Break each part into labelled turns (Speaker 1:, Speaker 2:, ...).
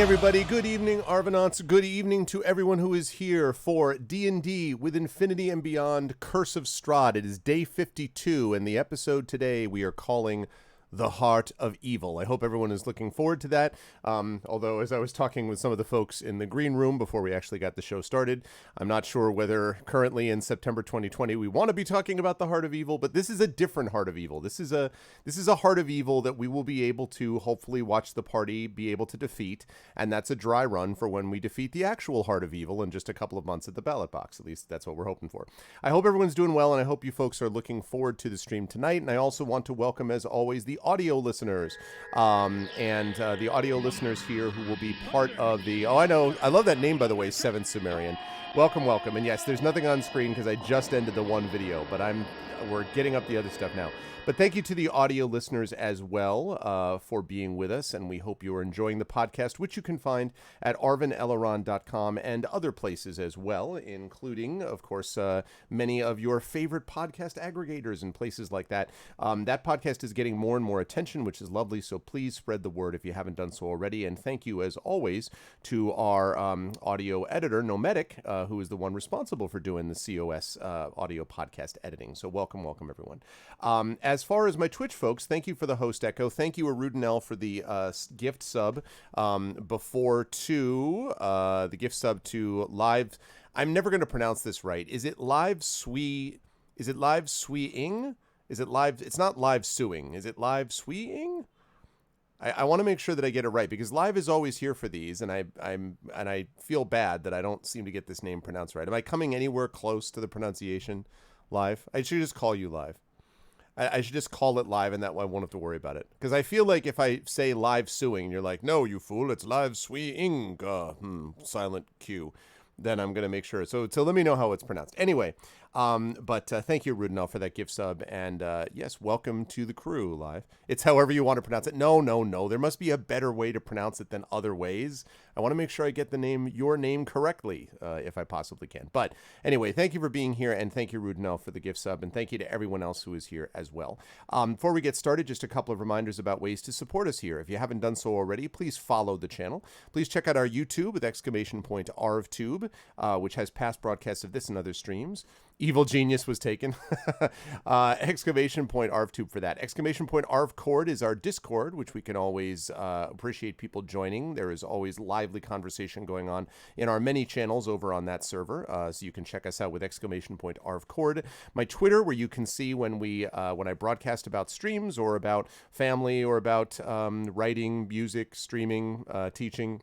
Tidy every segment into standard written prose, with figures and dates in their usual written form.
Speaker 1: everybody. Good evening, Arvanauts. Good evening to everyone who is here for D&D with Infinity and Beyond Curse of Strahd. It is day 52, and the episode today we are calling The Heart of Evil. I hope everyone is looking forward to that. Although, as I was talking with some of the folks in the green room before we actually got the show started, I'm not sure whether currently in September 2020 we want to be talking about the Heart of Evil, but this is a different Heart of Evil. This is a Heart of Evil that we will be able to hopefully watch the party be able to defeat, and that's a dry run for when we defeat the actual Heart of Evil in just a couple of months at the ballot box. At least that's what we're hoping for. I hope everyone's doing well, and I hope you folks are looking forward to the stream tonight. And I also want to welcome, as always, the audio listeners, the audio listeners here who will be part of the, I love that name, by the way, Seventh Sumerian. Welcome. And yes, there's nothing on screen because I just ended the one video, but we're getting up the other stuff now. But thank you to the audio listeners as well for being with us, and we hope you are enjoying the podcast, which you can find at arvaneleron.com and other places as well, including, of course, many of your favorite podcast aggregators and places like that. That podcast is getting more and more attention, which is lovely, so please spread the word if you haven't done so already. And thank you, as always, to our audio editor, Nomadic, who is the one responsible for doing the COS audio podcast editing. So welcome, everyone. As far as my Twitch folks, thank you for the host echo. Thank you, Arudinel, for the gift sub before to the gift sub to live. I'm never going to pronounce this right. Is it live sui? Is it live sui-ing? Is it live? It's not live suing. Is it live sui-ing? I want to make sure that I get it right because live is always here for these, and I feel bad that I don't seem to get this name pronounced right. Am I coming anywhere close to the pronunciation? Live? I should just call you live. I should just call it live, and that way I won't have to worry about it. Because I feel like if I say live suing, and you're like, no, you fool, it's live sui-ing, silent Q, then I'm going to make sure. So let me know how it's pronounced. Anyway, but thank you, Rudinel, for that gift sub. And yes, welcome to the crew, live. It's however you want to pronounce it. No. There must be a better way to pronounce it than other ways. I want to make sure I get your name correctly, if I possibly can. But anyway, thank you for being here, and thank you, Rudinel, for the gift sub, and thank you to everyone else who is here as well. Before we get started, just a couple of reminders about ways to support us here. If you haven't done so already, please follow the channel. Please check out our YouTube with !ArvTube, which has past broadcasts of this and other streams. Evil Genius was taken. ! ArvTube for that. ! ArvCord is our Discord, which we can always appreciate people joining. There is always lively conversation going on in our many channels over on that server. So you can check us out with ! ArvCord. My Twitter, where you can see when I broadcast about streams or about family or about writing, music, streaming, teaching.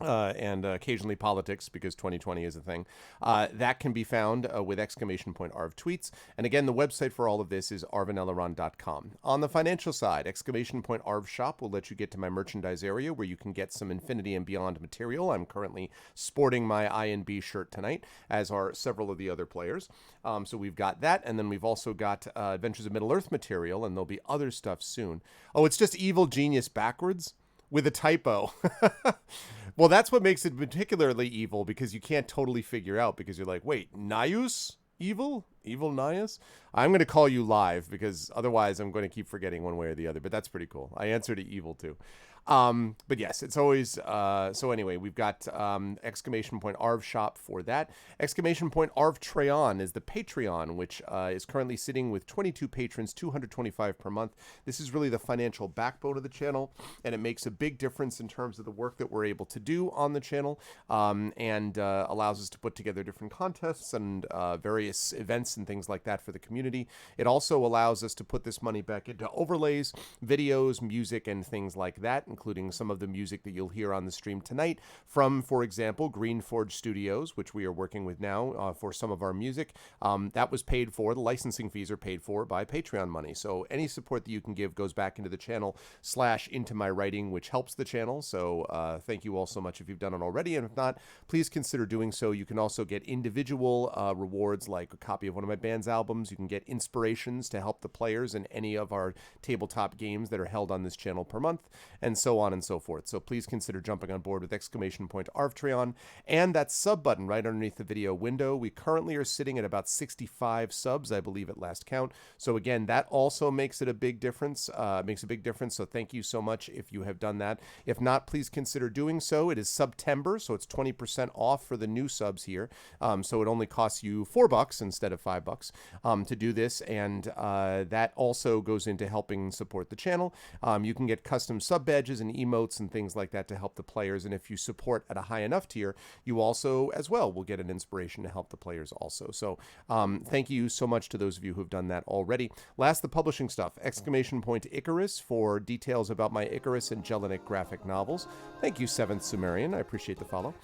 Speaker 1: And occasionally politics, because 2020 is a thing. That can be found with ! ArvTweets. And again, the website for all of this is arvaneleron.com. On the financial side, ! ArvShop will let you get to my merchandise area where you can get some Infinity and Beyond material. I'm currently sporting my I&B shirt tonight, as are several of the other players. So we've got that, and then we've also got Adventures of Middle-earth material, and there'll be other stuff soon. Oh, it's just Evil Genius backwards? With a typo. Well, that's what makes it particularly evil, because you can't totally figure out, because you're like, wait, Nius? Evil Nius? I'm going to call you live, because otherwise I'm going to keep forgetting one way or the other, but that's pretty cool. I answer to evil too. But yes, it's always, so anyway, we've got, ! ArvShop for that. ! ArvTreon is the Patreon, which, is currently sitting with 22 patrons, $225 per month. This is really the financial backbone of the channel, and it makes a big difference in terms of the work that we're able to do on the channel, and allows us to put together different contests and, various events and things like that for the community. It also allows us to put this money back into overlays, videos, music, and things like that, including some of the music that you'll hear on the stream tonight from, for example, Greenforge Studios, which we are working with now for some of our music. That was paid for. The licensing fees are paid for by Patreon money. So any support that you can give goes back into the channel / into my writing, which helps the channel. So thank you all so much if you've done it already. And if not, please consider doing so. You can also get individual rewards, like a copy of one of my band's albums. You can get inspirations to help the players in any of our tabletop games that are held on this channel per month, and so on and so forth. So please consider jumping on board with !Arvtreon and that sub button right underneath the video window. We currently are sitting at about 65 subs, I believe, at last count. So again, that also makes it a big difference. So thank you so much if you have done that. If not, please consider doing so. It is September, so it's 20% off for the new subs here. So it only costs you $4 instead of $5 to do this, and that also goes into helping support the channel. You can get custom sub badges and emotes and things like that to help the players, and if you support at a high enough tier, you also as well will get an inspiration to help the players also. So thank you so much to those of you who have done that already. Last, the publishing stuff, !Icarus for details about my Icarus and Jelinek graphic novels. Thank you, 7th Sumerian. I appreciate the follow.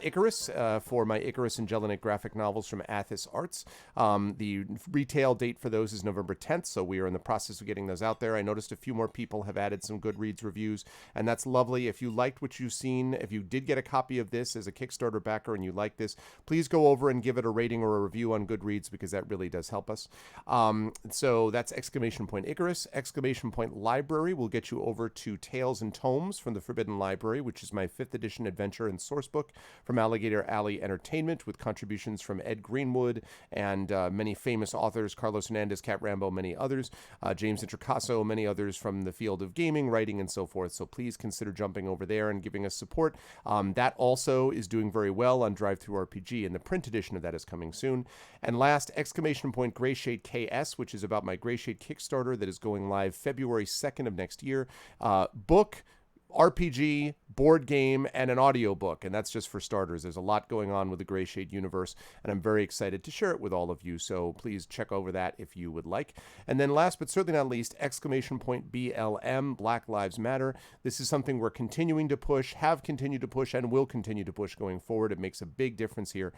Speaker 1: Icarus for my Icarus and Jelinek graphic novels from Athos Arts. The retail date for those is November 10th, so we are in the process of getting those out there. I noticed a few more people have added some Goodreads reviews, and that's lovely. If you liked what you've seen, if you did get a copy of this as a Kickstarter backer and you like this, please go over and give it a rating or a review on Goodreads, because that really does help us. So that's !Icarus. !Library will get you over to Tales and Tomes from the Forbidden Library, which is my 5th edition adventure and source book from Alligator Alley Entertainment, with contributions from Ed Greenwood and many famous authors, Carlos Hernandez, Cat Rambo, many others, James Introcaso, many others from the field of gaming, writing, and so forth. So please consider jumping over there and giving us support. That also is doing very well on Drive-Thru RPG, and the print edition of that is coming soon. And last, !Grayshade KS, which is about my Grayshade Kickstarter that is going live February 2nd of next year. Book, RPG, board game, and an audiobook, and that's just for starters. There's a lot going on with the Grayshade universe, and I'm very excited to share it with all of you, so please check over that if you would like. And then last but certainly not least, !BLM, Black Lives Matter. This is something we're continuing to push, have continued to push, and will continue to push going forward. It makes a big difference here.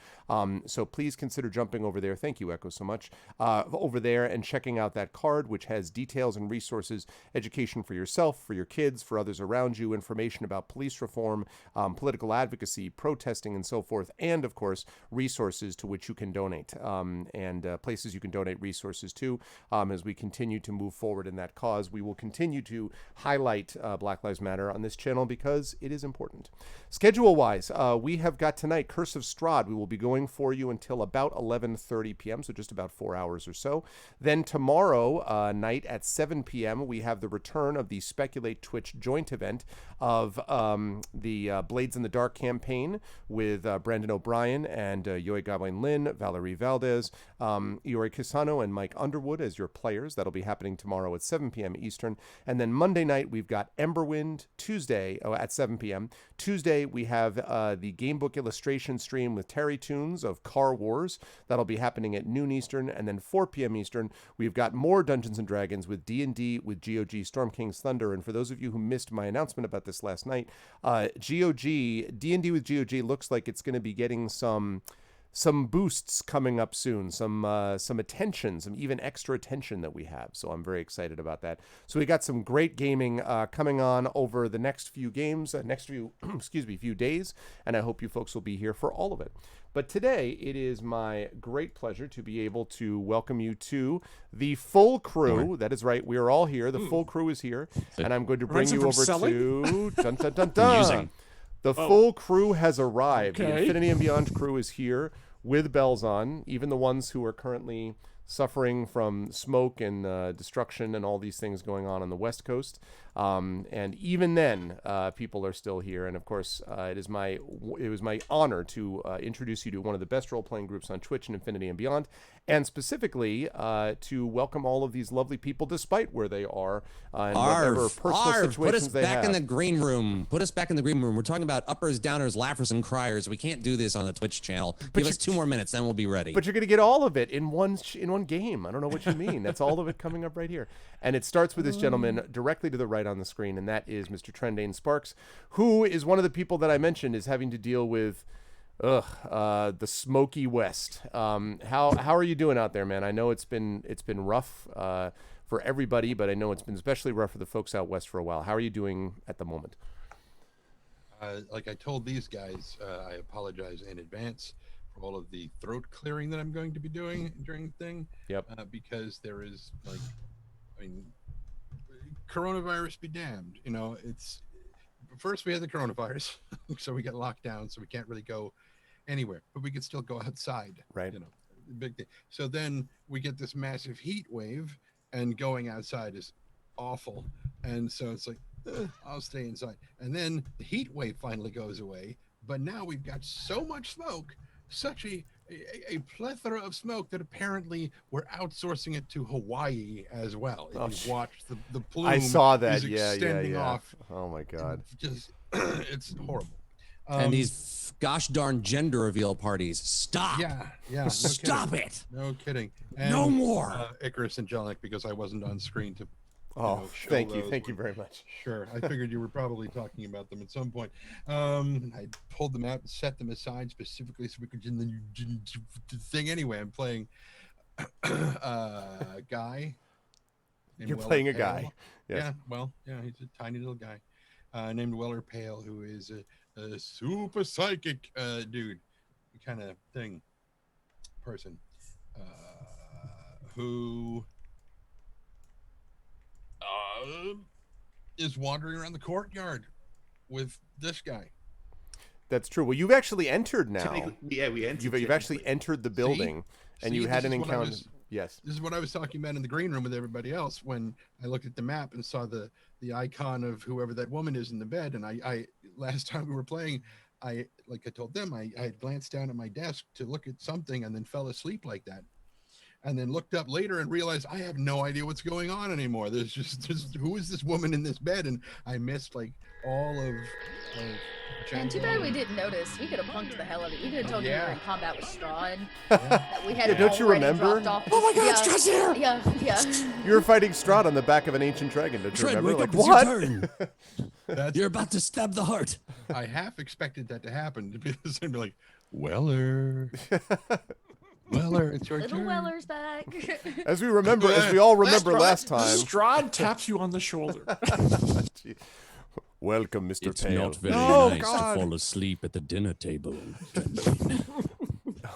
Speaker 1: So please consider jumping over there. Thank you, Echo, so much. Over there and checking out that card, which has details and resources, education for yourself, for your kids, for others around you, information about police reform, political advocacy, protesting, and so forth, and of course resources to which you can donate, and places you can donate resources to. As we continue to move forward in that cause, we will continue to highlight Black Lives Matter on this channel because it is important. Schedule-wise, we have got tonight Curse of Strahd. We will be going for you until about 11:30 p.m., so just about 4 hours or so. Then tomorrow night at 7 p.m., we have the return of the Speculate Twitch joint event of the Blades in the Dark campaign with Brandon O'Brien and Yoi Gawain Lin, Valerie Valdez, Iori Kisano, and Mike Underwood as your players. That'll be happening tomorrow at 7 p.m. Eastern. And then Monday night, we've got Emberwind. Tuesday, at 7 p.m. Tuesday, we have the Gamebook illustration stream with Terry Tunes of Car Wars. That'll be happening at noon Eastern. And then 4 p.m. Eastern, we've got more Dungeons & Dragons with D&D with GOG Storm King's Thunder. And for those of you who missed my announcement about this last night, D&D with GOG looks like it's going to be getting some boosts coming up soon, some attention, some even extra attention that we have. So I'm very excited about that. So we got some great gaming coming on over the next few games, few days, and I hope you folks will be here for all of it. But today, it is my great pleasure to be able to welcome you to the full crew. That is right. We are all here. The full crew is here. And I'm going to bring you over to... Dun, dun, dun, dun. The full crew has arrived. Okay. The Infinity and Beyond crew is here with bells on. Even the ones who are currently suffering from smoke and destruction and all these things going on the West Coast. And even then, people are still here. And of course, it was my honor to introduce you to one of the best role-playing groups on Twitch and Infinity and Beyond, and specifically to welcome all of these lovely people, despite where they are and whatever personal situations they have.
Speaker 2: Put us back in the green room. Put us back in the green room. We're talking about uppers, downers, laughers, and criers. We can't do this on the Twitch channel. Give us 2 more minutes, then we'll be ready.
Speaker 1: But you're going to get all of it in one game. I don't know what you mean. That's all of it coming up right here. And it starts with this gentleman directly to the right on the screen, and that is Mr. Trendane Sparks, who is one of the people that I mentioned is having to deal with the smoky West. How are you doing out there, man? I know it's been rough for everybody, but I know it's been especially rough for the folks out west for a while. How are you doing at the moment?
Speaker 3: Like I told these guys, I apologize in advance for all of the throat clearing that I'm going to be doing during the thing.
Speaker 1: Yep.
Speaker 3: Because there is coronavirus be damned. You know, it's first we had the coronavirus, so we got locked down, so we can't really go anywhere, but we could still go outside.
Speaker 1: Right.
Speaker 3: You know, big thing. So then we get this massive heat wave, and going outside is awful. And so it's like, I'll stay inside. And then the heat wave finally goes away, but now we've got so much smoke, such a plethora of smoke that apparently we're outsourcing it to Hawaii as well.
Speaker 1: Oh,
Speaker 3: If you watch the plume,
Speaker 1: I saw that.
Speaker 3: is
Speaker 1: Yeah,
Speaker 3: extending off.
Speaker 1: Oh my God.
Speaker 3: Just it's horrible.
Speaker 2: And these gosh darn gender reveal parties. Stop.
Speaker 3: Yeah, no
Speaker 2: Stop
Speaker 3: kidding.
Speaker 2: it.
Speaker 3: No kidding. And,
Speaker 2: No more.
Speaker 3: Icarus Angelic, because I wasn't on screen to.
Speaker 1: Oh,
Speaker 3: show
Speaker 1: thank you.
Speaker 3: those
Speaker 1: Thank you
Speaker 3: when-
Speaker 1: very much.
Speaker 3: Sure, I figured you were probably talking about them at some point. I pulled them out and set them aside specifically so we could do the thing anyway. I'm playing a guy. named
Speaker 1: You're
Speaker 3: Weller
Speaker 1: playing a
Speaker 3: Pale.
Speaker 1: guy. Yes.
Speaker 3: Yeah, well, yeah, he's a tiny little guy named Weller Pale, who is a super psychic dude kind of thing person who is wandering around the courtyard with this guy.
Speaker 1: That's true. Well, you've actually entered now.
Speaker 4: Yeah, we entered.
Speaker 1: You've actually entered the building, and you had
Speaker 3: this
Speaker 1: an
Speaker 3: is what I
Speaker 1: encounter.
Speaker 3: was-
Speaker 1: Yes.
Speaker 3: This is what I was talking about in the green room with everybody else when I looked at the map and saw the icon of whoever that woman is in the bed. And I last time we were playing, I told them, I had glanced down at my desk to look at something and then fell asleep like that. And then looked up later and realized I have no idea what's going on anymore. There's just who is this woman in this bed? And I missed like all of
Speaker 5: Man, too bad we didn't notice. We could have punked the hell out of it. We could have told you we were
Speaker 3: Yeah.
Speaker 5: in combat with Strahd.
Speaker 3: Yeah.
Speaker 5: That we had
Speaker 1: Yeah, don't you
Speaker 5: already
Speaker 1: remember?
Speaker 5: dropped off.
Speaker 2: Oh my God,
Speaker 5: yeah,
Speaker 2: Strahd's here!
Speaker 5: Yeah.
Speaker 1: You were fighting Strahd on the back of an ancient dragon. Don't you
Speaker 2: Trent,
Speaker 1: remember?
Speaker 2: wake
Speaker 1: Like,
Speaker 2: up,
Speaker 1: what?
Speaker 2: it's your turn.
Speaker 3: That's
Speaker 2: You're about to stab the heart.
Speaker 3: I half expected that to happen because I'd be like, Weller, Weller, it's your
Speaker 5: Little
Speaker 3: turn.
Speaker 5: Weller's back.
Speaker 1: As we remember, as we all remember last time.
Speaker 6: Strahd taps you on the shoulder.
Speaker 1: Gee. Welcome, Mr.
Speaker 2: It's
Speaker 1: Pale.
Speaker 2: not very
Speaker 1: No,
Speaker 2: nice
Speaker 1: God.
Speaker 2: to fall asleep at the dinner table.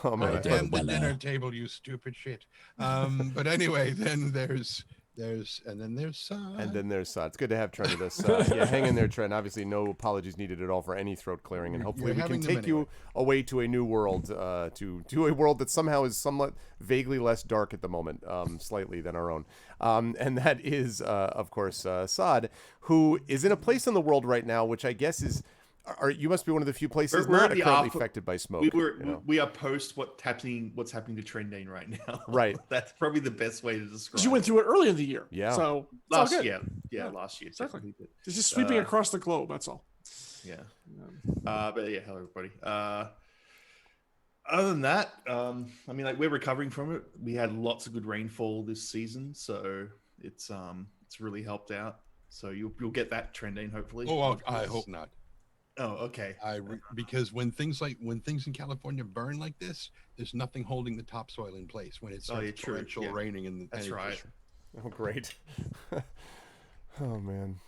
Speaker 1: Oh
Speaker 3: I
Speaker 1: man.
Speaker 3: am the
Speaker 2: Weller.
Speaker 3: dinner table, you stupid shit. But anyway, then there's and then there's
Speaker 1: And then there's It's good to have Trent with us. Yeah, hang in there, Trent. Obviously, no apologies needed at all for any throat clearing, and hopefully
Speaker 3: We're
Speaker 1: we can
Speaker 3: having them
Speaker 1: take you away to a new world, to a world that somehow is somewhat vaguely less dark at the moment, slightly than our own. And that is, of course, Strahd, who is in a place in the world right now, which I guess is. You must be one of the few places
Speaker 4: We're
Speaker 1: not
Speaker 4: at the
Speaker 1: currently
Speaker 4: oppo-
Speaker 1: affected by smoke.
Speaker 4: We are post what's happening to Trendane right now.
Speaker 1: Right.
Speaker 4: That's probably the best way to describe.
Speaker 6: Because you went through it early in the year.
Speaker 1: Yeah.
Speaker 6: So it's all
Speaker 4: last
Speaker 6: good.
Speaker 4: year. Yeah,
Speaker 6: Yeah,
Speaker 4: last year.
Speaker 6: exactly.
Speaker 4: technically, but-
Speaker 6: It's just sweeping across the globe. That's all.
Speaker 4: Yeah. But yeah, hello everybody. Other than that, I mean, like we're recovering from it. We had lots of good rainfall this season, so it's really helped out. So you'll get that Trendane hopefully.
Speaker 3: I hope not.
Speaker 4: Oh, okay.
Speaker 3: Because when things in California burn like this, there's nothing holding the topsoil in place when it's torrential raining and
Speaker 4: That's right.
Speaker 1: Oh, great. Oh man.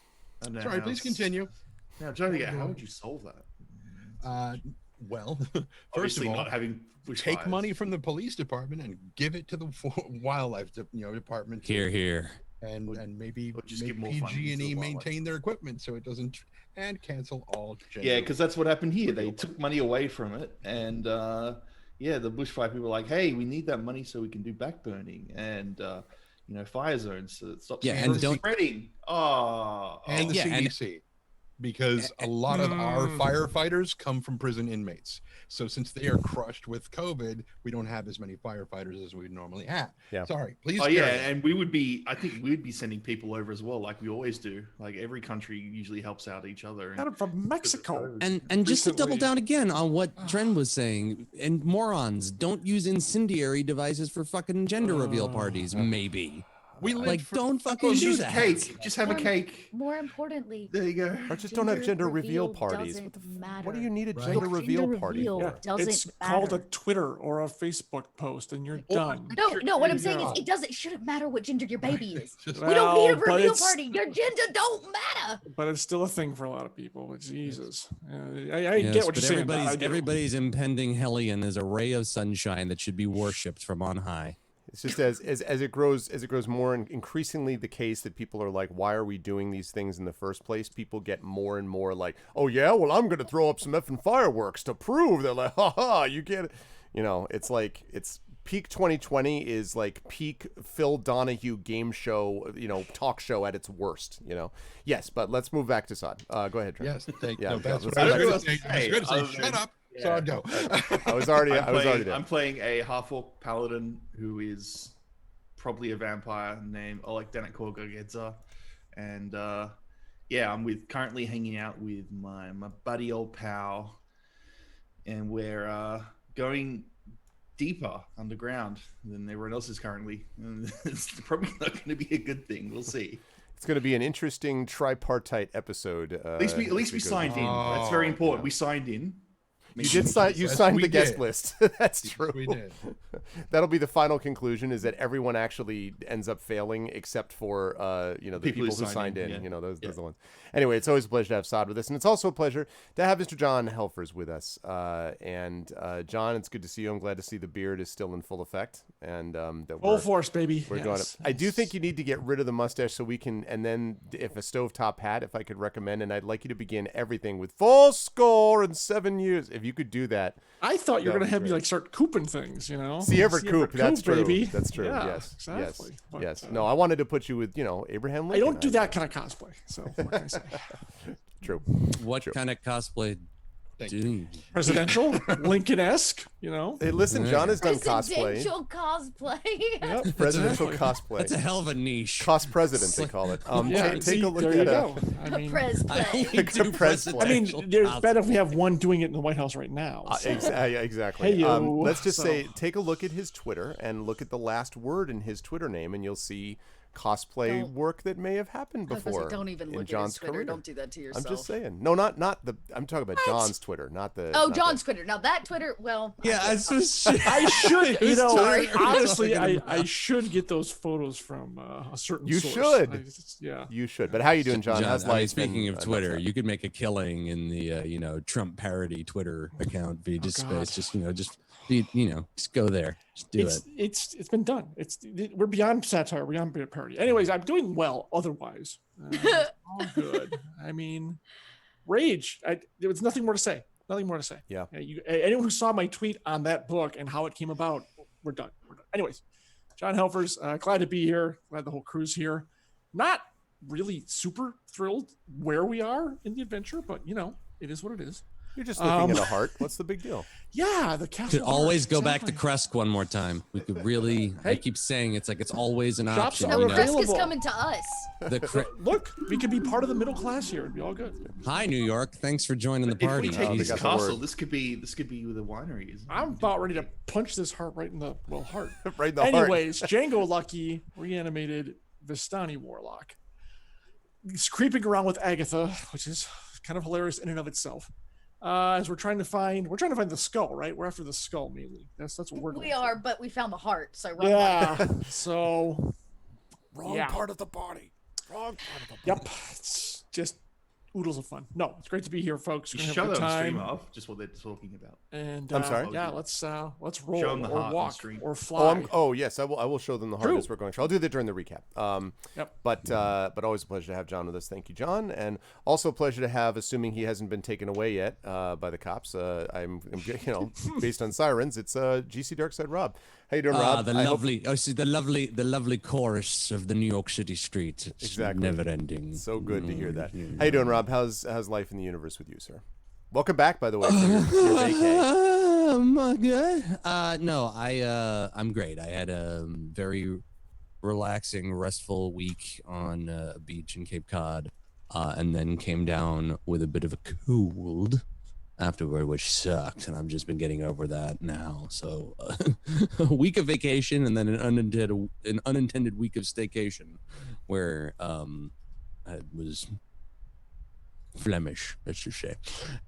Speaker 4: And now
Speaker 3: Sorry, please continue.
Speaker 4: Now, Johnny, how would you solve that?
Speaker 3: Well, first
Speaker 4: Obviously,
Speaker 3: of all,
Speaker 4: not having
Speaker 3: take money from the police department and give it to the wildlife department.
Speaker 2: Here.
Speaker 3: And maybe
Speaker 4: Or just give
Speaker 3: make
Speaker 4: more funding to
Speaker 3: PG&E
Speaker 4: the wildlife.
Speaker 3: maintain their equipment so it doesn't and cancel all.
Speaker 4: Yeah, because that's what happened here. They took money away from it, and the bushfire people were like, "Hey, we need that money so we can do backburning and fire zones so it stops spreading."
Speaker 3: And the CDC. Because a lot of our firefighters come from prison inmates. So since they are crushed with COVID, we don't have as many firefighters as we normally have.
Speaker 1: Yeah.
Speaker 3: Sorry, please.
Speaker 4: Oh yeah,
Speaker 3: carry on.
Speaker 4: and I think we'd be sending people over as well, like we always do. Like every country usually helps out each other.
Speaker 6: Got it from Mexico.
Speaker 2: And just to double
Speaker 6: Recently.
Speaker 2: down again on what Trent was saying, and morons, don't use incendiary devices for fucking gender reveal parties, maybe.
Speaker 3: We live
Speaker 2: Like,
Speaker 3: for
Speaker 2: don't fucking do
Speaker 4: Use
Speaker 2: that.
Speaker 4: cake. Just have a cake.
Speaker 5: More importantly,
Speaker 4: There you go.
Speaker 1: Or just don't have gender reveal
Speaker 5: reveal
Speaker 1: parties.
Speaker 5: doesn't matter.
Speaker 1: What do you need a
Speaker 3: Right.
Speaker 1: gender
Speaker 5: Gender
Speaker 1: reveal party
Speaker 5: reveal.
Speaker 1: for?
Speaker 5: Doesn't
Speaker 6: It's called a
Speaker 5: matter.
Speaker 6: Twitter or a Facebook post, and you're done.
Speaker 5: No. What I'm saying
Speaker 6: Yeah.
Speaker 5: is, it shouldn't matter what gender your baby is.
Speaker 3: Just-
Speaker 5: We don't need a
Speaker 6: Well, but
Speaker 5: reveal
Speaker 6: it's-
Speaker 5: party. Your gender don't matter.
Speaker 6: But it's still a thing for a lot of people. Jesus. I
Speaker 2: Yes,
Speaker 6: get what
Speaker 2: but
Speaker 6: you're saying.
Speaker 2: everybody's impending hellion is a ray of sunshine that should be worshipped from on high.
Speaker 1: It's just as it grows more and increasingly the case that people are like, why are we doing these things in the first place? People get more and more like, oh yeah, well I'm gonna throw up some effing fireworks to prove that, like, haha, you get it. You know, it's like it's peak 2020 is like peak Phil Donahue game show, talk show at its worst. Yes, but let's move back to Sod. Go ahead, Trent.
Speaker 3: Yes, thank you.
Speaker 1: Yeah,
Speaker 3: No, that's
Speaker 1: let's
Speaker 3: what I
Speaker 1: go
Speaker 3: was
Speaker 1: back
Speaker 3: going to say. I was going to say, shut up. So I'd go.
Speaker 1: I was already there.
Speaker 4: I'm playing a half-orc paladin who is probably a vampire named Oleg Denekor, and I'm currently hanging out with my buddy old pal, and we're going deeper underground than everyone else is currently. And it's probably not going to be a good thing. We'll see.
Speaker 1: It's going to be an interesting tripartite episode.
Speaker 4: At least we signed in. That's very important.
Speaker 1: Yeah.
Speaker 4: We signed in.
Speaker 1: You did sign. You signed the guest
Speaker 3: did.
Speaker 1: list. That's true.
Speaker 3: We did.
Speaker 1: That'll be the final conclusion: is that everyone actually ends up failing, except for the people who signed in.
Speaker 4: Yeah.
Speaker 1: Those are the ones. Anyway, it's always a pleasure to have Sod with us, and it's also a pleasure to have Mr. John Helfers with us. John, it's good to see you. I'm glad to see the beard is still in full effect, and that
Speaker 6: Full force, baby.
Speaker 1: we're going. I do think you need to get rid of the mustache so we can, and then if a stovetop hat, if I could recommend, and I'd like you to begin everything with 7 years. If you could do that.
Speaker 6: I thought you were going to have me
Speaker 1: great.
Speaker 6: like start cooping things,
Speaker 1: See ever coop. That's true.
Speaker 6: Baby.
Speaker 1: That's true.
Speaker 6: Yeah,
Speaker 1: Yes.
Speaker 6: exactly.
Speaker 1: Yes.
Speaker 6: But,
Speaker 1: Yes. No, I wanted to put you with, Abraham Lincoln.
Speaker 6: I don't do that kind of cosplay. So what can I say?
Speaker 1: True.
Speaker 2: What kind of cosplay do?
Speaker 6: Presidential, Lincoln-esque,
Speaker 1: Hey, listen, John has done cosplay.
Speaker 5: Presidential cosplay.
Speaker 6: Yep.
Speaker 1: Presidential cosplay.
Speaker 2: That's a hell of a niche.
Speaker 1: Cost president, they call it. Take a look
Speaker 6: there
Speaker 1: at
Speaker 6: you go. I mean,
Speaker 5: Press
Speaker 2: I
Speaker 5: play.
Speaker 2: only do
Speaker 1: Press play.
Speaker 6: I mean,
Speaker 2: presidential
Speaker 6: there's
Speaker 2: cosplay.
Speaker 6: better if we have one doing it in the White House right now. So.
Speaker 1: Exactly.
Speaker 6: Hey-yo.
Speaker 1: Let's just
Speaker 6: So-
Speaker 1: say, take a look at his Twitter and look at the last word in his Twitter name, and you'll see cosplay
Speaker 5: Don't-
Speaker 1: work that may have happened
Speaker 5: I was gonna say,
Speaker 1: before.
Speaker 5: don't even
Speaker 1: in
Speaker 5: look at his
Speaker 1: John's
Speaker 5: Twitter.
Speaker 1: career.
Speaker 5: Don't do that to yourself.
Speaker 1: I'm just saying. No, not the. I'm talking about
Speaker 5: What?
Speaker 1: John's Twitter, not the.
Speaker 5: Oh,
Speaker 1: not
Speaker 5: John's Twitter. Now that Twitter, well.
Speaker 2: Yeah, I was
Speaker 6: I should,
Speaker 5: Sorry.
Speaker 6: honestly, I should get those photos from a certain
Speaker 1: You
Speaker 6: source.
Speaker 1: should.
Speaker 6: Yeah.
Speaker 1: You should. But how you doing, John? How's
Speaker 2: I mean,
Speaker 1: life?
Speaker 2: speaking
Speaker 1: been,
Speaker 2: of Twitter,
Speaker 1: enough?
Speaker 2: you could make a killing in the Trump parody Twitter account. If you just
Speaker 6: God.
Speaker 2: just go there, just do it.
Speaker 6: It's been done. We're beyond satire. We're beyond parody. Anyways, I'm doing well. Otherwise, all good. I mean, rage. There was nothing more to say. Nothing more to say.
Speaker 1: Yeah.
Speaker 6: Anyone who saw my tweet on that book and how it came about, we're done. Anyways, John Helfers, glad to be here. Glad the whole crew's here. Not really super thrilled where we are in the adventure, but it is what it is.
Speaker 1: You're just looking at a heart. What's the big deal?
Speaker 6: Yeah, the castle.
Speaker 2: Could always go back to
Speaker 6: exactly.
Speaker 2: Kresk one more time. We could really. I
Speaker 6: Hey.
Speaker 2: keep saying it's always an
Speaker 6: Shops
Speaker 2: option.
Speaker 6: are
Speaker 5: No,
Speaker 6: available.
Speaker 5: Kresk is coming to us.
Speaker 6: Look, we could be part of the middle class here. It'd be all good.
Speaker 2: Hi, New York. Thanks for joining the
Speaker 4: If
Speaker 2: party.
Speaker 4: we take
Speaker 1: they
Speaker 4: this
Speaker 1: got the
Speaker 4: castle,
Speaker 1: word.
Speaker 4: this could be the winery. Isn't it?
Speaker 6: I'm about ready to punch this heart right in the heart.
Speaker 1: Right in the heart.
Speaker 6: Anyways, Django Lucky, reanimated Vistani Warlock. He's creeping around with Agatha, which is kind of hilarious in and of itself. As we're trying to find the skull, right? We're after the skull mainly. That's what we're going
Speaker 5: We
Speaker 6: for.
Speaker 5: are, but we found the heart. So wrong one.
Speaker 6: Yeah. So
Speaker 1: Wrong
Speaker 6: Yeah.
Speaker 1: part of the body. Wrong part of the body.
Speaker 6: yep, it's just oodles of fun. No, it's great to be here, folks.
Speaker 4: You
Speaker 6: We're gonna
Speaker 4: show
Speaker 6: have a
Speaker 4: them
Speaker 6: good
Speaker 4: stream
Speaker 6: time.
Speaker 4: off, just what they're talking about.
Speaker 6: And
Speaker 1: I'm sorry?
Speaker 6: Yeah, let's roll
Speaker 4: Show 'em the
Speaker 6: or
Speaker 4: heart on
Speaker 6: walk
Speaker 4: stream.
Speaker 6: or fly.
Speaker 1: Yes, I will show them the heart
Speaker 6: True.
Speaker 1: as we're going. I'll do that during the recap.
Speaker 6: Yep.
Speaker 1: But always a pleasure to have John with us. Thank you, John, and also a pleasure to have, assuming he hasn't been taken away yet by the cops. I'm based on sirens. It's GC Darkside Rob. How you doing, Rob?
Speaker 2: The
Speaker 1: I hope-
Speaker 2: lovely, the lovely chorus of the New York City streets. It's
Speaker 1: Exactly.
Speaker 2: never ending.
Speaker 1: So good to hear that. How you doing, Rob? How's life in the universe with you, sir? Welcome back, by the way, from your vacay.
Speaker 2: Good. No, I'm great. I had a very relaxing, restful week on a beach in Cape Cod, and then came down with a bit of a cold afterward, which sucked, and I've just been getting over that now. So a week of vacation and then an unintended week of staycation, where I was Flemish, let's just say.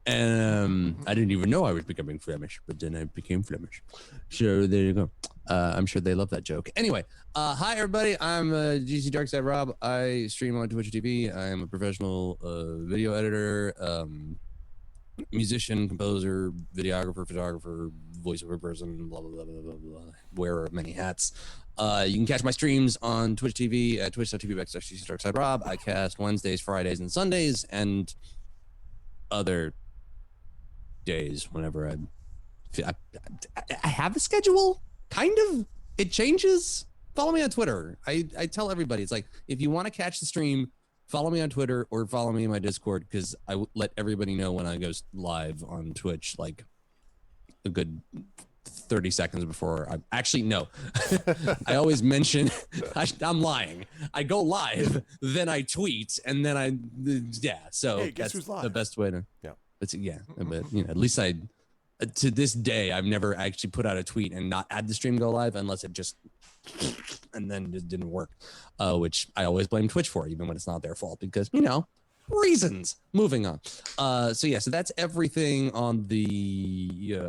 Speaker 2: And I didn't even know I was becoming Flemish, but then I became Flemish. So there you go. I'm sure they love that joke. Anyway, hi everybody. I'm GC Darkside Rob. I stream on Twitch TV. I am a professional video editor. musician, composer, videographer, photographer, voiceover person, blah, blah, blah, blah, blah, blah, wearer of many hats. You can catch my streams on Twitch TV at twitch.tv/Rob. I cast Wednesdays, Fridays, and Sundays, and other days whenever I have a schedule, kind of. It changes. Follow me on Twitter. I tell everybody, it's like, if you want to catch the stream, follow me on Twitter or follow me in my Discord, because I let everybody know when I go live on Twitch, like a good 30 seconds before I actually no. I always mention I'm lying. I go live, then I tweet, and then so
Speaker 1: hey, guess
Speaker 2: that's
Speaker 1: who's live?
Speaker 2: The best way to but at least to this day I've never actually put out a tweet and not had the stream go live unless it just and then it didn't work, which I always blame Twitch for, even when it's not their fault, because reasons. Moving on. So that's everything on the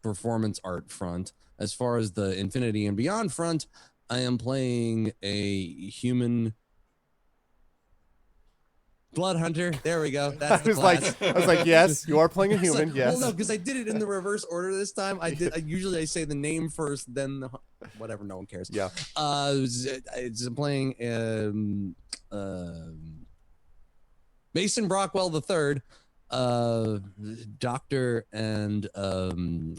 Speaker 2: performance art front. As far as the Infinity and Beyond front, I am playing a human blood hunter. There we go. That's the class.
Speaker 1: I was like, yes, you are playing a human. Yes.
Speaker 2: Well, no, because I did it in the reverse order this time. Usually I say the name first, then the whatever. No one cares.
Speaker 1: Yeah.
Speaker 2: I'm playing Mason Brockwell III, doctor and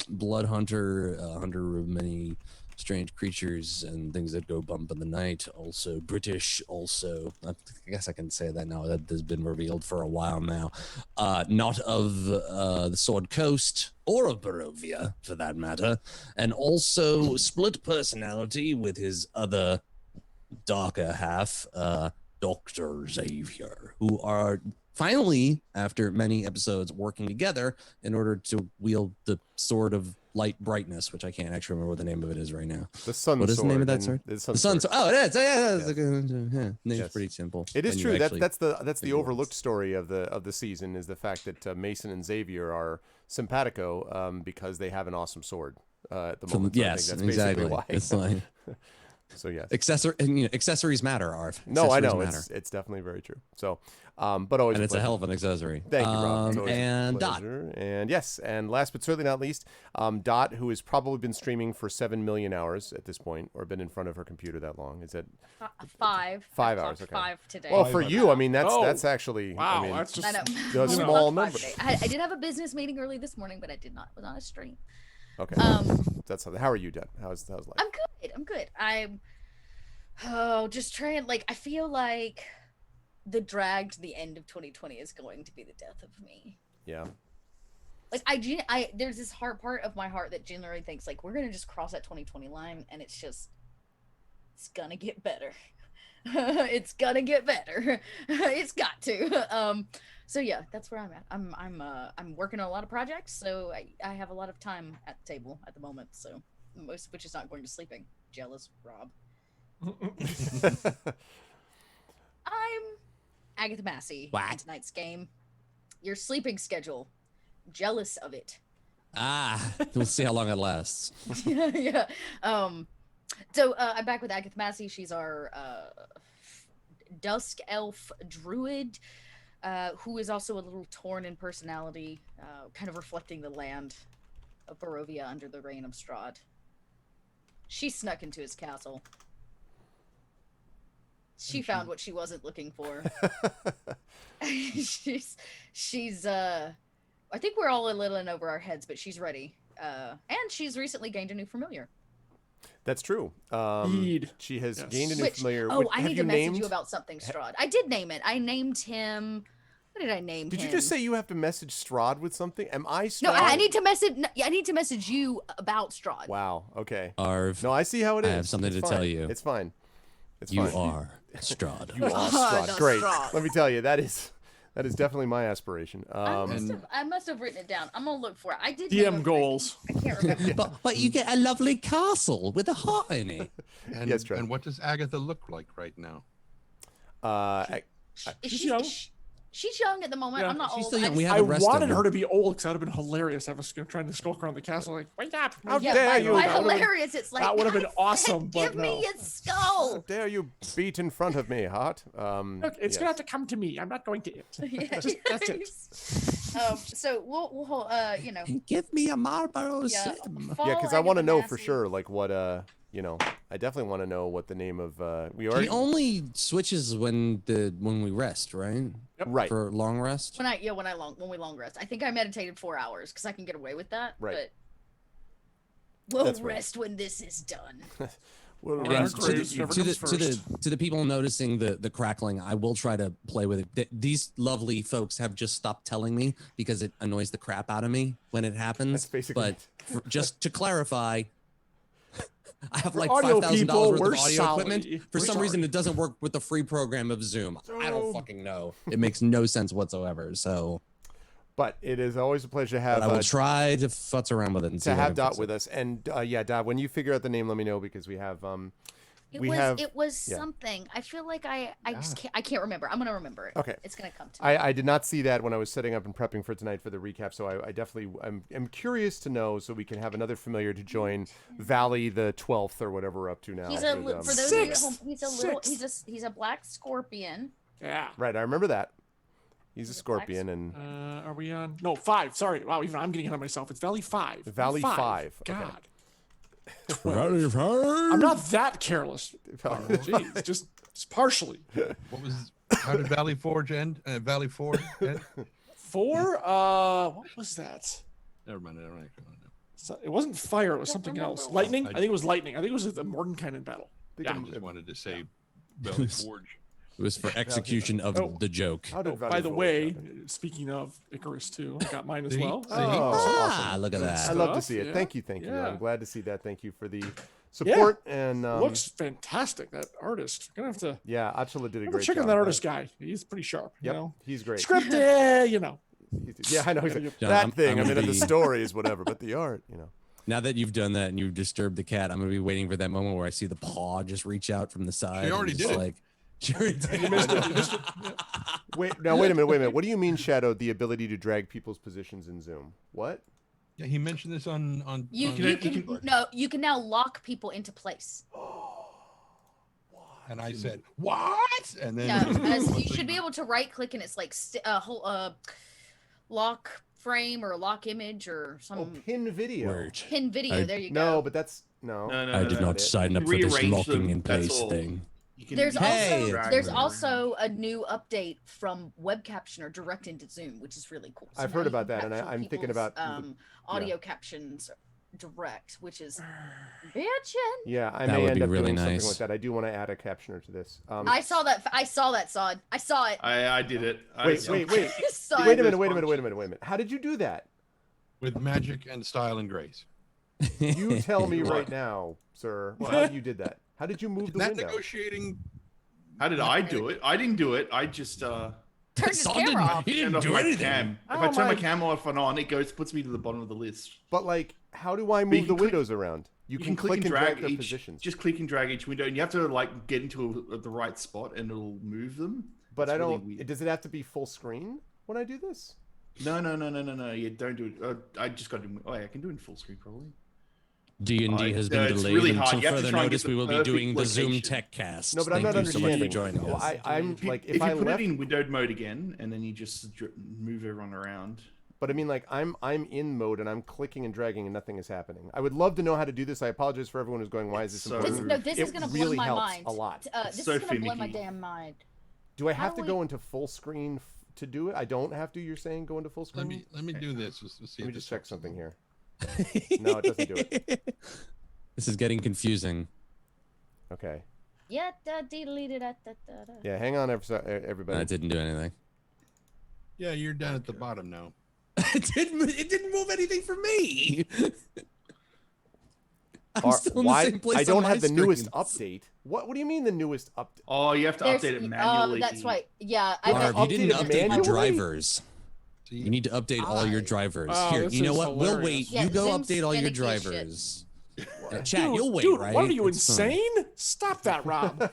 Speaker 2: blood hunter, hunter of many strange creatures and things that go bump in the night. Also British. Also, I guess I can say that now. That has been revealed for a while now. Not of the Sword Coast or of Barovia, for that matter. And also split personality with his other darker half, Dr. Xavier, who are finally, after many episodes, working together in order to wield the sword of light brightness, which I can't actually remember what the name of it is right now.
Speaker 1: The sun.
Speaker 2: What is the name of that sword?
Speaker 1: The
Speaker 2: sun sword. Oh, it is. Name's
Speaker 1: Yes.
Speaker 2: pretty simple.
Speaker 1: It is true. That's the
Speaker 2: it
Speaker 1: overlooked
Speaker 2: works.
Speaker 1: story of the season, is the fact that Mason and Xavier are simpatico because they have an awesome sword at the moment. So I think that's
Speaker 2: exactly.
Speaker 1: basically why.
Speaker 2: It's like
Speaker 1: so yes.
Speaker 2: Accessories matter, Arv.
Speaker 1: No, I know
Speaker 2: Accessories matter.
Speaker 1: it's definitely very true. So, but always
Speaker 2: And
Speaker 1: a
Speaker 2: it's a
Speaker 1: pleasure.
Speaker 2: hell of an accessory.
Speaker 1: Thank you, Rob. It's always a
Speaker 2: And Dot.
Speaker 1: pleasure. And yes, and last but certainly not least, Dot, who has probably been streaming for 7 million hours at this point, or been in front of her computer that long. Is it
Speaker 5: 5?
Speaker 1: 5
Speaker 5: I
Speaker 1: hours?
Speaker 5: clocked
Speaker 1: Okay.
Speaker 5: 5 today.
Speaker 1: Well, for you, I mean that's actually
Speaker 6: wow.
Speaker 1: I mean,
Speaker 6: That's just
Speaker 5: I know.
Speaker 1: a small
Speaker 5: Clocked 5
Speaker 1: number.
Speaker 5: today. I did have a business meeting early this morning, but I was on a stream.
Speaker 1: Okay. That's something. How are you, Dot? How's life?
Speaker 5: I'm good. I'm just trying. Like, I feel like the drag to the end of 2020 is going to be the death of me.
Speaker 1: Yeah.
Speaker 5: Like, there's this hard part of my heart that generally thinks, like, we're gonna just cross that 2020 line, and it's gonna get better. It's gonna get better. It's got to. So yeah, that's where I'm at. I'm working on a lot of projects, so I have a lot of time at the table at the moment. So most of which is not going to sleeping. Jealous, Rob. I'm Agatha Massey.
Speaker 2: What?
Speaker 5: In tonight's game. Your sleeping schedule. Jealous of it.
Speaker 2: We'll see how long it lasts.
Speaker 5: Yeah. So I'm back with Agatha Massey. She's our dusk elf druid, who is also a little torn in personality, kind of reflecting the land of Barovia under the reign of Strahd. She snuck into his castle. She found what she wasn't looking for. she's I think we're all a little in over our heads, but she's ready. And she's recently gained a new familiar.
Speaker 1: That's true.
Speaker 6: Indeed.
Speaker 1: She has
Speaker 6: Yes.
Speaker 1: gained a new familiar.
Speaker 5: Oh, I
Speaker 1: Have
Speaker 5: need
Speaker 1: you
Speaker 5: to message
Speaker 1: named?
Speaker 5: you about something, Strahd. I did name it. I named him. What did I name him?
Speaker 1: Did you just say you have to message Strahd with something? Am I Strahd?
Speaker 5: No, I need to message. I need to message you about Strahd.
Speaker 1: Wow. Okay.
Speaker 2: Arv,
Speaker 1: No, I see how it
Speaker 2: I
Speaker 1: is.
Speaker 2: have something
Speaker 1: It's
Speaker 2: to
Speaker 1: fine.
Speaker 2: tell you.
Speaker 1: It's fine. It's
Speaker 2: you
Speaker 1: fine.
Speaker 2: are Strahd.
Speaker 1: You are
Speaker 5: Oh,
Speaker 1: Strahd.
Speaker 5: the
Speaker 1: Great.
Speaker 5: Strahd.
Speaker 1: Let me tell you, that is definitely my aspiration.
Speaker 5: I must have written it down. I'm gonna look for it. I did.
Speaker 6: DM
Speaker 5: name him,
Speaker 6: goals.
Speaker 5: I can't remember.
Speaker 2: But you get a lovely castle with a heart in it.
Speaker 3: And,
Speaker 1: Yes, Trent.
Speaker 3: and what does Agatha look like right now?
Speaker 1: I-
Speaker 5: Is
Speaker 6: She's
Speaker 5: she,
Speaker 6: young.
Speaker 5: is she- She's young at the moment.
Speaker 6: Yeah.
Speaker 5: I'm not
Speaker 2: She's
Speaker 5: old.
Speaker 2: still young.
Speaker 5: just-
Speaker 2: We have
Speaker 6: I
Speaker 2: the rest
Speaker 6: wanted
Speaker 2: of
Speaker 6: her
Speaker 2: them.
Speaker 6: to be old because that would have been hilarious. I was trying to skulk around the castle like, wake up.
Speaker 1: How
Speaker 5: yeah,
Speaker 1: dare
Speaker 5: by,
Speaker 1: you.
Speaker 5: by
Speaker 1: That would've been-
Speaker 5: hilarious. It's like
Speaker 6: that would have been
Speaker 5: "God,
Speaker 6: awesome, but
Speaker 5: Give
Speaker 6: no.
Speaker 5: me your skull.
Speaker 1: How dare you beat in front of me, Hart?
Speaker 6: Look, it's gonna have to come to me. I'm not going to it. Just, that's it.
Speaker 5: So we'll
Speaker 2: Give me a Marlboro
Speaker 5: yeah,
Speaker 2: Sim.
Speaker 5: fall
Speaker 1: Yeah, because I
Speaker 5: end
Speaker 1: want to
Speaker 5: of the
Speaker 1: know
Speaker 5: massive-
Speaker 1: for sure, like what I definitely want to know what the name of we
Speaker 2: He
Speaker 1: already
Speaker 2: only switches when we rest, right?
Speaker 1: right.
Speaker 2: For long rest.
Speaker 5: When we long rest. I think I meditated 4 hours because I can get away with that.
Speaker 1: Right.
Speaker 5: But we'll
Speaker 1: That's right.
Speaker 5: rest when this is done.
Speaker 1: We'll
Speaker 6: And
Speaker 1: rest
Speaker 6: to
Speaker 1: when
Speaker 6: the-
Speaker 1: you-
Speaker 6: never
Speaker 2: to
Speaker 6: comes
Speaker 2: the people noticing the crackling, I will try to play with it. These lovely folks have just stopped telling me because it annoys the crap out of me when it happens.
Speaker 1: That's basically
Speaker 2: But just to clarify, I have like
Speaker 6: audio
Speaker 2: $5,000
Speaker 6: people,
Speaker 2: worth
Speaker 6: we're
Speaker 2: of audio
Speaker 6: sorry.
Speaker 2: equipment. For
Speaker 6: We're
Speaker 2: some reason,
Speaker 6: sorry.
Speaker 2: it doesn't work with the free program of Zoom. I don't
Speaker 1: Zoom.
Speaker 2: fucking know. It makes no sense whatsoever. So,
Speaker 1: But it is always a pleasure to have
Speaker 2: but I will try to futz around with it and see
Speaker 1: to
Speaker 2: if I
Speaker 1: have
Speaker 2: can
Speaker 1: Dot
Speaker 2: fix
Speaker 1: with
Speaker 2: it.
Speaker 1: us. And yeah, Dot, when you figure out the name, let me know because we have
Speaker 5: It
Speaker 1: we
Speaker 5: was
Speaker 1: have
Speaker 5: it was
Speaker 1: yeah.
Speaker 5: something. I feel like I just can't remember. I'm gonna remember it.
Speaker 1: Okay.
Speaker 5: It's gonna come to me.
Speaker 1: I did not see that when I was setting up and prepping for tonight for the recap, so I definitely I'm curious to know so we can have another familiar to join Valley the 12th or whatever we're up to now.
Speaker 5: He's
Speaker 1: but,
Speaker 5: for those of you at
Speaker 6: Sixth.
Speaker 5: home, he's a black scorpion.
Speaker 6: Yeah.
Speaker 1: right, I remember that. He's a
Speaker 5: He's a black
Speaker 1: scorpion and
Speaker 6: Are we on? No, 5. Sorry. Wow, even I'm getting ahead of myself. It's Valley 5.
Speaker 1: Valley 5. Okay.
Speaker 6: God. I'm not that careless. Jeez, just partially.
Speaker 3: How did Valley Forge end? Valley Forge end?
Speaker 6: 4. What was that?
Speaker 3: Never mind. Never mind.
Speaker 6: So, it wasn't fire. It was something else. Lightning. I think it was lightning. I think it was the Mordenkainen battle. Yeah.
Speaker 3: I just wanted to say Valley Forge.
Speaker 2: It was for execution of
Speaker 6: Oh.
Speaker 2: the joke.
Speaker 1: How did
Speaker 6: Oh,
Speaker 1: Valley
Speaker 6: by the
Speaker 1: Forge
Speaker 6: way,
Speaker 1: happen?
Speaker 6: speaking of Icarus too, I got mine as
Speaker 3: See?
Speaker 6: well.
Speaker 3: See?
Speaker 2: Ah, look at that.
Speaker 1: I love to
Speaker 6: stuff,
Speaker 1: see it.
Speaker 6: yeah.
Speaker 1: Thank you.
Speaker 6: Yeah.
Speaker 1: I'm glad to see that. Thank you for the support and
Speaker 6: Looks fantastic. That artist. Gonna have to
Speaker 1: yeah, Attila did a great
Speaker 6: check
Speaker 1: job.
Speaker 6: on that artist guy. He's pretty sharp.
Speaker 1: Yep,
Speaker 6: You know,
Speaker 1: he's great.
Speaker 6: script, you know.
Speaker 1: Yeah, I know. He's like,
Speaker 2: John,
Speaker 1: that
Speaker 2: I'm
Speaker 1: thing. I
Speaker 2: gonna
Speaker 1: mean, the
Speaker 2: be-
Speaker 1: story is whatever, but the art,
Speaker 2: Now that you've done that and you've disturbed the cat, I'm gonna be waiting for that moment where I see the paw just reach out from the side.
Speaker 3: already
Speaker 2: and
Speaker 3: did
Speaker 2: just
Speaker 3: it.
Speaker 2: Like, she already did
Speaker 6: You
Speaker 2: it.
Speaker 6: missed it. You missed it. Yeah.
Speaker 1: Wait a minute. What do you mean, Shadow? The ability to drag people's positions in Zoom? What?
Speaker 3: Yeah, he mentioned this on.
Speaker 5: You can now lock people into place.
Speaker 3: And I said, "What?" And then
Speaker 5: Yeah, you should be able to right click and it's like lock frame or lock image or some
Speaker 1: Oh, pin video.
Speaker 2: Word.
Speaker 5: pin video.
Speaker 2: I-
Speaker 5: there you go.
Speaker 1: No, but that's no.
Speaker 4: No,
Speaker 2: I did not sign up for this
Speaker 4: Rearrange
Speaker 2: locking
Speaker 4: them,
Speaker 2: in
Speaker 4: that's
Speaker 2: place
Speaker 4: all.
Speaker 2: thing.
Speaker 4: You can
Speaker 5: There's
Speaker 2: Hey.
Speaker 5: there's
Speaker 4: them
Speaker 5: also a new update from Web Captioner direct into Zoom, which is really cool.
Speaker 1: I've
Speaker 5: now
Speaker 1: heard
Speaker 5: you
Speaker 1: about
Speaker 5: can
Speaker 1: that, and
Speaker 5: capture
Speaker 1: I'm thinking
Speaker 5: people's,
Speaker 1: about
Speaker 5: audio captions direct, which is bitchin'.
Speaker 1: Yeah, I
Speaker 2: That
Speaker 1: may
Speaker 2: would
Speaker 1: end
Speaker 2: be
Speaker 1: up
Speaker 2: really
Speaker 1: doing something
Speaker 2: nice.
Speaker 1: like that. I do want to add a captioner to this.
Speaker 5: I saw that. I saw that. Sod. I saw it.
Speaker 4: I did it.
Speaker 1: Wait.
Speaker 5: Sod.
Speaker 1: Wait a minute. How did you do that?
Speaker 3: with magic and style and grace.
Speaker 1: You tell me
Speaker 4: What?
Speaker 1: right now, sir, how you did that. How did you move the
Speaker 3: That
Speaker 1: window?
Speaker 3: negotiating.
Speaker 4: How did I do it? I didn't do it. I just
Speaker 5: Turned his
Speaker 2: Saul
Speaker 5: camera
Speaker 2: didn't-
Speaker 5: off.
Speaker 2: He
Speaker 4: turned
Speaker 2: didn't
Speaker 4: off
Speaker 2: do
Speaker 4: my
Speaker 2: anything.
Speaker 4: cam. If
Speaker 1: Oh
Speaker 4: I turn my
Speaker 1: my-
Speaker 4: cam off and on, it puts me to the bottom of the list.
Speaker 1: But like, how do I
Speaker 4: But
Speaker 1: move
Speaker 4: you
Speaker 1: the
Speaker 4: can click-
Speaker 1: windows around? You can
Speaker 4: click
Speaker 1: click and drag their
Speaker 4: each,
Speaker 1: positions.
Speaker 4: Just click and drag each window, and you have to like get into the right spot, and it'll move them.
Speaker 1: But
Speaker 4: It's
Speaker 1: I
Speaker 4: really
Speaker 1: don't.
Speaker 4: weird.
Speaker 1: Does it have to be full screen when I do this?
Speaker 4: No. You don't do it. I just got to. Oh, yeah, I can do it in full screen probably.
Speaker 2: D&D has been
Speaker 4: it's
Speaker 2: delayed
Speaker 4: really hard.
Speaker 2: until
Speaker 4: You have to
Speaker 2: further
Speaker 4: try and get
Speaker 2: notice.
Speaker 4: the
Speaker 2: We will be
Speaker 4: perfect
Speaker 2: doing the Zoom
Speaker 4: location.
Speaker 2: tech cast.
Speaker 1: No, but I'm
Speaker 2: Thank
Speaker 1: not
Speaker 2: you so much for
Speaker 1: understanding.
Speaker 2: joining
Speaker 1: Well,
Speaker 2: us.
Speaker 1: I'm like, if
Speaker 4: you
Speaker 1: I
Speaker 4: put
Speaker 1: left,
Speaker 4: it in windowed mode again, and then you just move everyone around.
Speaker 1: but I mean, like, I'm in mode and I'm clicking and dragging and nothing is happening. I would love to know how to do this. I apologize for everyone who's going, "Why is this
Speaker 4: So-
Speaker 1: important?"
Speaker 5: This
Speaker 1: It
Speaker 5: is gonna
Speaker 1: really
Speaker 5: blow my
Speaker 1: helps
Speaker 5: mind.
Speaker 1: a lot.
Speaker 5: This
Speaker 4: so
Speaker 5: is gonna blow my
Speaker 4: finicky.
Speaker 5: damn mind.
Speaker 1: Do I
Speaker 5: how
Speaker 1: have
Speaker 5: do
Speaker 1: to
Speaker 5: we-
Speaker 1: go into full screen to do it? I don't have to. You're saying go into full screen?
Speaker 3: Let me do this. Let's see.
Speaker 1: Let me
Speaker 3: if
Speaker 1: just
Speaker 3: this
Speaker 1: check
Speaker 3: helps
Speaker 1: something
Speaker 3: them.
Speaker 1: here. No, it doesn't do it.
Speaker 2: This is getting confusing.
Speaker 1: Okay.
Speaker 5: Yeah, deleted it.
Speaker 1: Yeah, hang on, everybody.
Speaker 2: That didn't do anything.
Speaker 3: Yeah, you're down at the bottom now.
Speaker 2: It didn't move anything for me. I'm
Speaker 1: Are-
Speaker 2: still in the
Speaker 1: why-
Speaker 2: same place.
Speaker 1: I don't
Speaker 2: on
Speaker 1: have
Speaker 2: my
Speaker 1: the newest
Speaker 2: screen.
Speaker 1: update. What do you mean the newest update?
Speaker 4: Oh, you have to update it manually.
Speaker 5: That's right. Yeah,
Speaker 2: Marv, you didn't
Speaker 1: updated
Speaker 2: update your
Speaker 1: manually?
Speaker 2: drivers.
Speaker 3: See,
Speaker 2: You need to update all your
Speaker 1: Why?
Speaker 2: drivers.
Speaker 6: Oh,
Speaker 2: Here,
Speaker 6: this
Speaker 2: you know
Speaker 6: is
Speaker 2: what? We'll
Speaker 6: hilarious.
Speaker 2: wait.
Speaker 5: Yeah,
Speaker 2: You go
Speaker 5: Zoom's
Speaker 2: update all your
Speaker 5: finicky as shit.
Speaker 2: drivers. Chat,
Speaker 6: Dude,
Speaker 2: you'll wait,
Speaker 6: dude,
Speaker 2: right?
Speaker 6: what are you,
Speaker 2: It's fine.
Speaker 6: insane? Stop that, Rob.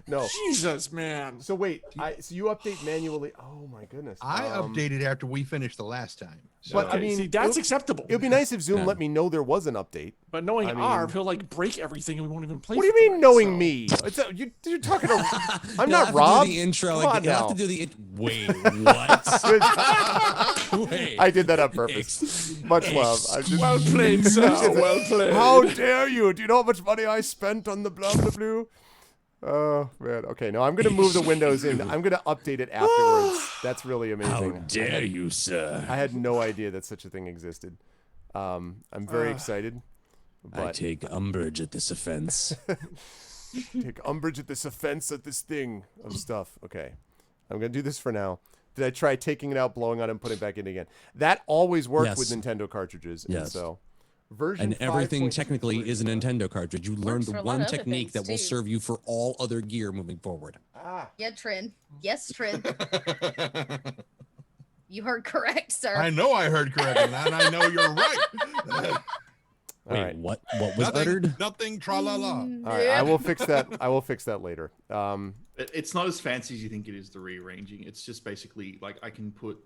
Speaker 1: No.
Speaker 6: Jesus, man.
Speaker 1: So wait, so you update manually? Oh my goodness.
Speaker 3: I updated after we finished the last time. So.
Speaker 1: But I mean,
Speaker 6: see, that's acceptable.
Speaker 1: It would be nice if Zoom
Speaker 2: Yeah.
Speaker 1: let me know there was an update.
Speaker 6: But knowing
Speaker 1: I mean-
Speaker 6: Arv, he'll like break everything and we won't even play.
Speaker 1: What do you
Speaker 6: for
Speaker 1: mean,
Speaker 6: tonight,
Speaker 1: knowing
Speaker 6: so-
Speaker 1: me? You're talking to. I'm
Speaker 2: You'll
Speaker 1: not
Speaker 2: have
Speaker 1: Rob.
Speaker 2: To do the intro.
Speaker 1: Come on
Speaker 2: You'll have
Speaker 1: now.
Speaker 2: to do the. Wait, what? Wait.
Speaker 1: I did that on purpose. Much love. I just,
Speaker 6: Well played, sir. Well played.
Speaker 1: how dare you? Do you know how much money I spent on the blah blah blah? Oh man. Okay, no, I'm gonna move the windows in. I'm gonna update it afterwards. That's really amazing.
Speaker 2: dare you, sir?
Speaker 1: I had no idea that such a thing existed. I'm very excited. But
Speaker 2: take umbrage at this offense.
Speaker 1: take umbrage at this offense at this thing of stuff. Okay, I'm gonna do this for now. Did I try taking it out, blowing on it, and putting it back in again? That always worked
Speaker 2: Yes.
Speaker 1: with Nintendo cartridges. And
Speaker 2: Yes.
Speaker 1: so version
Speaker 2: And everything
Speaker 1: 5.3
Speaker 2: technically is a Nintendo cartridge. You learned
Speaker 5: for
Speaker 2: the
Speaker 5: a lot
Speaker 2: one
Speaker 5: of other
Speaker 2: technique that
Speaker 5: things,
Speaker 2: will
Speaker 5: too.
Speaker 2: serve you for all other gear moving forward.
Speaker 5: Yeah, Trin. Yes, Trin. You heard correct, sir.
Speaker 3: I know I heard correctly, and I know you're right.
Speaker 1: All
Speaker 2: Wait,
Speaker 1: right.
Speaker 2: what was uttered?
Speaker 3: Nothing. Tra la la.
Speaker 1: All right, I will fix that. I will fix that later.
Speaker 4: It's not as fancy as you think it is. The rearranging. It's just basically like I can put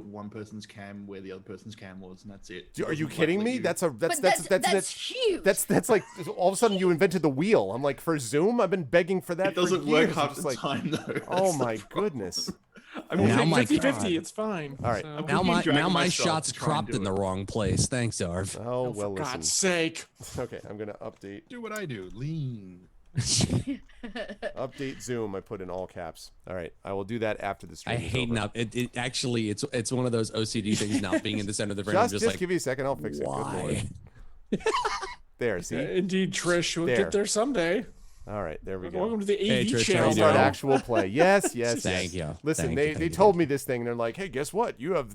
Speaker 4: one person's cam where the other person's cam was, and that's it.
Speaker 1: Are you
Speaker 4: It doesn't, like,
Speaker 1: kidding
Speaker 4: let
Speaker 1: me?
Speaker 4: you-
Speaker 5: That's huge.
Speaker 1: That's like all of a sudden you invented the wheel. I'm like, for Zoom, I've been begging for that.
Speaker 4: It doesn't
Speaker 1: for years.
Speaker 4: work
Speaker 1: I'm
Speaker 4: half
Speaker 1: just
Speaker 4: the
Speaker 1: like,
Speaker 4: time though.
Speaker 1: oh
Speaker 4: That's
Speaker 1: my
Speaker 4: the problem.
Speaker 1: goodness.
Speaker 6: I mean,
Speaker 2: Now my
Speaker 6: 50-50,
Speaker 2: God.
Speaker 6: it's fine.
Speaker 1: All right.
Speaker 6: so-
Speaker 4: I'm
Speaker 2: Now
Speaker 4: keep
Speaker 2: my
Speaker 4: dragging
Speaker 2: my
Speaker 4: myself
Speaker 2: shot's
Speaker 4: to try and
Speaker 2: cropped
Speaker 4: do
Speaker 2: in the
Speaker 4: it.
Speaker 2: wrong place. Thanks, Arv.
Speaker 1: Oh
Speaker 6: Oh,
Speaker 1: well,
Speaker 6: for
Speaker 1: listen.
Speaker 6: God's sake.
Speaker 1: Okay, I'm gonna update
Speaker 3: Do what I do. Lean.
Speaker 1: Zoom. I put in all caps. All right, I will do that after the stream.
Speaker 2: I
Speaker 1: is
Speaker 2: hate
Speaker 1: over.
Speaker 2: not. It actually it's one of those OCD things not being in the center of the frame.
Speaker 1: Just,
Speaker 2: I'm just like,
Speaker 1: give you a second. I'll fix it. Good
Speaker 2: why?
Speaker 1: lord. There, see.
Speaker 6: Indeed, Trish. We'll
Speaker 1: There.
Speaker 6: get there someday.
Speaker 1: All right, there we go.
Speaker 6: Welcome to the AV
Speaker 2: Hey, Trish, how
Speaker 6: channel.
Speaker 2: you
Speaker 1: Start
Speaker 2: doing?
Speaker 6: now.
Speaker 1: actual play. Yes, yes,
Speaker 2: Thank
Speaker 1: yes.
Speaker 2: you.
Speaker 1: Listen,
Speaker 2: Thank
Speaker 1: they
Speaker 2: you,
Speaker 1: they
Speaker 2: thank
Speaker 1: told
Speaker 2: you.
Speaker 1: me this thing, and they're like, hey, guess what? You have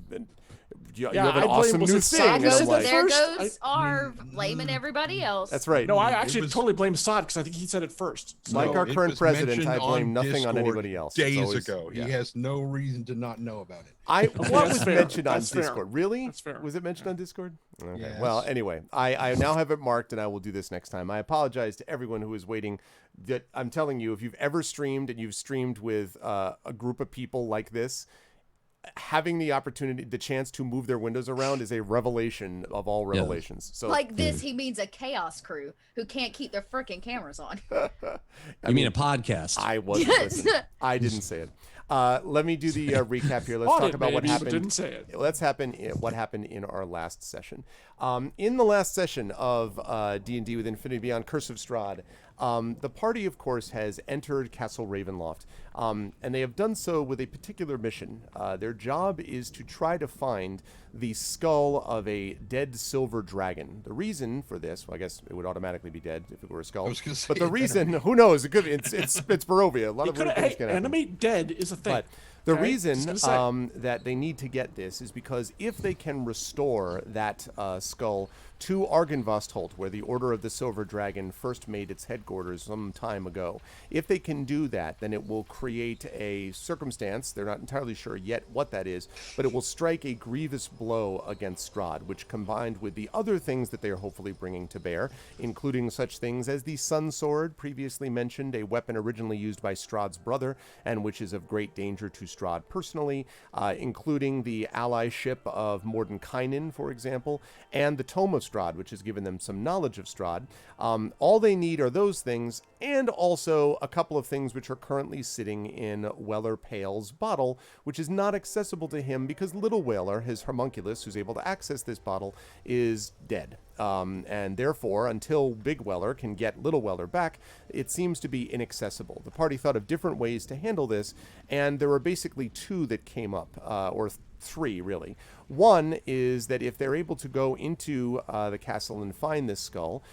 Speaker 6: Yeah,
Speaker 1: an
Speaker 6: I blame-
Speaker 1: awesome
Speaker 6: was
Speaker 1: new
Speaker 6: it
Speaker 1: thing.
Speaker 6: Sod
Speaker 1: And
Speaker 6: that
Speaker 1: I'm
Speaker 6: said
Speaker 5: So
Speaker 1: like,
Speaker 6: that
Speaker 5: there
Speaker 6: first?
Speaker 5: goes Arv blaming everybody else.
Speaker 1: that's right.
Speaker 6: No, I
Speaker 3: It
Speaker 6: actually
Speaker 3: was-
Speaker 6: totally blame Sod because I think he said it first. So,
Speaker 1: Like our
Speaker 3: it
Speaker 1: current
Speaker 3: was
Speaker 1: president,
Speaker 3: mentioned
Speaker 1: I blame
Speaker 3: on
Speaker 1: nothing on
Speaker 3: Discord
Speaker 1: anybody else. It's
Speaker 3: Days
Speaker 1: always-
Speaker 3: ago,
Speaker 1: yeah.
Speaker 3: he has no reason to not know about it.
Speaker 1: What
Speaker 6: that's
Speaker 1: was
Speaker 6: fair.
Speaker 1: mentioned on
Speaker 6: That's fair.
Speaker 1: Discord? Really?
Speaker 6: That's fair.
Speaker 1: Was it mentioned on Discord? Okay.
Speaker 3: Yes.
Speaker 1: Well, anyway, I now have it marked, and I will do this next time. I apologize to everyone who is waiting. That I'm telling you, if you've ever streamed and you've streamed with a group of people like this, having the opportunity, the chance to move their windows around is a revelation of all revelations. So,
Speaker 5: Like this, he means a chaos crew who can't keep their freaking cameras on.
Speaker 2: You mean a podcast?
Speaker 1: I wasn't listening. I didn't say it. Let me do the recap here. Let's
Speaker 6: Thought
Speaker 1: talk
Speaker 6: it
Speaker 1: about what
Speaker 6: maybe, but
Speaker 1: happened.
Speaker 6: didn't say it.
Speaker 1: What happened in our last session. In the last session of D&D with Infinity Beyond Curse of Strahd, the party, of course, has entered Castle Ravenloft, and they have done so with a particular mission. Their job is to try to find the skull of a dead silver dragon. The reason for this, well, I guess it would automatically be dead if it were a skull.
Speaker 3: I was gonna say,
Speaker 1: But the
Speaker 3: it better
Speaker 1: reason, who knows? It could. It's Barovia. A lot
Speaker 6: He
Speaker 1: of
Speaker 6: could
Speaker 1: weird things can happen.
Speaker 6: animate dead is a thing.
Speaker 1: But the
Speaker 6: okay?
Speaker 1: reason
Speaker 6: Just gonna say.
Speaker 1: that they need to get this is because if they can restore that skull to Argynvostholt, where the Order of the Silver Dragon first made its headquarters some time ago, if they can do that, then it will create a circumstance, they're not entirely sure yet what that is, but it will strike a grievous blow against Strahd, which combined with the other things that they are hopefully bringing to bear, including such things as the Sun Sword, previously mentioned, a weapon originally used by Strahd's brother, and which is of great danger to Strahd personally, including the allyship of Mordenkainen, for example, and the Tome of Strahd, which has given them some knowledge of Strahd. All they need are those things, and also a couple of things which are currently sitting in Weller Pale's bottle, which is not accessible to him because Little Weller, his homunculus, who's able to access this bottle, is dead. And therefore, until Big Weller can get Little Weller back, it seems to be inaccessible. The party thought of different ways to handle this, and there were basically two that came up, or three, really. One is that if they're able to go into the castle and find this skull,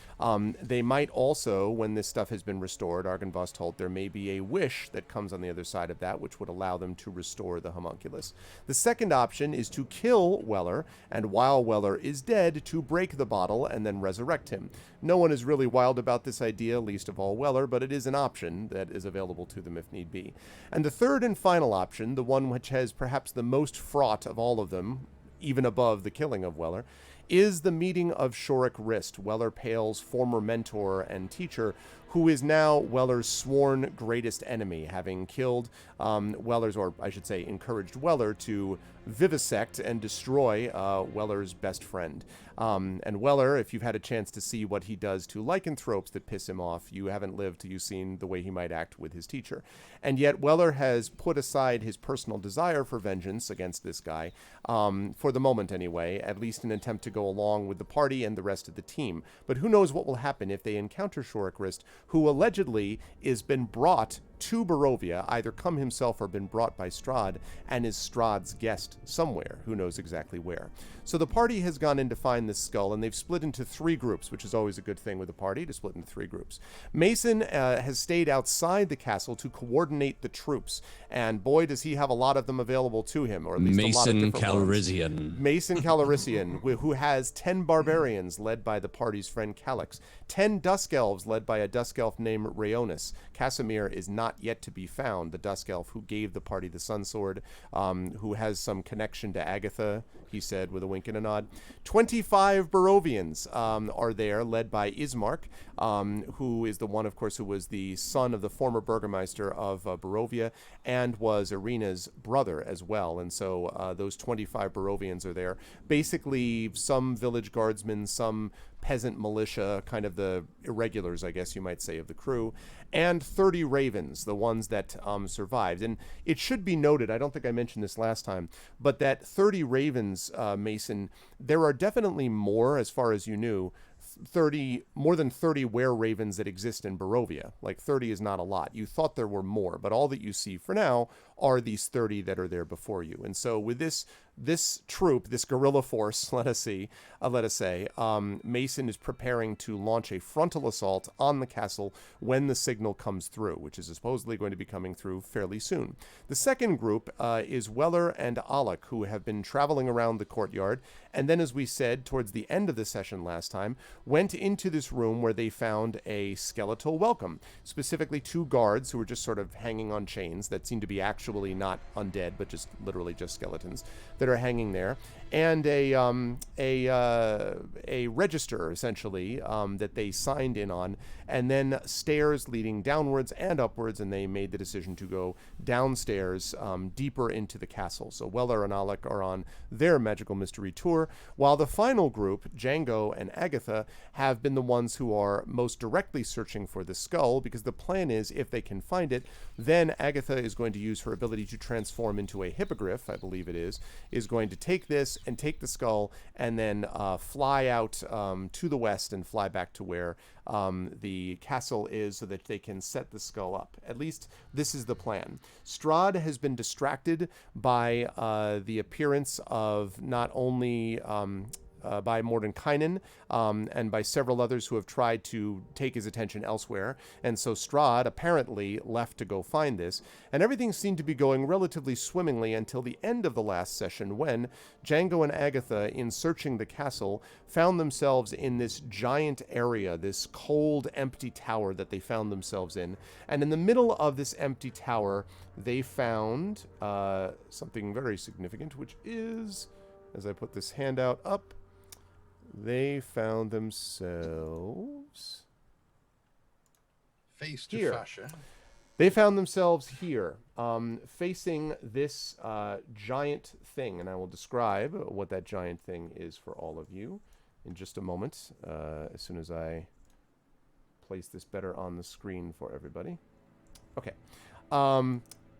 Speaker 1: they might also, when this stuff has been restored, Argynvostholt, there may be a wish that comes on the other side of that, which would allow them to restore the homunculus. The second option is to kill Weller, and while Weller is dead, to break the bottle and then resurrect him. No one is really wild about this idea, least of all Weller, but it is an option that is available to them if need be. And the third and final option, the one which has perhaps the most fraught of all of them, even above the killing of Weller, is the meeting of Shorik Rist, Weller Pale's former mentor and teacher, who is now Weller's sworn greatest enemy, having killed Weller's, or I should say encouraged Weller to vivisect and destroy Weller's best friend. And Weller, if you've had a chance to see what he does to lycanthropes that piss him off, you haven't lived till you've seen the way he might act with his teacher. And yet Weller has put aside his personal desire for vengeance against this guy, for the moment anyway, at least in an attempt to go along with the party and the rest of the team. But who knows what will happen if they encounter Shorik Rist, who allegedly is been brought to Barovia, either come himself or been brought by Strahd, and is Strahd's guest somewhere. Who knows exactly where. So the party has gone in to find this skull, and they've split into 3 groups, which is always a good thing with a party, to split into 3 groups. Mason has stayed outside the castle to coordinate the troops, and boy, does he have a lot of them available to him, or at least a lot of different ones. Mason Calrissian, who has 10 barbarians led by the party's friend Calix, 10 Dusk Elves led by a Dusk Elf named Rhaonis. Casimir is not yet to be found, the Dusk Elf who gave the party the Sun Sword, who has some connection to Agatha, he said with a wink and a nod. 25 Barovians are there, led by Ismark, who is the one, of course, who was the son of the former Burgermeister of Barovia and was Irina's brother as well. And so those 25 Barovians are there. Basically, some village guardsmen, some peasant militia, kind of the irregulars, I guess you might say, of the crew, and 30 ravens, the ones that survived. And it should be noted, I don't think I mentioned this last time, but that 30 ravens, Mason, there are definitely more, as far as you knew, more than 30 were-ravens that exist in Barovia. Like, 30 is not a lot. You thought there were more, but all that you see for now are these 30 that are there before you. And so with this troop, this guerrilla force, let us say, Mason is preparing to launch a frontal assault on the castle when the signal comes through, which is supposedly going to be coming through fairly soon. The second group is Weller and Alec, who have been traveling around the courtyard, and then, as we said towards the end of the session last time, went into this room where they found a skeletal welcome, specifically 2 guards who were just sort of hanging on chains that seem to be actually not undead, but just literally just skeletons that are hanging there, and a register, essentially, that they signed in on, and then stairs leading downwards and upwards, and they made the decision to go downstairs deeper into the castle. So Weller and Alec are on their magical mystery tour, while the final group, Django and Agatha, have been the ones who are most directly searching for the skull, because the plan is, if they can find it, then Agatha is going to use her ability to transform into a hippogriff, I believe it is going to take this and take the skull and then fly out to the west and fly back to where the castle is so that they can set the skull up. At least this is the plan. Strahd has been distracted by the appearance of not only by Mordenkainen and by several others who have tried to take his attention elsewhere. And so Strahd apparently left to go find this. And everything seemed to be going relatively swimmingly until the end of the last session, when Django and Agatha, in searching the castle, found themselves in this giant area, this cold, empty tower that they found themselves in. And in the middle of this empty tower, they found something very significant, which is, as I put this handout up, they found themselves
Speaker 3: face to
Speaker 1: here.
Speaker 3: fascia.
Speaker 1: They found themselves here, facing this giant thing, and I will describe what that giant thing is for all of you in just a moment, as soon as I place this better on the screen for everybody. Okay.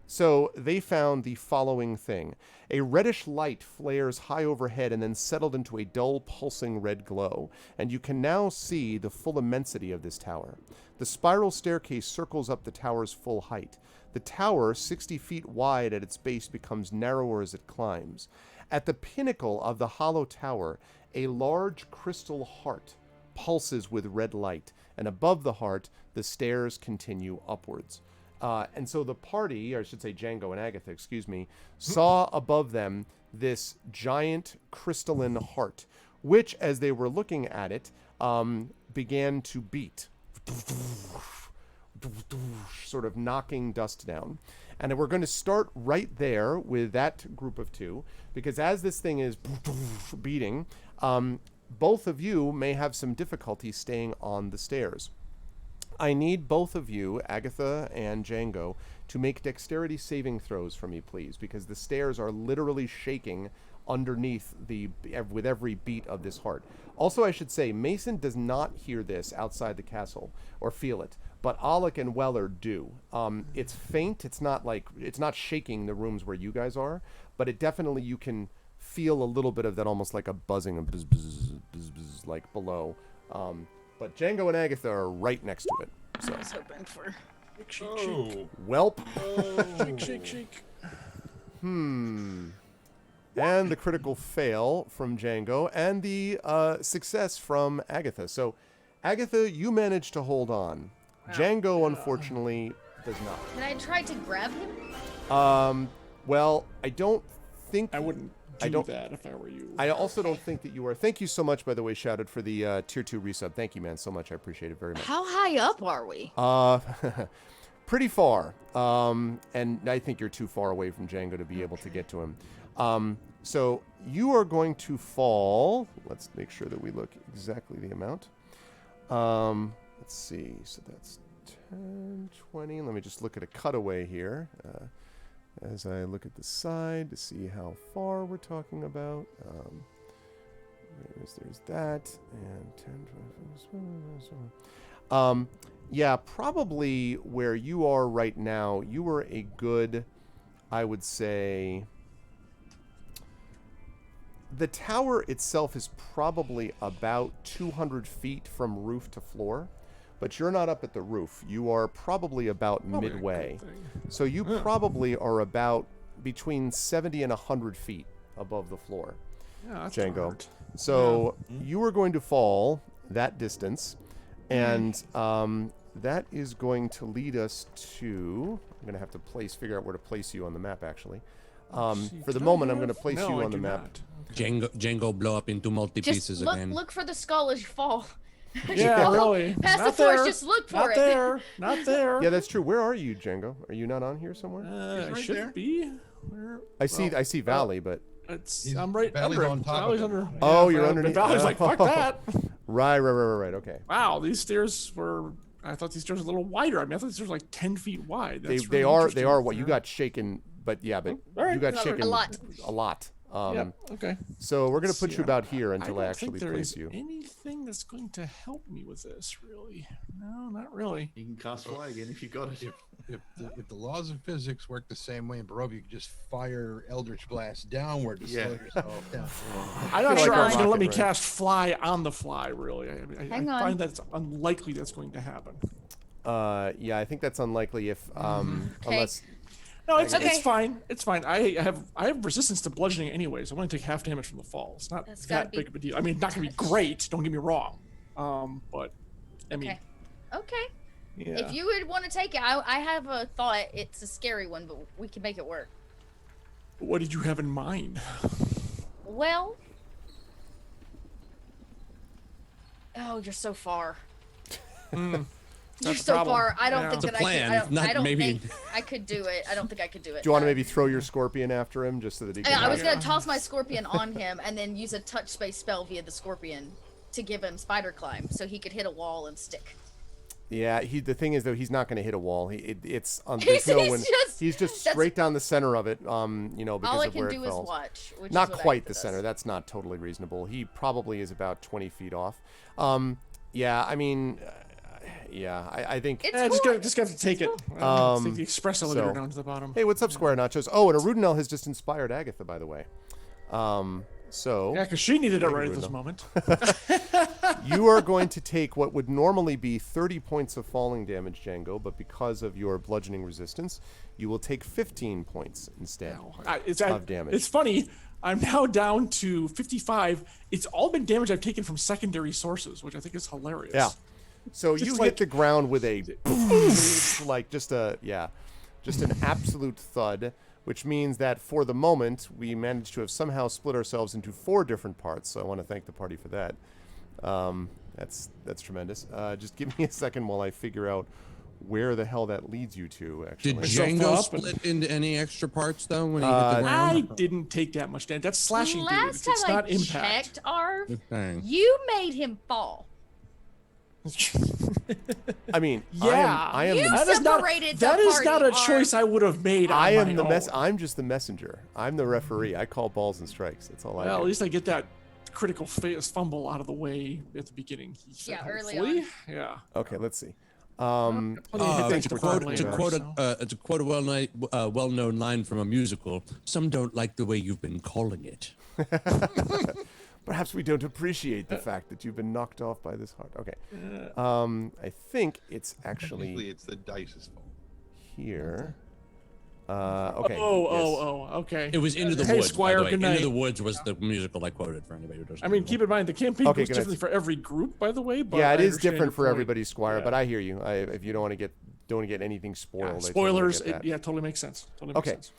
Speaker 1: So they found the following thing. A reddish light flares high overhead and then settled into a dull, pulsing red glow, and you can now see the full immensity of this tower. The spiral staircase circles up the tower's full height. The tower, 60 feet wide at its base, becomes narrower as it climbs. At the pinnacle of the hollow tower, a large crystal heart pulses with red light, and above the heart, the stairs continue upwards. And so the party, or I should say Django and Agatha, excuse me, saw above them this giant crystalline heart, which, as they were looking at it, began to beat, sort of knocking dust down. And we're going to start right there with that group of 2, because as this thing is beating, both of you may have some difficulty staying on the stairs. I need both of you, Agatha and Django, to make dexterity saving throws for me, please, because the stairs are literally shaking underneath with every beat of this heart. Also, I should say, Mason does not hear this outside the castle or feel it, but Alec and Weller do. It's faint. It's not shaking the rooms where you guys are, but it definitely, you can feel a little bit of that, almost like a buzzing of buzz, buzz, buzz, buzz, like below. But Django and Agatha are right next to it. So.
Speaker 5: I was hoping for.
Speaker 6: Shake, shake.
Speaker 1: Welp.
Speaker 6: Shake, shake, shake.
Speaker 1: And the critical fail from Django, and the success from Agatha. So, Agatha, you managed to hold on.
Speaker 5: Wow.
Speaker 1: Django, unfortunately, does not.
Speaker 5: Can I try to grab him?
Speaker 1: Well, I don't think...
Speaker 6: I wouldn't do that if I were you.
Speaker 1: I also don't think that you are. Thank you so much, by the way, Shouted, for the Tier 2 resub. Thank you, man, so much. I appreciate it very much.
Speaker 5: How high up are we?
Speaker 1: Pretty far. And I think you're too far away from Django to be able to get to him. So you are going to fall. Let's make sure that we look exactly the amount. Let's see. So that's 10, 20. Let me just look at a cutaway here. As I look at the side to see how far we're talking about. There's that. And 10, 20. Yeah, probably where you are right now, you were a good, I would say... The tower itself is probably about 200 feet from roof to floor, but you're not up at the roof. You are probably about midway. So you probably are about between 70 and 100 feet above the floor, Django. So you are going to fall that distance, and that is going to lead us to... I'm going to have to figure out where to place you on the map, actually. For the moment, I'm going to place you on the map.
Speaker 2: Django blow up into multi-pieces again.
Speaker 5: Look for the skull as you fall.
Speaker 6: Yeah, really.
Speaker 5: Past
Speaker 6: Not
Speaker 5: the force,
Speaker 6: there.
Speaker 5: just look for
Speaker 6: Not
Speaker 5: it.
Speaker 6: there. Not there.
Speaker 1: Yeah, that's true. Where are you, Django? Are you not on here somewhere?
Speaker 6: I
Speaker 3: right
Speaker 6: should
Speaker 3: there.
Speaker 6: be. Where?
Speaker 1: I see Valley, but...
Speaker 6: I'm right
Speaker 3: Valley's
Speaker 6: under
Speaker 3: on
Speaker 6: it.
Speaker 3: top of
Speaker 6: Valley's
Speaker 3: it.
Speaker 6: under.
Speaker 1: Oh,
Speaker 6: yeah,
Speaker 1: you're underneath.
Speaker 6: Valley's like, fuck that.
Speaker 1: Right. Okay.
Speaker 6: Wow, these stairs were... I thought these stairs were a little wider. I mean, I thought these stairs were like 10 feet wide. That's
Speaker 1: They
Speaker 6: really
Speaker 1: are what
Speaker 6: interesting.
Speaker 1: you got shaken, but yeah, but
Speaker 6: All right.
Speaker 1: you got shaken
Speaker 5: A lot.
Speaker 1: A lot.
Speaker 6: Yeah, okay.
Speaker 1: So we're gonna
Speaker 6: Let's
Speaker 1: put
Speaker 6: see,
Speaker 1: you about here until I
Speaker 6: don't think
Speaker 1: actually
Speaker 6: there
Speaker 1: place
Speaker 6: is
Speaker 1: you.
Speaker 6: anything that's going to help me with this, really. No, not really.
Speaker 4: You can cast fly again if you got it.
Speaker 3: If the laws of physics work the same way in Barovia, you could just fire Eldritch Blast downward to slow yourself down.
Speaker 6: I'm not
Speaker 1: feel
Speaker 6: sure
Speaker 1: like
Speaker 6: how
Speaker 1: a
Speaker 6: it's going to let me
Speaker 1: rocket, right?
Speaker 6: cast fly on the fly, really. I
Speaker 5: Hang on.
Speaker 6: find that it's unlikely that's going to happen.
Speaker 1: Yeah, I think that's unlikely if unless
Speaker 6: No, it's
Speaker 5: Okay.
Speaker 6: it's fine. It's fine. I have resistance to bludgeoning anyways. I'm going to take half damage from the fall. It's not
Speaker 5: That's gotta
Speaker 6: that
Speaker 5: be
Speaker 6: big of a deal. I mean, it's not going to be great. Don't get me wrong. But I mean,
Speaker 5: Okay.
Speaker 6: yeah.
Speaker 5: If you would want to take it, I have a thought. It's a scary one, but we can make it work.
Speaker 6: What did you have in mind?
Speaker 5: Well. Oh, you're so far. You're
Speaker 6: That's the
Speaker 5: so
Speaker 6: problem.
Speaker 5: far. I don't
Speaker 6: Yeah.
Speaker 5: think
Speaker 6: It's
Speaker 2: a
Speaker 5: that
Speaker 2: plan,
Speaker 5: I could.
Speaker 2: not
Speaker 5: I don't
Speaker 2: maybe-
Speaker 5: think I could do it. I don't think I could do it.
Speaker 1: do you want to maybe throw your scorpion after him just so that he can?
Speaker 5: I was
Speaker 1: have-
Speaker 5: gonna toss my scorpion on him and then use a touch space spell via the scorpion to give him spider climb, so he could hit a wall and stick.
Speaker 1: Yeah, the thing is though, he's not going to hit a wall. It's
Speaker 5: He's
Speaker 1: he's just
Speaker 5: that's-
Speaker 1: straight down the center of it. Because
Speaker 5: All I
Speaker 1: of
Speaker 5: can
Speaker 1: where
Speaker 5: do
Speaker 1: it
Speaker 5: is
Speaker 1: falls.
Speaker 5: watch. Which
Speaker 1: Not
Speaker 5: is what
Speaker 1: quite
Speaker 5: Agatha
Speaker 1: the
Speaker 5: does.
Speaker 1: center. That's not totally reasonable. He probably is about 20 feet off. Yeah, I mean, yeah, I think.
Speaker 5: It's
Speaker 6: Yeah,
Speaker 5: cool.
Speaker 6: just have to take it. Let's take the express elevator
Speaker 1: so-
Speaker 6: down to the bottom.
Speaker 1: Hey, what's up, Square Nachos? Oh, and Arudinel has just inspired Agatha, by the way. So
Speaker 6: Yeah, because she needed it right at
Speaker 1: Rudolph.
Speaker 6: this moment.
Speaker 1: you are going to take what would normally be 30 points of falling damage, Django, but because of your bludgeoning resistance, you will take 15 points instead of damage.
Speaker 6: It's funny. I'm now down to 55. It's all been damage I've taken from secondary sources, which I think is hilarious.
Speaker 1: Yeah. So
Speaker 6: Just
Speaker 1: you
Speaker 6: like-
Speaker 1: hit the ground with a like just an absolute thud, which means that for the moment we managed to have somehow split ourselves into 4 different parts. So I want to thank the party for that. That's tremendous. Just give me a second while I figure out where the hell that leads you to, actually.
Speaker 2: Did Django split into any extra parts, though, when he hit the ground?
Speaker 6: I didn't take that much damage. That's slashing damage.
Speaker 5: Last
Speaker 6: It's
Speaker 5: time
Speaker 6: not
Speaker 5: I
Speaker 6: impact.
Speaker 5: checked, Arv,
Speaker 2: Okay.
Speaker 5: you made him fall.
Speaker 1: I mean,
Speaker 6: Yeah.
Speaker 1: I am
Speaker 5: You
Speaker 1: the,
Speaker 5: separated the
Speaker 6: that is
Speaker 5: party,
Speaker 6: not a
Speaker 5: Arv.
Speaker 6: choice I would have made.
Speaker 1: I
Speaker 6: on
Speaker 1: am
Speaker 6: my
Speaker 1: the
Speaker 6: own.
Speaker 1: I'm just the messenger. I'm the referee. I call balls and strikes. That's all I
Speaker 6: Well,
Speaker 1: do.
Speaker 6: at least I get that critical fumble out of the way at the beginning. He said,
Speaker 5: Yeah, early
Speaker 6: hopefully.
Speaker 5: on.
Speaker 6: Yeah.
Speaker 1: Okay, let's see.
Speaker 6: Well, you hit that
Speaker 2: To
Speaker 6: before
Speaker 2: quote,
Speaker 6: later,
Speaker 2: to quote a well-known line from a musical, some don't like the way you've been calling it.
Speaker 1: Perhaps we don't appreciate the fact that you've been knocked off by this heart. Okay. I think it's actually
Speaker 3: Technically, it's the dice's fault.
Speaker 1: here. Okay.
Speaker 6: Okay.
Speaker 2: It was Into the
Speaker 6: Hey,
Speaker 2: Woods,
Speaker 6: Squire,
Speaker 2: by the way.
Speaker 6: good
Speaker 2: Into
Speaker 6: night.
Speaker 2: the Woods was the musical I quoted for anybody who doesn't
Speaker 6: I mean,
Speaker 2: know.
Speaker 6: keep in mind the campaign
Speaker 1: Okay,
Speaker 6: goes
Speaker 1: good.
Speaker 6: differently for every group, by the way. But
Speaker 1: Yeah, it
Speaker 6: I
Speaker 1: is
Speaker 6: understand your
Speaker 1: different for
Speaker 6: point.
Speaker 1: everybody, Squire.
Speaker 6: Yeah.
Speaker 1: But I hear you. If you don't want to get anything spoiled, I totally
Speaker 6: Spoilers,
Speaker 1: get that.
Speaker 6: yeah, totally makes sense. Totally makes
Speaker 1: Okay.
Speaker 6: sense.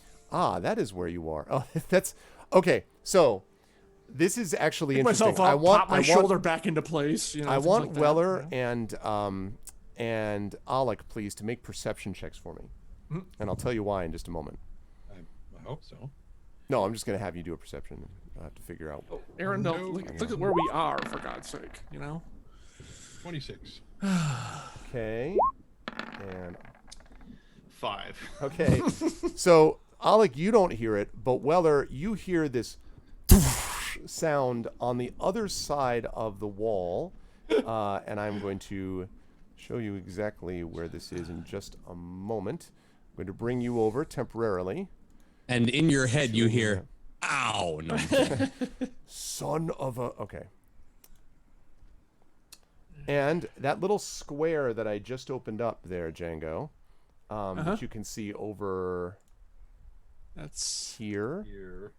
Speaker 1: That is where you are. Oh, that's okay. So this is actually
Speaker 6: Pick
Speaker 1: interesting.
Speaker 6: myself up, pop my
Speaker 1: I
Speaker 6: shoulder back into place. You know,
Speaker 1: I
Speaker 6: things
Speaker 1: want
Speaker 6: like that,
Speaker 1: Weller
Speaker 6: you know.
Speaker 1: and Alec, please, to make perception checks for me, and I'll tell you why in just a moment.
Speaker 3: I hope so.
Speaker 1: No, I'm just gonna have you do a perception. I have to figure out.
Speaker 6: Aaron, no, look at where we are, for God's sake. You know.
Speaker 3: 26.
Speaker 1: Okay. And
Speaker 4: 5.
Speaker 1: okay. So Alec, you don't hear it, but Weller, you hear this sound on the other side of the wall, and I'm going to show you exactly where this is in just a moment. I'm going to bring you over temporarily.
Speaker 2: And in your head, you hear, ow. No, I'm kidding.
Speaker 1: Son of a... Okay. And that little square that I just opened up there, Django, that you can see over...
Speaker 6: That's
Speaker 1: here.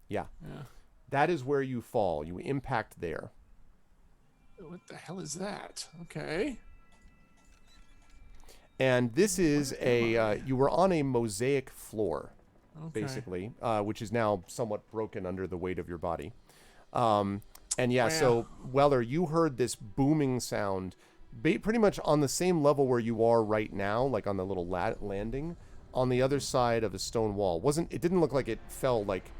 Speaker 1: Yeah.
Speaker 6: Yeah.
Speaker 1: That is where you fall. You impact there.
Speaker 6: What the hell is that? Okay.
Speaker 1: And this is you were on a mosaic floor,
Speaker 6: Okay.
Speaker 1: basically, which is now somewhat broken under the weight of your body. And yeah, so Weller, you heard this booming sound pretty much on the same level where you are right now, like on the little landing, on the other side of a stone wall. It didn't look like it fell like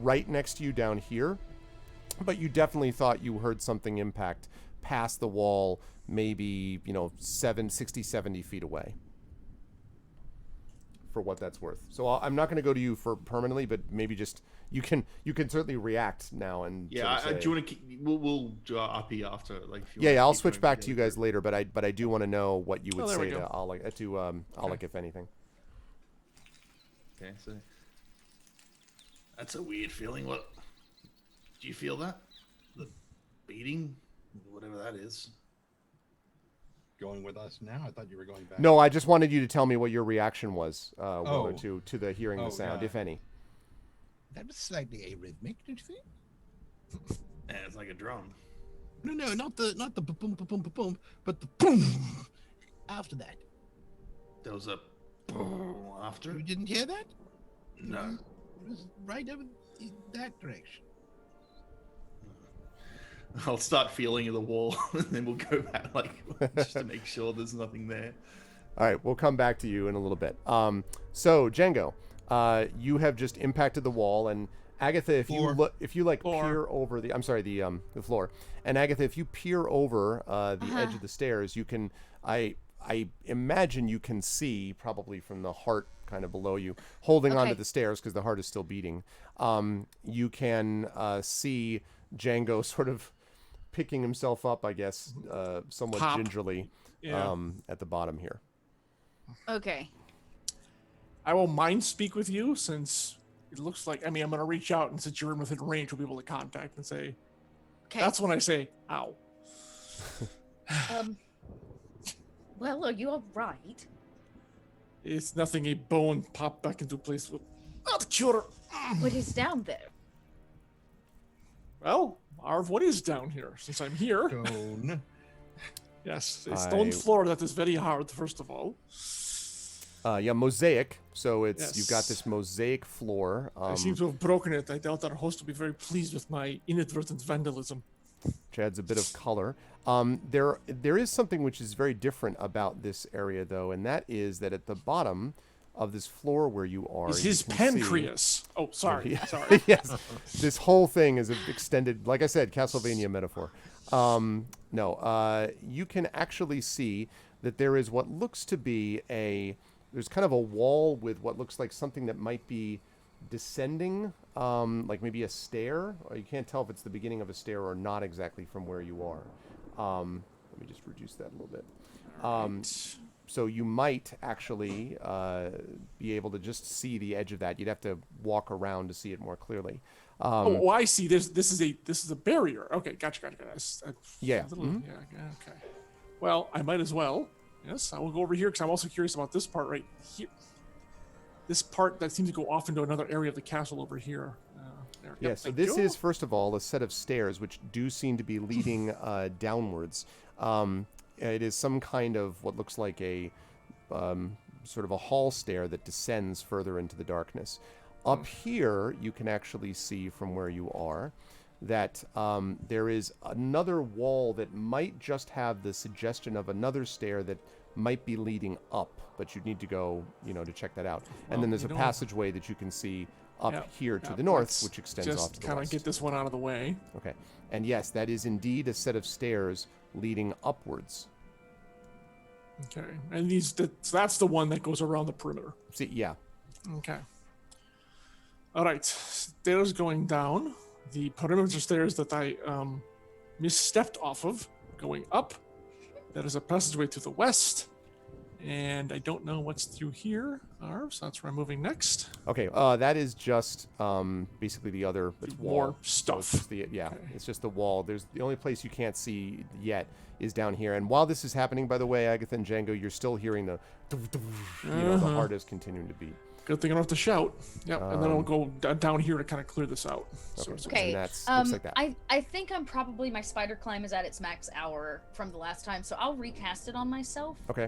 Speaker 1: right next to you down here, but you definitely thought you heard something impact past the wall, maybe, 60, 70 feet away, for what that's worth. So I'm not going to go to you for permanently, but maybe just you can certainly react now and
Speaker 4: Yeah,
Speaker 1: sort of
Speaker 4: do you want to? We'll up here after. Like, if you
Speaker 1: yeah,
Speaker 4: wanna
Speaker 1: I'll
Speaker 4: keep
Speaker 1: switch
Speaker 4: going
Speaker 1: back to you
Speaker 4: together.
Speaker 1: guys later, but I do want to know what you would
Speaker 6: there we
Speaker 1: say to
Speaker 6: go.
Speaker 1: Alec, if anything.
Speaker 4: Okay, so that's a weird feeling. What do you feel that? The beating, whatever that is.
Speaker 3: Going with us now? I thought you were going back.
Speaker 1: No, I just wanted you to tell me what your reaction was, Weller, to the hearing the sound,
Speaker 3: yeah.
Speaker 1: if any.
Speaker 3: That was slightly arrhythmic, don't you think?
Speaker 4: Yeah, it's like a drum.
Speaker 3: No, not the boom, boom, boom, boom, but the boom after that.
Speaker 4: There was a boom after.
Speaker 3: You didn't hear that?
Speaker 4: No.
Speaker 3: It was right over in that direction.
Speaker 4: I'll start feeling of the wall, and then we'll go back, just to make sure there's nothing there.
Speaker 1: All right, we'll come back to you in a little bit. So, Django, you have just impacted the wall, and Agatha, if you look, peer over the floor, and Agatha, if you peer over the edge of the stairs, you can, I imagine you can see, probably from the heart kind of below you, holding onto the stairs because the heart is still beating. You can see Django sort of picking himself up, I guess, somewhat gingerly at the bottom here.
Speaker 5: Okay.
Speaker 6: I will mind speak with you since it looks like, I'm going to reach out, and since you're within range, we'll be able to contact and say, that's when I say, ow.
Speaker 5: Well, are you all right?
Speaker 6: It's nothing, a bone popped back into place with not a cure.
Speaker 5: What is down there?
Speaker 6: Well, Arv, what is down here? Since I'm here.
Speaker 3: Stone.
Speaker 6: Yes, a stone floor that is very hard, first of all.
Speaker 1: Yeah, mosaic. So you've got this mosaic floor.
Speaker 6: I seem to have broken it. I doubt our host will be very pleased with my inadvertent vandalism.
Speaker 1: which adds a bit of color. There is something which is very different about this area, though, and that is that at the bottom of this floor where you are,
Speaker 6: Is
Speaker 1: you
Speaker 6: his
Speaker 1: can
Speaker 6: pancreas?
Speaker 1: see-
Speaker 6: Oh, sorry,
Speaker 1: Yeah.
Speaker 6: sorry.
Speaker 1: Yes, this whole thing is an extended, like I said, Castlevania metaphor. No, you can actually see that there is what looks to be there's kind of a wall with what looks like something that might be descending, like maybe a stair. Or you can't tell if it's the beginning of a stair or not exactly from where you are. Let me just reduce that a little bit. So you might actually be able to just see the edge of that. You'd have to walk around to see it more clearly.
Speaker 6: Oh, I see. This is a barrier. Okay, gotcha.
Speaker 1: Yeah.
Speaker 6: Yeah. Okay. Well, I might as well. Yes, I will go over here because I'm also curious about this part right here. This part that seems to go off into another area of the castle over here. There.
Speaker 1: Yeah,
Speaker 6: Yep,
Speaker 1: so
Speaker 6: thank
Speaker 1: this
Speaker 6: you.
Speaker 1: is, first of all, a set of stairs which do seem to be leading downwards. It is some kind of what looks like a sort of a hall stair that descends further into the darkness. Up here, you can actually see from where you are that there is another wall that might just have the suggestion of another stair that might be leading up, but you'd need to go, to check that out.
Speaker 6: Well,
Speaker 1: And then there's a passageway that you can see up here to the north, which extends off to the
Speaker 6: just kind of
Speaker 1: west.
Speaker 6: get this one out of the way.
Speaker 1: Okay. And yes, that is indeed a set of stairs leading upwards.
Speaker 6: Okay, and so that's the one that goes around the perimeter.
Speaker 1: See, yeah.
Speaker 6: Okay. All right, stairs going down. The perimeter stairs that I misstepped off of, going up. That is a passageway to the west. And I don't know what's through here. So that's where I'm moving next.
Speaker 1: Okay, that is just basically the other
Speaker 6: More
Speaker 1: wall.
Speaker 6: stuff.
Speaker 1: So it's just
Speaker 6: Okay.
Speaker 1: it's just the wall. There's the only place you can't see yet is down here. And while this is happening, by the way, Agatha and Django, you're still hearing the the heart is continuing to beat.
Speaker 6: Good thing I don't have to shout. Yep, and then I'll go down here to kind of clear this out.
Speaker 1: Okay.
Speaker 5: Okay,
Speaker 1: And that's looks like that.
Speaker 5: I think I'm probably, my spider climb is at its max hour from the last time, so I'll recast it on myself.
Speaker 1: Okay.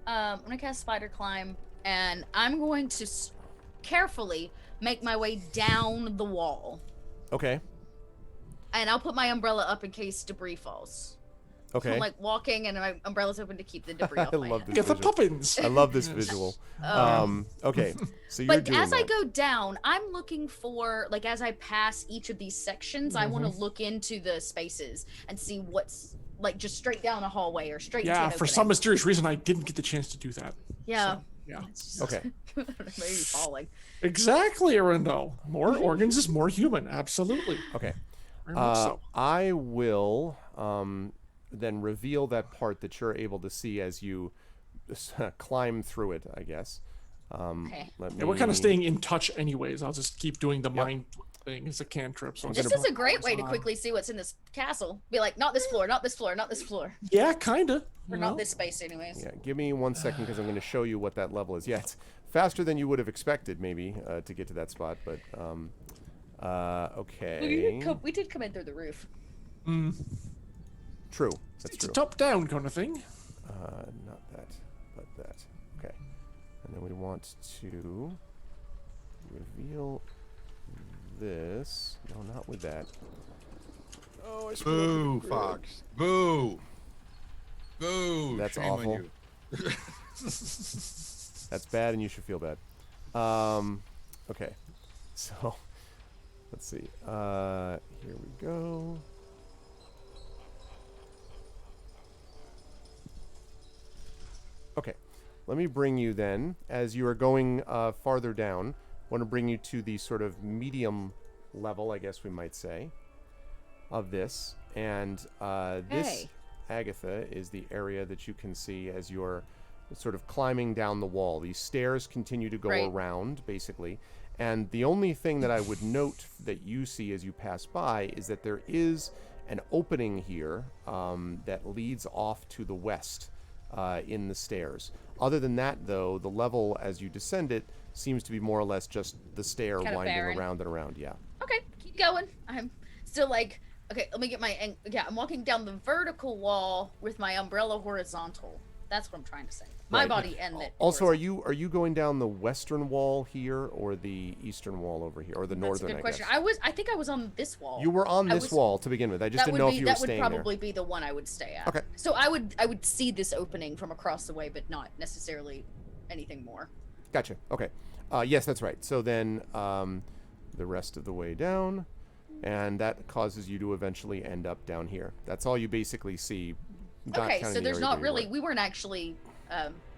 Speaker 5: I'm gonna cast spider climb, and I'm going to carefully make my way down the wall,
Speaker 1: Okay.
Speaker 5: and I'll put my umbrella up in case debris falls. So
Speaker 1: Okay.
Speaker 5: I'm like walking, and my umbrella's open to keep the debris off
Speaker 1: I
Speaker 5: my
Speaker 1: love
Speaker 5: hand.
Speaker 1: this
Speaker 6: Get the
Speaker 1: visual.
Speaker 6: puffins.
Speaker 1: I love this visual. Okay. So you're
Speaker 5: But
Speaker 1: doing
Speaker 5: as I
Speaker 1: that.
Speaker 5: go down, I'm looking for, like, as I pass each of these sections, I want to look into the spaces and see what's, like, just straight down a hallway or straight into
Speaker 6: Yeah,
Speaker 5: an
Speaker 6: for
Speaker 5: opening.
Speaker 6: some mysterious reason, I didn't get the chance to do that.
Speaker 5: Yeah.
Speaker 6: So, yeah.
Speaker 5: It's just,
Speaker 1: Okay.
Speaker 5: maybe falling.
Speaker 6: Exactly, Arundel. More organs is more human. Absolutely.
Speaker 1: Okay.
Speaker 6: Very much so.
Speaker 1: I will then reveal that part that you're able to see as you climb through it, I guess.
Speaker 5: Okay.
Speaker 6: Yeah, we're kind of staying in touch anyways. I'll just keep doing the mind thing. It's a cantrip. So
Speaker 5: This is a great way to quickly see what's in this castle. Be like, not this floor, not this floor, not this floor.
Speaker 6: Yeah, kind of.
Speaker 5: Or not this space, anyways.
Speaker 1: Yeah, give me 1 second because I'm going to show you what that level is. Yeah, it's faster than you would have expected, maybe, to get to that spot. But okay.
Speaker 5: We did come in through the roof.
Speaker 1: True. That's
Speaker 6: It's a
Speaker 1: true.
Speaker 6: top-down kind of thing.
Speaker 1: Not that, but that. Okay. And then we want to reveal this. No, not with that. Oh, I screwed up the
Speaker 3: Boo,
Speaker 1: grid.
Speaker 3: Fox. Boo. Boo.
Speaker 1: That's
Speaker 3: Shame
Speaker 1: awful.
Speaker 3: on you.
Speaker 1: That's bad, and you should feel bad. Okay. So, let's see. Here we go. Okay. Let me bring you then, as you are going farther down, I want to bring you to the sort of medium level, I guess we might say, of this. And this,
Speaker 5: Hey.
Speaker 1: Agatha, is the area that you can see as you're sort of climbing down the wall. These stairs continue to go
Speaker 5: Right.
Speaker 1: around, basically. And the only thing that I would note that you see as you pass by is that there is an opening here that leads off to the west in the stairs. Other than that, though, the level as you descend it seems to be more or less just the stair
Speaker 5: Kinda
Speaker 1: winding
Speaker 5: barren.
Speaker 1: around and around. Yeah.
Speaker 5: Okay, keep going. I'm still like, okay, let me get my, yeah, I'm walking down the vertical wall with my umbrella horizontal. That's what I'm trying to say. My
Speaker 1: Right.
Speaker 5: body and it.
Speaker 1: Also, are you going down the western wall here or the eastern wall over here or the
Speaker 5: That's
Speaker 1: northern?
Speaker 5: a good question.
Speaker 1: guess?
Speaker 5: I think I was on this wall.
Speaker 1: You were on
Speaker 5: I
Speaker 1: this
Speaker 5: was-
Speaker 1: wall to begin with. I just didn't know if you were
Speaker 5: that
Speaker 1: staying
Speaker 5: would probably be the one I would stay at.
Speaker 1: Okay.
Speaker 5: So I would see this opening from across the way, but not necessarily anything more.
Speaker 1: there. Gotcha. Okay. Yes, that's right. So then the rest of the way down, and that causes you to eventually end up down here. That's all you basically see. not
Speaker 5: Okay,
Speaker 1: counting
Speaker 5: so
Speaker 1: the
Speaker 5: there's
Speaker 1: area
Speaker 5: not
Speaker 1: where you
Speaker 5: really.
Speaker 1: were.
Speaker 5: We weren't actually.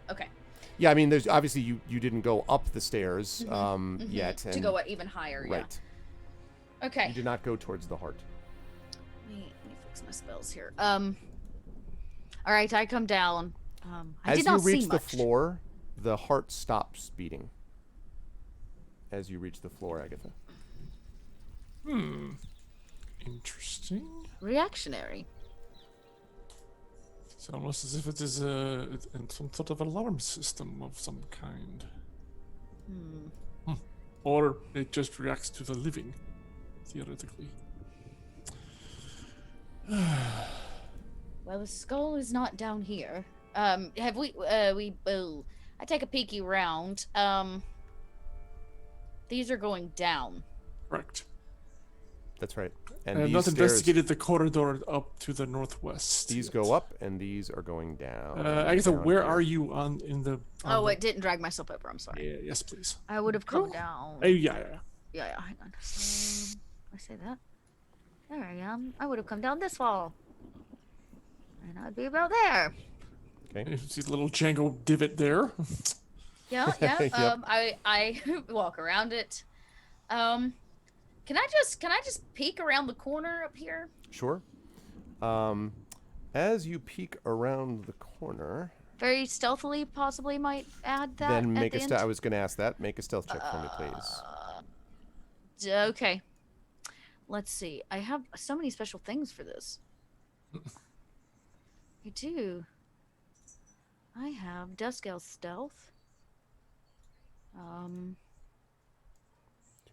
Speaker 5: Okay.
Speaker 1: Yeah, I mean, there's obviously you didn't go up the stairs yet.
Speaker 5: To
Speaker 1: and-
Speaker 5: go even higher.
Speaker 1: Right.
Speaker 5: Yeah. Okay.
Speaker 1: You did not go towards the heart.
Speaker 5: Let me fix my spells here. All right, I come down. I
Speaker 1: As
Speaker 5: did
Speaker 1: you
Speaker 5: not
Speaker 1: reach
Speaker 5: see
Speaker 1: the
Speaker 5: much.
Speaker 1: floor, the heart stops beating. As you reach the floor, Agatha.
Speaker 6: Interesting.
Speaker 5: Reactionary.
Speaker 6: It's almost as if it is some sort of alarm system of some kind. Or it just reacts to the living, theoretically.
Speaker 5: Well, the skull is not down here. Have we? I take a peeky round. These are going down.
Speaker 6: Correct.
Speaker 1: That's right.
Speaker 6: I
Speaker 1: And
Speaker 6: have
Speaker 1: these
Speaker 6: not
Speaker 1: stairs,
Speaker 6: investigated the corridor up to the northwest.
Speaker 1: these
Speaker 6: yet.
Speaker 1: go up, and these are going down.
Speaker 6: Agatha,
Speaker 1: down
Speaker 6: where
Speaker 1: here.
Speaker 6: are you in the?
Speaker 5: Oh, it didn't drag myself over. I'm sorry.
Speaker 6: Yeah, yes, please.
Speaker 5: I would have come down.
Speaker 6: Oh, yeah.
Speaker 5: Yeah, hang on. I say that. There I am. I would have come down this wall. And I'd be about there.
Speaker 1: Okay.
Speaker 6: You see the little Django divot there.
Speaker 5: Yeah.
Speaker 1: Yep.
Speaker 5: I walk around it. Can I just peek around the corner up here?
Speaker 1: Sure. As you peek around the corner,
Speaker 5: Very stealthily, possibly might add that.
Speaker 1: then
Speaker 5: at
Speaker 1: make
Speaker 5: the
Speaker 1: a
Speaker 5: end?
Speaker 1: stealth. I was going to ask that. Make a stealth check for me, please.
Speaker 5: Okay. Let's see. I have so many special things for this. I do. I have Duscale Stealth.
Speaker 1: Too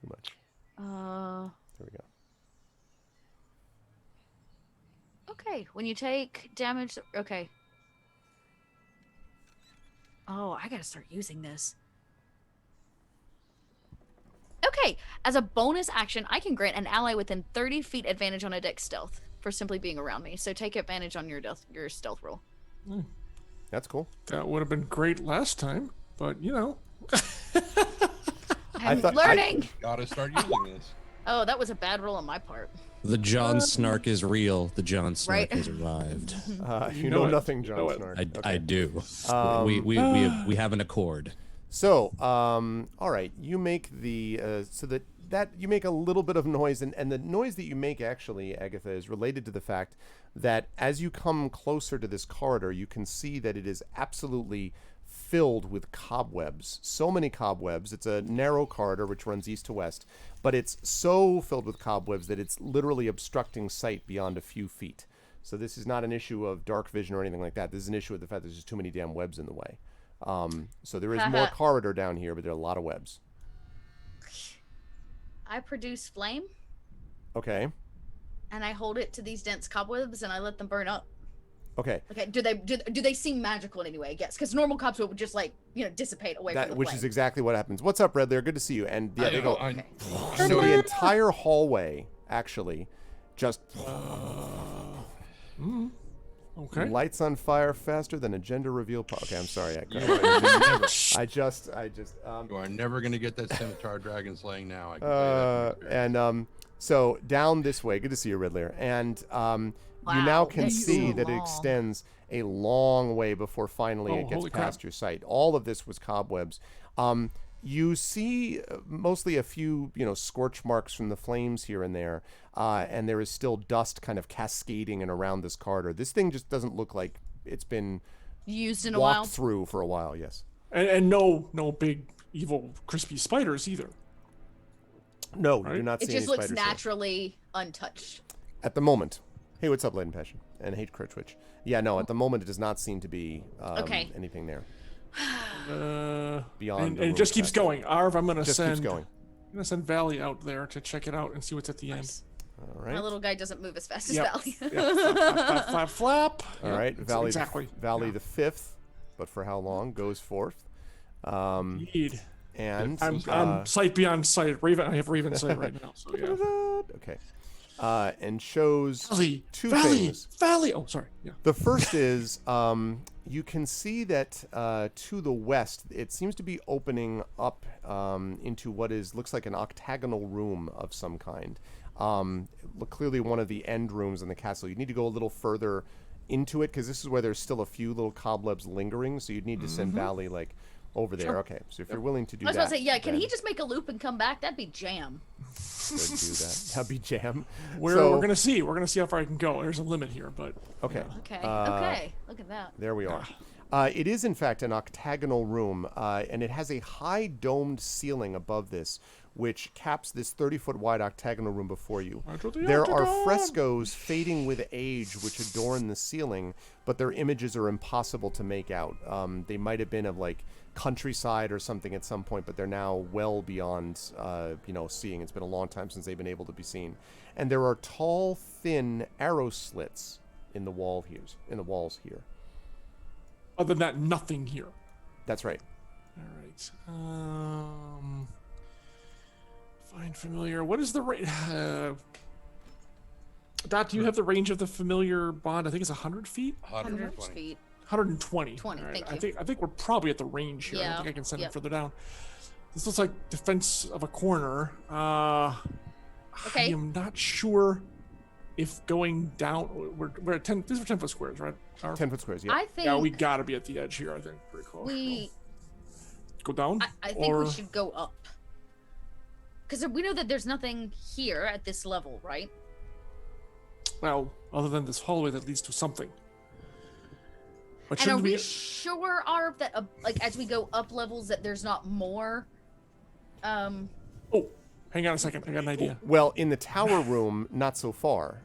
Speaker 1: much. There we go.
Speaker 5: Okay. When you take damage, okay. Oh, I gotta start using this. Okay, as a bonus action, I can grant an ally within 30 feet advantage on a dex stealth for simply being around me. So take advantage on your stealth roll.
Speaker 1: That's cool.
Speaker 6: That would have been great last time, but you know.
Speaker 5: I'm
Speaker 1: thought-
Speaker 5: learning.
Speaker 3: Gotta start using this.
Speaker 5: Oh, that was a bad roll on my part.
Speaker 2: The John Snark is real. The John Snark
Speaker 5: Right.
Speaker 2: has arrived.
Speaker 1: You
Speaker 6: know
Speaker 1: know
Speaker 6: it.
Speaker 1: nothing,
Speaker 6: You
Speaker 1: John
Speaker 6: know it.
Speaker 1: Snark.
Speaker 2: I do. We have an accord.
Speaker 1: So, all right, you make the so that you make a little bit of noise, and the noise that you make actually, Agatha, is related to the fact that as you come closer to this corridor, you can see that it is absolutely filled with cobwebs. So many cobwebs. It's a narrow corridor which runs east to west, but it's so filled with cobwebs that it's literally obstructing sight beyond a few feet. So this is not an issue of dark vision or anything like that. This is an issue of the fact there's just too many damn webs in the way. So there is more corridor down here, but there are a lot of webs.
Speaker 5: I produce flame,
Speaker 1: Okay.
Speaker 5: and I hold it to these dense cobwebs, and I let them burn up.
Speaker 1: Okay.
Speaker 5: Okay, do they seem magical in any way? I guess because normal cobwebs would just dissipate away from the
Speaker 1: Which
Speaker 5: flame.
Speaker 1: is exactly what happens. What's up, Red Lair? Good to see you. And yeah, they go.
Speaker 3: I
Speaker 1: So
Speaker 3: know
Speaker 1: the entire hallway actually just
Speaker 6: Okay.
Speaker 1: lights on fire faster than a gender reveal. Okay, I'm sorry. I just.
Speaker 3: you are never gonna get that scimitar dragon slaying now. I can tell you that.
Speaker 1: And so down this way. Good to see you, Red Lair. And you now
Speaker 5: Wow,
Speaker 1: can
Speaker 5: that's
Speaker 1: see
Speaker 5: so
Speaker 1: that it
Speaker 5: long.
Speaker 1: extends a long way before finally
Speaker 6: Oh,
Speaker 1: it gets
Speaker 6: holy crap.
Speaker 1: past your sight. All of this was cobwebs. You see mostly a few, scorch marks from the flames here and there, and there is still dust kind of cascading and around this corridor. This thing just doesn't look like it's been
Speaker 5: used in a
Speaker 1: walked
Speaker 5: while.
Speaker 1: through for a while. Yes.
Speaker 6: And no big evil crispy spiders either.
Speaker 1: No, you
Speaker 6: Right.
Speaker 1: do not
Speaker 5: It
Speaker 1: see
Speaker 5: just
Speaker 1: any
Speaker 5: looks
Speaker 1: spiders here.
Speaker 5: naturally untouched.
Speaker 1: At the moment. Hey, what's up, Laden Passion? And hey, Crutchwitch. Yeah, no, at the moment it does not seem to be
Speaker 5: Okay.
Speaker 1: anything there.
Speaker 6: And
Speaker 1: the
Speaker 6: it just
Speaker 1: room
Speaker 6: keeps
Speaker 1: past
Speaker 6: going. Arv, I'm gonna
Speaker 1: Just
Speaker 6: send.
Speaker 1: keeps going.
Speaker 6: I'm gonna send Valley out there to check it out and see what's at the end.
Speaker 5: Nice.
Speaker 1: All right.
Speaker 5: My little guy doesn't move as fast as
Speaker 6: Yep.
Speaker 5: Valley.
Speaker 6: Flap, flap, flap, flap.
Speaker 1: All
Speaker 6: Yep,
Speaker 1: right. Valley
Speaker 6: exactly.
Speaker 1: Valley
Speaker 6: Yeah.
Speaker 1: the fifth but for how long, goes forth.
Speaker 6: Indeed.
Speaker 1: And
Speaker 6: I'm sight beyond sight. I have Raven sight right now. So yeah.
Speaker 1: Okay. And shows two
Speaker 6: Valley,
Speaker 1: things.
Speaker 6: Valley. Oh, sorry. Yeah.
Speaker 1: The first is you can see that to the west, it seems to be opening up into what looks like an octagonal room of some kind. Clearly one of the end rooms in the castle. You need to go a little further into it because this is where there's still a few little cobwebs lingering. So you'd need to send Valley like over there.
Speaker 6: Sure.
Speaker 1: Okay, so if you're willing to do
Speaker 5: I was
Speaker 1: that,
Speaker 5: about to say, yeah. Can
Speaker 1: then
Speaker 5: he just make a loop and come back? That'd be jam.
Speaker 1: could do that. That'd be jam.
Speaker 6: We're gonna see. We're gonna see how far I can go. There's a limit here, but
Speaker 1: Okay.
Speaker 5: Okay. Okay. Look at that.
Speaker 1: There we are. It is, in fact, an octagonal room, and it has a high domed ceiling above this, which caps this 30-foot wide octagonal room before you. There are frescoes fading with age which adorn the ceiling, but their images are impossible to make out. They might have been of, like, countryside or something at some point, but they're now well beyond, seeing. It's been a long time since they've been able to be seen. And there are tall, thin arrow slits in the walls here.
Speaker 6: other than that, nothing here.
Speaker 1: That's right.
Speaker 6: All right. Find familiar. What is the range? Dot, do you have the range of the familiar bond? I think it's 100 feet.
Speaker 5: 100 feet.
Speaker 6: 120.
Speaker 5: 20.
Speaker 6: Right.
Speaker 5: Thank you.
Speaker 6: I think we're probably at the range here. I
Speaker 5: Yeah.
Speaker 6: don't think I can send
Speaker 5: Yep.
Speaker 6: it further down. This looks like defense of a corner.
Speaker 5: Okay.
Speaker 6: I am not sure if going down. We're at 10. These are 10-foot squares, right?
Speaker 1: 10-foot squares, yeah.
Speaker 5: I think
Speaker 6: Yeah, we gotta be at the edge here. I think pretty close.
Speaker 5: we.
Speaker 6: Go down.
Speaker 5: I think we should go up. Because we know that there's nothing here at this level, right?
Speaker 6: Well, other than this hallway that leads to something. But
Speaker 5: And are
Speaker 6: shouldn't
Speaker 5: we
Speaker 6: we?
Speaker 5: sure, Arv, that like as we go up levels that there's not more?
Speaker 6: Oh, hang on a second. I got an idea.
Speaker 1: Well, in the tower room, not so far,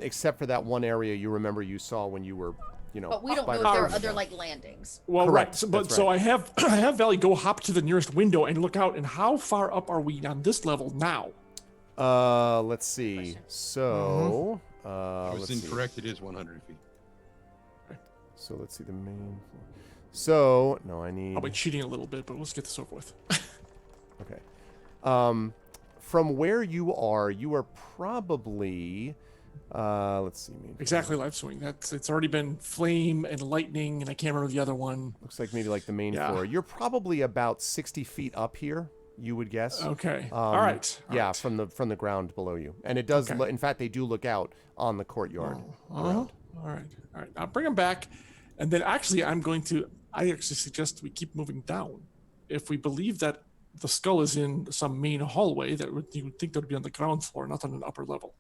Speaker 1: except for that one area you remember you saw when you were,
Speaker 5: But we don't
Speaker 1: by
Speaker 5: know
Speaker 1: the
Speaker 5: if there are
Speaker 1: tower.
Speaker 5: other like landings.
Speaker 6: Well,
Speaker 1: Correct,
Speaker 6: right. So, but
Speaker 1: that's
Speaker 6: so
Speaker 1: right.
Speaker 6: I have Valley go hop to the nearest window and look out. And how far up are we on this level now?
Speaker 1: Let's see. So,
Speaker 3: I was
Speaker 1: let's see.
Speaker 3: incorrect. It is 100 feet.
Speaker 1: So let's see the main. So no, I need.
Speaker 6: Probably cheating a little bit, but let's get this over with.
Speaker 1: Okay. From where you are probably. Let's see.
Speaker 6: Exactly, live swing. It's already been flame and lightning, and I can't remember the other one.
Speaker 1: Looks like maybe like the main
Speaker 6: Yeah.
Speaker 1: floor. You're probably about 60 feet up here. You would guess.
Speaker 6: Okay. All right.
Speaker 1: Yeah, from the ground below you, and it does.
Speaker 6: Okay.
Speaker 1: In fact, they do look out on the courtyard.
Speaker 6: All right. I'll bring them back, and then actually, I actually suggest we keep moving down. If we believe that the skull is in some main hallway, you would think that would be on the ground floor, not on an upper level.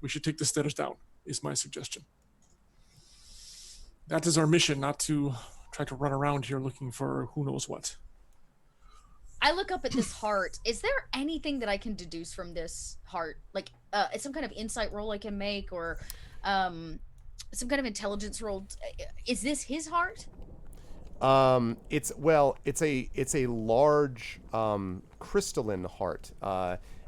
Speaker 6: We should take the stairs down. Is my suggestion. That is our mission, not to try to run around here looking for who knows what.
Speaker 5: I look up at this heart. Is there anything that I can deduce from this heart? Like some kind of insight roll I can make, or some kind of intelligence roll? Is this his heart?
Speaker 1: It's a large crystalline heart.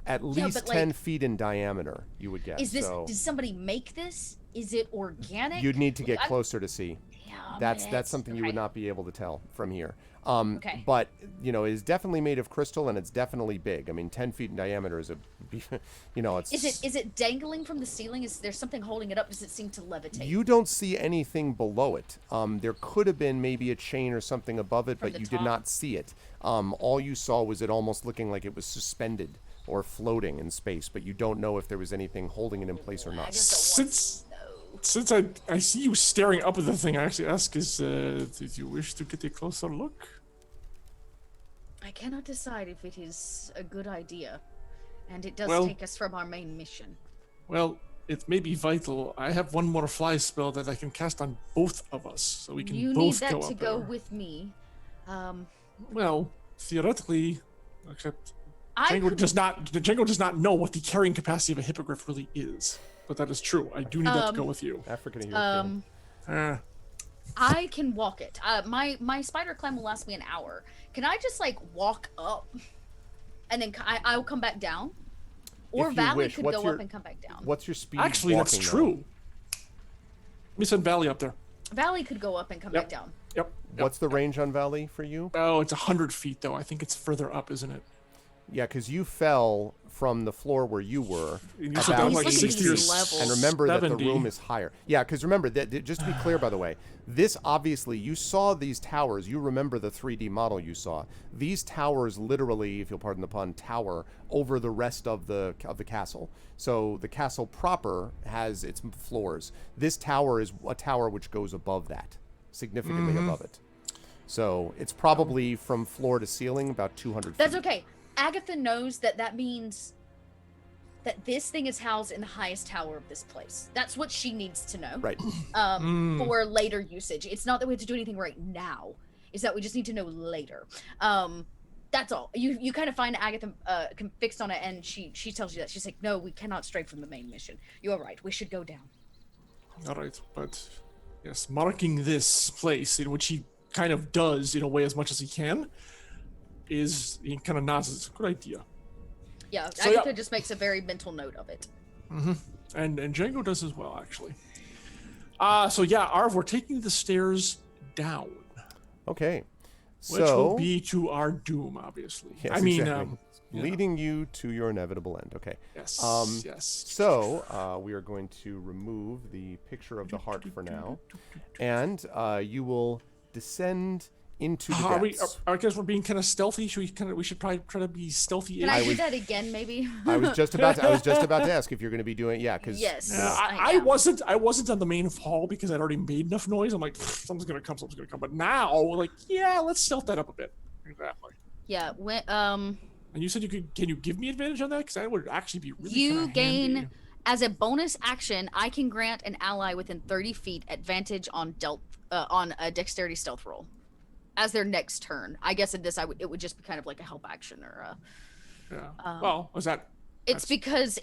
Speaker 1: At least 10 feet in diameter, you would guess.
Speaker 5: Is this?
Speaker 1: So
Speaker 5: Did somebody make this? Is it organic?
Speaker 1: you'd need to get closer to see.
Speaker 5: Damn
Speaker 1: That's
Speaker 5: it.
Speaker 1: something you
Speaker 5: Okay.
Speaker 1: would not be able to tell from here.
Speaker 5: Okay.
Speaker 1: But it is definitely made of crystal, and it's definitely big. I mean, 10 feet in diameter is it's.
Speaker 5: Is it dangling from the ceiling? Is there something holding it up? Does it seem to levitate?
Speaker 1: You don't see anything below it. There could have been maybe a chain or something above it,
Speaker 5: From
Speaker 1: but
Speaker 5: the
Speaker 1: you did
Speaker 5: top?
Speaker 1: not see it. All you saw was it almost looking like it was suspended or floating in space, but you don't know if there was anything holding it in place or
Speaker 5: I
Speaker 1: not.
Speaker 5: just don't want
Speaker 6: Since I see you staring up at the thing, I actually ask did you wish to get a closer look?
Speaker 5: I cannot decide if it is a good idea, and it does
Speaker 6: Well-
Speaker 5: take us from our main mission.
Speaker 6: Well, it may be vital. I have one more fly spell that I can cast on both of us, so we can
Speaker 5: You need
Speaker 6: both
Speaker 5: that
Speaker 6: go
Speaker 5: to
Speaker 6: up
Speaker 5: go
Speaker 6: there.
Speaker 5: with me.
Speaker 6: Well, theoretically, except
Speaker 5: I
Speaker 6: Django does not know what the carrying capacity of a hippogriff really is. But that is true. I do need that to go with you.
Speaker 1: African European.
Speaker 5: I can walk it. My spider climb will last me an hour. Can I just like walk up, and then I will come back down, or
Speaker 1: If you
Speaker 5: Valley
Speaker 1: wish.
Speaker 5: could
Speaker 1: What's
Speaker 5: go
Speaker 1: your-
Speaker 5: up and come back down.
Speaker 1: What's your speed?
Speaker 6: Actually, that's
Speaker 1: walking, though?
Speaker 6: true. Let me send Valley up there.
Speaker 5: Valley could go up and come back down.
Speaker 6: Yep.
Speaker 1: What's the range on Valley for you?
Speaker 6: Oh, it's 100 feet though. I think it's further up, isn't it?
Speaker 1: Yeah, because you fell from the floor where you were.
Speaker 6: You said that was like
Speaker 5: He's looking at
Speaker 6: 60 or
Speaker 5: these levels.
Speaker 1: And remember that the
Speaker 6: 70.
Speaker 1: room is higher. Yeah, because remember, that just to be clear, by the way, this obviously, you saw these towers. You remember the 3D model you saw. These towers literally, if you'll pardon the pun, tower over the rest of the castle. So the castle proper has its floors. This tower is a tower which goes above that, significantly above it. So it's probably from floor to ceiling about 200 feet.
Speaker 5: That's okay. Agatha knows that means that this thing is housed in the highest tower of this place. That's what she needs to know.
Speaker 1: Right.
Speaker 5: For later usage. It's not that we have to do anything right now. It's that we just need to know later. That's all. You kind of find Agatha fixed on it, and she tells you that. She's like, no, we cannot stray from the main mission. You're right. We should go down.
Speaker 6: All right, but yes, marking this place, in which he kind of does in a way as much as he can, is he kind of nods. It's a good idea.
Speaker 5: Yeah,
Speaker 6: So,
Speaker 5: Agatha just makes a very mental note of it.
Speaker 6: And Django does as well, actually. So yeah, Arv, we're taking the stairs down,
Speaker 1: Okay.
Speaker 6: which
Speaker 1: So,
Speaker 6: will be to our doom, obviously.
Speaker 1: yes,
Speaker 6: I mean,
Speaker 1: exactly.
Speaker 6: yeah.
Speaker 1: Leading you to your inevitable end. Okay.
Speaker 6: yes, yes.
Speaker 1: So, we are going to remove the picture of the heart for now, and you will descend into the
Speaker 6: Are we?
Speaker 1: depths.
Speaker 6: I guess we're being kind of stealthy. We should probably try to be stealthy.
Speaker 5: Can I do that again, maybe?
Speaker 1: I was just about to ask if you're going to be doing because
Speaker 5: Yes.
Speaker 6: I
Speaker 5: am.
Speaker 6: wasn't on the main hall because I'd already made enough noise. I'm like, something's gonna come. But now, like, yeah, let's stealth that up a bit. Exactly.
Speaker 5: Yeah. When
Speaker 6: And you said you could. Can you give me advantage on that? Because that would actually be really.
Speaker 5: you
Speaker 6: kinda
Speaker 5: gain
Speaker 6: handy.
Speaker 5: as a bonus action, I can grant an ally within 30 feet advantage on a dexterity stealth roll as their next turn. I guess in this, it would just be kind of like a help action or a.
Speaker 6: Yeah. Well, was that?
Speaker 5: It's because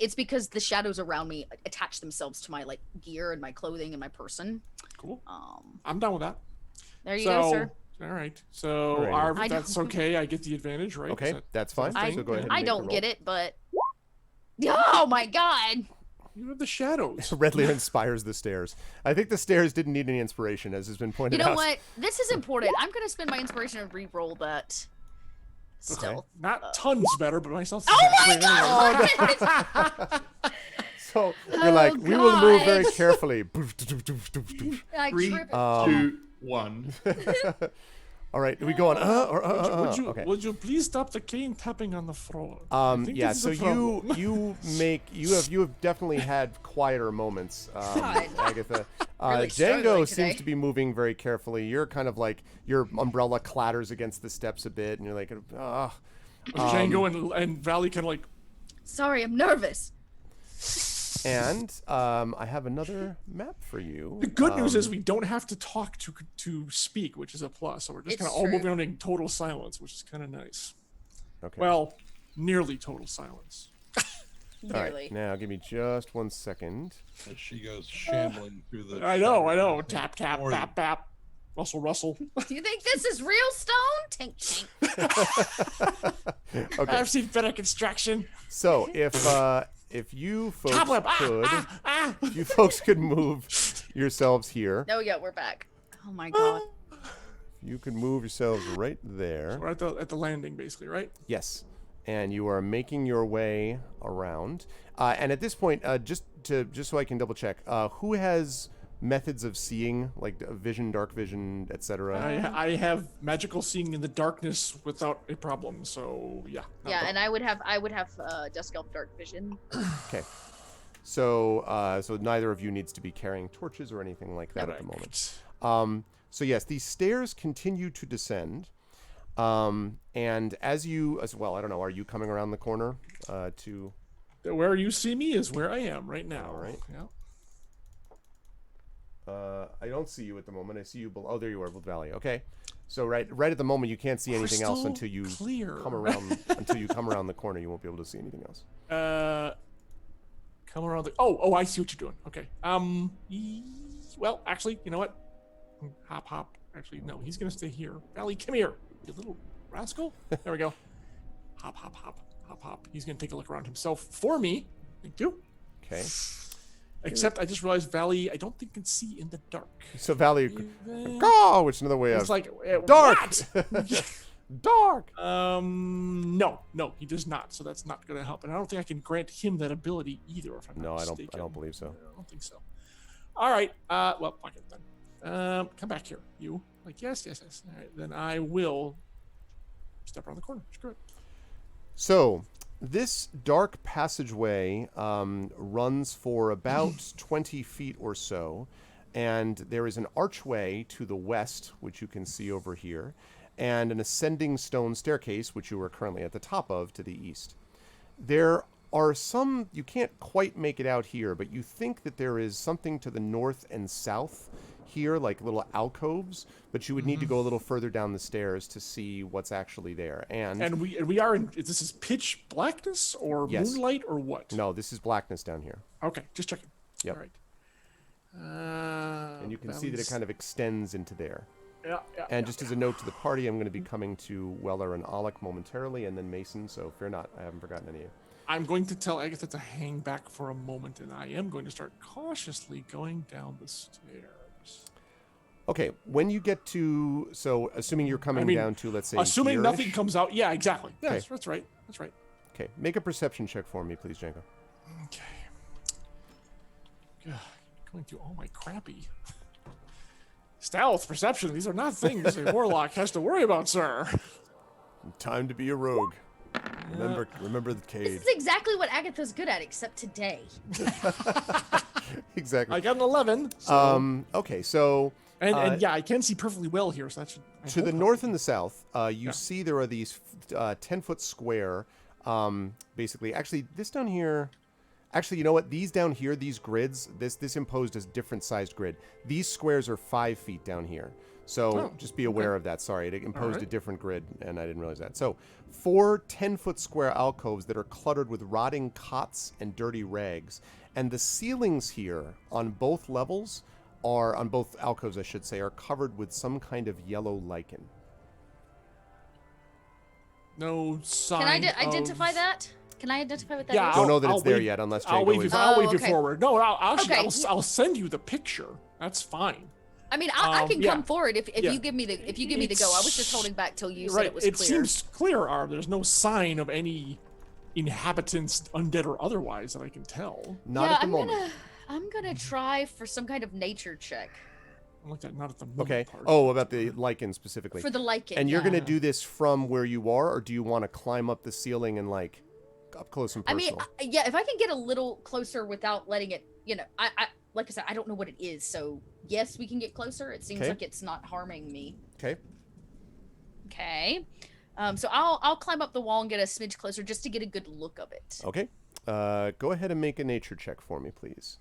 Speaker 5: the shadows around me attach themselves to my like gear and my clothing and my person.
Speaker 6: Cool. I'm done with that.
Speaker 5: There you go, sir.
Speaker 6: All right. So,
Speaker 1: Alrighty.
Speaker 6: Arv,
Speaker 5: I
Speaker 6: that's
Speaker 5: don't-
Speaker 6: okay. I get the advantage, right?
Speaker 1: Okay, that's fine.
Speaker 5: I,
Speaker 1: So go ahead and
Speaker 5: I
Speaker 1: make the
Speaker 5: don't
Speaker 1: roll.
Speaker 5: get it, but oh my god!
Speaker 6: You have the shadows.
Speaker 1: Red Lear inspires the stairs. I think the stairs didn't need any inspiration, as has been pointed
Speaker 5: You know
Speaker 1: out.
Speaker 5: what? This is important. I'm gonna spend my inspiration and re-roll that stealth.
Speaker 6: Not tons better, but myself.
Speaker 5: Oh my god!
Speaker 1: So you're like, we will move very
Speaker 5: God.
Speaker 1: carefully.
Speaker 5: I
Speaker 4: 3,
Speaker 5: trip.
Speaker 4: 2, 1.
Speaker 1: All right, we go on. Okay.
Speaker 6: Would you please stop the cane tapping on the floor? I think
Speaker 1: Yeah.
Speaker 6: this is
Speaker 1: So
Speaker 6: a problem.
Speaker 1: you have definitely had quieter moments,
Speaker 5: God.
Speaker 1: Agatha.
Speaker 5: Really
Speaker 1: Django
Speaker 5: struggling
Speaker 1: seems
Speaker 5: today.
Speaker 1: to be moving very carefully. You're kind of like your umbrella clatters against the steps a bit, and you're like,
Speaker 6: Django and Valley kind of like.
Speaker 5: Sorry, I'm nervous.
Speaker 1: And I have another map for you.
Speaker 6: The good news is we don't have to talk to speak, which is a plus. So we're just
Speaker 5: It's
Speaker 6: kind of all
Speaker 5: true.
Speaker 6: moving around in total silence, which is kind of nice.
Speaker 1: Okay.
Speaker 6: Well, nearly total silence.
Speaker 1: All
Speaker 5: Nearly.
Speaker 1: right. Now, give me just 1 second.
Speaker 7: As she goes shambling through the.
Speaker 6: I know. Tap, tap,
Speaker 7: Or-
Speaker 6: tap, tap. Rustle.
Speaker 5: Do you think this is real stone? Tink tink.
Speaker 1: Okay.
Speaker 6: I've seen better construction.
Speaker 1: So if you folks
Speaker 6: Cobweb.
Speaker 1: could,
Speaker 6: Ah.
Speaker 1: if you folks could move yourselves here,
Speaker 5: No, yeah, we're back. Oh my god.
Speaker 1: you could move yourselves right there.
Speaker 6: We're at the landing, basically, right?
Speaker 1: Yes, and you are making your way around. And at this point, just so I can double check, who has methods of seeing, like vision, dark vision, etc.?
Speaker 6: I have magical seeing in the darkness without a problem. So yeah.
Speaker 5: Yeah, and I would have Dusk Elf Dark Vision.
Speaker 1: Okay. So so neither of you needs to be carrying torches or anything like that at the moment. So yes, these stairs continue to descend. And as well, I don't know, are you coming around the corner to...
Speaker 6: Where you see me is where I am right now.
Speaker 1: All right.
Speaker 6: Yeah.
Speaker 1: I don't see you at the moment. I see you below. Oh, there you are, with Valley. Okay. So right at the moment, you can't see anything else
Speaker 6: Crystal
Speaker 1: until you
Speaker 6: clear.
Speaker 1: come around. Until you come around the corner, you won't be able to see anything else.
Speaker 6: Come around the. Oh, I see what you're doing. Okay. Well, actually, you know what? Hop. Actually, no, he's gonna stay here. Valley, come here, you little rascal. There we go. Hop. He's gonna take a look around himself for me. Thank you.
Speaker 1: Okay.
Speaker 6: Except I just realized Valley, I don't think can see in the dark.
Speaker 1: So Valley, go, which is another way
Speaker 6: It's
Speaker 1: of
Speaker 6: like
Speaker 1: dark.
Speaker 6: what?
Speaker 1: Dark.
Speaker 6: No, he does not. So that's not going to help, and I don't think I can grant him that ability either. If I'm not mistaken.
Speaker 1: I don't believe so.
Speaker 6: I don't think so. All right. Well, fuck it then. Come back here, you. Like yes. All right, then I will step around the corner. Screw it.
Speaker 1: So this dark passageway runs for about 20 feet or so, and there is an archway to the west, which you can see over here, and an ascending stone staircase, which you are currently at the top of, to the east. There are some, you can't quite make it out here, but you think that there is something to the north and south here, like little alcoves, but you would need to go a little further down the stairs to see what's actually there. And
Speaker 6: we are in, this is pitch blackness or moonlight or what?
Speaker 1: No, this is blackness down here.
Speaker 6: Okay, just checking.
Speaker 1: Yep.
Speaker 6: All right.
Speaker 1: And you can see that it kind of extends into there.
Speaker 6: Yeah.
Speaker 1: And just as a note to the party, I'm going to be coming to Weller and Alec momentarily, and then Mason, so fear not, I haven't forgotten any of you.
Speaker 6: I'm going to tell Agatha to hang back for a moment, and I am going to start cautiously going down the stairs.
Speaker 1: Okay, when you get to, so assuming you're coming down to, let's say,
Speaker 6: assuming
Speaker 1: here-ish?
Speaker 6: nothing comes out, yeah, exactly. Yes,
Speaker 1: Okay.
Speaker 6: that's right.
Speaker 1: Okay, make a perception check for me, please, Django.
Speaker 6: Okay. God, going through all my crappy stealth, perception. These are not things a warlock has to worry about, sir.
Speaker 1: Time to be a rogue. Remember the cage.
Speaker 5: This is exactly what Agatha's good at, except today.
Speaker 1: Exactly.
Speaker 6: I got an 11. So.
Speaker 1: Okay, so
Speaker 6: and yeah, I can see perfectly well here, so that should.
Speaker 1: to the north and the south, you see there are these 10-foot square. Basically, actually, this down here. Actually, you know what? These down here, these grids, this imposed a different sized grid. These squares are 5 feet down here. So just be aware of that. Sorry, it imposed a different grid, and I didn't realize that. So 4 10-foot square alcoves that are cluttered with rotting cots and dirty rags. And the ceilings here on both levels on both alcoves, I should say, are covered with some kind of yellow lichen.
Speaker 6: No sign.
Speaker 5: Can I identify that? Can I identify what that
Speaker 6: Yeah,
Speaker 5: is?
Speaker 1: Don't know that it's there yet, unless Django
Speaker 6: I'll wave you
Speaker 5: okay.
Speaker 6: forward. No,
Speaker 5: Okay.
Speaker 6: I'll send you the picture. That's fine.
Speaker 5: I mean, I can come
Speaker 6: yeah.
Speaker 5: forward if
Speaker 6: Yeah.
Speaker 5: you give me the go. I was just holding back till you said
Speaker 6: Right.
Speaker 5: it was
Speaker 6: It
Speaker 5: clear.
Speaker 6: seems clear, Arv. There's no sign of any inhabitants, undead or otherwise, that I can tell.
Speaker 1: Not at the moment.
Speaker 5: I'm gonna try for some kind of nature check
Speaker 6: Not at the moment.
Speaker 1: Okay.
Speaker 6: Part.
Speaker 1: Oh, about the lichen specifically.
Speaker 5: for the lichen.
Speaker 1: And you're
Speaker 5: yeah.
Speaker 1: going to do this from where you are, or do you want to climb up the ceiling and, like, up close and
Speaker 5: I
Speaker 1: personal?
Speaker 5: mean, yeah, if I can get a little closer without letting it, I like I said, I don't know what it is, so yes, we can get closer. It seems like it's not harming me.
Speaker 1: Okay.
Speaker 5: Okay. So I'll climb up the wall and get a smidge closer just to get a good look of it.
Speaker 1: Okay. Go ahead and make a nature check for me, please.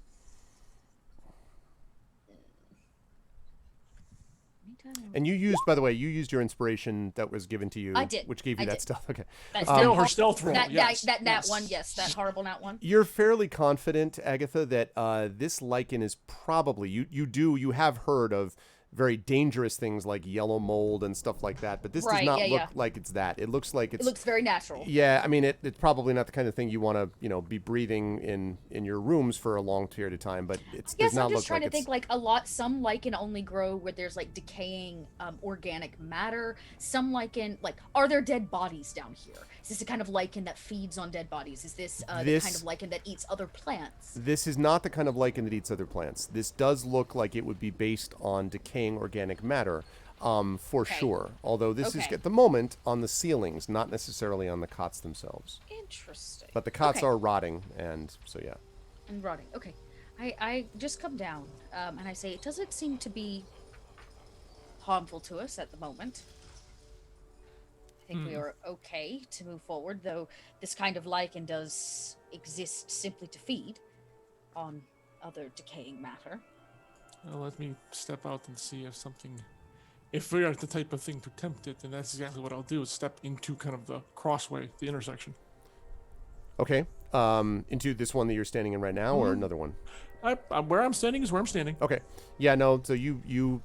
Speaker 1: And you used, by the way, your inspiration that was given to you.
Speaker 5: I did.
Speaker 1: Which gave you
Speaker 5: I
Speaker 1: that
Speaker 5: did.
Speaker 1: stuff. Okay.
Speaker 5: That's
Speaker 6: her stealth roll.
Speaker 5: That one, yes, that horrible nat one.
Speaker 1: You're fairly confident, Agatha, that this lichen is probably, you have heard of very dangerous things like yellow mold and stuff like that, but this does not look like it's that. It looks like it
Speaker 5: looks very natural.
Speaker 1: Yeah, I mean, it's probably not the kind of thing you want to, be breathing in your rooms for a long period of time, but it's
Speaker 5: I guess
Speaker 1: does not
Speaker 5: I'm just
Speaker 1: look
Speaker 5: trying
Speaker 1: like
Speaker 5: to think like some lichen only grow where there's like decaying organic matter. Some lichen, like, are there dead bodies down here? Is this the kind of lichen that feeds on dead bodies? Is this the kind of lichen that eats other plants?
Speaker 1: This is not the kind of lichen that eats other plants. This does look like it would be based on decaying organic matter, for sure. Although this is at the moment on the ceilings, not necessarily on the cots themselves.
Speaker 5: Interesting.
Speaker 1: But the cots are rotting, and so yeah.
Speaker 5: And rotting. Okay. I just come down and I say, it doesn't seem to be harmful to us at the moment. I think we are okay to move forward, though this kind of lichen does exist simply to feed on other decaying matter.
Speaker 6: Well, let me step out and see if we are the type of thing to tempt it, and that's exactly what I'll do, is step into kind of the crossway, the intersection.
Speaker 1: Okay. Into this one that you're standing in right now, or another one?
Speaker 6: Where I'm standing is where I'm standing.
Speaker 1: Okay. Yeah, no, so you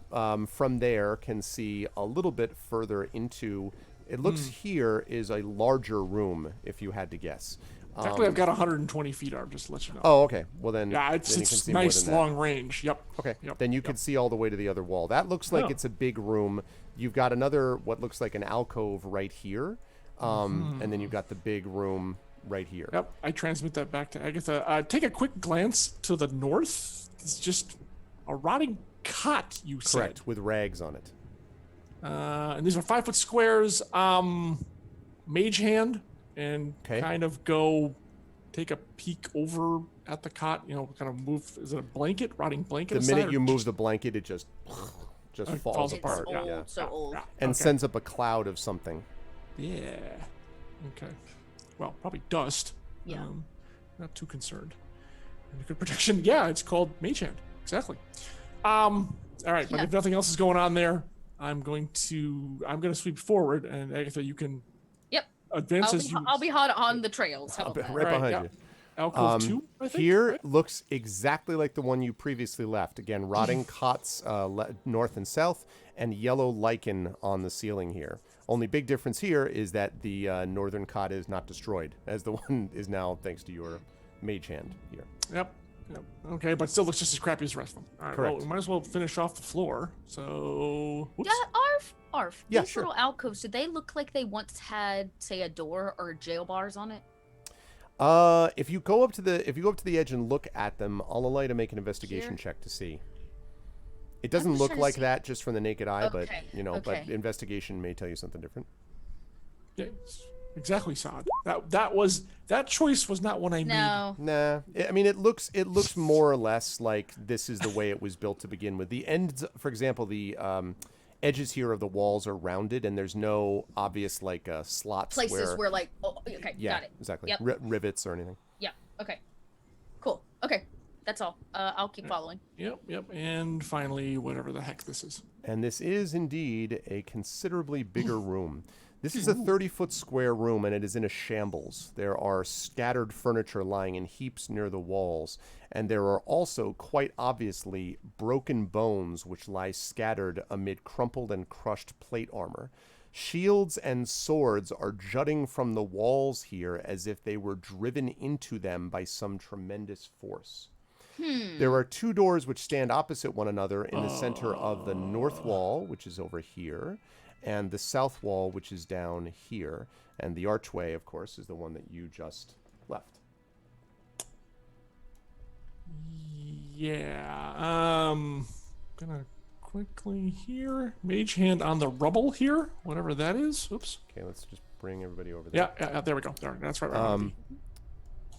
Speaker 1: from there can see a little bit further into... It looks here is a larger room, if you had to guess.
Speaker 6: Technically, I've got 120 feet arm, just to let you know.
Speaker 1: Oh, okay. Well, then,
Speaker 6: Yeah,
Speaker 1: then
Speaker 6: it's
Speaker 1: you can see more
Speaker 6: nice
Speaker 1: than that.
Speaker 6: long range. Yep.
Speaker 1: Okay,
Speaker 6: Yep.
Speaker 1: then you can see all the way to the other wall. That looks like it's a big room. You've got another, what looks like an alcove right here, and then you've got the big room right here.
Speaker 6: Yep. I transmit that back to Agatha. Take a quick glance to the north. It's just a rotting cot, you said.
Speaker 1: Correct, with rags on it.
Speaker 6: And these are 5-foot squares. Mage hand, and kind of go take a peek over at the cot. You know, kind of move. Is it a blanket? Rotting blanket?
Speaker 1: The
Speaker 6: aside,
Speaker 1: minute
Speaker 6: or
Speaker 1: you move the blanket, it just falls apart.
Speaker 5: It's old,
Speaker 1: Yeah.
Speaker 5: so old.
Speaker 1: And sends up a cloud of something.
Speaker 6: Yeah. Okay. Well, probably dust.
Speaker 5: Yeah.
Speaker 6: Not too concerned. And good protection. Yeah, it's called Mage Hand. Exactly. All right, but if nothing else is going on there, I'm going to sweep forward, and Agatha, you can advance as you.
Speaker 5: I'll be hot on the trails. How about that?
Speaker 1: Right behind you.
Speaker 6: Alcove 2, I think.
Speaker 1: Here looks exactly like the one you previously left. Again, rotting cots north and south, and yellow lichen on the ceiling here. Only big difference here is that the northern cot is not destroyed, as the one is now, thanks to your mage hand here.
Speaker 6: Yep. Okay, but still looks just as crappy as the rest of them. All right,
Speaker 1: Correct.
Speaker 6: well, we might as well finish off the floor. So, whoops.
Speaker 5: Yeah, Arf.
Speaker 1: Yeah,
Speaker 5: These
Speaker 1: sure.
Speaker 5: little alcoves, did they look like they once had, say, a door or jail bars on it?
Speaker 1: If you go up to the edge and look at them, I'll allow you to make an investigation check to see. It doesn't
Speaker 5: just
Speaker 1: look
Speaker 5: trying to
Speaker 1: like
Speaker 5: see.
Speaker 1: that just from the naked eye, but
Speaker 5: Okay.
Speaker 1: but investigation may tell you something different.
Speaker 6: Yeah, exactly, Sod. That choice was not one I made.
Speaker 5: No.
Speaker 1: Nah, I mean it looks more or less like this is the way it was built to begin with. The ends, for example, the edges here of the walls are rounded, and there's no obvious like slots
Speaker 5: Places where like,
Speaker 1: yeah,
Speaker 5: got it.
Speaker 1: exactly,
Speaker 5: Yep.
Speaker 1: rivets or anything.
Speaker 5: Yeah. Okay. Cool. Okay. That's all. I'll keep following.
Speaker 6: Yep. And finally, whatever the heck this is.
Speaker 1: And this is indeed a considerably bigger room. This is a 30-foot square room, and it is in a shambles. There are scattered furniture lying in heaps near the walls, and there are also, quite obviously, broken bones which lie scattered amid crumpled and crushed plate armor. Shields and swords are jutting from the walls here as if they were driven into them by some tremendous force. There are 2 doors which stand opposite one another in the center of the north wall, which is over here, and the south wall, which is down here. And the archway, of course, is the one that you just left.
Speaker 6: Yeah. Gonna quickly here. Mage hand on the rubble here, whatever that is. Oops.
Speaker 1: Okay, let's just bring everybody over there.
Speaker 6: Yeah, there we go. There, that's right.
Speaker 1: Okay.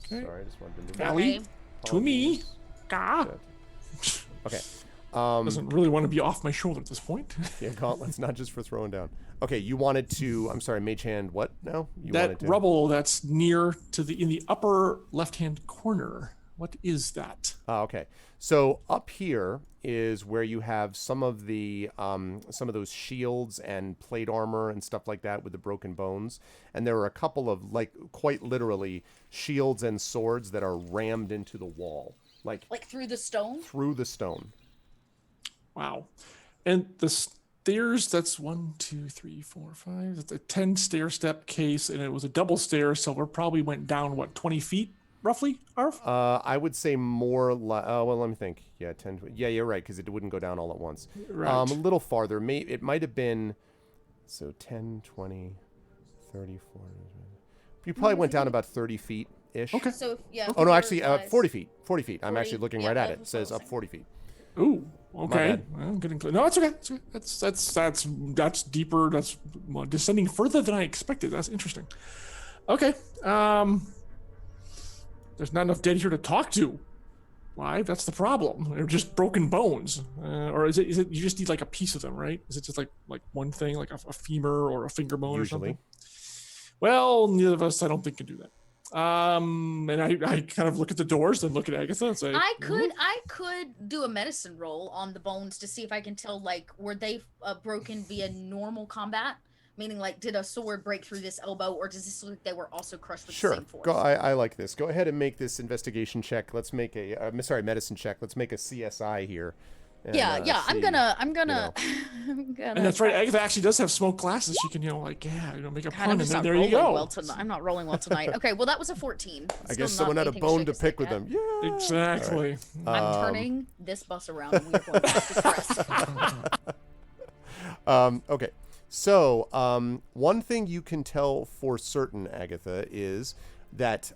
Speaker 6: Okay.
Speaker 1: Sorry, I just wanted to move that.
Speaker 6: Allie, to me.
Speaker 1: Okay.
Speaker 6: Doesn't really want to be off my shoulder at this point.
Speaker 1: Yeah, gauntlets, not just for throwing down. Okay, you wanted to. I'm sorry, mage hand. What now? You
Speaker 6: that
Speaker 1: wanted to,
Speaker 6: rubble that's near to in the upper left-hand corner. What is that?
Speaker 1: Okay. So up here is where you have some of those shields and plate armor and stuff like that with the broken bones, and there are a couple of like quite literally shields and swords that are rammed into the wall, like
Speaker 5: through the stone.
Speaker 1: Through the stone.
Speaker 6: Wow. And the stairs, that's 1, 2, 3, 4, 5. It's a 10 stair step case, and it was a double stair, so we probably went down, 20 feet roughly, Arf?
Speaker 1: I would say more. Well, let me think. Yeah, 10. Yeah, you're right, because it wouldn't go down all at once.
Speaker 6: Right.
Speaker 1: A little farther. It might have been. So 10, 20, 30, 40. You probably went down about 30 feet ish.
Speaker 6: Okay.
Speaker 5: So yeah.
Speaker 1: Oh no, actually, 40 feet. 40 feet. I'm
Speaker 5: 40,
Speaker 1: actually looking
Speaker 5: yeah,
Speaker 1: right at
Speaker 5: that
Speaker 1: it. It
Speaker 5: was what I
Speaker 1: says
Speaker 5: was
Speaker 1: up 40 feet.
Speaker 6: Ooh, okay.
Speaker 1: bad.
Speaker 6: Well, I'm getting close. No, it's okay. That's deeper. That's descending further than I expected. That's interesting. Okay. There's not enough dead here to talk to. Why? That's the problem. They're just broken bones. Or is it you just need like a piece of them, right? Is it just like one thing, like a femur or a finger bone or
Speaker 1: Usually.
Speaker 6: something? Well, neither of us, I don't think, can do that. And I kind of look at the doors, then look at Agatha and say,
Speaker 5: I could do a medicine roll on the bones to see if I can tell, like, were they broken via normal combat? Meaning, like, did a sword break through this elbow, or does this look like they were also crushed with the same force?
Speaker 1: Go. I like this. Go ahead and make this investigation check. Let's make a medicine check. Let's make a CSI here. And,
Speaker 5: yeah,
Speaker 1: see,
Speaker 5: I'm gonna,
Speaker 1: you know.
Speaker 5: I'm gonna.
Speaker 6: And that's right.
Speaker 5: try-
Speaker 6: Agatha actually does have smoke glasses. She can, make a
Speaker 5: God,
Speaker 6: pun,
Speaker 5: I'm
Speaker 6: and
Speaker 5: just
Speaker 6: then
Speaker 5: not
Speaker 6: there you
Speaker 5: rolling
Speaker 6: go.
Speaker 5: well tonight. I'm not rolling well tonight. Okay, well that was a 14.
Speaker 1: I
Speaker 5: Still
Speaker 1: guess
Speaker 5: not
Speaker 1: someone had a
Speaker 5: anything
Speaker 1: bone
Speaker 5: shake
Speaker 1: to
Speaker 5: a stick
Speaker 1: pick with
Speaker 5: at.
Speaker 1: them. Yeah.
Speaker 6: Exactly.
Speaker 5: I'm turning this bus around and we're going back to Crest.
Speaker 1: Okay. So, one thing you can tell for certain, Agatha, is that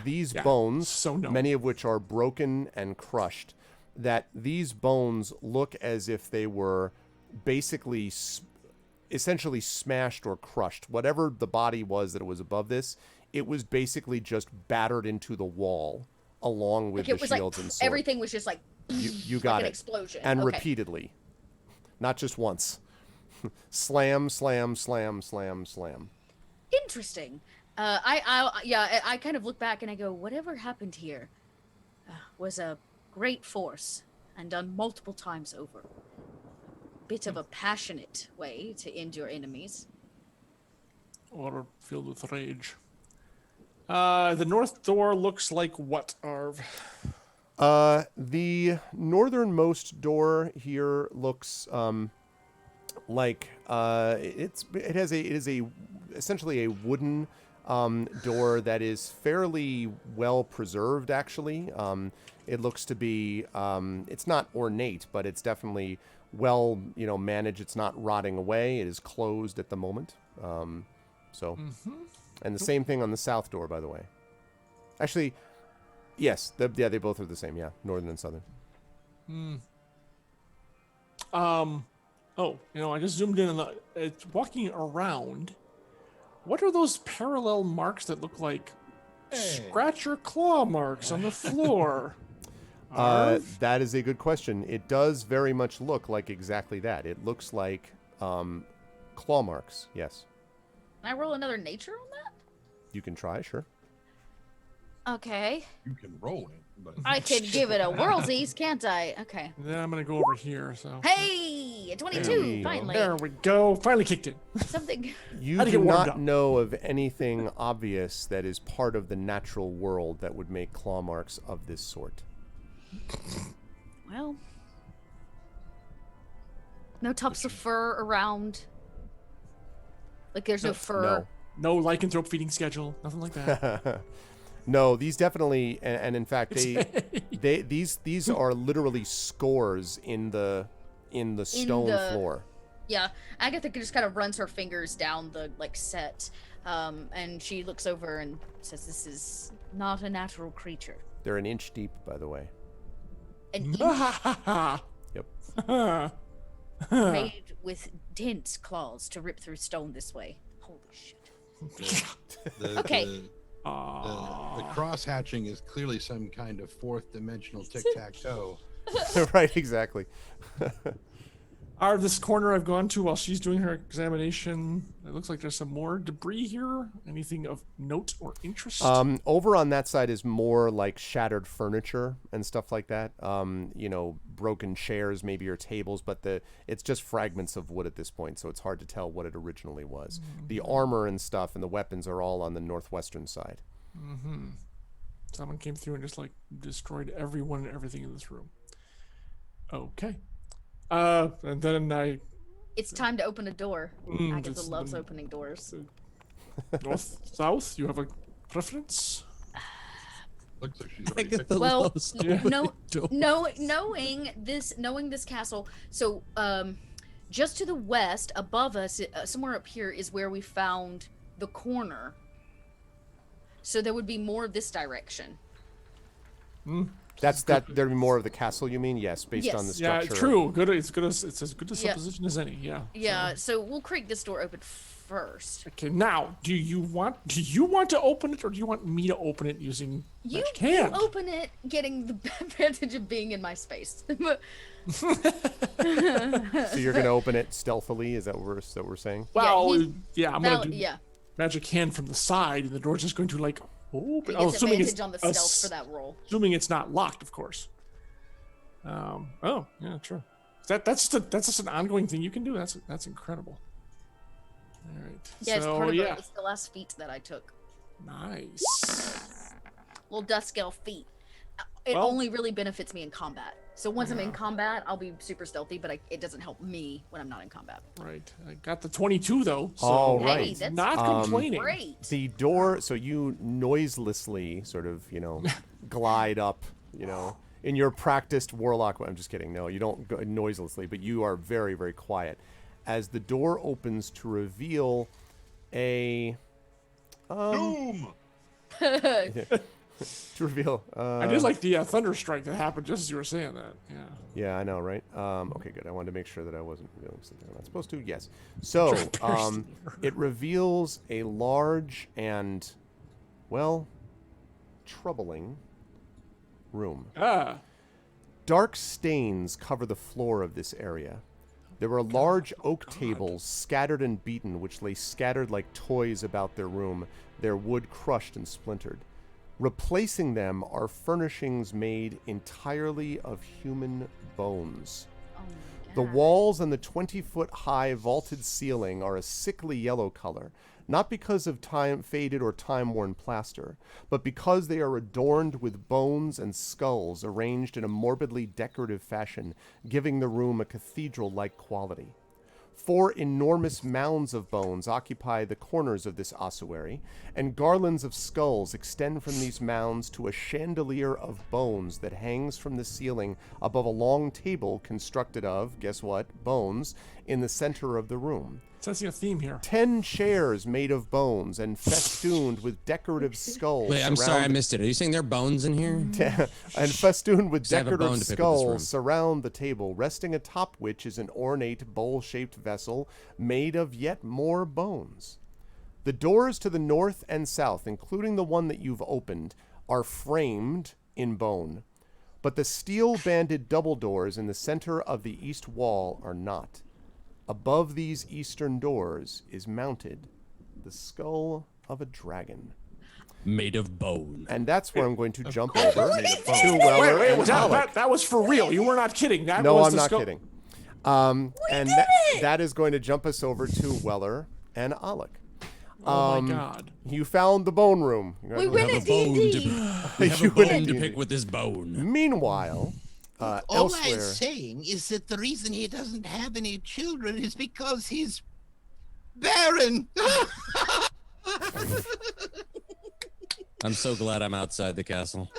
Speaker 1: these bones,
Speaker 6: so no.
Speaker 1: many of which are broken and crushed, that these bones look as if they were basically essentially smashed or crushed. Whatever the body was that it was above this, it was basically just battered into the wall along with
Speaker 5: Like
Speaker 1: the
Speaker 5: it was
Speaker 1: shields
Speaker 5: like
Speaker 1: and swords.
Speaker 5: everything was just like
Speaker 1: You
Speaker 5: like
Speaker 1: got
Speaker 5: an
Speaker 1: it.
Speaker 5: explosion.
Speaker 1: And
Speaker 5: Okay.
Speaker 1: repeatedly. Not just once. Slam, slam, slam, slam, slam.
Speaker 5: Interesting. I kind of look back and I go, whatever happened here was a great force and done multiple times over. Bit of a passionate way to end your enemies.
Speaker 6: Or filled with rage. The north door looks like what, Arv?
Speaker 1: The northernmost door here looks like it is essentially a wooden door that is fairly well preserved, actually. It looks to be it's not ornate, but it's definitely well managed. It's not rotting away. It is closed at the moment. And the same thing on the south door, by the way. Actually, yes, they both are the same. Yeah, northern and southern.
Speaker 6: I just zoomed in on it's walking around. What are those parallel marks that look like scratch or claw marks on the floor?
Speaker 1: That is a good question. It does very much look like exactly that. It looks like claw marks. Yes.
Speaker 5: Can I roll another nature on that?
Speaker 1: You can try, sure.
Speaker 5: Okay.
Speaker 7: You can roll it, but
Speaker 5: I can give it a whirlsies, can't I? Okay.
Speaker 6: Then I'm gonna go over here. So
Speaker 5: Hey, a 22, finally.
Speaker 6: there we go. Finally kicked it.
Speaker 5: Something.
Speaker 1: You
Speaker 6: How'd it
Speaker 1: do
Speaker 6: get warmed
Speaker 1: not
Speaker 6: up?
Speaker 1: know of anything obvious that is part of the natural world that would make claw marks of this sort.
Speaker 5: Well, no tufts of fur around. Like there's no fur.
Speaker 6: No lycanthrope feeding schedule. Nothing like that.
Speaker 1: No, these definitely, and in fact, these are literally scores in the stone floor.
Speaker 5: Yeah, Agatha just kind of runs her fingers down the set, and she looks over and says, "This is not a natural creature.
Speaker 1: They're an inch deep, by the way.
Speaker 5: An inch
Speaker 1: Yep.
Speaker 5: made with dense claws to rip through stone this way. Holy shit." Okay.
Speaker 7: The cross hatching is clearly some kind of fourth dimensional tic tac toe.
Speaker 1: Right, exactly.
Speaker 6: Out of this corner I've gone to while she's doing her examination, it looks like there's some more debris here. Anything of note or interest?
Speaker 1: Over on that side is more like shattered furniture and stuff like that. Broken chairs, maybe, or tables, but it's just fragments of wood at this point, so it's hard to tell what it originally was. The armor and stuff and the weapons are all on the northwestern side.
Speaker 6: Someone came through and just destroyed everyone and everything in this room. Okay. And then
Speaker 5: It's time to open a door. Agatha
Speaker 6: just-
Speaker 5: loves opening doors.
Speaker 6: north, south. You have a preference?
Speaker 7: Looks like she's
Speaker 2: I
Speaker 7: already
Speaker 2: get
Speaker 7: picked
Speaker 2: the
Speaker 5: Well,
Speaker 2: lows.
Speaker 5: knowing this castle, so just to the west, above us, somewhere up here, is where we found the corner. So there would be more of this direction.
Speaker 1: There'd be more of the castle, you mean? Yes, based on the
Speaker 6: Yeah,
Speaker 1: structure.
Speaker 6: true. It's as good a
Speaker 5: Yeah.
Speaker 6: supposition as any. Yeah.
Speaker 5: Yeah, so we'll creak this door open first.
Speaker 6: Okay. Now, do you want to open it, or do you want me to open it using
Speaker 5: You
Speaker 6: magic hand?
Speaker 5: open it, getting the advantage of being in my space.
Speaker 1: So you're going to open it stealthily? Is that what we're saying?
Speaker 6: Well,
Speaker 5: he's-
Speaker 6: I'm gonna do
Speaker 5: yeah,
Speaker 6: magic hand from the side, and the door's just going to open.
Speaker 5: he
Speaker 6: Oh,
Speaker 5: gets advantage on the stealth for that roll.
Speaker 6: Assuming it's not locked, of course. Oh, yeah, true. That's just an ongoing thing you can do. That's incredible. All right.
Speaker 5: Yeah, it's
Speaker 6: so
Speaker 5: part of
Speaker 6: yeah,
Speaker 5: it's the last feat that I took.
Speaker 6: nice.
Speaker 5: Little dust scale feat. It
Speaker 6: Well-
Speaker 5: only really benefits me in combat. So once I'm in combat, I'll be super stealthy, but it doesn't help me when I'm not in combat.
Speaker 6: Right. I got the 22 though. So
Speaker 1: All
Speaker 5: Hey,
Speaker 1: right.
Speaker 5: that's
Speaker 6: not complaining.
Speaker 5: great.
Speaker 1: The door, so you noiselessly sort of, glide up, in your practiced warlock. I'm just kidding. No, you don't go noiselessly, but you are very, very quiet. As the door opens to reveal a...
Speaker 7: Doom!
Speaker 1: to reveal...
Speaker 6: I did like the thunderstrike that happened just as you were saying that. Yeah.
Speaker 1: Yeah, I know, right? Okay, good. I wanted to make sure that I wasn't revealing something I'm not supposed to. Yes. So, it reveals a large and, well, troubling room. Dark stains cover the floor of this area. There are large oak tables scattered and beaten, which lay scattered like toys about their room, their wood crushed and splintered. Replacing them are furnishings made entirely of human bones.
Speaker 5: Oh my
Speaker 1: The
Speaker 5: God.
Speaker 1: walls and the 20-foot-high vaulted ceiling are a sickly yellow color, not because of faded or time-worn plaster, but because they are adorned with bones and skulls arranged in a morbidly decorative fashion, giving the room a cathedral-like quality. 4 enormous mounds of bones occupy the corners of this ossuary, and garlands of skulls extend from these mounds to a chandelier of bones that hangs from the ceiling above a long table constructed of, guess what, bones, in the center of the room.
Speaker 6: Sensing a theme here.
Speaker 1: 10 chairs made of bones and festooned with decorative skulls.
Speaker 2: Wait, I'm sorry, I missed it. Are you saying there are bones in here?
Speaker 1: And festooned with
Speaker 2: I have a bone
Speaker 1: decorative
Speaker 2: to pick with this room.
Speaker 1: skulls surround the table, resting atop which is an ornate bowl-shaped vessel made of yet more bones. The doors to the north and south, including the one that you've opened, are framed in bone, but the steel-banded double doors in the center of the east wall are not. Above these eastern doors is mounted the skull of a dragon.
Speaker 2: Made of bone.
Speaker 1: And that's where I'm going to jump over to Weller
Speaker 6: Wait,
Speaker 1: and
Speaker 6: was
Speaker 1: Alec.
Speaker 6: that was for real? You were not kidding. That
Speaker 1: No,
Speaker 6: was
Speaker 1: I'm
Speaker 6: the
Speaker 1: not
Speaker 6: skull-
Speaker 1: kidding. And that is going to jump us over to Weller and Alec.
Speaker 6: Oh my God.
Speaker 1: You found the bone room.
Speaker 5: We win
Speaker 2: have
Speaker 5: at
Speaker 2: a bone to
Speaker 5: D&D.
Speaker 2: We have a
Speaker 1: You win
Speaker 2: bone
Speaker 1: at
Speaker 2: to
Speaker 1: D&D.
Speaker 2: pick with this bone.
Speaker 1: Meanwhile,
Speaker 8: All
Speaker 1: elsewhere...
Speaker 8: I'm saying is that the reason he doesn't have any children is because he's barren.
Speaker 2: I'm so glad I'm outside the castle.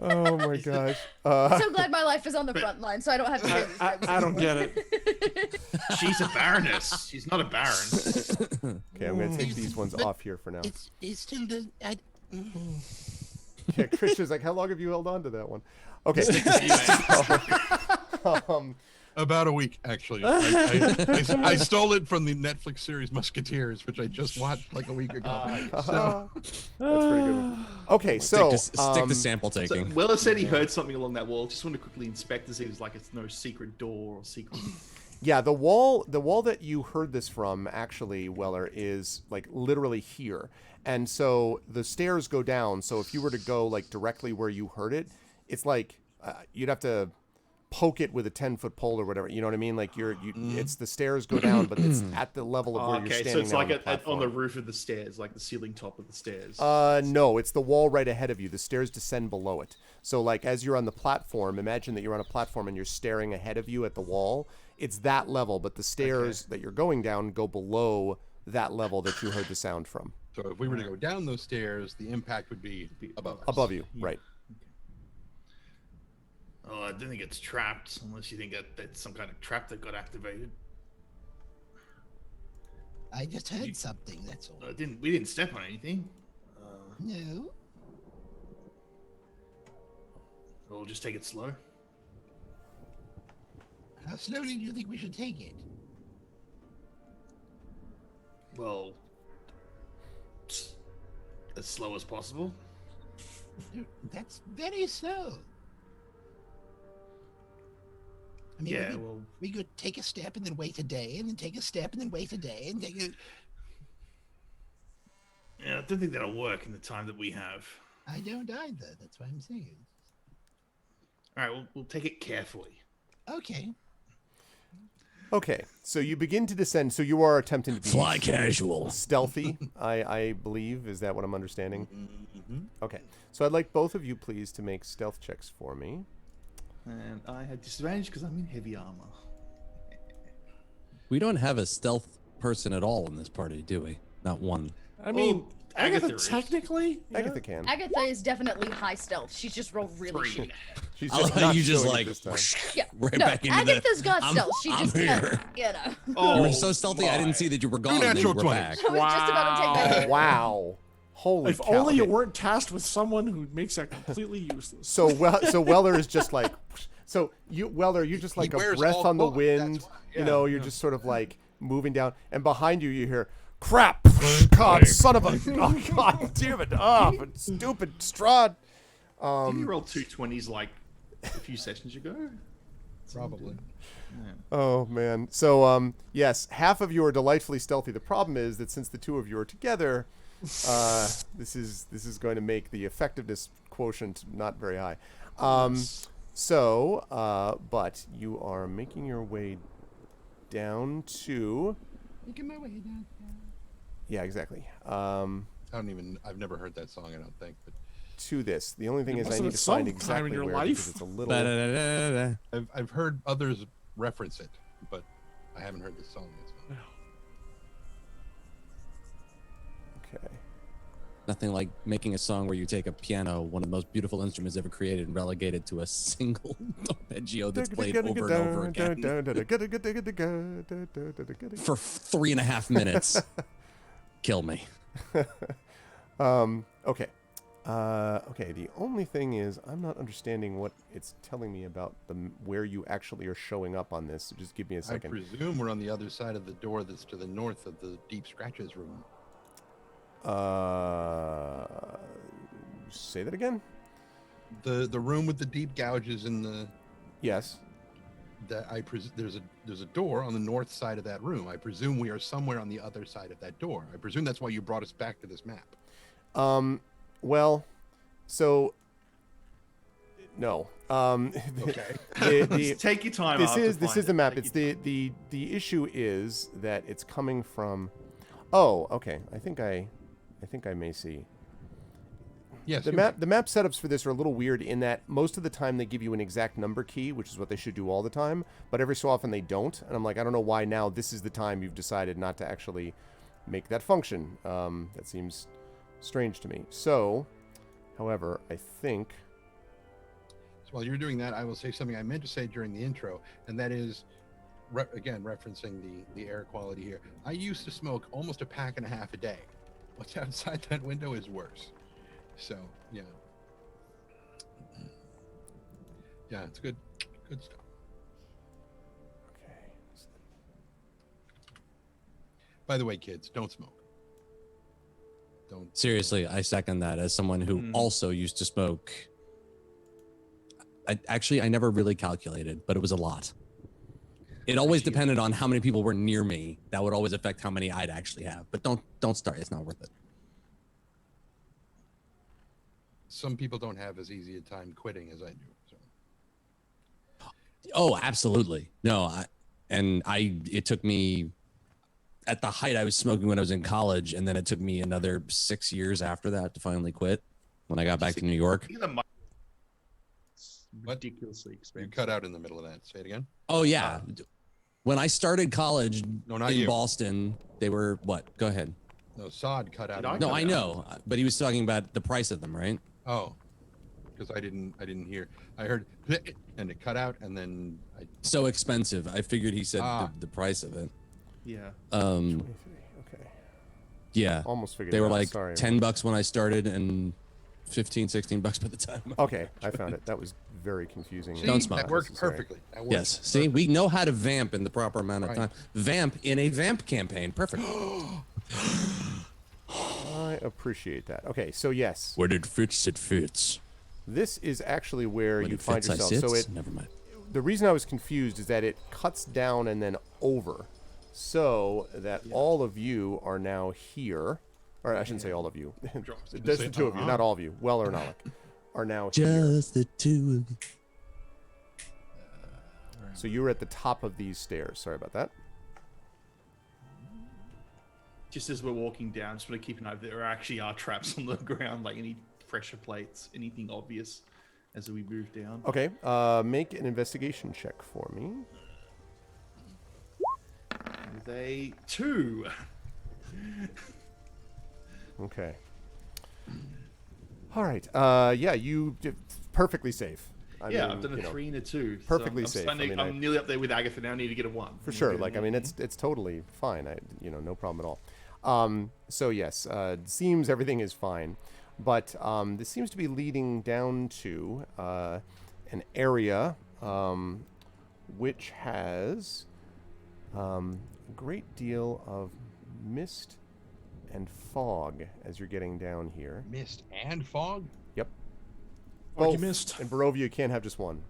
Speaker 1: Oh my gosh.
Speaker 5: I'm so glad my life is on the front line, so I don't have to hear this.
Speaker 6: I don't get it.
Speaker 4: She's a baroness. She's not a baron.
Speaker 1: Okay, I'm going to take these ones off here for now.
Speaker 8: It still doesn't.
Speaker 1: Yeah, Christian's like, how long have you held on to that one? Okay.
Speaker 7: About a week, actually. I stole it from the Netflix series Musketeers, which I just watched like a week ago. So,
Speaker 1: That's pretty good. Okay, so
Speaker 2: Stick to sample
Speaker 4: So
Speaker 2: taking.
Speaker 4: Weller said he heard something along that wall. Just want to quickly inspect to see if it's like it's no secret door or secret.
Speaker 1: yeah, the wall that you heard this from, actually, Weller, is like literally here. And so the stairs go down. So if you were to go like directly where you heard it, it's like you'd have to poke it with a 10-foot pole or whatever. You know what I mean? Like it's the stairs go down, but it's at the level of where you're
Speaker 4: Okay,
Speaker 1: standing.
Speaker 4: so it's
Speaker 1: now
Speaker 4: like
Speaker 1: on the
Speaker 4: on the
Speaker 1: platform.
Speaker 4: roof of the stairs, like the ceiling top of the stairs.
Speaker 1: No, it's the wall right ahead of you. The stairs descend below it. So like as you're on the platform, imagine that you're on a platform and you're staring ahead of you at the wall. It's that level, but the stairs that you're going down go below that level that you heard the sound from.
Speaker 7: so if we were to go down those stairs, the impact would be above us.
Speaker 1: Above you, right.
Speaker 4: Oh, I don't think it's trapped, unless you think that that's some kind of trap that got activated.
Speaker 8: I just heard something. That's all.
Speaker 4: We didn't step on anything.
Speaker 8: No.
Speaker 4: We'll just take it slow.
Speaker 8: How slowly do you think we should take it?
Speaker 4: Well, as slow as possible.
Speaker 8: That's very slow. I mean,
Speaker 4: Yeah, well,
Speaker 8: we could take a step and then wait a day, and then take a step and then wait a day, and take a.
Speaker 4: yeah, I don't think that'll work in the time that we have.
Speaker 8: I don't either. That's what I'm saying.
Speaker 4: All right, we'll take it carefully.
Speaker 8: Okay.
Speaker 1: Okay, so you begin to descend. So you are attempting to be
Speaker 2: Fly casual.
Speaker 1: stealthy, I believe. Is that what I'm understanding? Okay, so I'd like both of you, please, to make stealth checks for me.
Speaker 4: and I had disadvantage because I'm in heavy armor.
Speaker 2: We don't have a stealth person at all in this party, do we? Not one.
Speaker 6: I mean, Agatha
Speaker 4: Agatha is.
Speaker 6: technically.
Speaker 1: Agatha can.
Speaker 5: Agatha is definitely high stealth. She's just rolled really shit.
Speaker 1: She's
Speaker 2: I
Speaker 1: just
Speaker 2: like how
Speaker 1: not
Speaker 2: you just
Speaker 1: showing
Speaker 2: like
Speaker 1: it this time.
Speaker 5: Yeah.
Speaker 2: right
Speaker 5: No,
Speaker 2: back into
Speaker 5: Agatha's got
Speaker 2: I'm-
Speaker 5: stealth. She
Speaker 2: I'm
Speaker 5: just
Speaker 2: here.
Speaker 5: can't,
Speaker 2: You
Speaker 4: Oh,
Speaker 2: were so stealthy, I didn't see that you were gone. and then you
Speaker 7: natural
Speaker 2: were
Speaker 7: 20s.
Speaker 2: back.
Speaker 5: I was just about to take that hit.
Speaker 1: Wow. Holy
Speaker 6: If
Speaker 1: cow.
Speaker 6: only you
Speaker 1: Okay.
Speaker 6: weren't tasked with someone who makes that completely useless.
Speaker 1: So Weller is just like, so Weller, you're just like a
Speaker 3: wears
Speaker 1: breath
Speaker 3: all
Speaker 1: on the
Speaker 3: cloth,
Speaker 1: wind.
Speaker 3: that's why.
Speaker 1: You
Speaker 3: Yeah,
Speaker 1: know, you're
Speaker 3: yeah.
Speaker 1: just sort of like moving down, and behind you hear, crap, God, son of a, oh God damn it, stupid Strahd.
Speaker 4: Did you roll 2 20s like a few sessions ago?
Speaker 3: Probably.
Speaker 1: Oh man. So yes, half of you are delightfully stealthy. The problem is that since the two of you are together, this is going to make the effectiveness quotient not very high. So, but you are making your way down to.
Speaker 3: Making my way down.
Speaker 1: Yeah, exactly.
Speaker 3: I've never heard that song, I don't think, but
Speaker 1: To this. The only thing is
Speaker 6: must
Speaker 1: I
Speaker 6: have
Speaker 1: need
Speaker 6: it
Speaker 1: to find
Speaker 6: sometime in
Speaker 1: exactly
Speaker 6: your
Speaker 1: where
Speaker 6: life.
Speaker 1: because it's a little.
Speaker 2: Ba-da-da-da-da-da.
Speaker 3: I've heard others reference it, but I haven't heard this song yet. So.
Speaker 1: Okay.
Speaker 2: Nothing like making a song where you take a piano, one of the most beautiful instruments ever created, and relegate it to a single arpeggio that's played over and over again for 3.5 minutes. Kill me.
Speaker 1: Okay. Okay. The only thing is, I'm not understanding what it's telling me about where you actually are showing up on this. So just give me a
Speaker 3: I
Speaker 1: second.
Speaker 3: presume we're on the other side of the door that's to the north of the Deep Scratches room.
Speaker 1: Say that again.
Speaker 3: The room with the deep gouges in the.
Speaker 1: Yes.
Speaker 3: That there's a door on the north side of that room. I presume we are somewhere on the other side of that door. I presume that's why you brought us back to this map.
Speaker 1: Well, so no.
Speaker 3: Okay.
Speaker 4: Take your time.
Speaker 1: This
Speaker 4: I'll have to
Speaker 1: is
Speaker 4: find
Speaker 1: the
Speaker 4: it.
Speaker 1: map.
Speaker 4: Take
Speaker 1: It's
Speaker 4: your time.
Speaker 1: the issue is that it's coming from. Oh, okay. I think I may see.
Speaker 3: Yes.
Speaker 1: The map setups for this are a little weird in that most of the time they give you an exact number key, which is what they should do all the time, but every so often they don't. And I'm like, I don't know why now this is the time you've decided not to actually make that function. That seems strange to me. So, however, I think.
Speaker 3: So while you're doing that, I will say something I meant to say during the intro, and that is, again, referencing the air quality here. I used to smoke almost a pack and a half a day. What's outside that window is worse. So, yeah. Yeah, it's good stuff.
Speaker 1: Okay.
Speaker 3: By the way, kids, don't smoke. Don't.
Speaker 2: Seriously, I second that as someone who also used to smoke. I never really calculated, but it was a lot. It always depended on how many people were near me. That would always affect how many I'd actually have. But don't start. It's not worth it.
Speaker 3: Some people don't have as easy a time quitting as I do. So.
Speaker 2: Oh, absolutely. No, it took me at the height I was smoking when I was in college, and then it took me another 6 years after that to finally quit when I got back to New York.
Speaker 4: Ridiculously
Speaker 3: You
Speaker 4: expensive.
Speaker 3: cut out in the middle of that. Say it again.
Speaker 2: Oh yeah. When I started college
Speaker 3: No, not
Speaker 2: in
Speaker 3: you.
Speaker 2: Boston, they were what? Go ahead.
Speaker 3: No, Sod cut out.
Speaker 4: Did I
Speaker 3: in the
Speaker 2: No,
Speaker 3: middle.
Speaker 2: I know, but he was talking about the price of them, right?
Speaker 3: Oh, because I didn't hear. I heard and it cut out, and then I.
Speaker 2: So expensive. I figured he said
Speaker 3: Ah.
Speaker 2: the price of it.
Speaker 4: Yeah.
Speaker 1: 23. Okay.
Speaker 2: Yeah.
Speaker 1: Almost figured
Speaker 2: They
Speaker 1: it
Speaker 2: were
Speaker 1: out.
Speaker 2: like
Speaker 1: Sorry.
Speaker 2: $10 when I started and $15-16 by the time.
Speaker 1: Okay, I found it. That was very confusing.
Speaker 3: See,
Speaker 2: Don't smoke.
Speaker 3: that worked
Speaker 1: Necessary.
Speaker 3: perfectly. That worked
Speaker 2: Yes. See, we know how to vamp in the proper amount of
Speaker 3: Right.
Speaker 2: time. Vamp in a vamp campaign. Perfect.
Speaker 1: I appreciate that. Okay, so yes,
Speaker 2: When it fits, it fits.
Speaker 1: this is actually where
Speaker 2: When
Speaker 1: you
Speaker 2: it
Speaker 1: find
Speaker 2: fits, I
Speaker 1: yourself.
Speaker 2: sits.
Speaker 1: So it.
Speaker 2: Never mind.
Speaker 1: The reason I was confused is that it cuts down and then over, so that all of you are now here. Or I shouldn't say all of you. There's the two of you, not all of you. Weller and Alec are now here.
Speaker 2: Just the two of you.
Speaker 1: So you were at the top of these stairs. Sorry about that.
Speaker 4: Just as we're walking down, just want to keep an eye if there actually are traps on the ground, like any pressure plates, anything obvious. as we move down.
Speaker 1: Okay. Make an investigation check for me.
Speaker 4: With a 2.
Speaker 1: Okay. All right. Yeah, you did perfectly safe. I mean,
Speaker 4: I've done a 3 and a 2.
Speaker 1: Perfectly
Speaker 4: so
Speaker 1: safe.
Speaker 4: I'm nearly up there with Agatha now. I need to get a 1.
Speaker 1: For sure. Like, I mean, it's totally fine. No problem at all. So yes, seems everything is fine, but this seems to be leading down to an area which has a great deal of mist and fog as you're getting down here.
Speaker 7: Mist and fog?
Speaker 1: Yep.
Speaker 6: Foggy mist.
Speaker 1: In Barovia, you can't have just one.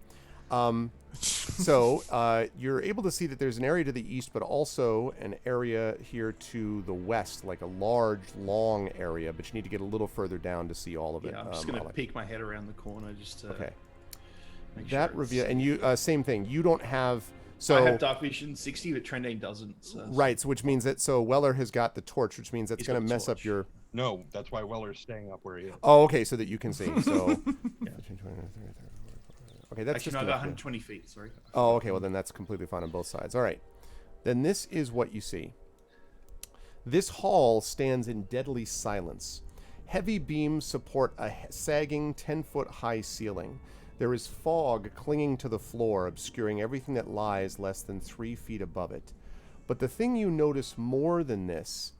Speaker 1: So you're able to see that there's an area to the east, but also an area here to the west, like a large, long area, but you need to get a little further down to see all of it.
Speaker 4: Yeah, I'm just going to
Speaker 1: Alec.
Speaker 4: peek my head around the corner just to
Speaker 1: Okay.
Speaker 4: make
Speaker 1: That
Speaker 4: sure
Speaker 1: reveal,
Speaker 4: it's-
Speaker 1: and you, same thing, you don't have, so...
Speaker 4: I have Dark Vision 60, but Trendane doesn't. So.
Speaker 1: Right, so which means that, so Weller has got the torch, which means that's
Speaker 4: He's
Speaker 1: going
Speaker 4: got
Speaker 1: to
Speaker 4: the
Speaker 1: mess up
Speaker 4: torch.
Speaker 1: your...
Speaker 7: No, that's why Weller's staying up where he is.
Speaker 1: Oh, okay, so that you can see, so...
Speaker 4: Yeah.
Speaker 1: Okay, that's
Speaker 4: Actually,
Speaker 1: just
Speaker 4: no, I got
Speaker 1: enough.
Speaker 4: 120 feet, sorry.
Speaker 1: Oh, okay, well then that's completely fine on both sides. All right. Then this is what you see. This hall stands in deadly silence. Heavy beams support a sagging 10-foot high ceiling. There is fog clinging to the floor, obscuring everything that lies less than 3 feet above it. But the thing you notice more than this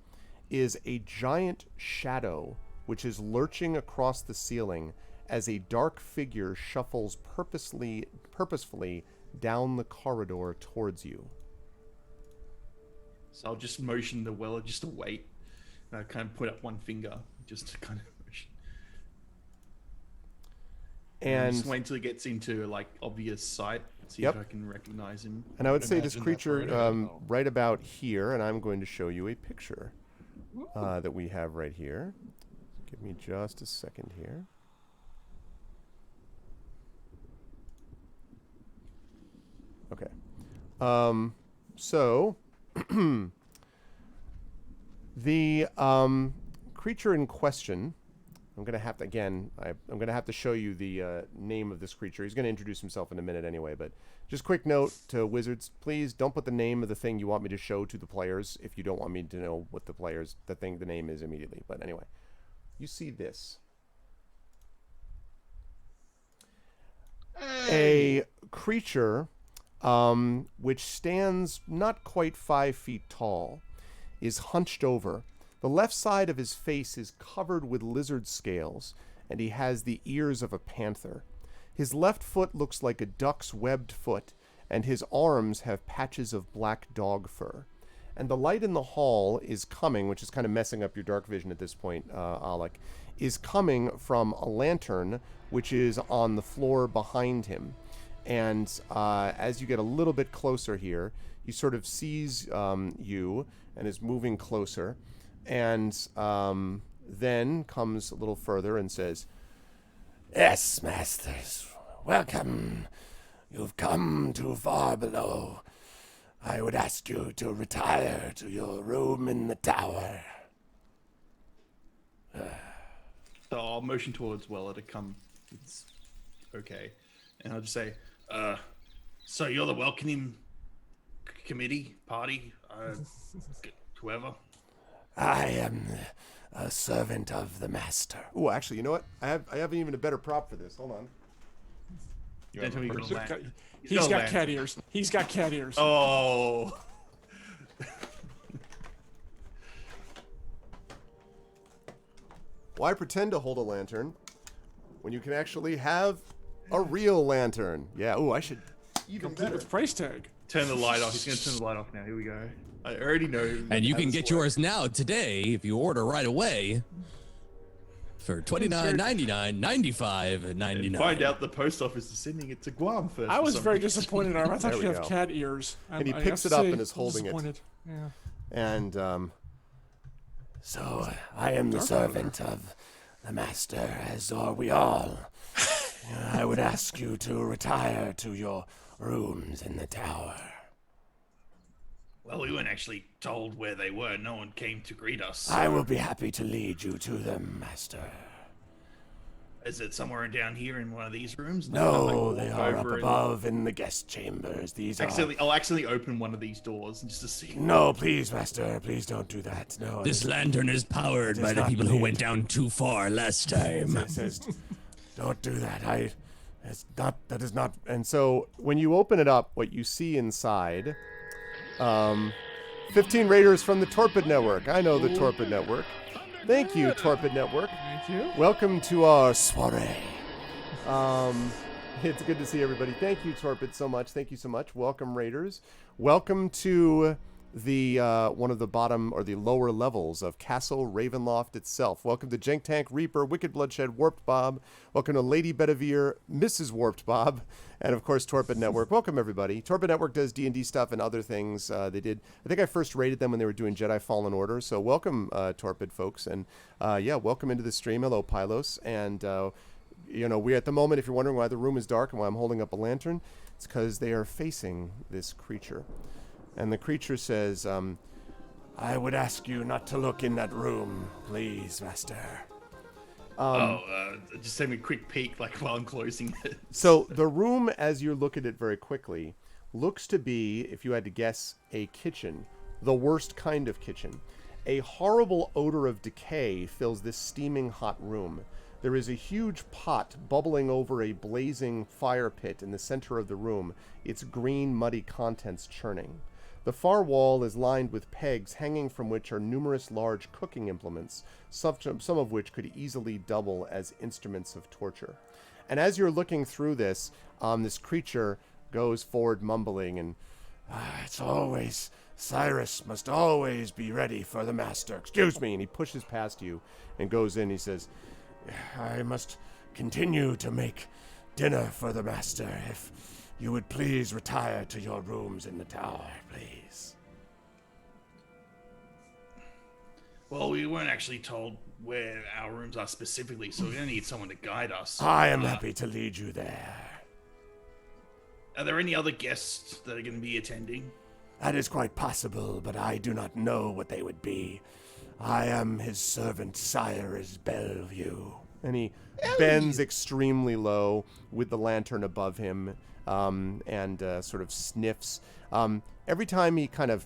Speaker 1: is a giant shadow which is lurching across the ceiling as a dark figure shuffles purposefully down the corridor towards you.
Speaker 4: So I'll just motion the Weller just to wait. And I kind of put up one finger just to kind of motion.
Speaker 1: And
Speaker 4: just wait until he gets into like obvious sight. See
Speaker 1: Yep.
Speaker 4: if I can recognize him.
Speaker 1: And I would say this
Speaker 7: Imagine that's
Speaker 1: creature
Speaker 7: right ahead, though.
Speaker 1: right about here, and I'm going to show you a picture that we have right here. Give me just a second here. Okay. So, the creature in question, I'm going to have to, again, I'm going to have to show you the name of this creature. He's going to introduce himself in a minute anyway, but just quick note to wizards, please don't put the name of the thing you want me to show to the players if you don't want me to know what the name is immediately. But anyway, you see this. A creature which stands not quite 5 feet tall, is hunched over. The left side of his face is covered with lizard scales, and he has the ears of a panther. His left foot looks like a duck's webbed foot, and his arms have patches of black dog fur. And the light in the hall is coming, which is kind of messing up your dark vision at this point, Alec, is coming from a lantern which is on the floor behind him. And as you get a little bit closer here, he sort of sees you and is moving closer. And then comes a little further and says,
Speaker 9: "Yes, masters, welcome. You've come too far below. I would ask you to retire to your room in the tower."
Speaker 4: So I'll motion towards Weller to come. It's okay. And I'll just say, so you're the welcoming committee, party, whoever?
Speaker 9: I am a servant of the master.
Speaker 1: "Oh, actually, you know what? I have even a better prop for this. Hold on."
Speaker 7: You
Speaker 4: Then
Speaker 7: have a
Speaker 4: he's
Speaker 7: person?
Speaker 4: gonna land.
Speaker 6: He's
Speaker 4: gonna
Speaker 6: got
Speaker 4: land.
Speaker 6: cat ears. He's got cat ears.
Speaker 4: Oh.
Speaker 1: Why pretend to hold a lantern when you can actually have a real lantern? Yeah. Oh, I should even
Speaker 6: Complete
Speaker 1: better.
Speaker 6: with price tag.
Speaker 4: Turn the light off. He's going to turn the light off now. Here we go. I already know.
Speaker 2: And you
Speaker 4: how
Speaker 2: can
Speaker 4: this
Speaker 2: get
Speaker 4: works.
Speaker 2: yours now today if you order right away for $29.99, $95.99.
Speaker 4: And find out the post office is sending it to Guam first.
Speaker 6: I
Speaker 4: for
Speaker 6: was
Speaker 4: some
Speaker 6: very
Speaker 4: reason.
Speaker 6: disappointed. I thought
Speaker 1: There
Speaker 6: you
Speaker 1: we
Speaker 6: have
Speaker 1: go.
Speaker 6: cat ears.
Speaker 1: And he
Speaker 6: I
Speaker 1: picks
Speaker 6: have
Speaker 1: it
Speaker 6: to
Speaker 1: up
Speaker 6: say,
Speaker 1: and is
Speaker 6: I'm
Speaker 1: holding it.
Speaker 6: disappointed. Yeah.
Speaker 1: And
Speaker 9: So I am the servant of the master, as are we all. I would ask you to retire to your rooms in the tower.
Speaker 4: Well, we weren't actually told where they were. No one came to greet us.
Speaker 9: I will be happy to lead you to them, master.
Speaker 4: Is it somewhere down here in one of these rooms?
Speaker 9: No, they are up above in the guest chambers. These
Speaker 4: I'll accidentally open one of these doors just to see.
Speaker 9: No, please, Master. Please don't do that. No.
Speaker 2: This lantern is powered by the people who went down too far last time.
Speaker 9: Don't do that. That is not.
Speaker 1: And so when you open it up, what you see inside, 15 raiders from the Torpid Network. I know the Torpid Network. Thank you, Torpid Network.
Speaker 6: Thank you.
Speaker 1: Welcome to our soiree. It's good to see everybody. Thank you, Torpid, so much. Thank you so much. Welcome, raiders. Welcome to the one of the bottom or the lower levels of Castle Ravenloft itself. Welcome to Jank Tank, Reaper, Wicked Bloodshed, Warped Bob. Welcome to Lady Bedivere, Mrs. Warped Bob, and of course Torpid Network. Welcome everybody. Torpid Network does D&D stuff and other things. They did. I think I first rated them when they were doing Jedi Fallen Order. So welcome, Torpid folks, and yeah, welcome into the stream. Hello, Pylos, and you know, we at the moment, if you're wondering why the room is dark and why I'm holding up a lantern, it's because they are facing this creature. And the creature says,
Speaker 9: I would ask you not to look in that room, please, Master.
Speaker 4: Just take me a quick peek, like, while I'm closing it.
Speaker 1: So the room, as you look at it very quickly, looks to be, if you had to guess, a kitchen. The worst kind of kitchen. A horrible odor of decay fills this steaming hot room. There is a huge pot bubbling over a blazing fire pit in the center of the room, its green, muddy contents churning. The far wall is lined with pegs, hanging from which are numerous large cooking implements, some of which could easily double as instruments of torture. And as you're looking through this, this creature goes forward mumbling, and
Speaker 9: it's always, Cyrus must always be ready for the Master.
Speaker 1: Excuse me, and he pushes past you and goes in. He says,
Speaker 9: I must continue to make dinner for the Master. If you would please retire to your rooms in the tower, please.
Speaker 4: Well, we weren't actually told where our rooms are specifically, so we're going to need someone to guide us.
Speaker 9: I am happy to lead you there.
Speaker 4: Are there any other guests that are going to be attending?
Speaker 9: That is quite possible, but I do not know what they would be. I am his servant, Cyrus Bellevue.
Speaker 1: And he bends extremely low with the lantern above him, and sort of sniffs. Every time he kind of,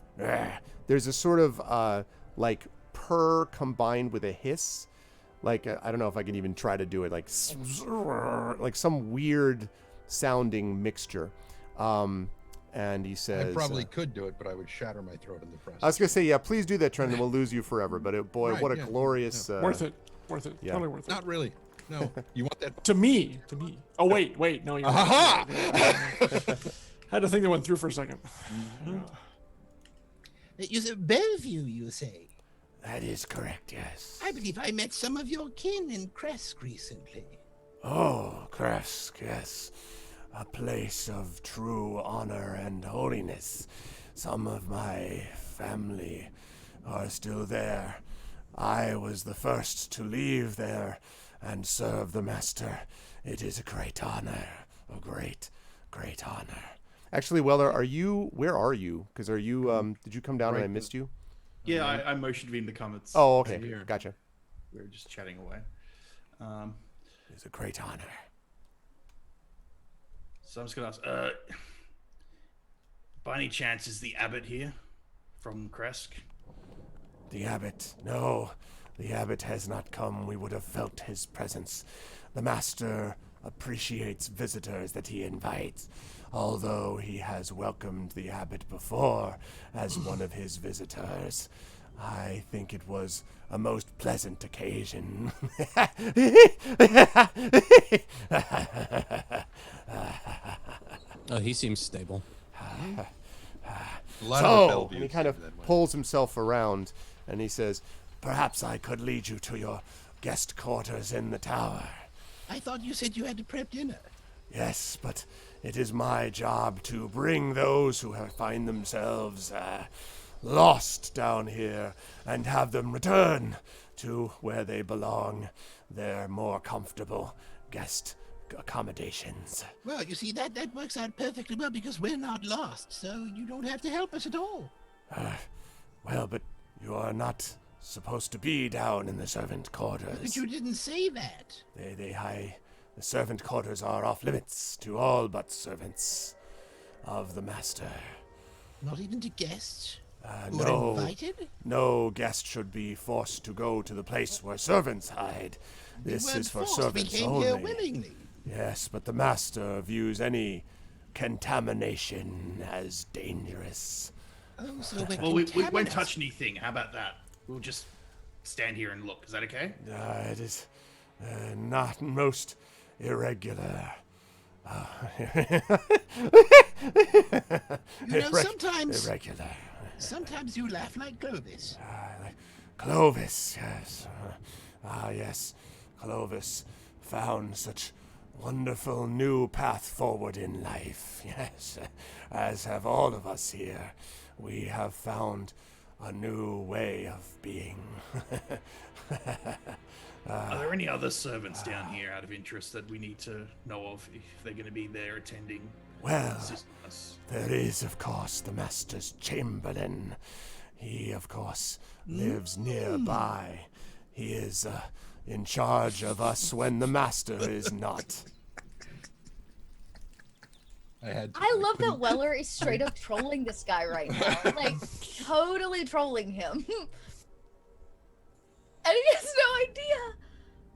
Speaker 1: there's a sort of like purr combined with a hiss. Like, I don't know if I can even try to do it, like some weird sounding mixture. And he says,
Speaker 3: I probably could do it, but I would shatter my throat in the process.
Speaker 1: I was going to say, yeah, please do that, Trent, and we'll lose you forever. But boy,
Speaker 3: Right,
Speaker 1: what a
Speaker 3: yeah,
Speaker 1: glorious...
Speaker 6: Worth it. Yeah. Totally worth it.
Speaker 3: Not really. No. You want that?
Speaker 6: To me. Oh, wait. No, you're
Speaker 3: Aha!
Speaker 6: Had to think that went through for a second.
Speaker 8: You said Bellevue, you say?
Speaker 9: That is correct, yes.
Speaker 8: I believe I met some of your kin in Kresk recently.
Speaker 9: Oh, Kresk, yes. A place of true honor and holiness. Some of my family are still there. I was the first to leave there and serve the Master. It is a great honor. A great, great honor.
Speaker 1: Actually, Weller, where are you? Because are you, did you come down and I missed you?
Speaker 4: Yeah, I motioned for him to come. It's
Speaker 1: oh, okay. Gotcha.
Speaker 4: We were just chatting away.
Speaker 9: It's a great honor.
Speaker 4: So I'm just going to ask, by any chance, is the abbot here from Kresk?
Speaker 9: The abbot? No, the abbot has not come. We would have felt his presence. The Master appreciates visitors that he invites, although he has welcomed the abbot before as one of his visitors. I think it was a most pleasant occasion.
Speaker 2: Oh, he seems stable.
Speaker 1: So, and he kind of pulls himself around, and he says,
Speaker 9: perhaps I could lead you to your guest quarters in the tower.
Speaker 8: I thought you said you had to prep dinner.
Speaker 9: Yes, but it is my job to bring those who find themselves lost down here and have them return to where they belong, their more comfortable guest accommodations.
Speaker 8: Well, you see, that works out perfectly well because we're not lost, so you don't have to help us at all.
Speaker 9: Well, but you are not supposed to be down in the servant quarters.
Speaker 8: But you didn't say that.
Speaker 9: The servant quarters are off limits to all but servants of the master.
Speaker 8: Not even to guests who
Speaker 9: No,
Speaker 8: are invited?
Speaker 9: no guest should be forced to go to the place where servants hide. This is for servants
Speaker 8: we came
Speaker 9: only.
Speaker 8: Here willingly.
Speaker 9: Yes, but the master views any contamination as dangerous.
Speaker 8: Oh, so we're
Speaker 10: Well, we won't touch anything. How about that? We'll just stand here and look. Is that okay?
Speaker 9: It is not most irregular. Irregular.
Speaker 8: Sometimes you laugh like Clovis.
Speaker 9: Like Clovis, yes. Yes. Clovis found such wonderful new path forward in life. Yes, as have all of us here. We have found a new way of being.
Speaker 10: Are there any other servants down here out of interest that we need to know of if they're going to be there attending?
Speaker 9: Well, there is, of course, the Master's Chamberlain. He, of course, lives nearby. He is in charge of us when the Master is not.
Speaker 5: I love that Weller is straight up trolling this guy right now. Like, totally trolling him. And he has no idea.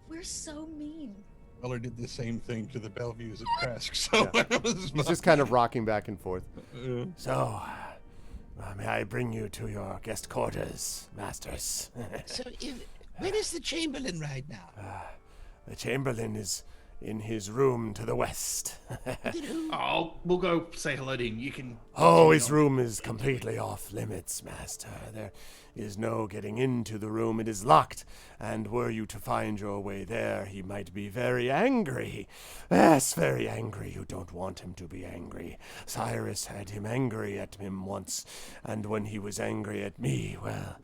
Speaker 5: We're so mean.
Speaker 7: Weller did the same thing to the Bellevues at Kresk, so
Speaker 1: he's just kind of rocking back and forth.
Speaker 9: So, may I bring you to your guest quarters, masters?
Speaker 8: So, where is the Chamberlain right now?
Speaker 9: The Chamberlain is in his room to the west.
Speaker 10: Oh, we'll go say hello to him. You can...
Speaker 9: Oh, his room is completely off limits, Master. There is no getting into the room. It is locked, and were you to find your way there, he might be very angry. Yes, very angry. You don't want him to be angry. Cyrus had him angry at him once, and when he was angry at me, well...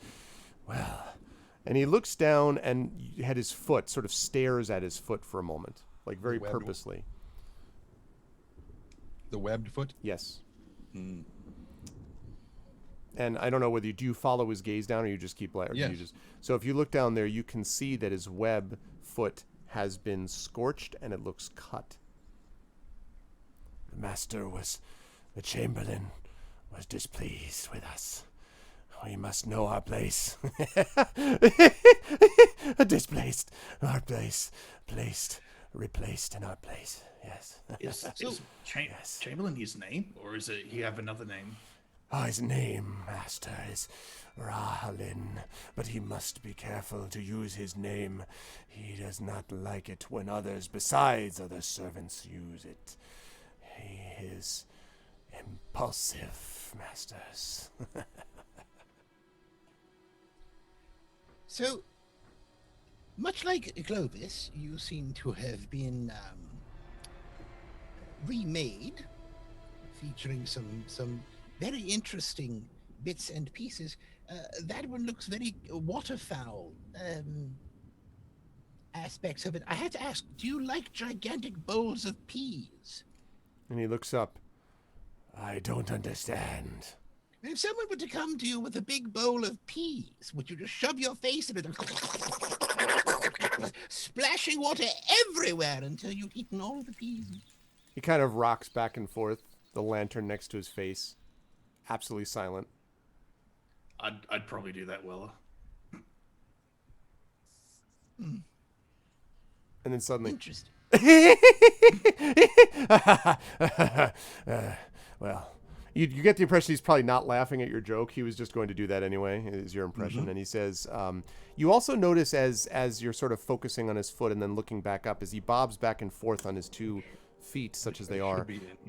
Speaker 1: And he looks down and at his foot, sort of stares at his foot for a moment, like very purposely.
Speaker 7: The webbed foot?
Speaker 1: Yes. And I don't know whether do you follow his gaze down or you just keep
Speaker 7: Yes.
Speaker 1: So if you look down there, you can see that his web foot has been scorched and it looks cut.
Speaker 9: The Chamberlain was displeased with us. We must know our place. Displaced. Our place. Placed. Replaced in our place. Yes.
Speaker 10: Is Chamberlain his name? Or is it he have another name?
Speaker 9: Oh, his name, Master, is Rahalin. But he must be careful to use his name. He does not like it when others besides other servants use it. He is impulsive, masters.
Speaker 8: So, much like Clovis, you seem to have been remade, featuring some very interesting bits and pieces. That one looks very waterfowl aspects of it. I had to ask, do you like gigantic bowls of peas?
Speaker 1: And he looks up.
Speaker 9: I don't understand.
Speaker 8: If someone were to come to you with a big bowl of peas, would you just shove your face in it and splashing water everywhere until you'd eaten all the peas?
Speaker 1: He kind of rocks back and forth, the lantern next to his face. Absolutely silent.
Speaker 10: I'd probably do that, Weller.
Speaker 1: And then suddenly...
Speaker 8: Interesting.
Speaker 1: Well... You get the impression he's probably not laughing at your joke. He was just going to do that anyway, is your impression. And he says, you also notice as you're sort of focusing on his foot and then looking back up, as he bobs back and forth on his 2 feet, such as they are,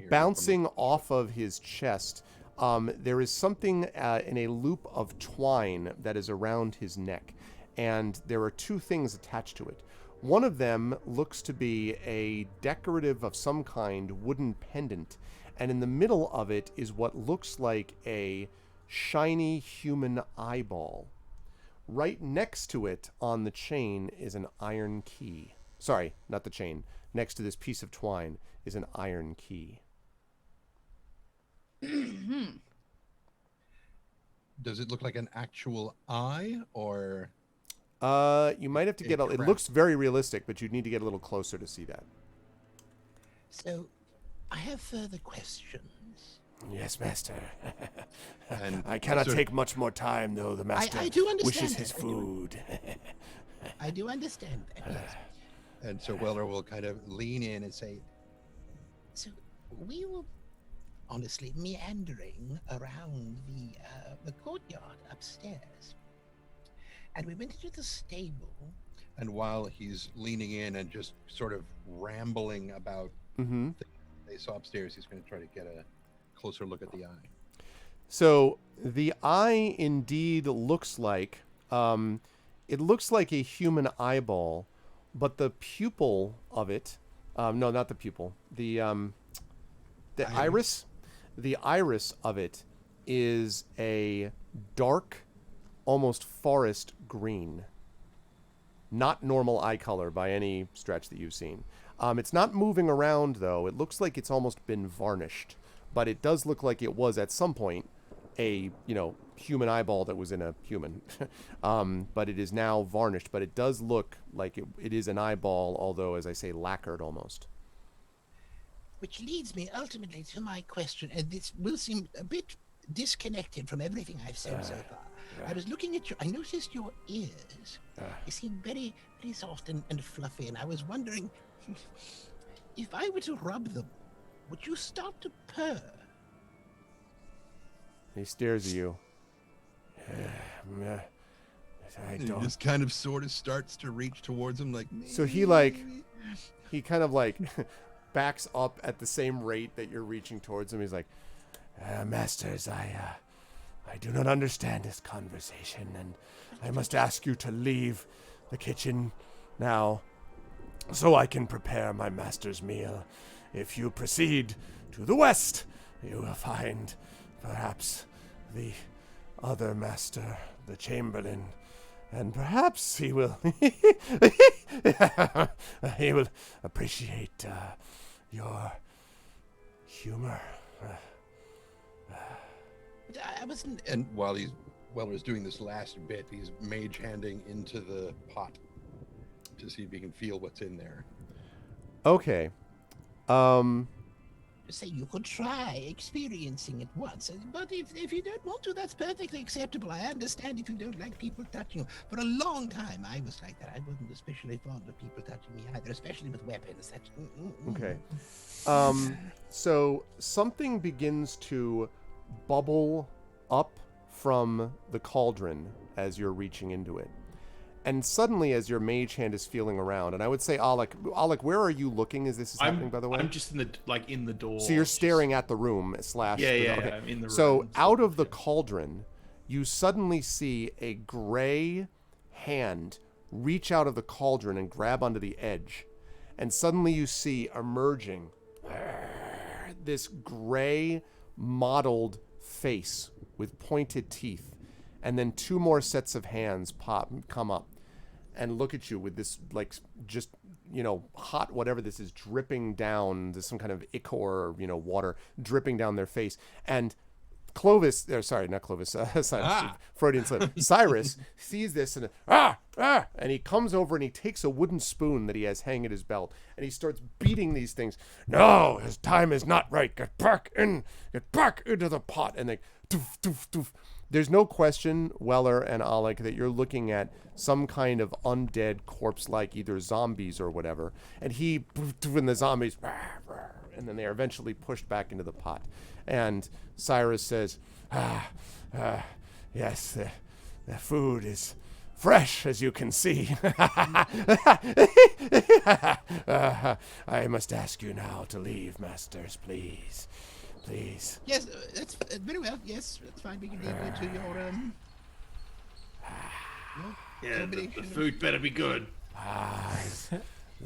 Speaker 1: bouncing off of his chest, there is something in a loop of twine that is around his neck. And there are 2 things attached to it. One of them looks to be a decorative of some kind wooden pendant. And in the middle of it is what looks like a shiny human eyeball. Right next to it on the chain is an iron key. Sorry, not the chain. Next to this piece of twine is an iron key.
Speaker 7: does it look like an actual eye, or?
Speaker 1: You might have to get. It looks very realistic, but you'd need to get a little closer to see that.
Speaker 8: So, I have further questions.
Speaker 9: Yes, master.
Speaker 7: And
Speaker 9: I cannot take much more time, though. The master
Speaker 8: I do understand
Speaker 9: wishes
Speaker 8: that.
Speaker 9: his food.
Speaker 8: I do understand that, yes.
Speaker 7: And so Weller will kind of lean in and say,
Speaker 8: So, we were honestly meandering around the courtyard upstairs. And we went into the stable.
Speaker 7: and while he's leaning in and just sort of rambling about
Speaker 1: Mm-hmm.
Speaker 7: things they saw upstairs, he's going to try to get a closer look at the eye.
Speaker 1: So the eye indeed looks like it looks like a human eyeball, but the pupil of it, no, not the pupil, the iris, the iris of it is a dark, almost forest green. Not normal eye color by any stretch that you've seen. It's not moving around though. It looks like it's almost been varnished, but it does look like it was at some point a, human eyeball that was in a human. But it is now varnished, but it does look like it is an eyeball, although, as I say, lacquered almost.
Speaker 8: Which leads me ultimately to my question, and this will seem a bit disconnected from everything I've said so far. I was looking at I noticed your ears. They seem very, very soft and fluffy, and I was wondering, if I were to rub them, would you start to purr?
Speaker 1: He stares at you. I
Speaker 7: He
Speaker 1: don't.
Speaker 7: just kind of sort of starts to reach towards him, like.
Speaker 1: So he kind of backs up at the same rate that you're reaching towards him. He's like,
Speaker 9: Masters, I do not understand this conversation, and I must ask you to leave the kitchen now so I can prepare my master's meal. If you proceed to the west, you will find perhaps the other master, the Chamberlain, and perhaps he will he will appreciate your humor.
Speaker 8: I wasn't.
Speaker 7: And while Weller's doing this last bit, he's mage handing into the pot to see if he can feel what's in there.
Speaker 1: okay.
Speaker 8: Say you could try experiencing it once, but if you don't want to, that's perfectly acceptable. I understand if you don't like people touching you. For a long time, I was like that. I wasn't especially fond of people touching me either, especially with weapons.
Speaker 1: Okay. So something begins to bubble up from the cauldron as you're reaching into it. And suddenly, as your mage hand is feeling around, and I would say, Alec, where are you looking as this is happening, by the way?
Speaker 10: I'm just in the door.
Speaker 1: So you're staring at the room /
Speaker 10: Yeah,
Speaker 1: okay.
Speaker 10: I'm in the room.
Speaker 1: So out of the cauldron, you suddenly see a gray hand reach out of the cauldron and grab onto the edge. And suddenly you see emerging this gray mottled face with pointed teeth. And then two more sets of hands come up and look at you with this, just, hot whatever this is dripping down. There's some kind of ichor, water dripping down their face. And Clovis, not Clovis, Freudian slip. Cyrus sees this and and he comes over and he takes a wooden spoon that he has hanging at his belt and he starts beating these things. No, his time is not right. Get back into the pot. And they doof, doof, doof. There's no question, Weller and Alec, that you're looking at some kind of undead corpse-like either zombies or whatever. And and the zombies, and then they are eventually pushed back into the pot. And Cyrus says, yes, the food is fresh, as you can see. I must ask you now to leave, masters, please. Please.
Speaker 8: Yes, that's very well. Yes, that's fine. We can leave you to your
Speaker 10: Yeah, the food better be good.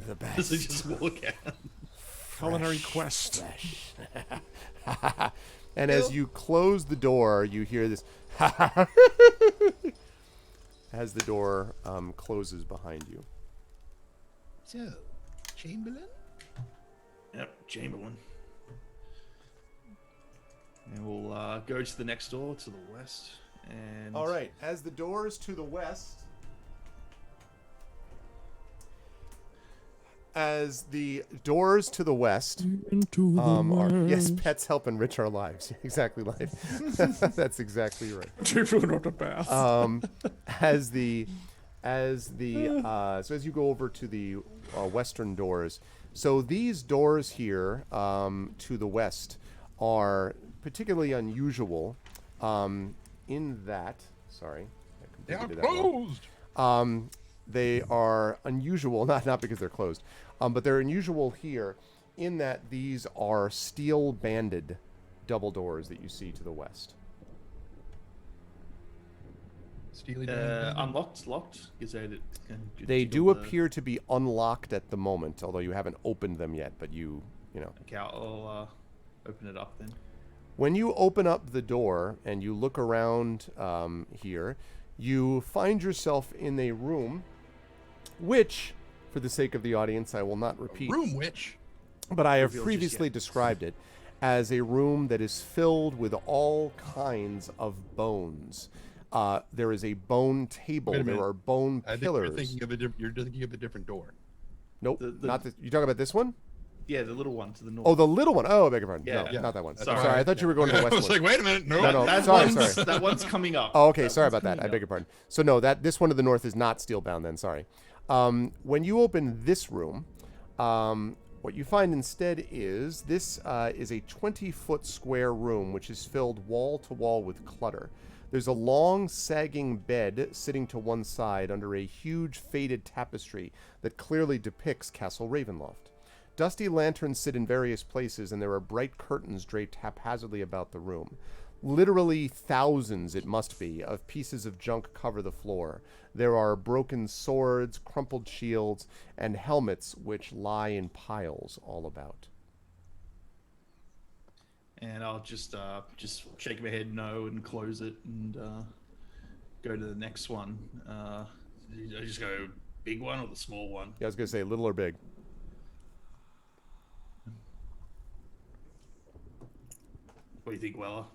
Speaker 9: The best.
Speaker 10: Does he just walk out?
Speaker 6: Culinary quest.
Speaker 1: And as you close the door, you hear this as the door closes behind you.
Speaker 8: So, Chamberlain?
Speaker 10: Yep, Chamberlain. And we'll go to the next door to the west
Speaker 4: And
Speaker 1: All right, as the doors to the west, are yes, pets help enrich our lives. Exactly, life. That's exactly right. So as you go over to the western doors, so these doors here to the west are particularly unusual in that, sorry,
Speaker 7: They are
Speaker 1: did that wrong.
Speaker 7: closed.
Speaker 1: They are unusual, not because they're closed, but they're unusual here in that these are steel banded double doors that you see to the west.
Speaker 3: Steely
Speaker 4: unlocked, locked.
Speaker 1: They do appear to be unlocked at the moment, although you haven't opened them yet, but you know.
Speaker 4: Okay, I'll open it up then.
Speaker 1: When you open up the door and you look around here, you find yourself in a room which, for the sake of the audience, I will not repeat. But I have previously described it as a room that is filled with all kinds of bones. There is a bone table. There are bone pillars.
Speaker 3: You're thinking of a different door.
Speaker 1: Nope, not this. You talking about this one?
Speaker 4: Yeah, the little one to the north.
Speaker 1: Oh, the little one. Oh, I beg your pardon.
Speaker 4: Yeah,
Speaker 1: no, not that one.
Speaker 4: Sorry.
Speaker 1: I thought you were going to the west
Speaker 7: I was
Speaker 1: one.
Speaker 7: like, wait a minute. No,
Speaker 1: sorry.
Speaker 4: That one's coming up.
Speaker 1: Oh, okay. Sorry about that. I beg your pardon. So no, this one to the north is not steel bound then. Sorry. When you open this room, what you find instead is this is a 20-foot square room which is filled wall to wall with clutter. There's a long, sagging bed sitting to one side under a huge faded tapestry that clearly depicts Castle Ravenloft. Dusty lanterns sit in various places, and there are bright curtains draped haphazardly about the room. Literally thousands, it must be, of pieces of junk cover the floor. There are broken swords, crumpled shields, and helmets which lie in piles all about.
Speaker 4: And I'll just shake my head no and close it and go to the next one. I just go big one or the small one?
Speaker 1: Yeah, I was going to say little or big.
Speaker 10: What do you think, Weller?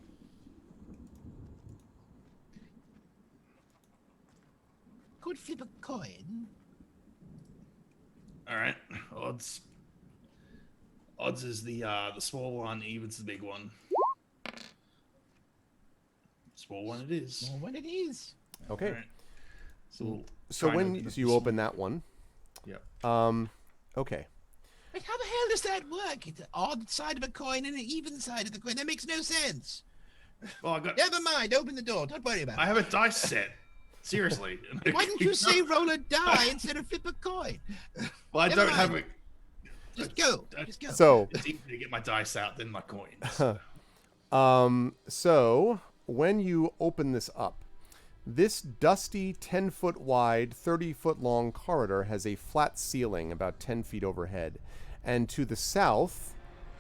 Speaker 8: Could flip a coin.
Speaker 10: All right, odds is the small one, evens the big one. Small one it is.
Speaker 8: Small one it is.
Speaker 1: Okay.
Speaker 10: Right.
Speaker 1: So when you open that one.
Speaker 4: Yep.
Speaker 1: Okay.
Speaker 8: Wait, how the hell does that work? It's an odd side of a coin and an even side of the coin. That makes no sense.
Speaker 10: Well,
Speaker 8: Never mind. Open the door. Don't worry about it.
Speaker 10: I have a dice set. Seriously.
Speaker 8: Why didn't you say roll a die instead of flip a coin?
Speaker 10: Well, I
Speaker 8: Never
Speaker 10: don't have
Speaker 8: mind.
Speaker 10: a.
Speaker 8: Just go. Just go.
Speaker 1: So
Speaker 10: It's easier to get my dice out than my coins.
Speaker 1: So when you open this up, this dusty 10-foot wide, 30-foot long corridor has a flat ceiling about 10 feet overhead. And to the south,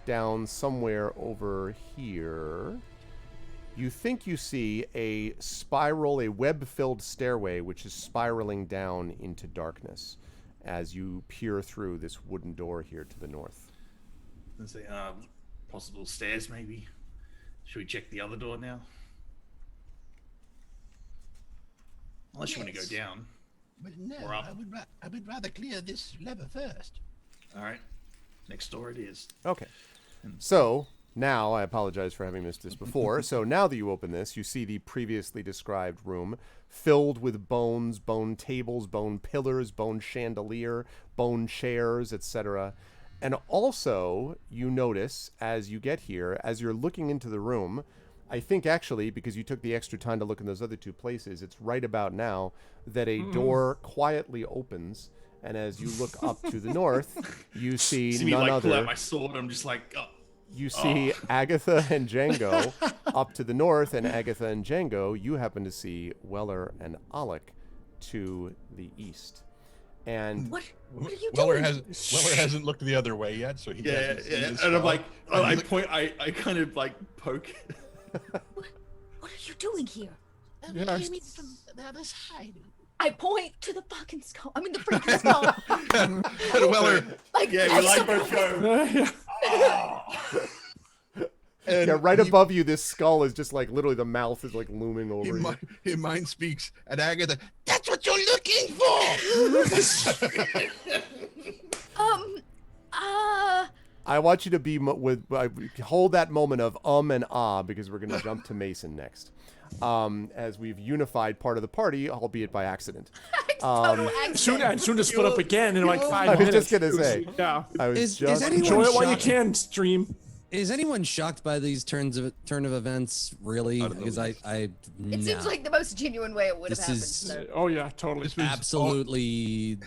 Speaker 1: down somewhere over here, you think you see a web-filled stairway which is spiraling down into darkness as you peer through this wooden door here to the north.
Speaker 10: Let's say possible stairs, maybe. Should we check the other door now? Unless you want to go down.
Speaker 8: But no,
Speaker 10: Or up.
Speaker 8: I would rather clear this lever first.
Speaker 10: All right. Next door it is.
Speaker 1: Okay. So now, I apologize for having missed this before. So now that you open this, you see the previously described room filled with bones, bone tables, bone pillars, bone chandelier, bone chairs, etc. And also, you notice as you get here, as you're looking into the room, I think actually, because you took the extra time to look in those other two places, it's right about now that a door quietly opens. And as you look up to the north, you see
Speaker 10: me
Speaker 1: none
Speaker 10: like pull
Speaker 1: other.
Speaker 10: out my sword. I'm just like, oh.
Speaker 1: You see Agatha and Django up to the north, and Agatha and Django, you happen to see Weller and Alec to the east. And
Speaker 5: What are you
Speaker 7: Weller
Speaker 5: doing?
Speaker 7: hasn't looked the other way yet, so he doesn't see his
Speaker 10: And I'm
Speaker 7: skull.
Speaker 10: like, I kind of like poke.
Speaker 5: What are you doing here?
Speaker 8: We came in from the other side.
Speaker 5: I point to the fucking skull. I mean, the freaking skull.
Speaker 7: Weller,
Speaker 5: Like,
Speaker 10: Yeah,
Speaker 5: I'm
Speaker 10: we like
Speaker 5: so-
Speaker 10: both go.
Speaker 1: Yeah, right above you, this skull is just like literally the mouth is like looming over you.
Speaker 7: In mind speaks at Agatha. That's what you're looking for.
Speaker 1: I want you to be hold that moment of and ah, because we're going to jump to Mason next, as we've unified part of the party, albeit by accident.
Speaker 6: Soon to split up again in like 5 minutes.
Speaker 1: I was just going to say.
Speaker 6: Yeah.
Speaker 2: Enjoy
Speaker 6: it while you can, stream.
Speaker 2: Is anyone shocked by these turn of events? Really? Because
Speaker 5: It seems like the most genuine way it would have happened. So.
Speaker 6: Oh yeah, totally.
Speaker 2: Absolutely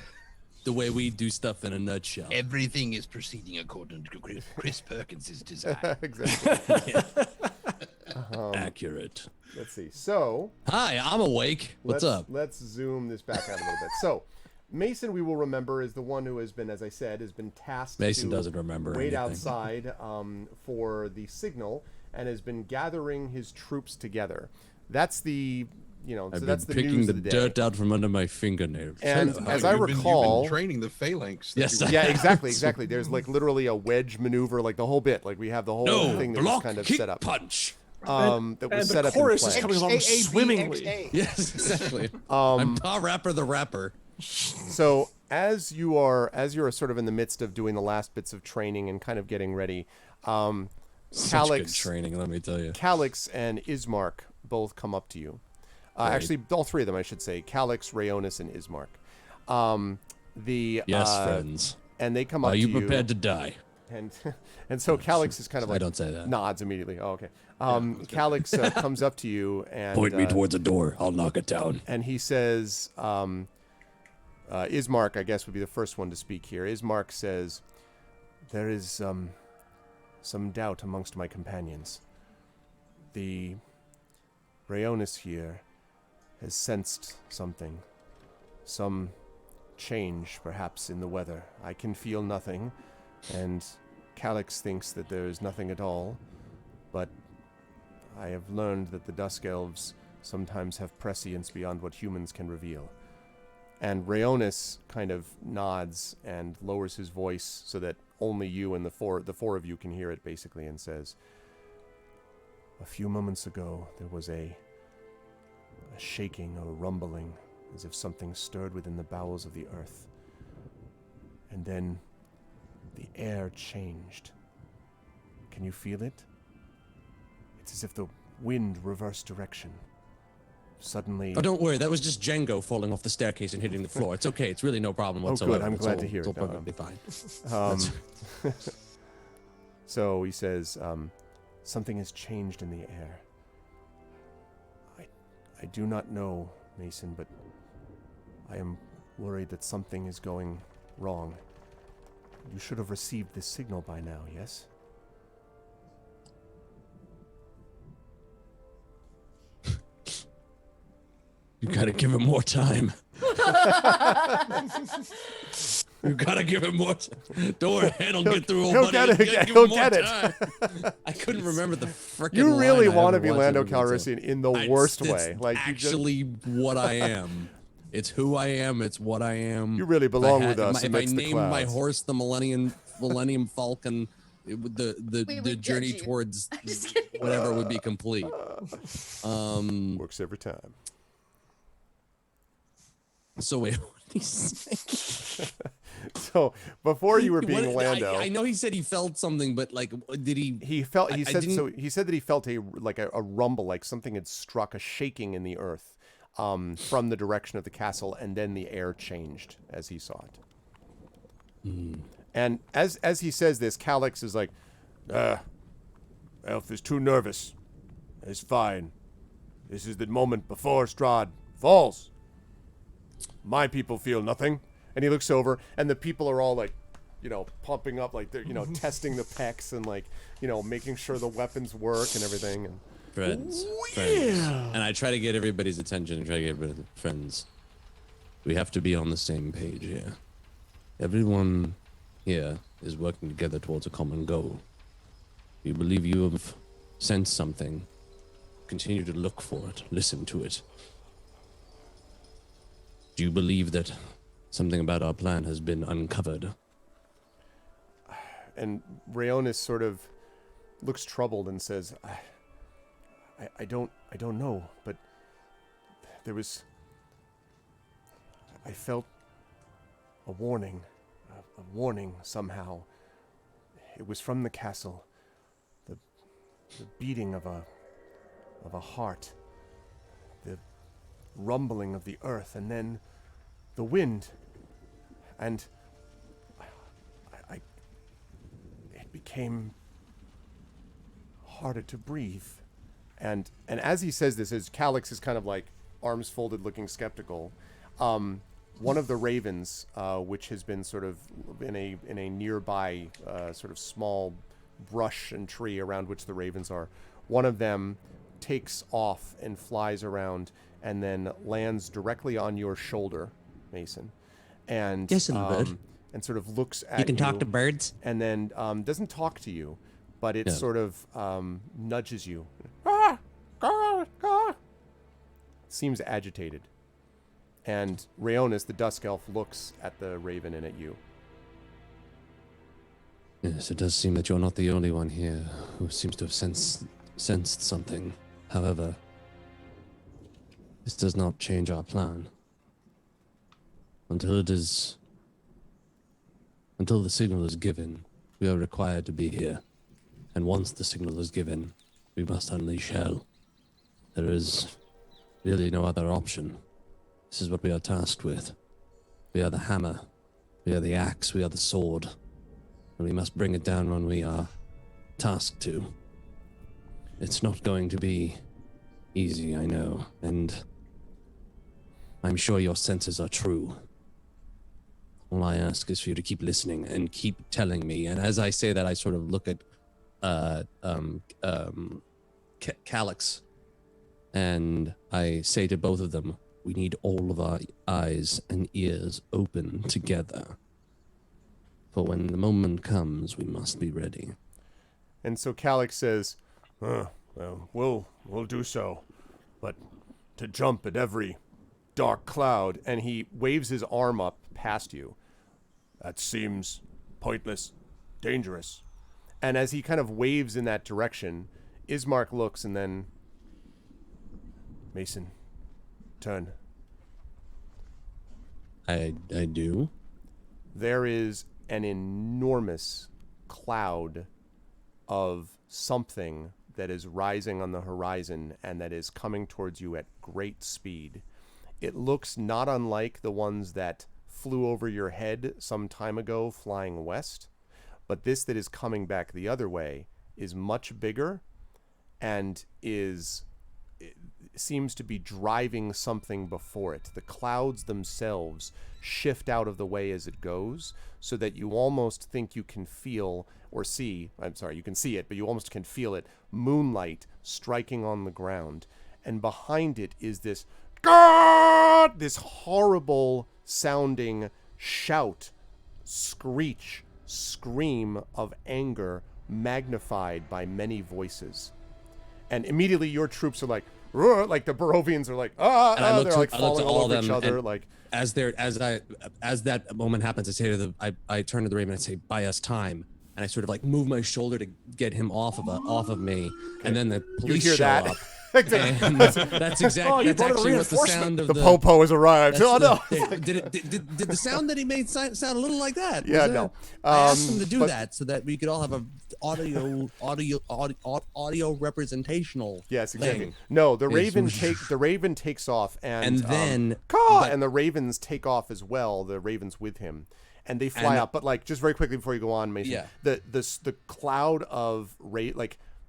Speaker 2: the way we do stuff in a nutshell.
Speaker 8: Everything is proceeding according to Chris Perkins' design.
Speaker 1: Exactly.
Speaker 2: Accurate.
Speaker 1: Let's see. So.
Speaker 2: Hi, I'm awake. What's up?
Speaker 1: Let's zoom this back out a little bit. So. Mason, we will remember, is the one who has been, as I said, has been tasked
Speaker 2: Mason
Speaker 1: to
Speaker 2: doesn't remember
Speaker 1: wait
Speaker 2: anything.
Speaker 1: outside for the signal and has been gathering his troops together. That's the, that's the
Speaker 2: picking
Speaker 1: news
Speaker 2: the
Speaker 1: of the day.
Speaker 2: dirt out from under my fingernails.
Speaker 1: And as I recall,
Speaker 7: you've been training the phalanx.
Speaker 2: Yes.
Speaker 1: Yeah, exactly. There's like literally a wedge maneuver, like the whole bit. Like we have the whole thing that was kind of set up.
Speaker 2: Punch.
Speaker 1: That was set up in
Speaker 6: chorus
Speaker 1: play.
Speaker 6: is coming along swimmingly.
Speaker 2: Yes, exactly. I'm Pa Rapper the Rapper.
Speaker 1: So as you're sort of in the midst of doing the last bits of training and kind of getting ready,
Speaker 2: Such good training, let me tell you.
Speaker 1: Calix and Ismark both come up to you. Actually, all three of them, I should say. Calix, Rayonis, and Ismark.
Speaker 2: Friends.
Speaker 1: And they come up
Speaker 2: to
Speaker 1: you.
Speaker 2: Are you prepared to die?
Speaker 1: And so Calix is kind of like...
Speaker 2: I don't say that.
Speaker 1: Nods immediately. Oh, okay. Calix comes up to you and...
Speaker 2: Point me towards a door. I'll knock it down.
Speaker 1: And he says... Ismark, I guess, would be the first one to speak here. Ismark says, there is some doubt amongst my companions. The Rayonis here has sensed something. Some change, perhaps, in the weather. I can feel nothing, and Calix thinks that there is nothing at all, but I have learned that the Dusk Elves sometimes have prescience beyond what humans can reveal. And Rayonis kind of nods and lowers his voice so that only you and the four of you can hear it, basically, and says, a few moments ago, there was a shaking or rumbling, as if something stirred within the bowels of the earth. And then the air changed. Can you feel it? It's as if the wind reversed direction. Suddenly...
Speaker 2: Oh, don't worry. That was just Django falling off the staircase and hitting the floor. It's okay. It's really no problem whatsoever.
Speaker 1: Oh, good. I'm glad to hear it.
Speaker 2: It's all perfectly fine.
Speaker 1: So he says, something has changed in the air. I do not know, Mason, but I am worried that something is going wrong. You should have received this signal by now, yes?
Speaker 2: You gotta give him more time. You gotta give him more time. Don't worry, he'll get through.
Speaker 1: He'll get it. He'll get it.
Speaker 2: I couldn't remember the freaking.
Speaker 1: You really want to be
Speaker 2: watched
Speaker 1: Lando Calrissian in the worst way. Like
Speaker 2: actually, what I am. It's who I am. It's what I am.
Speaker 1: You really belong with us.
Speaker 2: If I named my horse the Millennium Falcon, the journey towards whatever would be complete.
Speaker 1: Works every time.
Speaker 2: So wait, what did he say?
Speaker 1: So before you were being Lando,
Speaker 2: I know he said he felt something, but like, did he?
Speaker 1: He felt. He said so. He said that he felt a rumble, like something had struck, a shaking in the earth, from the direction of the castle, and then the air changed as he saw it. And as he says this, Calix is like, Elf is too nervous. It's fine. This is the moment before Strahd falls. My people feel nothing. And he looks over, and the people are all like, pumping up, like they're, testing the pecs and like, making sure the weapons work and everything. And
Speaker 2: friends. And I try to get everybody's attention and try to get everybody's friends. We have to be on the same page here. Everyone here is working together towards a common goal. You believe you have sensed something. Continue to look for it. Listen to it. Do you believe that something about our plan has been uncovered?
Speaker 1: And Rayonis sort of, looks troubled and says, I don't know, but I felt a warning somehow. It was from the castle, the beating of a heart, the rumbling of the earth, and then the wind, and it became harder to breathe. And as he says this, as Calix is kind of like arms folded, looking skeptical, one of the ravens, which has been sort of in a nearby sort of small brush and tree around which the ravens are, one of them takes off and flies around and then lands directly on your shoulder, Mason, and
Speaker 2: Yes, bird.
Speaker 1: And sort of looks at
Speaker 2: you can talk to birds,
Speaker 1: and then doesn't talk to you, but it sort of nudges you. Seems agitated. And Raonis, the Dusk Elf, looks at the raven and at you.
Speaker 2: Yes, it does seem that you're not the only one here who seems to have sensed something. However, this does not change our plan. Until the signal is given, we are required to be here. And once the signal is given, we must unleash hell. There is really no other option. This is what we are tasked with. We are the hammer, we are the axe, we are the sword. And we must bring it down when we are tasked to. It's not going to be easy, I know, and I'm sure your senses are true. All I ask is for you to keep listening and keep telling me. And as I say that, I sort of look at Calix, and I say to both of them, we need all of our eyes and ears open together. For when the moment comes, we must be ready.
Speaker 1: And so Calix says, well, we'll do so. But to jump at every dark cloud, and he waves his arm up past you. That seems pointless, dangerous. And as he kind of waves in that direction, Ismark looks and then, Mason, turn.
Speaker 2: I do.
Speaker 1: There is an enormous cloud of something that is rising on the horizon and that is coming towards you at great speed. It looks not unlike the ones that flew over your head some time ago flying west, but this that is coming back the other way is much bigger and seems to be driving something before it. The clouds themselves shift out of the way as it goes, so that you almost think you can feel or see, you can see it, but you almost can feel it, moonlight striking on the ground. And behind it is this horrible sounding shout, screech, scream of anger magnified by many voices. And immediately your troops are like the Barovians are like, they're like falling all over each other. Like
Speaker 2: as that moment happens, I say to them, I turn to the raven and I say, buy us time. And I sort of like move my shoulder to get him off of me. Okay. And then the police show up. And that's exactly that's actually what the sound of
Speaker 1: the popo has arrived. Oh no!
Speaker 2: Did the sound that he made sound a little like that?
Speaker 1: Yeah, no.
Speaker 2: I asked him to do that so that we could all have a audio representational.
Speaker 1: Yes, exactly.
Speaker 2: Thing.
Speaker 1: No, the raven takes off and
Speaker 2: then
Speaker 1: and the ravens take off as well. The ravens with him. And they fly up, but like just very quickly before you go on, Mason.
Speaker 2: Yeah.
Speaker 1: The cloud of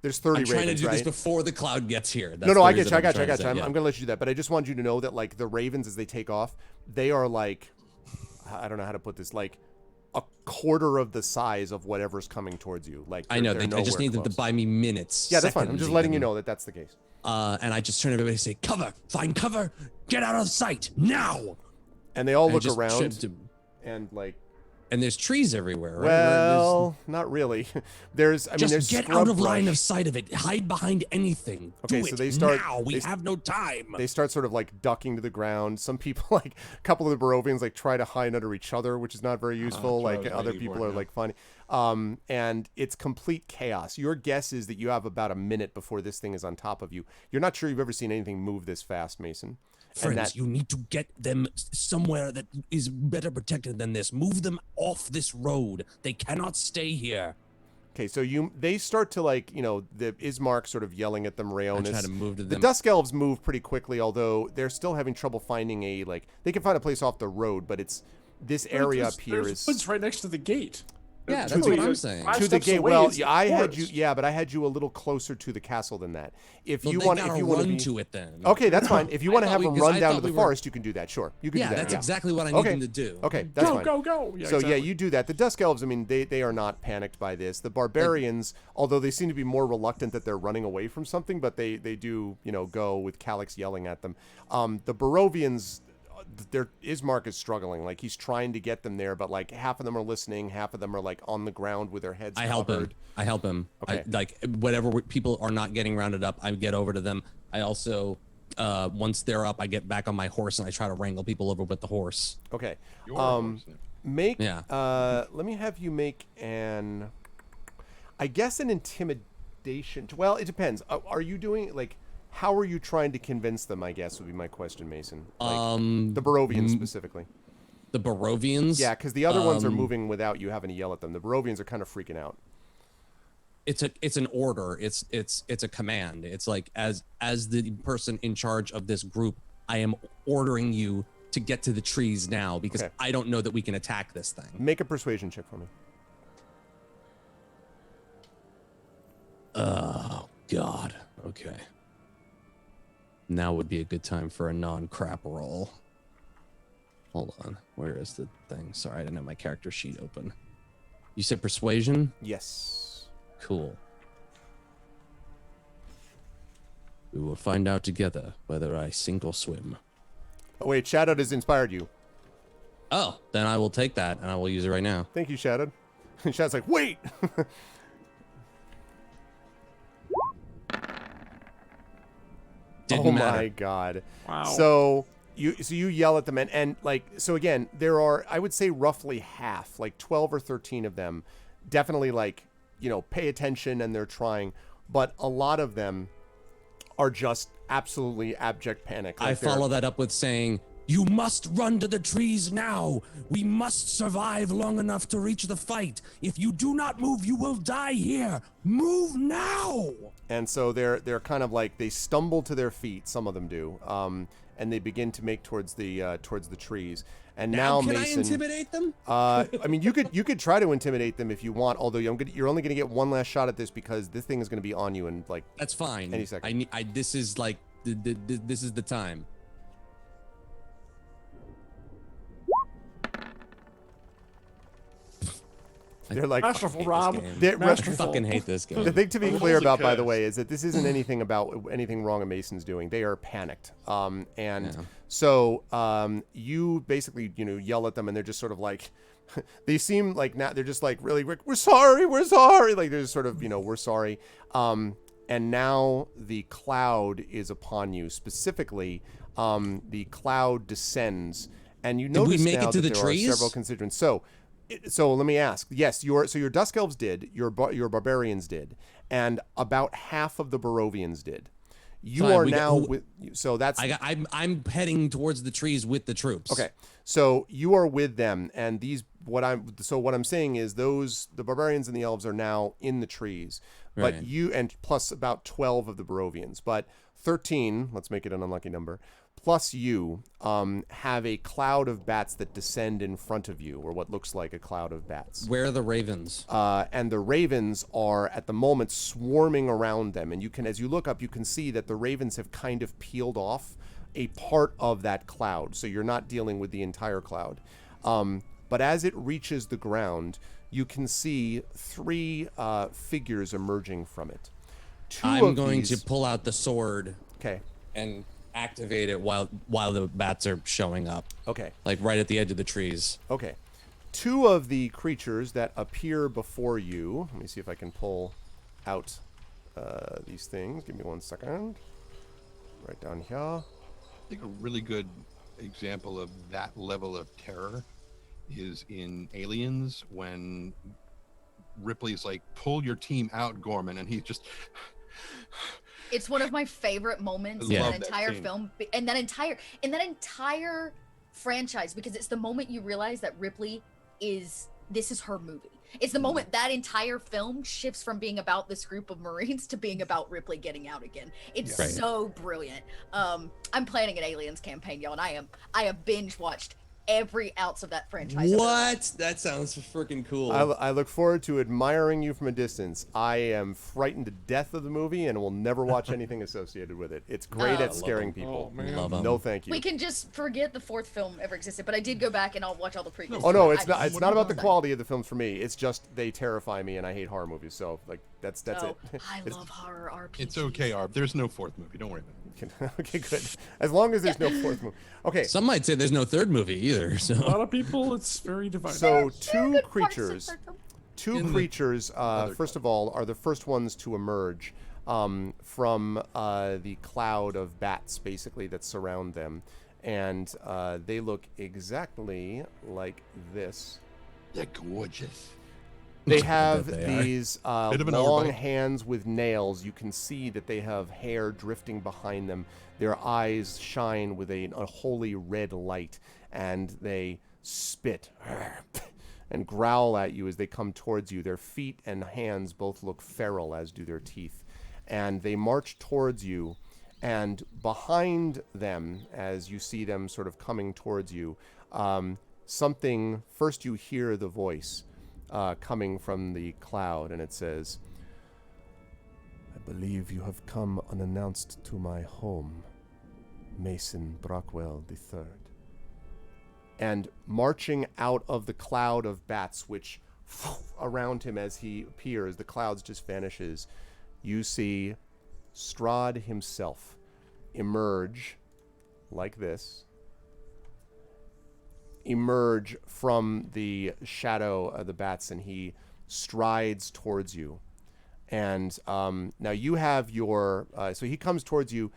Speaker 1: there's 30 ravens,
Speaker 2: I'm trying to do
Speaker 1: right?
Speaker 2: this before the cloud gets here.
Speaker 1: No, I get you. I'm going to let you do that. But I just want you to know that like the ravens, as they take off, they are like, I don't know how to put this, like a quarter of the size of whatever's coming towards you. Like
Speaker 2: I know. I just need them to buy me minutes.
Speaker 1: Yeah, that's fine. I'm just letting you know that that's the case.
Speaker 2: And I just turn to everybody and say, cover, find cover, get out of sight now.
Speaker 1: And they all look around and like.
Speaker 2: And there's trees everywhere, right?
Speaker 1: Well, not really. There's
Speaker 2: Just get
Speaker 1: scrub
Speaker 2: out of line
Speaker 1: brush.
Speaker 2: of sight of it. Hide behind anything.
Speaker 1: Okay,
Speaker 2: Do
Speaker 1: so
Speaker 2: it
Speaker 1: they start
Speaker 2: now. We have no time.
Speaker 1: They start sort of like ducking to the ground. Some people, like a couple of the Barovians, like try to hide under each other, which is not very useful. Like other people are like funny. And it's complete chaos. Your guess is that you have about a minute before this thing is on top of you. You're not sure you've ever seen anything move this fast, Mason.
Speaker 2: Friends, you need to get them somewhere that is better protected than this. Move them off this road. They cannot stay here.
Speaker 1: Okay, so they start to the Ismark sort of yelling at them, Rayonis.
Speaker 2: I try to move to
Speaker 1: The
Speaker 2: them.
Speaker 1: Dusk Elves move pretty quickly, although they're still having trouble finding they can find a place off the road, but it's this area up here
Speaker 6: there's woods right next to the gate.
Speaker 2: Yeah, that's what I'm saying.
Speaker 1: To the gate. Well, I had you. Yeah, but I had you a little closer to the castle than that. If you want to
Speaker 2: run to it, then.
Speaker 1: Okay, that's fine. If you want to have them run down to the
Speaker 2: were...
Speaker 1: forest, you can do that. Sure, you can do that.
Speaker 2: That's exactly what I need them to do.
Speaker 1: Okay, that's fine.
Speaker 6: Go. Yeah,
Speaker 1: so
Speaker 6: exactly.
Speaker 1: yeah, you do that. The Dusk Elves, I mean, they are not panicked by this. The Barbarians, although they seem to be more reluctant that they're running away from something, but they do go with Calyx yelling at them. The Barovians. Ismark is struggling. Like he's trying to get them there, but like half of them are listening, half of them are like on the ground with their heads covered.
Speaker 2: I help him.
Speaker 1: Okay.
Speaker 2: Whatever people are not getting rounded up, I get over to them. I also, once they're up, I get back on my horse and I try to wrangle people over with the horse.
Speaker 1: Okay.
Speaker 2: Let
Speaker 1: me have you make an intimidation. Well, it depends. Are you doing like? How are you trying to convince them, I guess, would be my question, Mason. The Barovians specifically.
Speaker 2: The Barovians?
Speaker 1: Yeah, because the other ones are moving without you having to yell at them. The Barovians are kind of freaking out.
Speaker 2: It's an order. It's a command. It's like as the person in charge of this group, I am ordering you to get to the trees now because I don't know that we can attack this thing.
Speaker 1: Make a persuasion check for me.
Speaker 2: Oh, God. Okay. Now would be a good time for a non-crap roll. Hold on. Where is the thing? Sorry, I didn't have my character sheet open. You said persuasion?
Speaker 1: Yes.
Speaker 2: Cool. We will find out together whether I sink or swim.
Speaker 1: Oh, wait. Shadow has inspired you.
Speaker 2: Oh, then I will take that, and I will use it right now.
Speaker 1: Thank you, Shadow. And Shadow's like, wait!
Speaker 2: Didn't matter.
Speaker 1: My God.
Speaker 6: Wow.
Speaker 1: So you yell at them and so again, there are, I would say, roughly half, like 12 or 13 of them definitely pay attention and they're trying, but a lot of them are just absolutely abject panic.
Speaker 2: I follow that up with saying, you must run to the trees now. We must survive long enough to reach the fight. If you do not move, you will die here. Move now.
Speaker 1: And so they're kind of like, they stumble to their feet, some of them do, and they begin to make towards the trees. And now
Speaker 2: can
Speaker 1: Mason,
Speaker 2: I intimidate them?
Speaker 1: I mean, you could try to intimidate them if you want. Although you're only going to get one last shot at this because this thing is going to be on you in like
Speaker 2: that's fine.
Speaker 1: Any second.
Speaker 2: This is like this is the time.
Speaker 1: They're like
Speaker 6: masterful, Rob.
Speaker 2: I fucking hate this game.
Speaker 1: The thing to be clear about, by the way, is that this isn't anything about anything wrong in Mason's doing. They are panicked, so you basically yell at them, and they're just sort of like, they seem like now they're just like really, we're sorry, like they're just sort of we're sorry. And now the cloud is upon you. Specifically, the cloud descends, and you notice now that there are several constituents. So let me ask. Yes, your Dusk Elves did. Your Barbarians did, and about half of the Barovians did. You are now with. So that's.
Speaker 2: I'm heading towards the trees with the troops.
Speaker 1: Okay, so you are with them, and what I'm saying is the Barbarians and the Elves are now in the trees, but you and plus about 12 of the Barovians, but 13. Let's make it an unlucky number. Plus you have a cloud of bats that descend in front of you, or what looks like a cloud of bats.
Speaker 2: Where are the ravens?
Speaker 1: And the ravens are, at the moment, swarming around them. And as you look up, you can see that the ravens have kind of peeled off a part of that cloud. So you're not dealing with the entire cloud. But as it reaches the ground, you can see 3 figures emerging from it.
Speaker 2: I'm going to pull out the sword.
Speaker 1: Okay.
Speaker 2: And activate it while the bats are showing up.
Speaker 1: Okay.
Speaker 2: Like right at the edge of the trees.
Speaker 1: Okay. two of the creatures that appear before you. Let me see if I can pull out these things. Give me 1 second. Right down here.
Speaker 7: I think a really good example of that level of terror is in Aliens when Ripley's like, "Pull your team out, Gorman," and he's just.
Speaker 5: It's one of my favorite moments in that entire film, and that entire franchise, because it's the moment you realize that Ripley this is her movie. It's the moment that entire film shifts from being about this group of Marines to being about Ripley getting out again. It's so brilliant. I'm planning an Aliens campaign, y'all, and I have binge watched every ounce of that franchise.
Speaker 2: What? That sounds freaking cool.
Speaker 1: I look forward to admiring you from a distance. I am frightened to death of the movie and will never watch anything associated with it. It's great at scaring people.
Speaker 2: Love 'em.
Speaker 1: No, thank you.
Speaker 5: We can just forget the fourth film ever existed, but I did go back and I'll watch all the prequels.
Speaker 1: Oh no, it's not. It's not about the quality of the films for me. It's just they terrify me, and I hate horror movies. So like that's it.
Speaker 5: I love horror RPGs.
Speaker 7: It's okay, Arb. There's no fourth movie. Don't worry about it.
Speaker 1: Okay, good. As long as there's no fourth movie. Okay.
Speaker 2: Some might say there's no third movie either. So
Speaker 6: A lot of people, it's very divided.
Speaker 1: So two creatures, first of all, are the first ones to emerge from the cloud of bats, basically, that surround them. And they look exactly like this.
Speaker 7: They're gorgeous.
Speaker 1: They have these
Speaker 7: Bit of an
Speaker 1: long
Speaker 7: overbite.
Speaker 1: hands with nails. You can see that they have hair drifting behind them. Their eyes shine with a holy red light, and they spit and growl at you as they come towards you. Their feet and hands both look feral, as do their teeth. And they march towards you, and behind them, as you see them sort of coming towards you, first you hear the voice coming from the cloud, and it says, "I believe you have come unannounced to my home, Mason Brockwell III." And marching out of the cloud of bats, which around him as he appears, the clouds just vanishes, you see Strahd himself emerge like this. Emerge from the shadow of the bats, and he strides towards you. And now you have your so he comes towards you,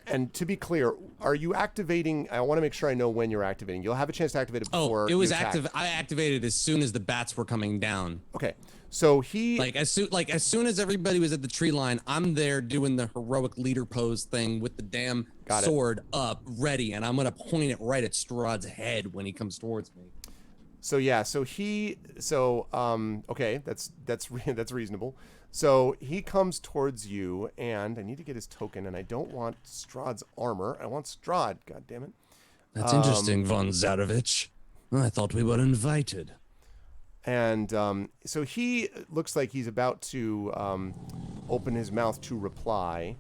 Speaker 1: and to be clear, are you activating? I want to make sure I know when you're activating. You'll have a chance to activate it before
Speaker 2: it was
Speaker 1: you attack.
Speaker 2: active. I activated as soon as the bats were coming down.
Speaker 1: Okay, so he
Speaker 2: as soon as everybody was at the tree line, I'm there doing the heroic leader pose thing with the damn sword up, ready, and I'm gonna point it right at Strahd's head when he comes towards me.
Speaker 1: So yeah, okay, that's reasonable. So he comes towards you, and I need to get his token, and I don't want Strahd's armor. I want Strahd. God damn it.
Speaker 2: That's interesting, Von Zarovich. I thought we were invited.
Speaker 1: And so he looks like he's about to open his mouth to reply,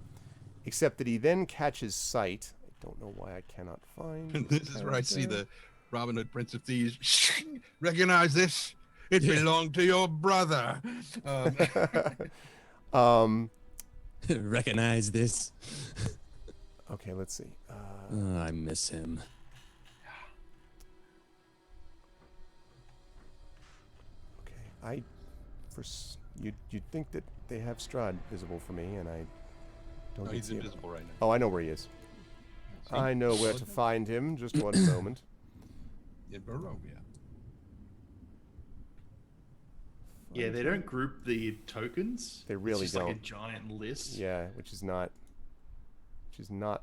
Speaker 1: except that he then catches sight. I don't know why I cannot find.
Speaker 7: This is where I see the Robin Hood Prince of Thieves. Recognize this? It belonged to your brother.
Speaker 2: Recognize this?
Speaker 1: Okay, let's see.
Speaker 2: I miss him.
Speaker 1: Okay, you'd think that they have Strahd visible for me, and I don't.
Speaker 7: No, he's
Speaker 1: see him.
Speaker 7: invisible right now.
Speaker 1: Oh, I know where he is. I know where to find him. Just one moment.
Speaker 7: In Barovia.
Speaker 4: Yeah, they don't group the tokens.
Speaker 1: They really
Speaker 4: it's just
Speaker 1: don't.
Speaker 4: Like a giant list.
Speaker 1: Yeah, which is not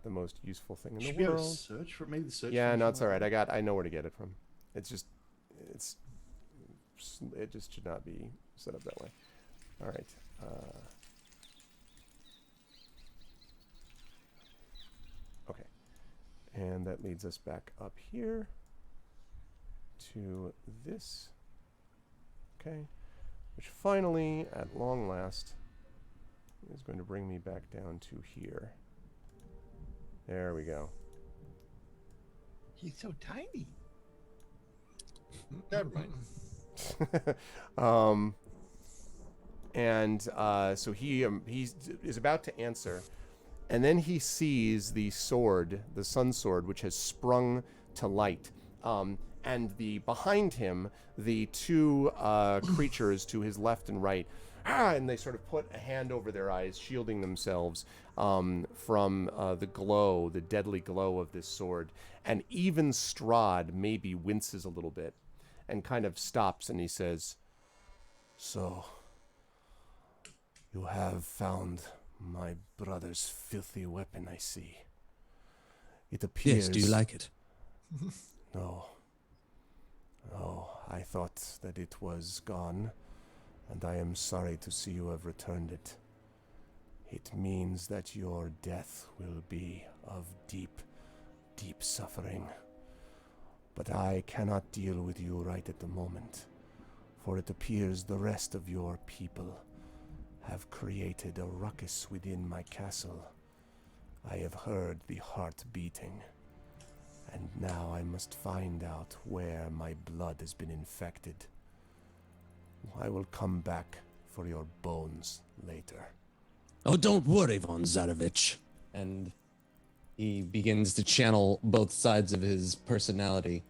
Speaker 1: the most useful thing in
Speaker 4: Should
Speaker 1: the
Speaker 4: be able to
Speaker 1: world.
Speaker 4: search for maybe the search.
Speaker 1: Yeah, no,
Speaker 4: function
Speaker 1: it's all right. I know where to get it from. It just should not be set up that way. All right. Okay, and that leads us back up here to this. Okay, which finally, at long last, is going to bring me back down to here. There we go.
Speaker 8: He's so tiny.
Speaker 7: Never mind.
Speaker 1: So he is about to answer, and then he sees the sword, the sun sword, which has sprung to light, and behind him, the two creatures to his left and right, and they sort of put a hand over their eyes, shielding themselves from the glow, the deadly glow of this sword. And even Strahd maybe winces a little bit and kind of stops, and he says, "So, you have found my brother's filthy weapon, I see. It appears..."
Speaker 2: Yes, do you like it?
Speaker 1: No. No, I thought that it was gone, and I am sorry to see you have returned it. It means that your death will be of deep, deep suffering. But I cannot deal with you right at the moment, for it appears the rest of your people have created a ruckus within my castle. I have heard the heart beating, and now I must find out where my blood has been infected. I will come back for your bones later.
Speaker 2: Oh, don't worry, von Zarevich. And he begins to channel both sides of his personality.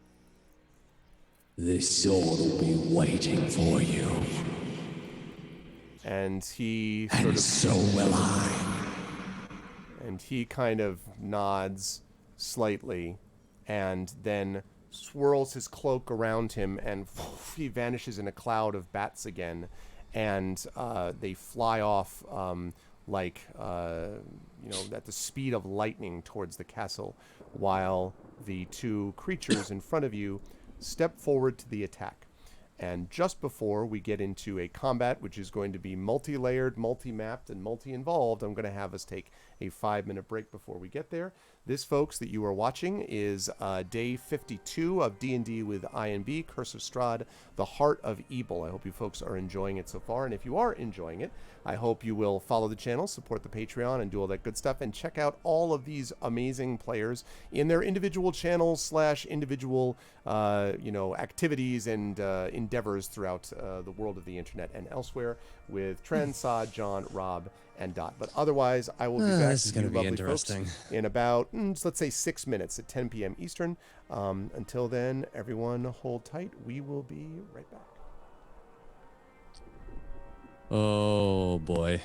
Speaker 2: This sword will be waiting for you.
Speaker 1: And he
Speaker 2: sort of... so will I.
Speaker 1: And he kind of nods slightly and then swirls his cloak around him, and he vanishes in a cloud of bats again. And they fly off at the speed of lightning towards the castle, while the two creatures in front of you step forward to the attack. And just before we get into a combat, which is going to be multi-layered, multi-mapped, and multi-involved, I'm going to have us take a 5-minute break before we get there. This, folks, that you are watching is day 52 of D&D with INB, Curse of Strahd, The Heart of Evil. I hope you folks are enjoying it so far, and if you are enjoying it, I hope you will follow the channel, support the Patreon, and do all that good stuff, and check out all of these amazing players in their individual channels / individual, activities and endeavors throughout the world of the internet and elsewhere with Tren, Saad, John, Rob, and Dot. But otherwise, I will be back
Speaker 2: this is
Speaker 1: to you
Speaker 2: gonna be
Speaker 1: lovely
Speaker 2: interesting.
Speaker 1: folks in about, let's say 6 minutes at 10 p.m. Eastern. Until then, everyone hold tight. We will be right back.
Speaker 2: Oh, boy.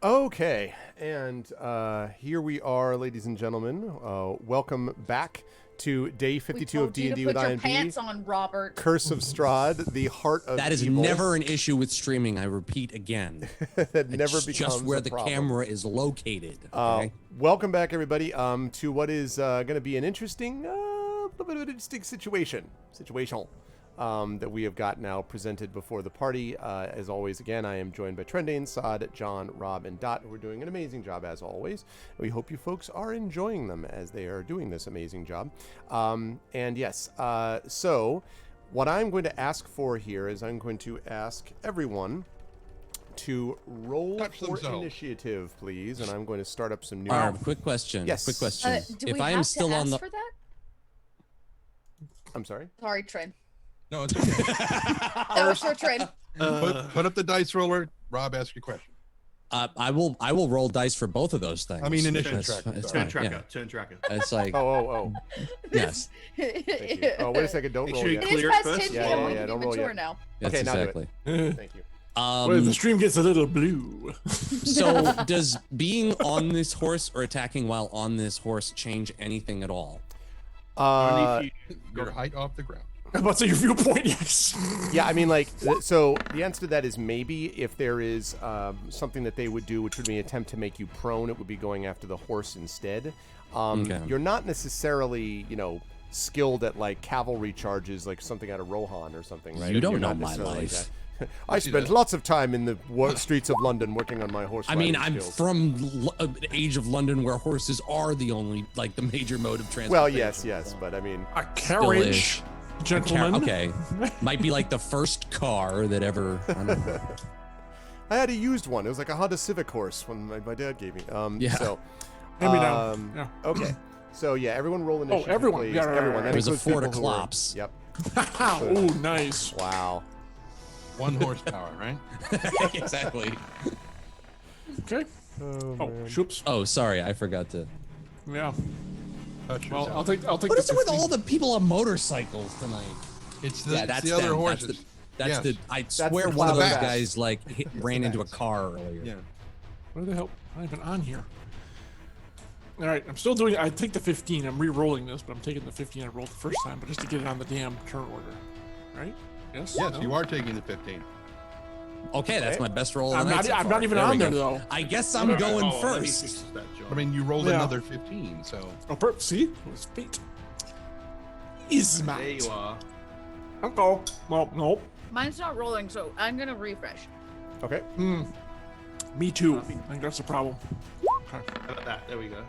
Speaker 1: Okay, and here we are, ladies and gentlemen. Welcome back to day 52 of D&D with
Speaker 5: Put your
Speaker 1: IMB.
Speaker 5: pants on, Robert.
Speaker 1: Curse of Strahd, the heart of
Speaker 2: That is
Speaker 1: evil.
Speaker 2: never an issue with streaming. I repeat again.
Speaker 1: That never
Speaker 2: It's
Speaker 1: becomes
Speaker 2: just where
Speaker 1: a
Speaker 2: the
Speaker 1: problem.
Speaker 2: camera is located. Okay?
Speaker 1: Welcome back, everybody, to what is going to be an interesting, little bit of an interesting situational that we have got now presented before the party. As always, again, I am joined by Trendane, Saad, John, Rob, and Dot, who are doing an amazing job as always. We hope you folks are enjoying them as they are doing this amazing job. And yes, so what I'm going to ask for here is I'm going to ask everyone to roll for initiative, please, and I'm going to start up some new.
Speaker 2: Quick question.
Speaker 1: Yes.
Speaker 2: Quick question.
Speaker 5: Do
Speaker 2: if
Speaker 5: we
Speaker 2: I
Speaker 5: have
Speaker 2: am still
Speaker 5: to
Speaker 2: on
Speaker 5: ask
Speaker 2: the,
Speaker 5: for that?
Speaker 1: I'm sorry.
Speaker 5: Sorry, Trent.
Speaker 3: No, it's okay.
Speaker 5: That was for Trent.
Speaker 3: Put up the dice roller. Rob, ask your question.
Speaker 2: I will roll dice for both of those things.
Speaker 3: I mean, initiative
Speaker 2: That's-
Speaker 3: tracker.
Speaker 2: it's
Speaker 10: Turn
Speaker 2: fine,
Speaker 10: tracker.
Speaker 2: yeah.
Speaker 10: Turn tracker.
Speaker 2: It's like
Speaker 1: Oh.
Speaker 2: yes,
Speaker 1: Thank you. Oh, wait a second. Don't
Speaker 10: Make
Speaker 1: roll
Speaker 10: sure you
Speaker 1: yet.
Speaker 5: It is
Speaker 10: clear
Speaker 5: past
Speaker 10: first.
Speaker 5: 10
Speaker 1: Yeah,
Speaker 5: p.m.
Speaker 1: yeah,
Speaker 5: We
Speaker 1: yeah,
Speaker 5: can
Speaker 1: don't
Speaker 5: be
Speaker 1: roll
Speaker 5: mature
Speaker 1: yet.
Speaker 5: now.
Speaker 2: that's
Speaker 1: Okay, now do it.
Speaker 2: exactly.
Speaker 1: Thank you.
Speaker 6: Well, the stream gets a little blue.
Speaker 2: So does being on this horse or attacking while on this horse change anything at all?
Speaker 10: Only if you
Speaker 3: Your height off the ground.
Speaker 6: I'm about to say your viewpoint, yes.
Speaker 1: Yeah, I mean, like, so the answer to that is maybe if there is something that they would do, which would be an attempt to make you prone, it would be going after the horse instead.
Speaker 2: Okay.
Speaker 1: You're not necessarily, skilled at like cavalry charges, like something out of Rohan or something, right?
Speaker 2: You don't
Speaker 1: You're
Speaker 2: know
Speaker 1: not
Speaker 2: my
Speaker 1: necessarily like
Speaker 2: life.
Speaker 1: that. I spent lots of time in the streets of London working on my horse.
Speaker 2: I mean,
Speaker 1: riding
Speaker 2: I'm
Speaker 1: skills.
Speaker 2: from an age of London where horses are the only, like, the major mode of transportation.
Speaker 1: Well, yes, but I mean,
Speaker 6: A carriage, gentlemen.
Speaker 2: Okay, might be like the first car that ever. I don't know.
Speaker 1: I had a used one. It was like a Honda Civic horse when my dad gave me.
Speaker 2: Yeah.
Speaker 1: So,
Speaker 6: Hand me down. Yeah.
Speaker 1: okay. So yeah, everyone roll initiative.
Speaker 6: everyone.
Speaker 1: Please.
Speaker 6: Yeah, right,
Speaker 1: Everyone.
Speaker 6: right,
Speaker 1: That
Speaker 2: right. It was a
Speaker 1: includes
Speaker 2: Ford
Speaker 1: people who are-
Speaker 2: Eclipse.
Speaker 1: Yep.
Speaker 6: Oh, nice.
Speaker 1: Wow.
Speaker 3: 1 horsepower, right?
Speaker 2: Exactly.
Speaker 6: Okay. Oh, shoops.
Speaker 2: Oh, sorry, I forgot to.
Speaker 6: Yeah.
Speaker 3: Touch
Speaker 6: Well,
Speaker 3: yourself.
Speaker 6: I'll take
Speaker 2: What
Speaker 6: the
Speaker 2: is it with
Speaker 6: 15.
Speaker 2: all the people on motorcycles tonight?
Speaker 3: It's the,
Speaker 2: Yeah,
Speaker 3: it's
Speaker 2: that's
Speaker 3: the other
Speaker 2: them.
Speaker 3: horses.
Speaker 2: That's
Speaker 3: Yes.
Speaker 2: the. I swear
Speaker 1: the
Speaker 2: one of those
Speaker 1: class.
Speaker 2: guys like ran into a
Speaker 1: class.
Speaker 2: car earlier.
Speaker 3: Yeah.
Speaker 6: Where the hell? I'm not even on here. All right, I'm still doing. I take the 15. I'm re-rolling this, but I'm taking the 15 I rolled the first time, but just to get it on the damn turn order. Right? Yes.
Speaker 3: Yes,
Speaker 6: No?
Speaker 3: you are taking the 15.
Speaker 2: Okay, that's my best roll. Of
Speaker 6: I'm
Speaker 2: the night
Speaker 6: not.
Speaker 2: so
Speaker 6: I'm
Speaker 2: far.
Speaker 6: not even
Speaker 2: There we
Speaker 6: on there
Speaker 2: go.
Speaker 6: though.
Speaker 2: I guess I'm going
Speaker 10: let me
Speaker 2: first.
Speaker 10: fix that, John.
Speaker 3: I mean, you rolled
Speaker 6: Yeah.
Speaker 3: another 15, so
Speaker 6: Oh, see, it was fate. Is
Speaker 10: There you are.
Speaker 6: Uncle. Well, nope.
Speaker 5: Mine's not rolling, so I'm gonna refresh.
Speaker 1: Okay.
Speaker 6: Me too. I think that's the problem. Okay.
Speaker 10: How about that? There we go.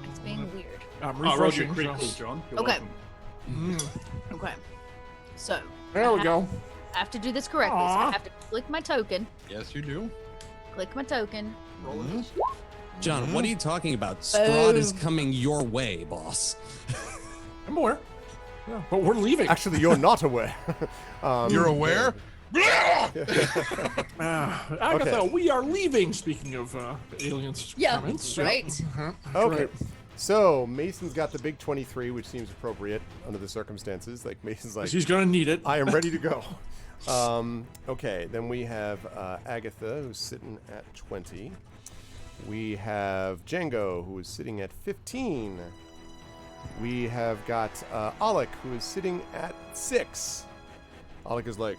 Speaker 5: It's being weird.
Speaker 6: I'm
Speaker 10: I rolled you
Speaker 6: refreshing.
Speaker 10: critical,
Speaker 6: so-
Speaker 10: John. You're
Speaker 5: Okay.
Speaker 10: welcome.
Speaker 5: Okay. So
Speaker 6: There we go.
Speaker 5: I have to do this correctly. So
Speaker 6: Aw.
Speaker 5: I have to click my token.
Speaker 3: yes, you do.
Speaker 5: Click my token.
Speaker 10: Roll it.
Speaker 2: John, what are you talking about? Strahd is
Speaker 5: Boom.
Speaker 2: coming your way, boss.
Speaker 6: I'm aware. Yeah, but we're leaving.
Speaker 1: Actually, you're not aware.
Speaker 3: You're aware?
Speaker 6: Agatha,
Speaker 1: Okay.
Speaker 6: we are leaving. Speaking of aliens
Speaker 5: Yeah.
Speaker 6: comments.
Speaker 5: Right.
Speaker 1: Okay.
Speaker 6: Right.
Speaker 1: So Mason's got the big 23, which seems appropriate under the circumstances. Like Mason's like,
Speaker 6: She's gonna need it.
Speaker 1: I am ready to go. Okay, then we have Agatha, who's sitting at 20. We have Django, who is sitting at 15. We have got Alec, who is sitting at 6. Alec is like,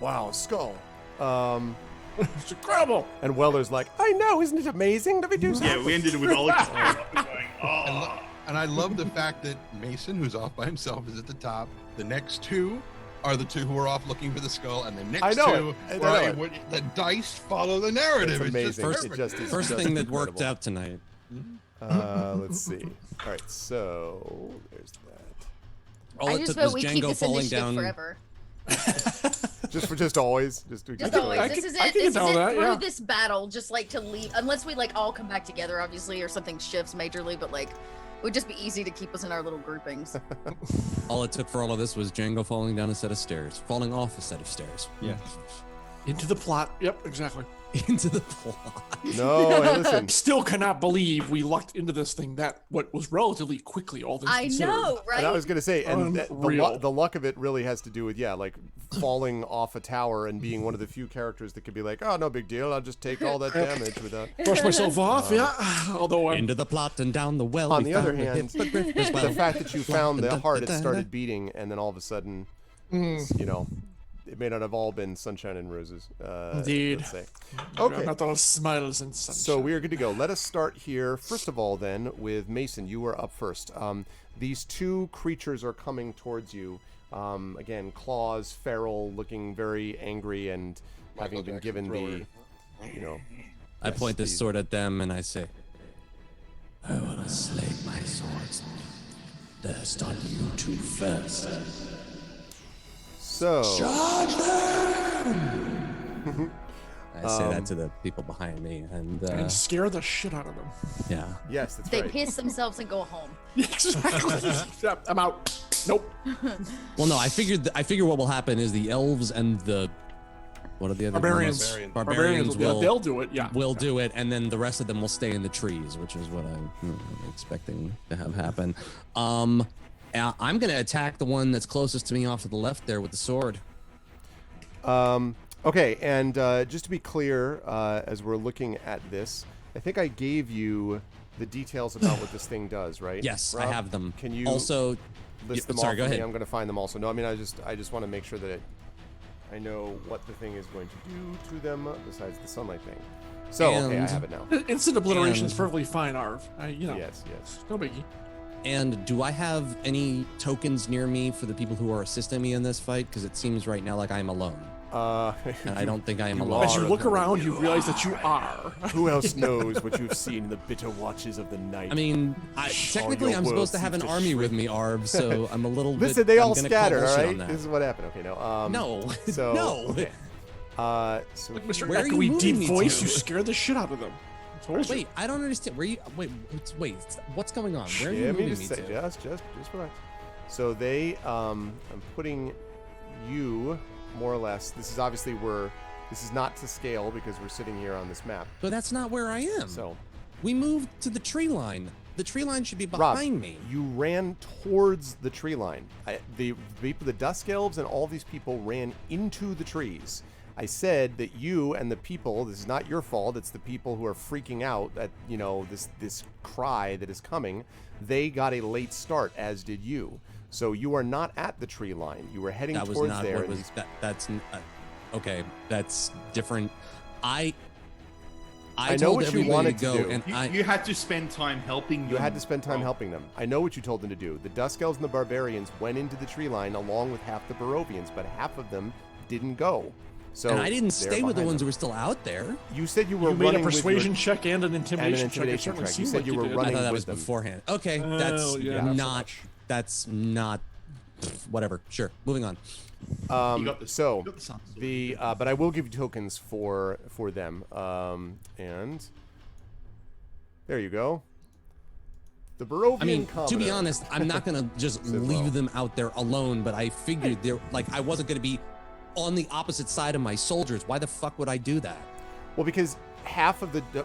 Speaker 1: wow, skull.
Speaker 6: It's incredible.
Speaker 1: And Weller's like, I know, isn't it amazing that we do something?
Speaker 10: Yeah, we ended it with Alex going, oh.
Speaker 3: And I love the fact that Mason, who's off by himself, is at the top. The next two are the two who are off looking for the skull, and the next
Speaker 1: I know
Speaker 3: two,
Speaker 1: it. I
Speaker 3: where
Speaker 1: know it.
Speaker 3: the dice follow the narrative.
Speaker 1: It's amazing.
Speaker 3: just
Speaker 1: It
Speaker 3: perfect.
Speaker 1: just is
Speaker 2: First
Speaker 1: just
Speaker 2: thing that worked
Speaker 1: incredible.
Speaker 2: out tonight.
Speaker 1: Let's see. All right, so there's that.
Speaker 2: All
Speaker 5: I
Speaker 2: it
Speaker 5: just
Speaker 2: took was
Speaker 5: vote we keep
Speaker 2: Django
Speaker 5: this
Speaker 2: falling
Speaker 5: initiative
Speaker 2: down.
Speaker 5: forever.
Speaker 1: Just always.
Speaker 5: Just
Speaker 6: can-
Speaker 5: always.
Speaker 6: I
Speaker 5: This
Speaker 6: can-
Speaker 5: is
Speaker 6: I
Speaker 5: it.
Speaker 6: can
Speaker 5: This is
Speaker 6: tell
Speaker 5: it
Speaker 6: that,
Speaker 5: through
Speaker 6: yeah.
Speaker 5: this battle. Just like to leave, unless we like all come back together, obviously, or something shifts majorly. But like, it would just be easy to keep us in our little groupings.
Speaker 2: All it took for all of this was Django falling down a set of stairs, falling off a set of stairs.
Speaker 3: Yeah.
Speaker 6: Into the plot. Yep, exactly.
Speaker 2: Into the plot.
Speaker 1: No, hey, listen.
Speaker 6: Still cannot believe we lucked into this thing that what was relatively quickly. All things
Speaker 5: I
Speaker 6: considered.
Speaker 5: know, right?
Speaker 1: And I was gonna say, and
Speaker 6: Unreal.
Speaker 1: the luck of it really has to do with like falling off a tower and being one of the few characters that could be like, oh, no big deal, I'll just take all that damage without.
Speaker 6: Brush myself off, yeah. Although
Speaker 2: Into the plot and down the well.
Speaker 1: On
Speaker 2: we
Speaker 1: the other
Speaker 2: found
Speaker 1: hand,
Speaker 2: hypocrite as well.
Speaker 1: the fact that you found the heart, it started beating, and then all of a sudden, you know, it may not have all been sunshine and roses.
Speaker 6: Indeed.
Speaker 1: Let's say. Okay.
Speaker 6: Not all smiles and sunshine.
Speaker 1: So we are good to go. Let us start here, first of all, then, with Mason. You are up first. These two creatures are coming towards you. Again, claws, feral, looking very angry, and having been given the, you know...
Speaker 2: I point this sword at them, and I say, I will slay my swords. Thirst on you two first.
Speaker 1: So...
Speaker 2: Charge them! I say that to the people behind me,
Speaker 6: and scare the shit out of them.
Speaker 2: Yeah.
Speaker 1: Yes, that's
Speaker 5: They
Speaker 1: right.
Speaker 5: piss themselves and go home.
Speaker 6: Exactly. Yep, I'm out. Nope.
Speaker 2: Well, no, I figure what will happen is the elves and the what are the other
Speaker 6: barbarians?
Speaker 2: ones? Barbarians will
Speaker 6: they'll do it. Yeah.
Speaker 2: Will do it, and then the rest of them will stay in the trees, which is what I'm expecting to have happen. I'm gonna attack the one that's closest to me off to the left there with the sword.
Speaker 1: Okay, and just to be clear, as we're looking at this, I think I gave you the details about what this thing does, right?
Speaker 2: Yes,
Speaker 1: Rob,
Speaker 2: I have them.
Speaker 1: Can you
Speaker 2: also
Speaker 1: list them
Speaker 2: sorry,
Speaker 1: off
Speaker 2: go
Speaker 1: for me?
Speaker 2: ahead.
Speaker 1: I'm going to find them also. No, I mean, I just want to make sure that I know what the thing is going to do to them besides the sunlight thing. So, okay, I have it now.
Speaker 6: Instant obliteration is perfectly fine, Arv.
Speaker 1: Yes.
Speaker 6: No biggie.
Speaker 2: And do I have any tokens near me for the people who are assisting me in this fight? Because it seems right now like I'm alone. And I don't think I am alone.
Speaker 6: As you look around, you realize that you are.
Speaker 1: Who else knows what you've seen in the bitter watches of the night?
Speaker 2: I mean, technically I'm supposed to have an army with me, Arv, so I'm a little bit...
Speaker 1: Listen, they all
Speaker 2: I'm gonna call
Speaker 1: scattered,
Speaker 2: bullshit
Speaker 1: all
Speaker 2: on
Speaker 1: right?
Speaker 2: that.
Speaker 1: This is what happened. Okay, no.
Speaker 2: No.
Speaker 1: So,
Speaker 2: No.
Speaker 1: Okay. So
Speaker 6: Look, Mr.
Speaker 2: Where are you
Speaker 6: Echoey
Speaker 2: moving
Speaker 6: deep
Speaker 2: me
Speaker 6: voice,
Speaker 2: to?
Speaker 6: you scare the shit out of them.
Speaker 2: Wait, I don't understand. Where you... Wait, what's going on? Where are you
Speaker 1: yeah,
Speaker 2: moving me
Speaker 1: just
Speaker 2: to?
Speaker 1: just relax. So they, I'm putting you more or less. This is obviously this is not to scale because we're sitting here on this map.
Speaker 2: But that's not where I am.
Speaker 1: So
Speaker 2: we moved to the tree line. The tree line should be
Speaker 1: Rob,
Speaker 2: behind me.
Speaker 1: You ran towards the tree line. The Dusk Elves and all these people ran into the trees. I said that you and the people, this is not your fault, it's the people who are freaking out at, this cry that is coming. They got a late start, as did you. So you are not at the tree line. You were heading
Speaker 2: That was
Speaker 1: towards
Speaker 2: not
Speaker 1: there.
Speaker 2: what was... That's... okay, that's different. I
Speaker 1: know
Speaker 2: told
Speaker 1: what you
Speaker 2: everybody
Speaker 1: wanted
Speaker 2: to go,
Speaker 1: to do.
Speaker 2: and
Speaker 4: You had to spend time helping them.
Speaker 1: You had to spend time helping them. I know what you told them to do. The Dusk Elves and the Barbarians went into the tree line along with half the Barovians, but half of them didn't go. So
Speaker 2: and I didn't stay with the ones
Speaker 1: them.
Speaker 2: who were still out there.
Speaker 1: You said you were
Speaker 6: You made
Speaker 1: running
Speaker 6: a persuasion
Speaker 1: with your,
Speaker 6: check and an intimidation check. It certainly
Speaker 1: check. You
Speaker 6: seemed
Speaker 1: said
Speaker 6: like
Speaker 1: you were
Speaker 6: did.
Speaker 1: running
Speaker 2: I thought that
Speaker 1: with
Speaker 2: was
Speaker 1: them.
Speaker 2: beforehand. Okay,
Speaker 6: Oh,
Speaker 2: that's
Speaker 6: yeah,
Speaker 2: not... That's not... Whatever. Sure. Moving on.
Speaker 1: But I will give you tokens for them. And there you go. The Barovian
Speaker 2: I mean,
Speaker 1: Commodore.
Speaker 2: to be honest, I'm not gonna just leave them out there alone. But I figured I wasn't gonna be on the opposite side of my soldiers. Why the fuck would I do that?
Speaker 1: Well, because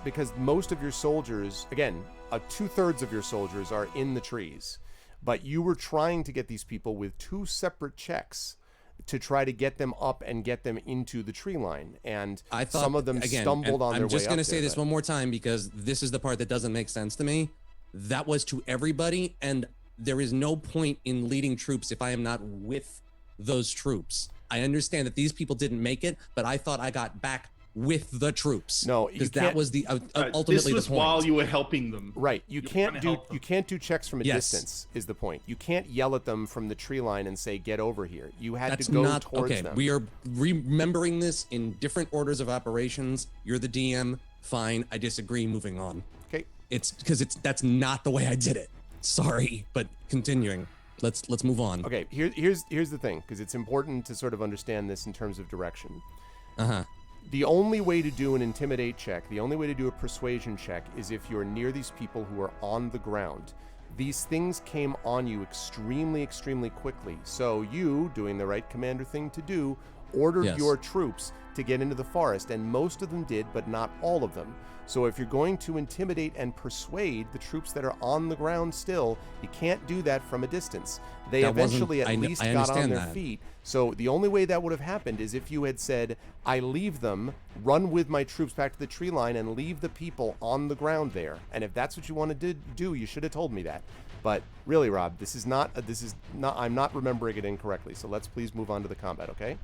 Speaker 1: because most of your soldiers, again, 2/3 of your soldiers are in the trees, but you were trying to get these people with 2 separate checks to try to get them up and get them into the tree line, and
Speaker 2: I thought,
Speaker 1: some of them stumbled on their way up.
Speaker 2: I'm just gonna say
Speaker 1: there,
Speaker 2: this one more time because this is the part that doesn't make sense to me. That was to everybody, and there is no point in leading troops if I am not with those troops. I understand that these people didn't make it, but I thought I got back with the troops.
Speaker 1: No,
Speaker 2: because that was the ultimately
Speaker 4: this was
Speaker 2: the point.
Speaker 4: while you were helping them.
Speaker 1: Right. You can't do checks from a distance is the point. You can't yell at them from the tree line and say get over here. You had to go towards them.
Speaker 2: We are remembering this in different orders of operations. You're the DM. Fine. I disagree. Moving on.
Speaker 1: Okay.
Speaker 2: It's because that's not the way I did it. Sorry, but continuing. Let's move on.
Speaker 1: Okay. Here's the thing, because it's important to sort of understand this in terms of direction. The only way to do an intimidate check, the only way to do a persuasion check is if you're near these people who are on the ground. These things came on you extremely, extremely quickly. So you, doing the right commander thing to do, ordered your troops to get into the forest, and most of them did, but not all of them. So if you're going to intimidate and persuade the troops that are on the ground still, you can't do that from a distance. They eventually at least got on their feet. So the only way that would have happened is if you had said, I leave them, run with my troops back to the tree line and leave the people on the ground there. And if that's what you wanted to do, you should have told me that. But really, Rob, I'm not remembering it incorrectly. So let's please move on to the combat, okay?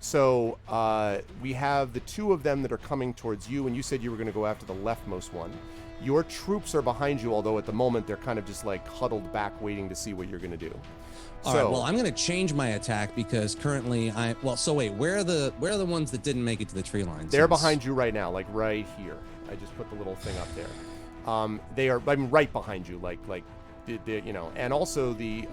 Speaker 1: So we have the two of them that are coming towards you, and you said you were going to go after the leftmost one. Your troops are behind you, although at the moment they're kind of just like huddled back waiting to see what you're going to do.
Speaker 2: All right, well, I'm going to change my attack because currently where are the ones that didn't make it to the tree line?
Speaker 1: They're behind you right now, like right here. I just put the little thing up there. They are right behind you, and also the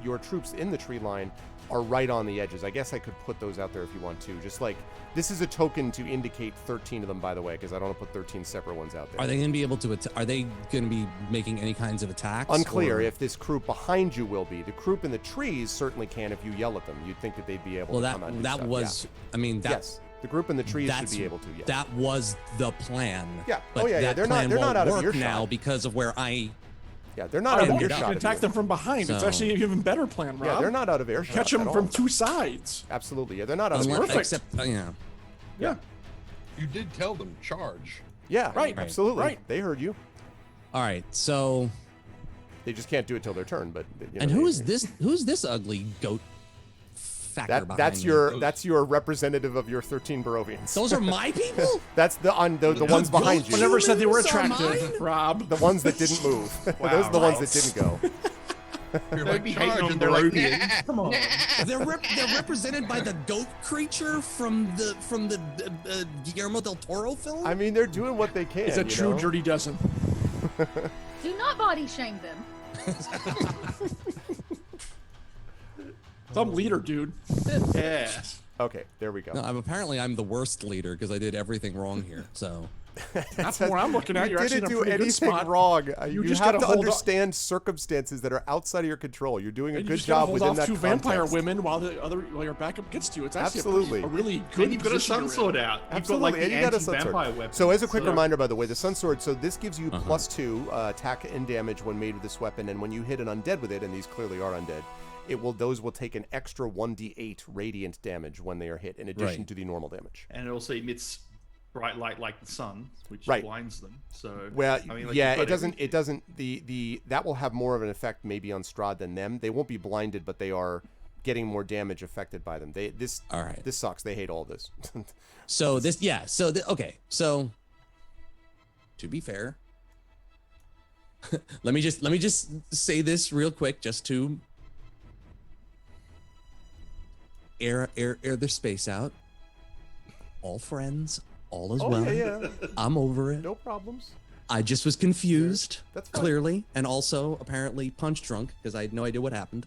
Speaker 1: your troops in the tree line are right on the edges. I guess I could put those out there if you want to. Just like, this is a token to indicate 13 of them, by the way, because I don't want to put 13 separate ones out there.
Speaker 2: Are they going to be able to? Are they going to be making any kinds of attacks?
Speaker 1: Unclear if this group behind you will be. The group in the trees certainly can if you yell at them. You'd think that they'd be able to come out and do stuff.
Speaker 2: Yes.
Speaker 1: The group in the trees should be able to. Yes.
Speaker 2: That was the plan.
Speaker 1: Yeah.
Speaker 2: But
Speaker 1: They're not out of earshot
Speaker 2: now because of where I.
Speaker 1: Yeah, they're not out of earshot.
Speaker 6: Attack them from behind. It's actually an even better plan, Rob.
Speaker 1: Yeah, they're not out of earshot.
Speaker 6: Catch them from two sides.
Speaker 1: Absolutely. Yeah, they're not out of earshot.
Speaker 2: Except,
Speaker 6: Yeah.
Speaker 7: You did tell them charge.
Speaker 1: Yeah,
Speaker 6: right.
Speaker 1: Absolutely.
Speaker 6: Right.
Speaker 1: They heard you.
Speaker 2: All right, so
Speaker 1: they just can't do it till their turn. But
Speaker 2: who's this ugly goat?
Speaker 1: That's your representative of your 13 Barovians.
Speaker 2: Those are my people?
Speaker 1: That's the ones behind you.
Speaker 6: I never said they were attractive, Rob.
Speaker 1: The ones that didn't move.
Speaker 10: Wow.
Speaker 1: Those are the ones that didn't go.
Speaker 7: You're like, charge, and
Speaker 10: they're
Speaker 7: like,
Speaker 10: like,
Speaker 6: Come on.
Speaker 2: They're represented by the goat creature from the Guillermo del Toro film.
Speaker 1: I mean, they're doing what they can.
Speaker 6: It's a true dirty dozen.
Speaker 5: Do not body shame them.
Speaker 6: Some leader, dude.
Speaker 10: Yes.
Speaker 1: Okay, there we go.
Speaker 2: No, I'm the worst leader because I did everything wrong here. So
Speaker 6: that's what I'm looking at. You're actually in a
Speaker 1: pretty
Speaker 6: good
Speaker 1: anything
Speaker 6: spot.
Speaker 1: wrong. You
Speaker 6: just
Speaker 1: have
Speaker 6: gotta
Speaker 1: to
Speaker 6: hold
Speaker 1: understand circumstances that are outside of your control. You're doing a good
Speaker 6: just gotta
Speaker 1: job
Speaker 6: hold
Speaker 1: within
Speaker 6: off
Speaker 1: that
Speaker 6: two
Speaker 1: context.
Speaker 6: vampire women while your backup gets to you. It's actually
Speaker 1: Absolutely.
Speaker 6: a really good.
Speaker 10: And you've got a
Speaker 6: position
Speaker 10: sun
Speaker 6: you're in.
Speaker 10: sword out.
Speaker 1: Absolutely,
Speaker 10: You've got,
Speaker 1: and you got a sun
Speaker 10: anti-vampire
Speaker 1: sword.
Speaker 10: weapon.
Speaker 1: So as a quick reminder, by the way, the sun sword, so this gives you +2 attack and damage when made with this weapon, and when you hit an undead with it, and these clearly are undead, those will take an extra 1d8 radiant damage when they are hit, in addition to the normal damage.
Speaker 10: And it also emits bright light like the sun, which blinds them. So
Speaker 1: it doesn't. That will have more of an effect maybe on Strahd than them. They won't be blinded, but they are getting more damage affected by them. This sucks. They hate all this.
Speaker 2: So So to be fair, let me just say this real quick, just to air the space out. All friends, all is well.
Speaker 1: Yeah.
Speaker 2: I'm over it.
Speaker 1: No problems.
Speaker 2: I just was confused,
Speaker 1: That's fine.
Speaker 2: clearly, and also apparently punch drunk because I had no idea what happened.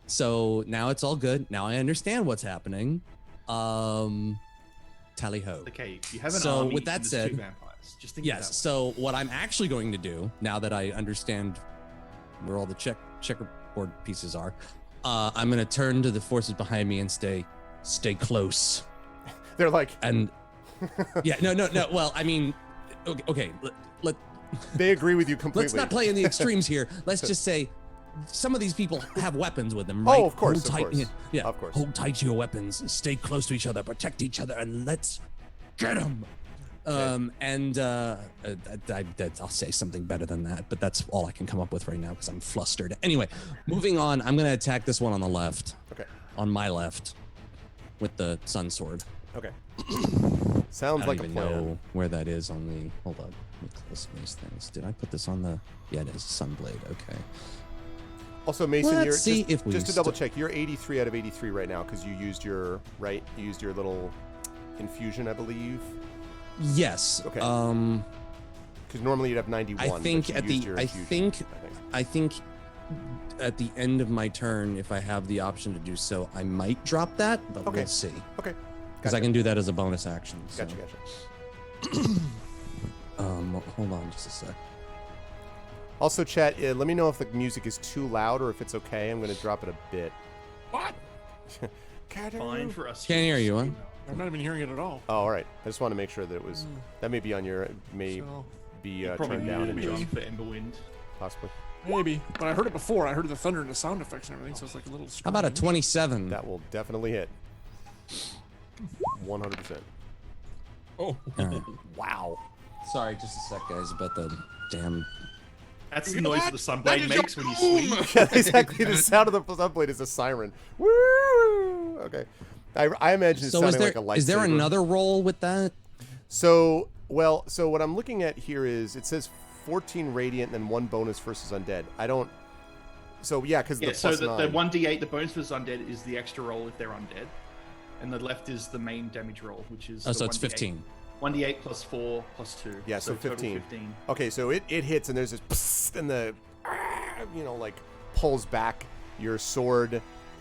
Speaker 2: So now it's all good. Now I understand what's happening. Tally ho.
Speaker 10: Okay, you have an
Speaker 2: so
Speaker 10: army
Speaker 2: with that
Speaker 10: and there's
Speaker 2: said,
Speaker 10: two vampires. Just think
Speaker 2: yes. So what I'm actually going to do now that I understand where all the checkerboard pieces are, I'm going to turn to the forces behind me and stay close.
Speaker 1: They're like,
Speaker 2: and no. Well, I mean, okay.
Speaker 1: They agree with you completely.
Speaker 2: Let's not play in the extremes here. Let's just say some of these people have weapons with them, right?
Speaker 1: Oh, of course,
Speaker 2: Hold tight,
Speaker 1: of course.
Speaker 2: Yeah,
Speaker 1: Of course.
Speaker 2: Hold tight to your weapons. Stay close to each other. Protect each other, and let's get them. I'll say something better than that, but that's all I can come up with right now because I'm flustered. Anyway, moving on. I'm going to attack this one on the left.
Speaker 1: Okay.
Speaker 2: On my left, with the sun sword.
Speaker 1: Okay. Sounds like a plan.
Speaker 2: I don't even know where that is on the. Hold on. Let me close these things. Did I put this on the? Yeah, it is Sunblade. Okay.
Speaker 1: Also, Mason,
Speaker 2: Let's see if we
Speaker 1: just to double check, you're 83 out of 83 right now because you used your little infusion, I believe.
Speaker 2: Yes.
Speaker 1: Okay. Because normally you'd have 91.
Speaker 2: I think at the end of my turn, if I have the option to do so, I might drop that, but we'll see.
Speaker 1: Okay.
Speaker 2: Because I can do that as a bonus action. So.
Speaker 1: Gotcha.
Speaker 2: Hold on just a sec.
Speaker 1: Also, chat, let me know if the music is too loud or if it's okay. I'm going to drop it a bit.
Speaker 6: What?
Speaker 10: fine for us.
Speaker 2: Can't hear you, huh?
Speaker 6: I'm not even hearing it at all.
Speaker 1: Oh, all right. I just want to make sure that it was. That may be on your. May
Speaker 6: So,
Speaker 1: be
Speaker 10: Probably
Speaker 1: turned down and
Speaker 10: maybe
Speaker 1: just
Speaker 10: for Emberwind.
Speaker 1: possibly.
Speaker 6: maybe, but I heard it before. I heard the thunder and the sound effects and everything, so it's like a little.
Speaker 2: How about a
Speaker 6: strange.
Speaker 2: 27?
Speaker 1: That will definitely hit. 100%.
Speaker 7: Oh,
Speaker 2: Alright. Wow. Sorry, just a sec, guys, about the damn.
Speaker 10: That's the
Speaker 7: You know
Speaker 10: noise
Speaker 7: what?
Speaker 10: that the
Speaker 7: That
Speaker 10: sunblade
Speaker 7: is
Speaker 10: makes
Speaker 7: your
Speaker 10: when you
Speaker 7: doom!
Speaker 10: sleep.
Speaker 1: Yeah, exactly. The sound of the sunblade is a siren. Woo! Okay. I imagine it
Speaker 2: So
Speaker 1: sounding like a lightsaber.
Speaker 2: is there another roll with that?
Speaker 1: So what I'm looking at here is it says 14 radiant and then 1 bonus versus undead. I don't. So yeah, because
Speaker 10: Yeah,
Speaker 1: the
Speaker 10: so
Speaker 1: plus
Speaker 10: the
Speaker 1: 9.
Speaker 10: 1d8, the bonus for undead is the extra roll if they're undead. And the left is the main damage roll, which is.
Speaker 2: Oh,
Speaker 10: the
Speaker 2: so it's
Speaker 10: 1d8.
Speaker 2: 15.
Speaker 10: 1d8 plus 4 plus 2.
Speaker 1: Yeah, so
Speaker 10: total
Speaker 1: 15.
Speaker 10: 15.
Speaker 1: Okay, so it hits and there's this psst, and the like pulls back your sword.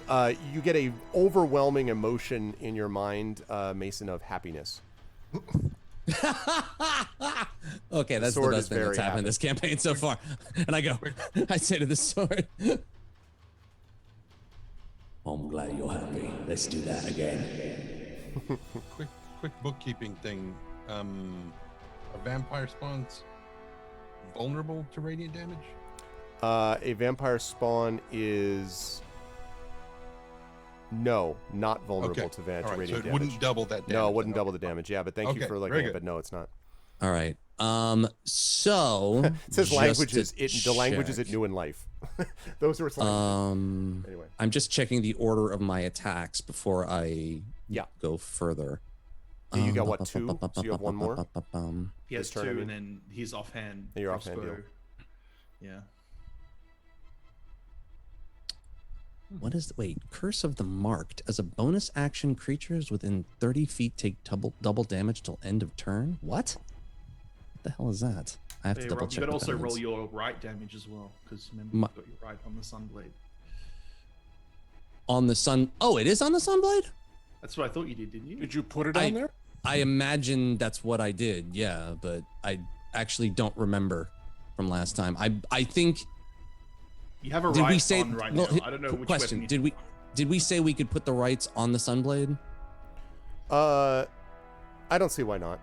Speaker 1: You get a overwhelming emotion in your mind, Mason, of happiness.
Speaker 2: Okay, that's the
Speaker 1: sword
Speaker 2: best
Speaker 1: is
Speaker 2: thing
Speaker 1: very
Speaker 2: that's happened
Speaker 1: happy.
Speaker 2: in this campaign so far. And I go, I say to the sword, I'm glad you're happy. Let's do that again.
Speaker 7: quick bookkeeping thing. A vampire spawns vulnerable to radiant damage?
Speaker 1: A vampire spawn is not vulnerable
Speaker 7: Okay.
Speaker 1: to
Speaker 7: All right, so
Speaker 1: radiant
Speaker 7: it
Speaker 1: damage.
Speaker 7: wouldn't double that damage.
Speaker 1: No, it wouldn't
Speaker 7: then.
Speaker 1: double the damage. Yeah, but thank you
Speaker 7: Okay,
Speaker 1: for looking
Speaker 7: very
Speaker 1: at it.
Speaker 7: good.
Speaker 1: But no, it's not.
Speaker 2: All right. So
Speaker 1: It says
Speaker 2: just
Speaker 1: languages.
Speaker 2: to
Speaker 1: The languages it
Speaker 2: check,
Speaker 1: knew in life. Those were its languages. Anyway.
Speaker 2: I'm just checking the order of my attacks before I
Speaker 1: Yeah.
Speaker 2: go further.
Speaker 1: Yeah, you got what, 2? So you have 1 more?
Speaker 10: He has
Speaker 1: This turn,
Speaker 10: 2,
Speaker 1: I mean.
Speaker 10: and then his offhand.
Speaker 1: Yeah, your offhand
Speaker 10: crossbow.
Speaker 1: deal.
Speaker 10: Yeah.
Speaker 2: What is wait? Curse of the Marked. As a bonus action, creatures within 30 feet take double damage till end of turn. What? What the hell is that? I have to
Speaker 10: Yeah,
Speaker 2: double
Speaker 10: Rob,
Speaker 2: check.
Speaker 10: you could
Speaker 2: what that
Speaker 10: also roll
Speaker 2: means.
Speaker 10: your right damage as well, because remember
Speaker 2: My-
Speaker 10: you got your right on the sunblade.
Speaker 2: On the sun. Oh, it is on the Sunblade?
Speaker 10: That's what I thought you did, didn't you?
Speaker 6: Did you put it on there?
Speaker 2: I imagine that's what I did, yeah, but I actually don't remember from last time. I think.
Speaker 10: You have a
Speaker 2: Did
Speaker 10: right
Speaker 2: we say?
Speaker 10: on right
Speaker 2: well,
Speaker 10: now. I don't know which
Speaker 2: question.
Speaker 10: weapon you
Speaker 2: Did we say we could put the rights on the Sunblade?
Speaker 1: I don't see why not.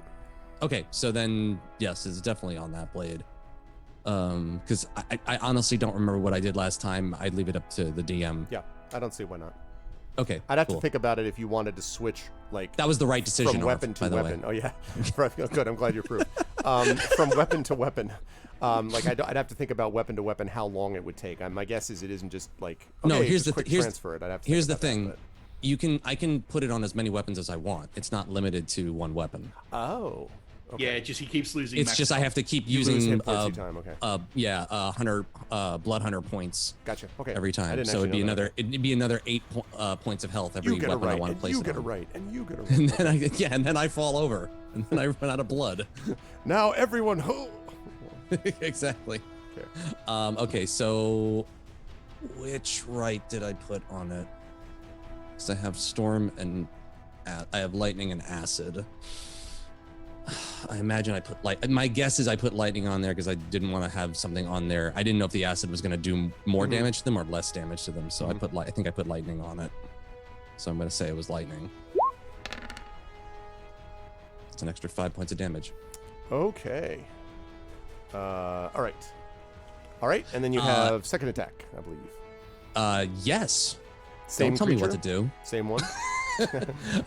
Speaker 2: Okay, so then yes, it's definitely on that blade. Because I honestly don't remember what I did last time. I'd leave it up to the DM.
Speaker 1: Yeah, I don't see why not.
Speaker 2: Okay,
Speaker 1: I'd have
Speaker 2: cool.
Speaker 1: to think about it if you wanted to switch, like,
Speaker 2: That was the right decision.
Speaker 1: from weapon
Speaker 2: Arf,
Speaker 1: to
Speaker 2: by the
Speaker 1: weapon.
Speaker 2: way.
Speaker 1: Oh yeah, good. I'm glad you approved. From weapon to weapon, like I'd have to think about weapon to weapon how long it would take. My guess is it isn't just like
Speaker 2: No,
Speaker 1: okay,
Speaker 2: here's
Speaker 1: just
Speaker 2: the
Speaker 1: quick
Speaker 2: here's
Speaker 1: transfer it. I'd have to
Speaker 2: here's
Speaker 1: think
Speaker 2: the
Speaker 1: about
Speaker 2: thing.
Speaker 1: that,
Speaker 2: I can put it on as many weapons as I want. It's not limited to one weapon.
Speaker 1: but- oh, okay.
Speaker 10: Yeah, just he keeps losing.
Speaker 2: It's
Speaker 10: max
Speaker 2: just I
Speaker 10: health.
Speaker 2: have to keep
Speaker 1: You lose
Speaker 2: using
Speaker 1: hit points each time. Okay,
Speaker 2: 100 blood hunter points
Speaker 1: gotcha. Okay,
Speaker 2: every
Speaker 1: I
Speaker 2: time.
Speaker 1: didn't
Speaker 2: So it'd
Speaker 1: actually
Speaker 2: be
Speaker 1: know that.
Speaker 2: it'd be another 8 points of health every
Speaker 1: You get a
Speaker 2: weapon I
Speaker 1: right,
Speaker 2: want to
Speaker 1: and
Speaker 2: place
Speaker 1: you
Speaker 2: it
Speaker 1: get a
Speaker 2: on.
Speaker 1: right, and you get a
Speaker 2: And
Speaker 1: right.
Speaker 2: then and then I fall over, and then I run out of blood.
Speaker 1: Now everyone,
Speaker 2: Exactly.
Speaker 1: Okay.
Speaker 2: Okay, so which right did I put on it? Because I have storm and I have lightning and acid. I imagine I put my guess is I put lightning on there because I didn't want to have something on there. I didn't know if the acid was going to do more damage to them or less damage to them. So I think I put lightning on it. So I'm going to say it was lightning. It's an extra 5 points of damage.
Speaker 1: Okay. All right, and then you have second attack, I believe.
Speaker 2: Yes.
Speaker 1: Same
Speaker 2: Don't tell me what to
Speaker 1: creature?
Speaker 2: do.
Speaker 1: Same one.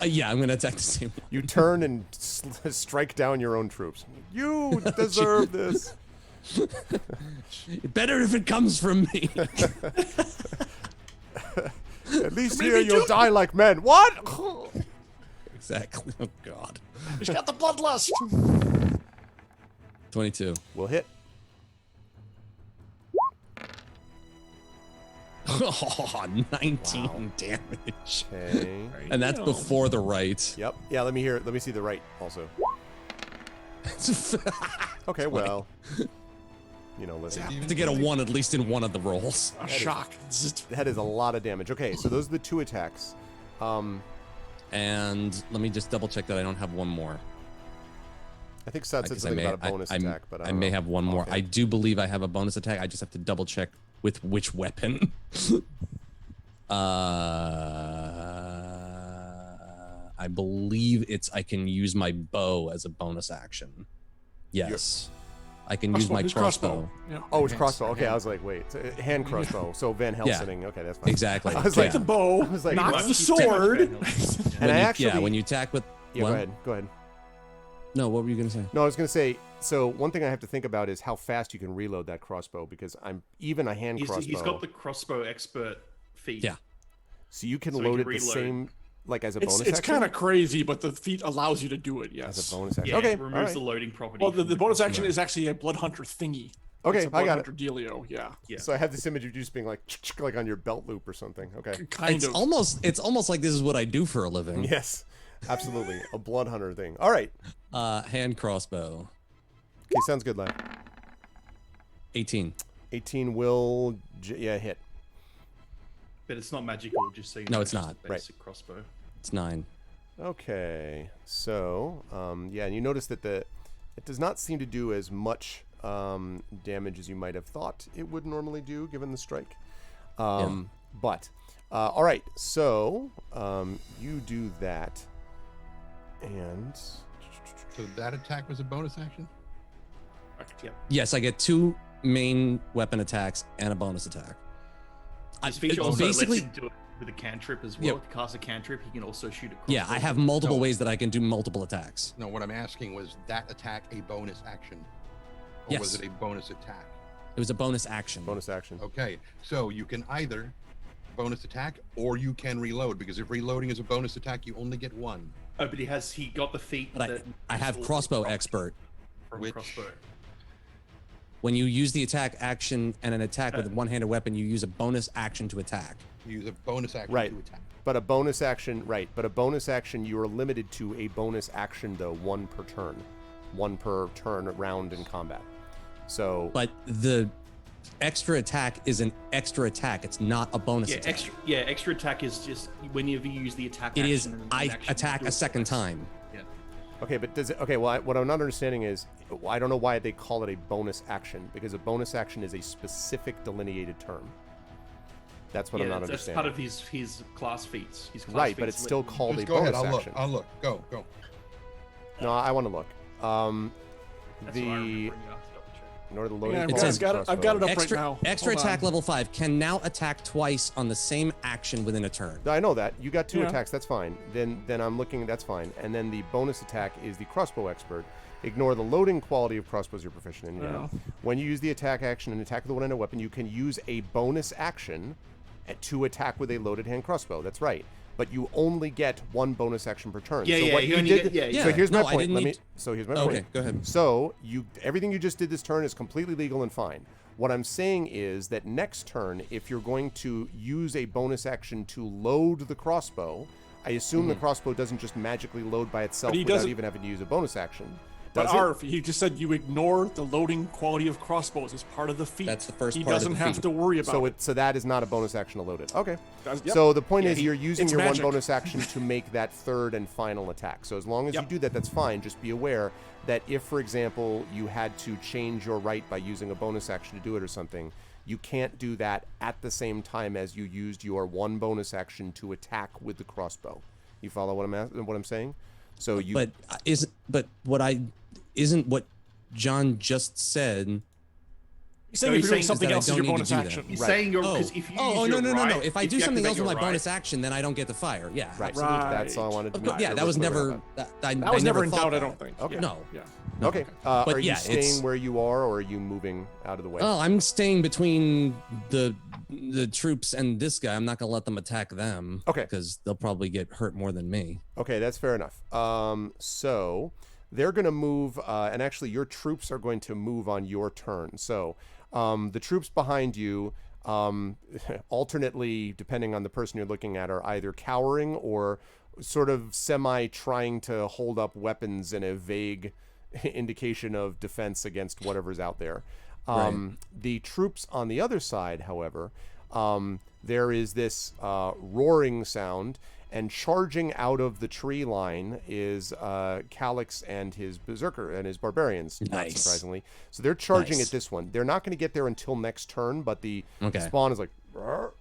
Speaker 2: Yeah, I'm going to attack the same one.
Speaker 1: You turn and strike down your own troops. You deserve this.
Speaker 2: Better if it comes from me.
Speaker 1: At least here you'll die like men. What?
Speaker 2: Exactly. Oh, God.
Speaker 6: He's got the bloodlust.
Speaker 2: 22.
Speaker 1: We'll hit.
Speaker 2: Oh, 19 damage.
Speaker 1: Okay.
Speaker 2: And that's before the right.
Speaker 1: Yep. Yeah, let me see the right also. Okay, well. You know, listen.
Speaker 2: To get a 1 at least in one of the rolls.
Speaker 6: A shock.
Speaker 1: That is a lot of damage. Okay, so those are the 2 attacks.
Speaker 2: And let me just double check that I don't have one more.
Speaker 1: I think Seth said
Speaker 2: Because
Speaker 1: something about a bonus attack, but
Speaker 2: I may have one more.
Speaker 1: Okay.
Speaker 2: I do believe I have a bonus attack. I just have to double check with which weapon. I believe I can use my bow as a bonus action. Yes. I can use my crossbow.
Speaker 6: Yeah.
Speaker 1: Oh, it's crossbow. Okay, I was like, wait, hand crossbow. So Van Helsing. Okay, that's fine.
Speaker 2: Exactly.
Speaker 1: I was
Speaker 6: Take
Speaker 1: like,
Speaker 6: the bow,
Speaker 1: I was like,
Speaker 6: knock
Speaker 1: what?
Speaker 6: the sword.
Speaker 1: And I actually,
Speaker 2: when you attack with.
Speaker 1: yeah,
Speaker 2: what?
Speaker 1: go ahead.
Speaker 2: No, what were you gonna say?
Speaker 1: No, I was gonna say. So one thing I have to think about is how fast you can reload that crossbow, because I'm even a hand crossbow.
Speaker 10: He's got the crossbow expert feat.
Speaker 2: Yeah.
Speaker 1: So you can
Speaker 10: So he
Speaker 1: load
Speaker 10: can
Speaker 1: it the
Speaker 10: reload.
Speaker 1: same, like as a
Speaker 6: It's
Speaker 1: bonus action.
Speaker 6: kind of crazy, but the feat allows you to do it. Yes.
Speaker 1: As a bonus action.
Speaker 10: Yeah,
Speaker 1: Okay.
Speaker 10: it removes
Speaker 1: all right.
Speaker 10: the loading property.
Speaker 6: Well,
Speaker 10: from
Speaker 6: the bonus action
Speaker 10: crossbow.
Speaker 6: is actually a blood hunter thingy.
Speaker 1: Okay,
Speaker 6: It's a
Speaker 1: I
Speaker 6: blood
Speaker 1: got
Speaker 6: hunter dealio. Yeah.
Speaker 10: Yeah.
Speaker 1: So I have this image of you just being like on your belt loop or something. Okay.
Speaker 6: Kind
Speaker 2: It's
Speaker 6: of.
Speaker 2: almost like this is what I do for a living.
Speaker 1: Yes, absolutely, a blood hunter thing. All right.
Speaker 2: Hand crossbow.
Speaker 1: Okay, sounds good, lad.
Speaker 2: 18.
Speaker 1: 18 will, hit.
Speaker 10: But it's not magical, just so you
Speaker 2: No,
Speaker 10: know,
Speaker 2: it's
Speaker 10: just
Speaker 2: not.
Speaker 10: a basic crossbow.
Speaker 2: It's 9.
Speaker 1: Okay, so and you notice that it does not seem to do as much damage as you might have thought it would normally do, given the strike. But all right, so you do that, and
Speaker 7: So that attack was a bonus action?
Speaker 2: Yes, I get 2 main weapon attacks and a bonus attack.
Speaker 10: His feature also
Speaker 2: basically,
Speaker 10: lets him do it with a cantrip as well.
Speaker 2: Yeah.
Speaker 10: If he casts a cantrip, he can also shoot a crossbow.
Speaker 2: yeah, I have multiple
Speaker 7: No.
Speaker 2: ways that I can do multiple attacks.
Speaker 7: No, what I'm asking was that attack a bonus action? Or
Speaker 2: Yes.
Speaker 7: was it a bonus attack?
Speaker 2: It was a bonus action.
Speaker 1: bonus action.
Speaker 7: Okay, so you can either bonus attack or you can reload, because if reloading is a bonus attack, you only get one.
Speaker 10: Oh, but he got the feat.
Speaker 2: But
Speaker 10: that
Speaker 2: I have
Speaker 10: is
Speaker 2: crossbow
Speaker 10: also
Speaker 2: expert.
Speaker 10: from
Speaker 7: Which-
Speaker 10: crossbow.
Speaker 2: When you use the attack action and an attack with a one-handed weapon, you use a bonus action to attack.
Speaker 7: You use a bonus action
Speaker 1: Right.
Speaker 7: to attack.
Speaker 1: But a bonus action, right? But a bonus action, you are limited to a bonus action though, one per turn round in combat. So
Speaker 2: But the extra attack is an extra attack. It's not a bonus
Speaker 10: Yeah,
Speaker 2: attack.
Speaker 10: extra attack is just whenever you use the attack.
Speaker 2: It
Speaker 10: action
Speaker 2: is
Speaker 10: and an
Speaker 2: I
Speaker 10: action,
Speaker 2: attack
Speaker 10: do
Speaker 2: a
Speaker 10: it
Speaker 2: second
Speaker 10: twice.
Speaker 2: time.
Speaker 10: Yeah.
Speaker 1: okay, but does it? Okay, well, what I'm not understanding is I don't know why they call it a bonus action, because a bonus action is a specific delineated term. That's what I'm not
Speaker 10: that's
Speaker 1: understanding.
Speaker 10: part of his class feats. His class
Speaker 1: Right, but
Speaker 10: feats
Speaker 1: it's still
Speaker 10: let-
Speaker 1: called
Speaker 7: Just
Speaker 1: a
Speaker 7: go ahead,
Speaker 1: bonus
Speaker 7: I'll
Speaker 1: action.
Speaker 7: look. I'll look. Go.
Speaker 1: No, I want to look.
Speaker 10: That's what I remember
Speaker 1: The
Speaker 10: when you asked, double check.
Speaker 1: nor the loading.
Speaker 6: Yeah, I've
Speaker 2: It
Speaker 6: got,
Speaker 2: says-
Speaker 6: I've got it up
Speaker 2: Extra,
Speaker 6: right now.
Speaker 2: extra
Speaker 6: Hold
Speaker 2: attack
Speaker 6: on.
Speaker 2: level 5 can now attack twice on the same action within a turn.
Speaker 1: I know that. You got 2
Speaker 6: Yeah.
Speaker 1: attacks, that's fine. Then I'm looking, that's fine. And then the bonus attack is the crossbow expert. Ignore the loading quality of crossbows you're proficient in.
Speaker 6: Yeah.
Speaker 1: When you use the attack action and attack with a one-handed weapon, you can use a bonus action to attack with a loaded hand crossbow. That's right. But you only get 1 bonus action per turn.
Speaker 10: Yeah,
Speaker 1: so
Speaker 10: yeah,
Speaker 1: what
Speaker 10: you
Speaker 1: you
Speaker 10: only
Speaker 1: did.
Speaker 10: get- yeah,
Speaker 1: So
Speaker 2: yeah.
Speaker 1: here's
Speaker 2: No,
Speaker 1: my
Speaker 2: I
Speaker 1: point.
Speaker 2: didn't
Speaker 1: Let me.
Speaker 2: need-
Speaker 1: So here's my
Speaker 2: Okay,
Speaker 1: point.
Speaker 2: go ahead.
Speaker 1: So everything you just did this turn is completely legal and fine. What I'm saying is that next turn, if you're going to use a bonus action to load the crossbow, I assume the crossbow doesn't just magically load by itself
Speaker 6: But he
Speaker 1: without
Speaker 6: doesn't-
Speaker 1: even having to use a bonus action.
Speaker 6: But
Speaker 1: Does it?
Speaker 6: Arf, he just said you ignore the loading quality of crossbows as part of the feat.
Speaker 2: That's the first
Speaker 6: He
Speaker 2: part of
Speaker 6: doesn't
Speaker 2: the
Speaker 6: have
Speaker 2: feat.
Speaker 6: to worry about
Speaker 1: So
Speaker 6: it.
Speaker 1: so that is not a bonus action to load it. Okay.
Speaker 6: Yep.
Speaker 1: So the point is
Speaker 6: he-
Speaker 1: you're using
Speaker 6: it's
Speaker 1: your
Speaker 6: magic.
Speaker 1: one bonus action to make that third and final attack. So as long as you
Speaker 6: Yep.
Speaker 1: do that, that's fine. Just be aware that if, for example, you had to change your right by using a bonus action to do it or something, you can't do that at the same time as you used your one bonus action to attack with the crossbow. You follow what I'm saying? So you
Speaker 2: But isn't what John just said?
Speaker 6: He's saying
Speaker 10: No,
Speaker 6: if
Speaker 10: he's
Speaker 6: you're doing
Speaker 10: saying
Speaker 6: something
Speaker 2: that I
Speaker 6: else as
Speaker 2: don't
Speaker 6: your
Speaker 2: need to
Speaker 6: bonus
Speaker 2: do that.
Speaker 6: action.
Speaker 10: He's
Speaker 1: Right.
Speaker 10: saying you're
Speaker 2: Oh,
Speaker 10: because if you
Speaker 2: oh,
Speaker 10: use
Speaker 2: no,
Speaker 10: your
Speaker 2: no, no,
Speaker 10: right,
Speaker 2: no. If I do
Speaker 10: you
Speaker 2: something else
Speaker 10: activate
Speaker 2: with my
Speaker 10: your right-
Speaker 2: bonus action, then I don't get the fire. Yeah,
Speaker 1: right.
Speaker 2: absolutely.
Speaker 1: That's all I wanted to
Speaker 2: Of
Speaker 1: be
Speaker 2: course, yeah,
Speaker 1: real
Speaker 2: that was
Speaker 1: clear
Speaker 2: never.
Speaker 1: about.
Speaker 6: That was never in
Speaker 2: thought
Speaker 6: doubt, I
Speaker 2: that.
Speaker 6: don't think.
Speaker 1: Okay.
Speaker 6: Yeah.
Speaker 2: No.
Speaker 6: Yeah.
Speaker 1: Okay.
Speaker 2: But
Speaker 1: are
Speaker 2: yeah,
Speaker 1: you staying
Speaker 2: it's-
Speaker 1: where you are, or are you moving out of the way?
Speaker 2: Oh, I'm staying between the troops and this guy. I'm not gonna let them attack them.
Speaker 1: Okay.
Speaker 2: Because they'll probably get hurt more than me.
Speaker 1: Okay, that's fair enough. So they're going to move, and actually your troops are going to move on your turn. So the troops behind you, alternately, depending on the person you're looking at, are either cowering or sort of semi trying to hold up weapons in a vague indication of defense against whatever's out there. The troops on the other side, however, there is this roaring sound, and charging out of the tree line is Calix and his berserker and his barbarians, not
Speaker 2: Nice.
Speaker 1: surprisingly. So they're charging
Speaker 2: Nice.
Speaker 1: at this one. They're not going to get there until next turn, but the
Speaker 2: Okay.
Speaker 1: spawn is like,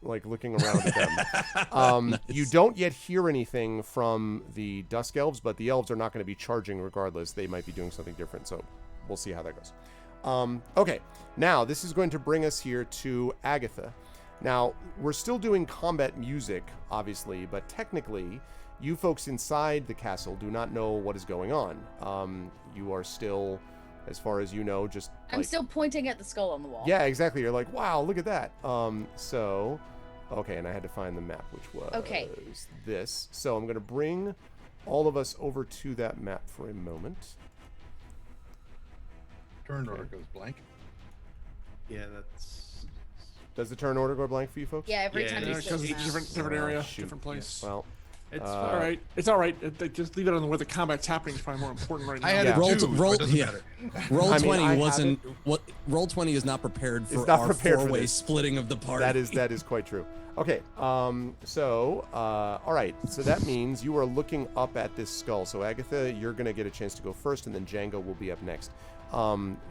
Speaker 1: like looking around at them.
Speaker 2: Nice.
Speaker 1: You don't yet hear anything from the Dusk Elves, but the elves are not going to be charging regardless. They might be doing something different, so we'll see how that goes. Okay, now this is going to bring us here to Agatha. Now, we're still doing combat music, obviously, but technically, you folks inside the castle do not know what is going on. You are still, as far as you know, just
Speaker 5: I'm still pointing at the skull on the wall.
Speaker 1: Yeah, exactly. You're like, wow, look at that. Okay, and I had to find the map, which was this. So I'm going to bring all of us over to that map for a moment.
Speaker 7: Turn order goes blank.
Speaker 10: Yeah, that's.
Speaker 1: Does the turn order go blank for you folks?
Speaker 5: Yeah, every time you
Speaker 6: because
Speaker 5: switch
Speaker 6: it's
Speaker 5: maps.
Speaker 6: different area,
Speaker 1: shoot.
Speaker 6: different place.
Speaker 1: Well,
Speaker 10: It's
Speaker 6: all right. It's all right. Just leave it on where the combat's happening. It's probably more important right now.
Speaker 7: I had
Speaker 1: Yeah.
Speaker 7: it
Speaker 2: Roll,
Speaker 7: too,
Speaker 2: roll,
Speaker 7: so it doesn't
Speaker 2: yeah.
Speaker 7: matter.
Speaker 2: Roll
Speaker 1: I mean,
Speaker 2: 20
Speaker 1: I have
Speaker 2: wasn't what. Roll 20 is not prepared for
Speaker 1: not
Speaker 2: our
Speaker 1: prepared for
Speaker 2: four-way
Speaker 1: this.
Speaker 2: splitting of the party.
Speaker 1: that is quite true. Okay, all right. So that means you are looking up at this skull. So Agatha, you're going to get a chance to go first, and then Django will be up next.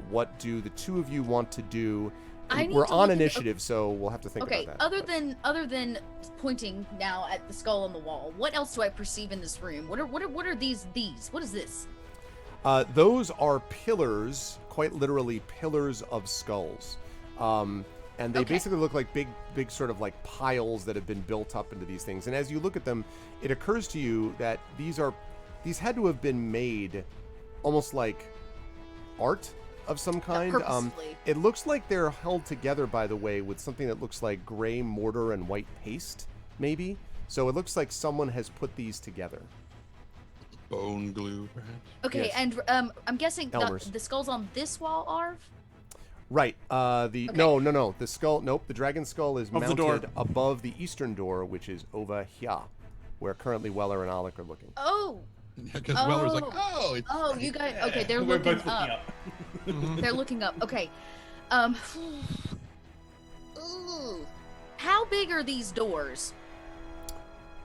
Speaker 1: What do the two of you want to do? We're on initiative, so we'll have to think
Speaker 5: Okay,
Speaker 1: about that.
Speaker 5: other than pointing now at the skull on the wall, what else do I perceive in this room? What are these? What is this?
Speaker 1: Those are pillars, quite literally pillars of skulls. And they basically look like big sort of like piles that have been built up into these things. And as you look at them, it occurs to you that these had to have been made almost like art of some kind.
Speaker 5: Purposefully.
Speaker 1: It looks like they're held together, by the way, with something that looks like gray mortar and white paste, maybe. So it looks like someone has put these together.
Speaker 7: Bone glue, perhaps.
Speaker 5: Okay,
Speaker 1: Yes.
Speaker 5: and I'm guessing
Speaker 1: Elmer's.
Speaker 5: the skull's on this wall, Arv.
Speaker 1: Right. No. The skull. Nope. The dragon skull is
Speaker 6: Of the door.
Speaker 1: mounted above the eastern door, which is over here, where currently Weller and Alec are looking.
Speaker 5: Oh.
Speaker 7: Because Weller's like, oh, it's
Speaker 5: Oh, you guys. Okay, they're
Speaker 10: We're
Speaker 5: looking
Speaker 10: both
Speaker 5: up.
Speaker 10: looking up.
Speaker 5: They're looking up. Okay. Ooh. How big are these doors?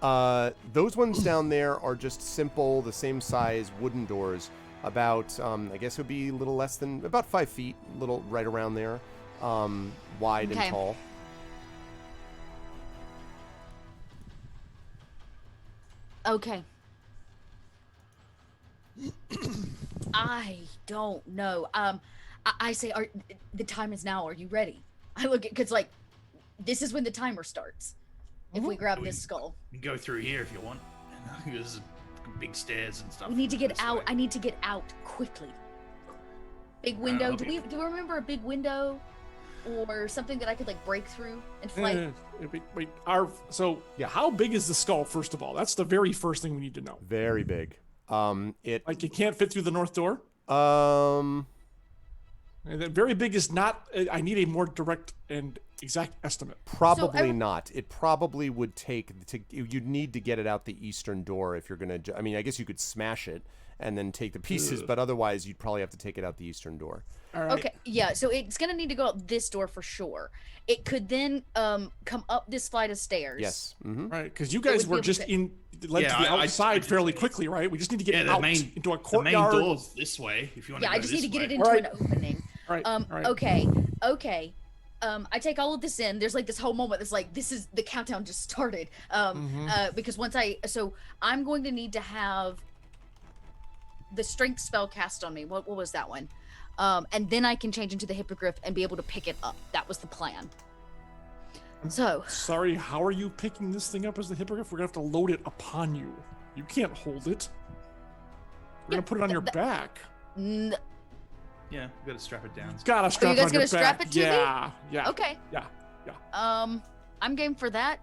Speaker 1: Those ones down there are just simple, the same size wooden doors. About, I guess it would be a little less than about 5 feet, little right around there, wide
Speaker 5: Okay.
Speaker 1: and tall.
Speaker 5: Okay. I don't know. I say, the time is now. Are you ready? I look at, because like, this is when the timer starts. If we grab this skull,
Speaker 10: You can go through here if you want. There's big stairs and stuff.
Speaker 5: we need to get
Speaker 10: this
Speaker 5: out.
Speaker 10: way.
Speaker 5: I need to get out quickly. Big window. Do we remember a big window, or something that I could like break through and fly?
Speaker 6: Wait,
Speaker 1: Yeah.
Speaker 6: how big is the skull? First of all, that's the very first thing we need to know.
Speaker 1: Very big.
Speaker 6: Like it can't fit through the north door. And then very big is not. I need a more direct and exact estimate.
Speaker 1: Probably not. It probably would take you'd need to get it out the eastern door if you're gonna. I mean, I guess you could smash it and then take the pieces, but otherwise you'd probably have to take it out the eastern door.
Speaker 6: All right.
Speaker 5: Okay, yeah. So it's gonna need to go out this door for sure. It could then come up this flight of stairs.
Speaker 1: Yes. Mm-hmm.
Speaker 6: Right, because you guys
Speaker 5: would be
Speaker 6: were
Speaker 5: able
Speaker 6: just
Speaker 5: to-
Speaker 6: led
Speaker 10: Yeah,
Speaker 6: to the
Speaker 10: I
Speaker 6: outside
Speaker 10: did
Speaker 6: fairly
Speaker 10: say-
Speaker 6: quickly, right? We just need to get
Speaker 10: Yeah, the
Speaker 6: out
Speaker 10: main
Speaker 6: into a
Speaker 10: the
Speaker 6: courtyard.
Speaker 10: main door's this way. If you want
Speaker 5: Yeah,
Speaker 10: to go
Speaker 5: I just need to get it
Speaker 10: way.
Speaker 5: into
Speaker 6: Alright.
Speaker 5: an opening.
Speaker 6: Right. right.
Speaker 5: Okay. I take all of this in. There's like this whole moment that's like, this is the countdown just started. Because so I'm going to need to have the strength spell cast on me. What was that one? And then I can change into the hippogriff and be able to pick it up. That was the plan. So
Speaker 6: Sorry, how are you picking this thing up as the hippogriff? We're gonna have to load it upon you. You can't hold it. We're gonna put it on your back.
Speaker 5: n-
Speaker 10: Yeah, we gotta strap it down.
Speaker 6: Gotta strap
Speaker 5: guys
Speaker 6: it on your
Speaker 5: gonna strap
Speaker 6: back.
Speaker 5: it to me?
Speaker 6: Yeah.
Speaker 5: okay.
Speaker 6: Yeah.
Speaker 5: I'm game for that.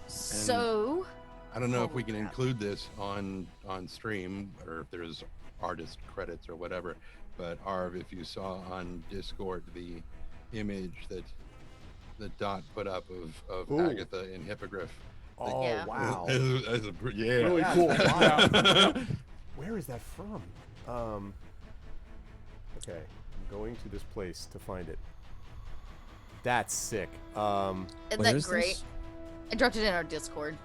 Speaker 5: So
Speaker 7: I don't know if
Speaker 5: Holy
Speaker 7: we can
Speaker 5: crap.
Speaker 7: include this on stream or if there's artist credits or whatever. But Arv, if you saw on Discord the image that Dot put up of
Speaker 1: Ooh.
Speaker 7: Agatha in Hippogriff.
Speaker 1: Oh
Speaker 5: Yeah.
Speaker 1: wow.
Speaker 7: Yeah.
Speaker 6: Really cool.
Speaker 1: Wow. Where is that from? Okay, I'm going to this place to find it. That's sick.
Speaker 5: isn't
Speaker 2: Where
Speaker 5: that
Speaker 2: is
Speaker 5: great?
Speaker 2: this?
Speaker 5: I dropped it in our Discord.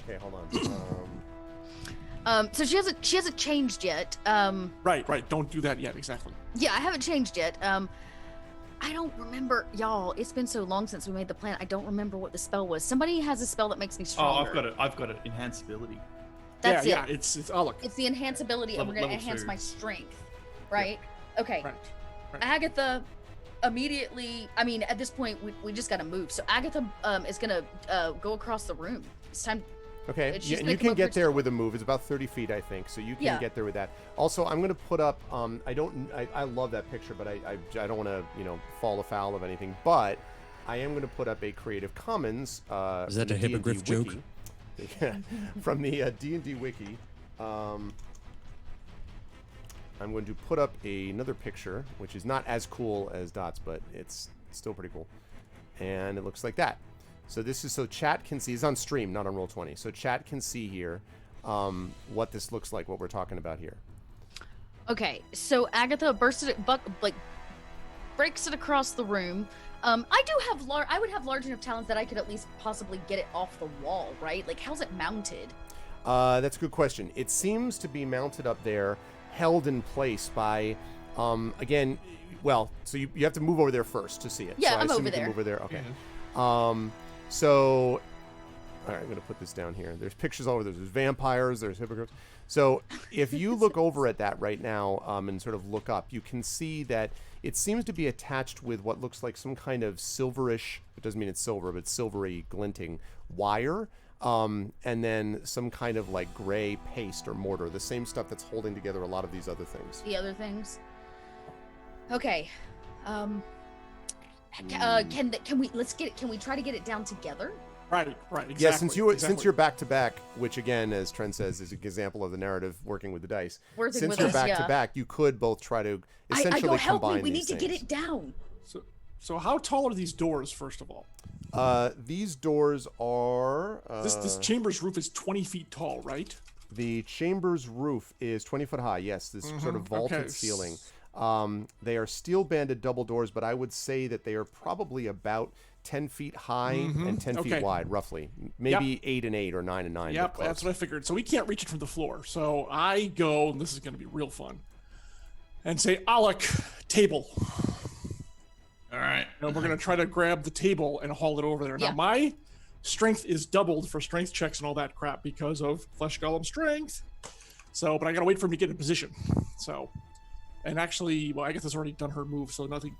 Speaker 1: Okay, hold on.
Speaker 5: So she hasn't changed yet.
Speaker 6: Right. Don't do that yet. Exactly.
Speaker 5: Yeah, I haven't changed yet. I don't remember, y'all. It's been so long since we made the plan. I don't remember what the spell was. Somebody has a spell that makes me
Speaker 10: Oh,
Speaker 5: stronger.
Speaker 10: I've got it. Enhanceability.
Speaker 5: That's it.
Speaker 6: Yeah, it's look.
Speaker 5: It's the enhanceability, and we're gonna
Speaker 10: Level
Speaker 5: enhance
Speaker 10: 2.
Speaker 5: my strength, right? Okay.
Speaker 6: Right.
Speaker 5: Agatha immediately. I mean, at this point, we just gotta move. So Agatha is gonna go across the room. It's time.
Speaker 1: Okay,
Speaker 5: She's
Speaker 1: yeah, and
Speaker 5: gonna
Speaker 1: you
Speaker 5: come
Speaker 1: can
Speaker 5: over
Speaker 1: get
Speaker 5: to-
Speaker 1: there with a move. It's about 30 feet, I think, so you can
Speaker 5: Yeah.
Speaker 1: get there with that. Also, I'm going to put up. I love that picture, but I don't want to fall afoul of anything. But I am going to put up a Creative Commons.
Speaker 2: Is that
Speaker 1: from
Speaker 2: a
Speaker 1: the
Speaker 2: hippogriff
Speaker 1: D&D
Speaker 2: joke?
Speaker 1: Wiki. From the D&D Wiki. I'm going to put up another picture, which is not as cool as Dot's, but it's still pretty cool. And it looks like that. So this is so chat can see. It's on stream, not on Roll20. So chat can see here what this looks like, what we're talking about here.
Speaker 5: Okay, so Agatha breaks it across the room. I would have large enough talents that I could at least possibly get it off the wall, right? Like, how's it mounted?
Speaker 1: That's a good question. It seems to be mounted up there, held in place by, again, well, so you have to move over there first to see it.
Speaker 5: Yeah,
Speaker 1: so I
Speaker 5: I'm
Speaker 1: assume
Speaker 5: over
Speaker 1: you can
Speaker 5: there.
Speaker 1: move over there. Okay.
Speaker 7: Mhm.
Speaker 1: So, all right, I'm going to put this down here. There's pictures all over. There's vampires. There's hippogriffs. So if you look over at that right now and sort of look up, you can see that it seems to be attached with what looks like some kind of silverish, it doesn't mean it's silver, but silvery glinting wire, and then some kind of like gray paste or mortar, the same stuff that's holding together a lot of these other things.
Speaker 5: The other things. Okay. Can we try to get it down together?
Speaker 6: Right, exactly.
Speaker 1: Yeah, since you're back to back, which again, as Trent says, is an example of the narrative working with the dice. Since you're back to back, you could both try to essentially
Speaker 5: I go, help
Speaker 1: combine
Speaker 5: me. We
Speaker 1: these
Speaker 5: need to get
Speaker 1: things.
Speaker 5: it down.
Speaker 6: So how tall are these doors, first of all?
Speaker 1: These doors are.
Speaker 6: This chamber's roof is 20 feet tall, right?
Speaker 1: The chamber's roof is 20 foot high. Yes, this sort of vaulted ceiling. They are steel banded double doors, but I would say that they are probably about 10 feet high and 10 feet wide, roughly. Maybe 8 and 8 or 9 and 9.
Speaker 6: Yep, that's what I figured. So we can't reach it from the floor. So I go, and this is going to be real fun, and say, Alec, table.
Speaker 10: All right.
Speaker 6: And we're going to try to grab the table and haul it over there.
Speaker 5: Yeah.
Speaker 6: Now, my strength is doubled for strength checks and all that crap because of Flesh Golem strength. So, but I got to wait for him to get in position. So, and actually, well, Agatha's already done her move, so nothing.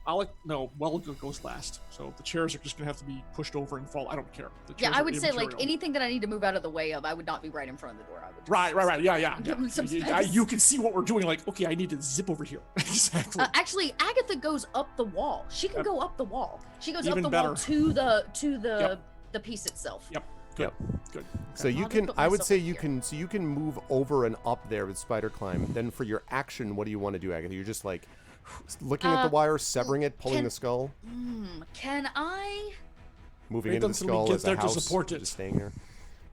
Speaker 6: Alec, no, Welga goes last. So the chairs are just going to have to be pushed over and fall. I don't care. The
Speaker 5: Yeah,
Speaker 6: chairs
Speaker 5: I
Speaker 6: are
Speaker 5: would say like
Speaker 6: immaterial.
Speaker 5: anything that I need to move out of the way of, I would not be right in front of the door. I would just
Speaker 6: Right. Yeah.
Speaker 5: give him some
Speaker 6: You-
Speaker 5: space.
Speaker 6: you can see what we're doing. Like, okay, I need to zip over here. Exactly.
Speaker 5: Actually, Agatha goes up the wall. She can go up the wall. She goes up
Speaker 6: Even
Speaker 5: the
Speaker 6: better.
Speaker 5: wall to the piece itself.
Speaker 6: Yep. Good. Good.
Speaker 1: So you
Speaker 5: I'll
Speaker 1: can,
Speaker 5: put
Speaker 1: I would
Speaker 5: myself
Speaker 1: say
Speaker 5: in
Speaker 1: you
Speaker 5: here.
Speaker 1: can, so you can move over and up there with spider climb. Then for your action, what do you want to do, Agatha? You're just like looking at the wire, severing it, pulling the skull,
Speaker 5: Can I?
Speaker 1: moving
Speaker 6: Wait
Speaker 1: into the
Speaker 6: until we
Speaker 1: skull
Speaker 6: get
Speaker 1: as a
Speaker 6: there to
Speaker 1: house,
Speaker 6: support it.
Speaker 1: just staying here.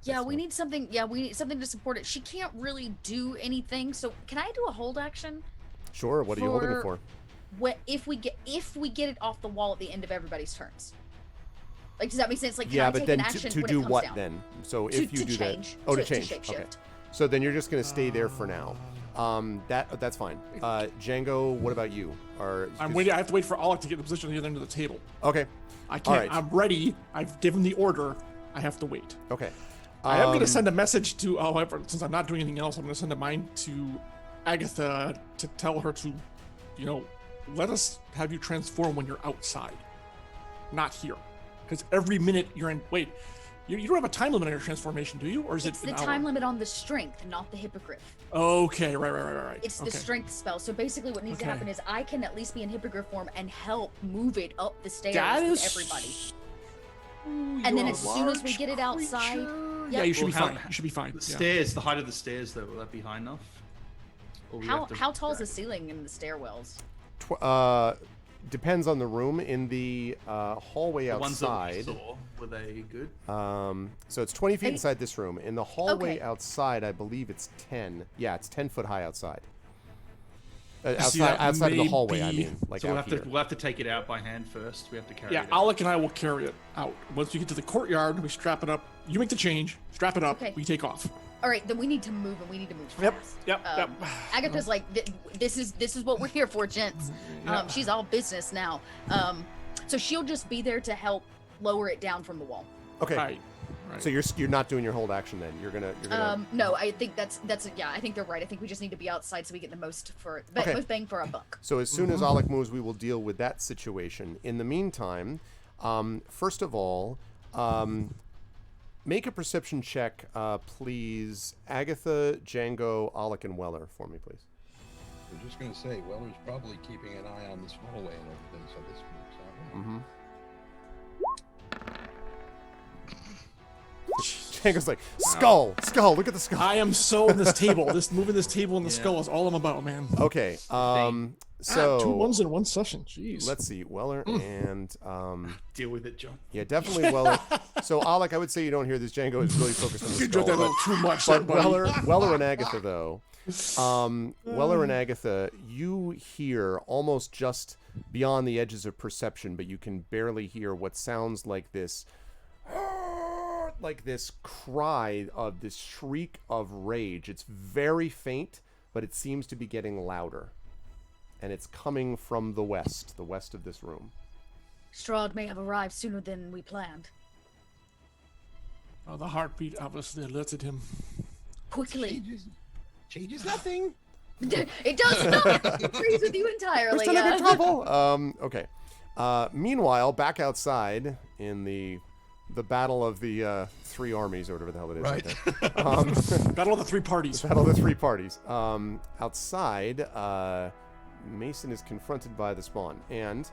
Speaker 5: Yeah, we need something. Yeah, we need something to support it. She can't really do anything. So can I do a hold action?
Speaker 1: Sure. What are you holding it for?
Speaker 5: If we get it off the wall at the end of everybody's turns. Like, does that make sense? Like, can
Speaker 1: Yeah,
Speaker 5: I
Speaker 1: but
Speaker 5: take
Speaker 1: then
Speaker 5: an action
Speaker 1: to
Speaker 5: when
Speaker 1: do
Speaker 5: it comes
Speaker 1: what
Speaker 5: down?
Speaker 1: then? So
Speaker 5: To-
Speaker 1: if you
Speaker 5: to
Speaker 1: do
Speaker 5: change,
Speaker 1: that,
Speaker 5: to
Speaker 1: change. Okay.
Speaker 5: shapeshift.
Speaker 1: So then you're just gonna stay there for now. That's fine. Django, what about you?
Speaker 6: I'm waiting. I have to wait for Alec to get in the position at the other end of the table.
Speaker 1: Okay.
Speaker 6: I can't.
Speaker 1: All right.
Speaker 6: I'm ready. I've given the order. I have to wait.
Speaker 1: Okay.
Speaker 6: I am going to send a message to, however, since I'm not doing anything else, I'm going to send a mine to Agatha to tell her to, let us have you transform when you're outside, not here. Because every minute you're in, wait, you don't have a time limit on your transformation, do you? Or is
Speaker 5: It's
Speaker 6: it
Speaker 5: the
Speaker 6: an hour?
Speaker 5: time limit on the strength, not the hippogriff.
Speaker 6: Okay, right.
Speaker 5: It's the
Speaker 6: Okay.
Speaker 5: strength spell. So basically what needs to
Speaker 6: Okay.
Speaker 5: happen is I can at least be in hippogriff form and help move it up the stairs
Speaker 6: That
Speaker 5: with
Speaker 6: is...
Speaker 5: everybody.
Speaker 6: Ooh,
Speaker 5: And then
Speaker 6: you're
Speaker 5: as
Speaker 6: a
Speaker 5: soon as we
Speaker 6: large
Speaker 5: get it outside...
Speaker 6: creature.
Speaker 5: Yep.
Speaker 6: Yeah, you should be
Speaker 10: Well,
Speaker 6: fine. You should be fine.
Speaker 10: The
Speaker 6: Yeah.
Speaker 10: stairs, the height of the stairs, though, will that be high enough? Or we have to-
Speaker 5: How tall is the ceiling in the stairwells?
Speaker 1: Depends on the room. In the hallway
Speaker 10: The ones that we
Speaker 1: outside.
Speaker 10: saw, were they good?
Speaker 1: So it's 20 feet
Speaker 5: Hey.
Speaker 1: inside this room. In the hallway
Speaker 5: Okay.
Speaker 1: outside, I believe it's 10. Yeah, it's 10 foot high outside.
Speaker 6: See, that
Speaker 1: Outside of the
Speaker 6: may
Speaker 1: hallway, I
Speaker 6: be-
Speaker 1: mean, like
Speaker 10: So we'll
Speaker 1: out
Speaker 10: have
Speaker 1: here.
Speaker 10: to take it out by hand first. We have to carry
Speaker 6: Yeah,
Speaker 10: it out.
Speaker 6: Alec and I will carry it out. Once we get to the courtyard, we strap it up. You make the change, strap it up,
Speaker 5: Okay.
Speaker 6: we take off.
Speaker 5: All right, then we need to move, and we need to move fast.
Speaker 6: Yep.
Speaker 5: Agatha's like, this is what we're here for, gents. She's all business now. So she'll just be there to help lower it down from the wall.
Speaker 1: Okay.
Speaker 6: Right.
Speaker 1: So you're not doing your hold action then. You're gonna.
Speaker 5: No, I think that's yeah. I think they're right. I think we just need to be outside so we get the most most bang for our buck.
Speaker 1: So as soon as Alec moves, we will deal with that situation. In the meantime, first of all, make a perception check, please. Agatha, Django, Alec, and Weller for me, please.
Speaker 7: I was just going to say, Weller's probably keeping an eye on this hallway and everything, so this works out well.
Speaker 1: Mm-hmm. Django's like, skull, look at the skull.
Speaker 6: I am so in this table. Moving this table and the skull is all I'm about, man.
Speaker 1: Okay, so
Speaker 6: 2 ones in one session. Jeez.
Speaker 1: Let's see, Weller and
Speaker 10: deal with it, John.
Speaker 1: Yeah, definitely Weller. So Alec, I would say you don't hear this. Django is really focused on the
Speaker 6: You
Speaker 1: skull.
Speaker 6: did that a little too much.
Speaker 1: But Weller and Agatha though, Weller and Agatha, you hear almost just beyond the edges of perception, but you can barely hear what sounds like this cry of this shriek of rage. It's very faint, but it seems to be getting louder. And it's coming from the west of this room.
Speaker 5: Strahd may have arrived sooner than we planned.
Speaker 6: Oh, the heartbeat obviously alerted him.
Speaker 5: Quickly.
Speaker 8: Changes nothing.
Speaker 5: It does not. I agree with you entirely.
Speaker 1: We're still having trouble. Okay. Meanwhile, back outside in the battle of the three armies, or whatever the hell it is.
Speaker 6: Right. Battle of the three parties.
Speaker 1: Battle of the three parties. Outside, Mason is confronted by the spawn, and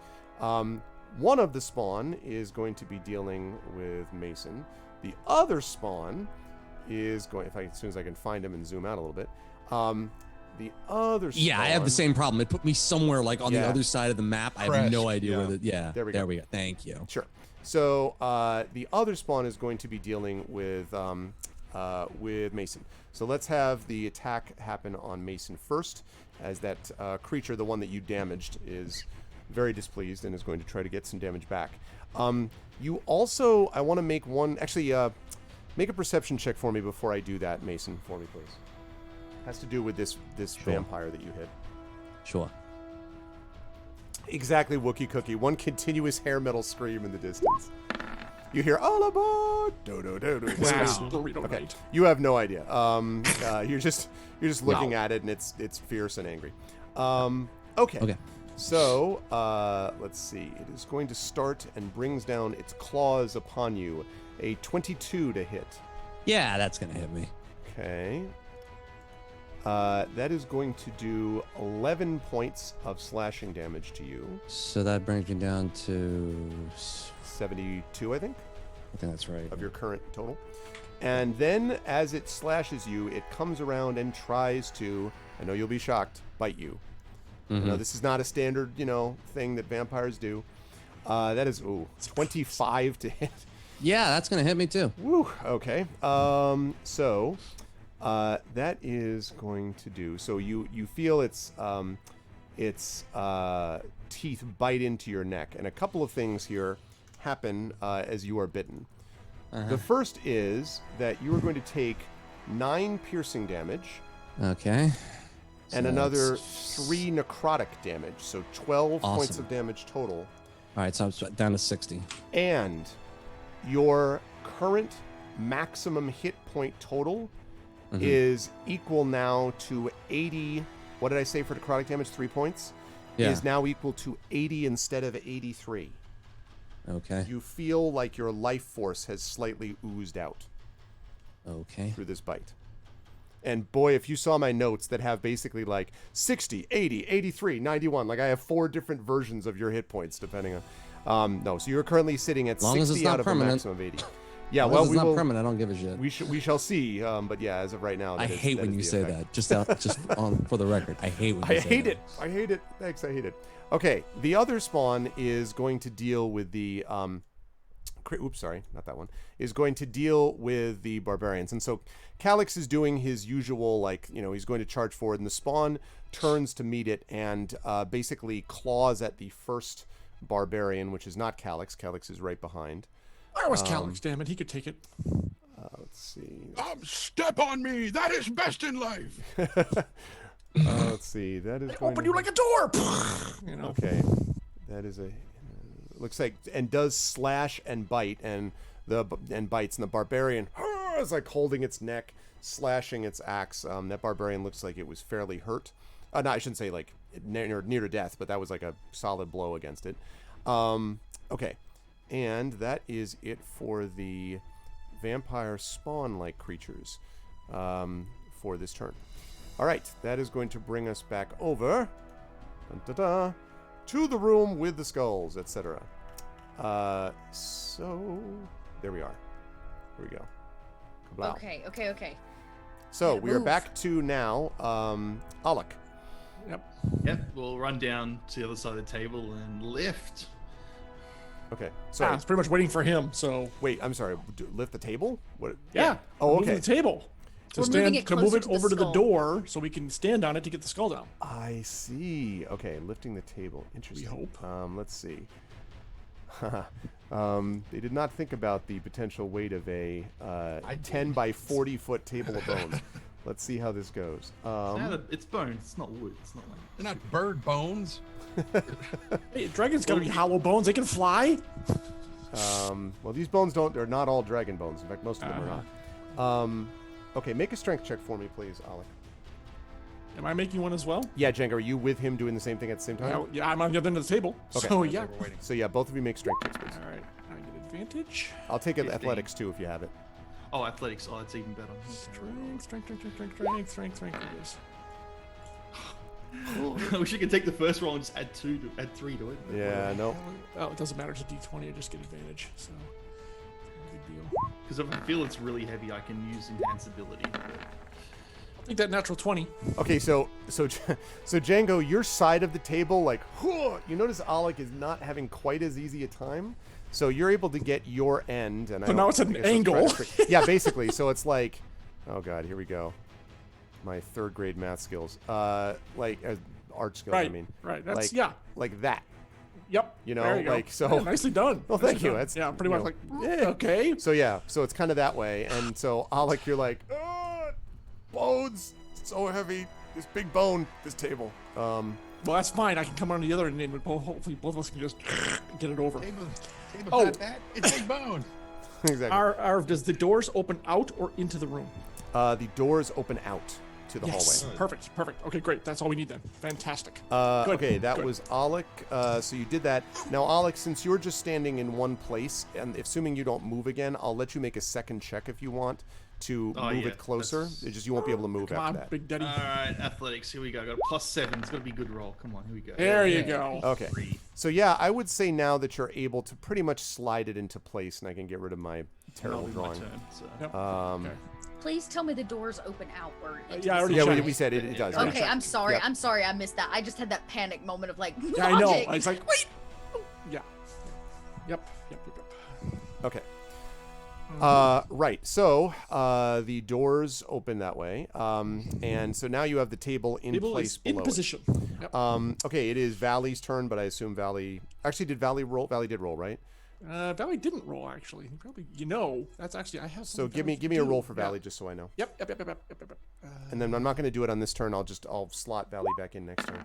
Speaker 1: one of the spawn is going to be dealing with Mason. The other spawn is going, as soon as I can find him and zoom out a little bit. The other spawn.
Speaker 2: Yeah, I have the same problem. It put me somewhere like on the other side of the map. I have no idea where the. Yeah, there we go. Thank you.
Speaker 1: Sure. So the other spawn is going to be dealing with Mason. So let's have the attack happen on Mason first, as that creature, the one that you damaged, is very displeased and is going to try to get some damage back. You also, I want to make one, actually, make a perception check for me before I do that, Mason, for me, please. Has to do with this vampire that you hit.
Speaker 2: Sure.
Speaker 1: Exactly, Wookie Cookie. One continuous hair metal scream in the distance. You hear all aboard. Do do do do.
Speaker 6: Wow.
Speaker 1: Okay. You have no idea. You're just looking at it, and it's fierce and angry. Okay. So let's see. It is going to start and brings down its claws upon you. A 22 to hit.
Speaker 2: Yeah, that's gonna hit me.
Speaker 1: Okay. That is going to do 11 points of slashing damage to you.
Speaker 2: So that brings me down to
Speaker 1: 72, I think.
Speaker 2: I think that's right.
Speaker 1: Of your current total. And then as it slashes you, it comes around and tries to, I know you'll be shocked, bite you.
Speaker 2: Mm-hmm.
Speaker 1: You know, this is not a standard, thing that vampires do. That is, 25 to hit.
Speaker 2: Yeah, that's going to hit me too.
Speaker 1: Woo, okay. So that is going to do, so you feel its teeth bite into your neck, and a couple of things here happen as you are bitten. The first is that you are going to take 9 piercing damage.
Speaker 2: Okay.
Speaker 1: And another 3 necrotic damage, so 12 points of damage total.
Speaker 2: All right, so I'm down to 60.
Speaker 1: And your current maximum hit point total is equal now to 80. What did I say for necrotic damage? 3 points?
Speaker 2: Yeah.
Speaker 1: Is now equal to 80 instead of 83.
Speaker 2: Okay.
Speaker 1: You feel like your life force has slightly oozed out.
Speaker 2: Okay.
Speaker 1: Through this bite. And boy, if you saw my notes that have basically like 60, 80, 83, 91, like I have 4 different versions of your hit points depending on. No, so you're currently sitting at 60 out of a maximum of 80. Yeah, well,
Speaker 2: it's not permanent. I don't give a shit.
Speaker 1: We shall see. But yeah, as of right now,
Speaker 2: I hate when you say that. Just for the record, I hate when you say that.
Speaker 1: I hate it. Thanks, I hate it. Okay, the other spawn is going to deal with the oops, sorry, not that one. Is going to deal with the barbarians, and so Calix is doing his usual, he's going to charge forward, and the spawn turns to meet it and basically claws at the first barbarian, which is not Calix. Calix is right behind.
Speaker 6: Where was Calix? Damn it, he could take it.
Speaker 1: Let's see.
Speaker 7: Step on me. That is best in life.
Speaker 1: Let's see. That is going
Speaker 6: Open you like a door. You know.
Speaker 1: Okay. That is a looks like and does slash and bite and bites, and the barbarian is like holding its neck, slashing its axe. That barbarian looks like it was fairly hurt. No, I shouldn't say like near to death, but that was like a solid blow against it. Okay. And that is it for the vampire spawn-like creatures for this turn. All right, that is going to bring us back over to the room with the skulls, etc. So there we are. Here we go. Kablow.
Speaker 5: Okay.
Speaker 1: So we are back to now Alec.
Speaker 10: Yep, we'll run down to the other side of the table and lift.
Speaker 1: Okay. Sorry.
Speaker 6: It's pretty much waiting for him. So
Speaker 1: wait, I'm sorry. Lift the table? What?
Speaker 6: Yeah.
Speaker 1: Oh,
Speaker 6: moving
Speaker 1: okay.
Speaker 6: the table. To move it over to the door so we can stand on it to get the skull down.
Speaker 1: I see. Okay, lifting the table. Interesting.
Speaker 6: We hope.
Speaker 1: Let's see. They did not think about the potential weight of a 10 by 40 foot table of bones. Let's see how this goes.
Speaker 10: It's bones. It's not wood. It's not like
Speaker 7: They're not bird bones.
Speaker 6: Hey, dragons gotta be hollow bones. They can fly.
Speaker 1: Well, these bones they're not all dragon bones. In fact, most of them are not. Okay, make a strength check for me, please, Alec.
Speaker 6: Am I making one as well?
Speaker 1: Yeah, Jenga, are you with him doing the same thing at the same time?
Speaker 6: Yeah, I'm on the other end of the table.
Speaker 1: Okay.
Speaker 6: So, yeah.
Speaker 1: So, yeah, both of you make strength checks, please.
Speaker 6: All right. I get advantage.
Speaker 1: I'll take it athletics, too, if you have it.
Speaker 10: Oh, athletics. Oh, that's even better.
Speaker 6: Strength. It is.
Speaker 10: I wish you could take the first roll and just add 3 to it.
Speaker 1: Yeah, no.
Speaker 6: Oh, it doesn't matter. It's a d20. I just get advantage. So, no big deal.
Speaker 10: Because if I feel it's really heavy, I can use enhance ability.
Speaker 6: I think that natural 20.
Speaker 1: Okay, so Django, your side of the table, like, you notice Alec is not having quite as easy a time. So you're able to get your end, and
Speaker 6: so now it's an angle.
Speaker 1: Yeah, basically. So it's like, oh god, here we go. My third grade math skills, like art skills.
Speaker 6: Right,
Speaker 1: I mean,
Speaker 6: right. That's
Speaker 1: like that.
Speaker 6: Yep.
Speaker 1: You know,
Speaker 6: there you
Speaker 1: like
Speaker 6: go.
Speaker 1: so.
Speaker 6: Yeah, nicely done.
Speaker 1: Well, thank you.
Speaker 6: Done.
Speaker 1: That's
Speaker 6: pretty much like okay.
Speaker 1: So yeah, so it's kind of that way, and so Alec, you're like, bones, so heavy. This big bone, this table.
Speaker 6: Well, that's fine. I can come on the other end, and hopefully both of us can just get it over.
Speaker 7: Table's not that. It's big bone.
Speaker 1: Exactly.
Speaker 6: Does the doors open out or into the room?
Speaker 1: The doors open out to the hallway.
Speaker 6: Perfect. Okay, great. That's all we need then. Fantastic.
Speaker 1: Okay, that was Alec. So you did that. Now, Alec, since you're just standing in one place, and assuming you don't move again, I'll let you make a second check if you want to move it closer. It's just you won't be able to move after that.
Speaker 6: Big Daddy.
Speaker 10: All right, athletics. Here we go. I got a +7. It's gonna be a good roll. Come on, here we go.
Speaker 6: There you go.
Speaker 1: Okay. So yeah, I would say now that you're able to pretty much slide it into place, and I can get rid of my terrible drawing.
Speaker 10: My turn, so.
Speaker 6: Yep.
Speaker 1: Okay.
Speaker 5: Please tell me the doors open outward.
Speaker 6: Yeah, I already checked.
Speaker 1: we said it does.
Speaker 5: Okay,
Speaker 1: Yeah.
Speaker 5: I'm sorry.
Speaker 1: Yep.
Speaker 5: I'm sorry I missed that. I just had that panic moment of like,
Speaker 6: Yeah, I know.
Speaker 5: logic.
Speaker 6: It's like, wait. Yeah. Yep.
Speaker 1: Okay. Right. So the doors open that way, and so now you have the table in place below.
Speaker 6: In position. Yep.
Speaker 1: Okay, it is Valley's turn, but I assume Valley actually did Valley roll. Valley did roll, right?
Speaker 6: Valley didn't roll actually. Probably, that's actually I have.
Speaker 1: So give me a roll for Valley just so I know.
Speaker 6: Yep.
Speaker 1: And then I'm not going to do it on this turn. I'll slot Valley back in next turn.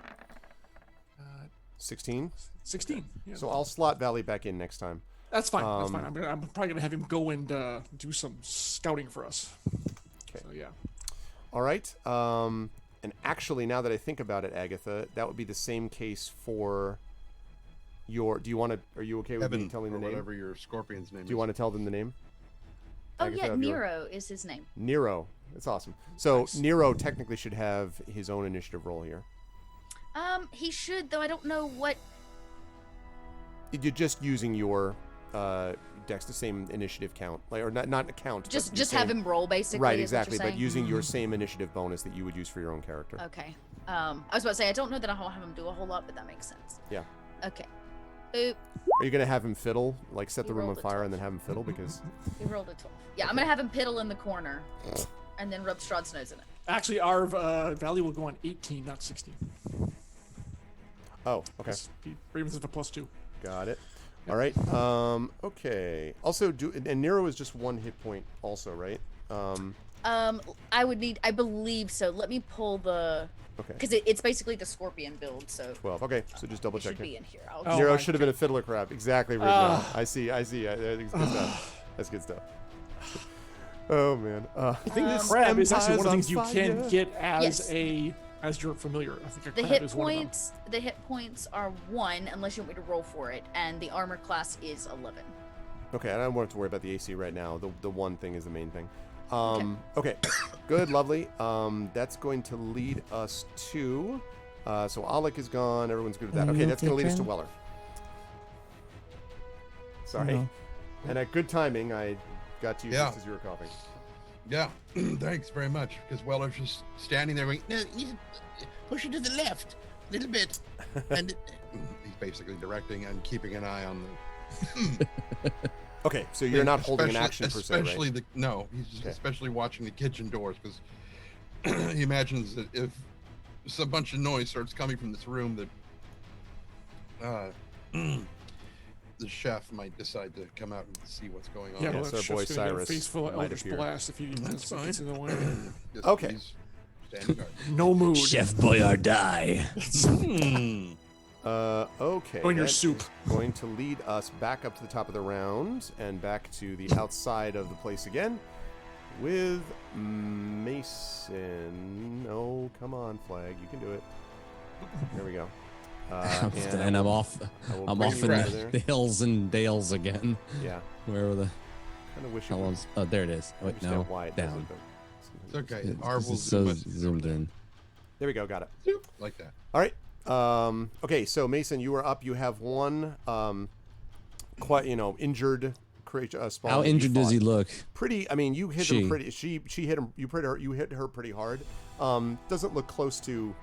Speaker 1: 16.
Speaker 6: 16. Yeah.
Speaker 1: So I'll slot Valley back in next time.
Speaker 6: That's fine. I'm probably gonna have him go and do some scouting for us.
Speaker 1: Okay.
Speaker 6: So, yeah.
Speaker 1: All right. And actually, now that I think about it, Agatha, that would be the same case for your. Do you want to? Are you okay with
Speaker 7: Evan,
Speaker 1: me telling the
Speaker 7: or
Speaker 1: name?
Speaker 7: whatever your scorpion's name is.
Speaker 1: Do you want to tell them the name?
Speaker 5: Oh
Speaker 1: Agatha,
Speaker 5: yeah,
Speaker 1: of your-
Speaker 5: Nero is his name.
Speaker 1: Nero. That's awesome. So Nero technically should have his own initiative roll here.
Speaker 5: He should, though I don't know what.
Speaker 1: You're just using your Dex, the same initiative count, like, or not a count.
Speaker 5: Just
Speaker 1: the
Speaker 5: have
Speaker 1: same-
Speaker 5: him roll basically.
Speaker 1: Right,
Speaker 5: is what you're
Speaker 1: exactly. But
Speaker 5: saying?
Speaker 1: using your same initiative bonus that you would use for your own character.
Speaker 5: Okay. I was about to say I don't know that I'll have him do a whole lot, but that makes sense.
Speaker 1: Yeah.
Speaker 5: Okay. Oop.
Speaker 1: Are you gonna have him fiddle, like set
Speaker 5: He
Speaker 1: the room on
Speaker 5: rolled a
Speaker 1: fire, and then have him fiddle because?
Speaker 5: He rolled a 12. Yeah, I'm gonna have him piddle in the corner, and then rub Strahd's nose in it.
Speaker 6: Actually, our Valley will go on 18, not 16.
Speaker 1: Oh, okay.
Speaker 6: He brings it to +2.
Speaker 1: Got it. All right. Okay. Also, and Nero is just 1 hit point, also, right?
Speaker 5: I would need. I believe so. Let me pull the.
Speaker 1: Okay.
Speaker 5: Because it's basically the scorpion build, so.
Speaker 1: 12. Okay, so just double
Speaker 5: It
Speaker 1: check
Speaker 5: should be in here.
Speaker 1: Nero should have been a fiddler crab. Exactly right now. I see. I think it's good stuff. That's good stuff. Oh man.
Speaker 6: I think this crab is actually one of the things you can get as as your familiar. I think a crab is one of them.
Speaker 5: The hit points are 1 unless you want me to roll for it, and the armor class is 11.
Speaker 1: Okay, I don't want to worry about the AC right now. The one thing is the main thing. Okay. Good, lovely. That's going to lead us to. So Alec is gone. Everyone's good with that. Okay, that's going to lead us to Weller. Sorry. And at good timing, I got to you just as you were coughing.
Speaker 3: Yeah, thanks very much. Because Weller's just standing there going,
Speaker 8: No, you push it to the left a little bit. And
Speaker 3: he's basically directing and keeping an eye on the.
Speaker 1: Okay, so you're not holding an action per se, right?
Speaker 3: Especially he's just especially watching the kitchen doors because he imagines that if some bunch of noise starts coming from this room, that the chef might decide to come out and see what's going on.
Speaker 6: Yeah,
Speaker 1: well,
Speaker 6: that
Speaker 1: our boy
Speaker 6: chef's gonna get a
Speaker 1: Cyrus
Speaker 6: face full of
Speaker 1: might
Speaker 6: Eldritch
Speaker 1: appear.
Speaker 6: Blast if he
Speaker 3: That's fine.
Speaker 6: gets in the way.
Speaker 1: Okay.
Speaker 3: He's standing guard.
Speaker 6: No mood.
Speaker 2: Chef Boyardee.
Speaker 1: Okay.
Speaker 6: On your
Speaker 1: that
Speaker 6: soup.
Speaker 1: is going to lead us back up to the top of the round and back to the outside of the place again with Mason. Oh, come on, Flag. You can do it. There we go.
Speaker 2: And I'm off. I'm off in the hills and dales again.
Speaker 1: Yeah.
Speaker 2: Where were the?
Speaker 1: Kind of wish it
Speaker 2: How
Speaker 1: was.
Speaker 2: long? Oh, there it is. Wait, no.
Speaker 1: Why it does
Speaker 2: Down.
Speaker 1: it, but
Speaker 3: It's okay.
Speaker 2: It's
Speaker 3: Arv will
Speaker 2: so
Speaker 3: zoom
Speaker 2: zoomed in.
Speaker 1: there we go. Got it.
Speaker 3: like that.
Speaker 1: All right. Okay, so Mason, you are up. You have one, quite injured creature. Spawn.
Speaker 2: How injured does he look?
Speaker 1: Pretty. I mean, you hit him pretty. She hit him. You hit her pretty hard. Doesn't look close to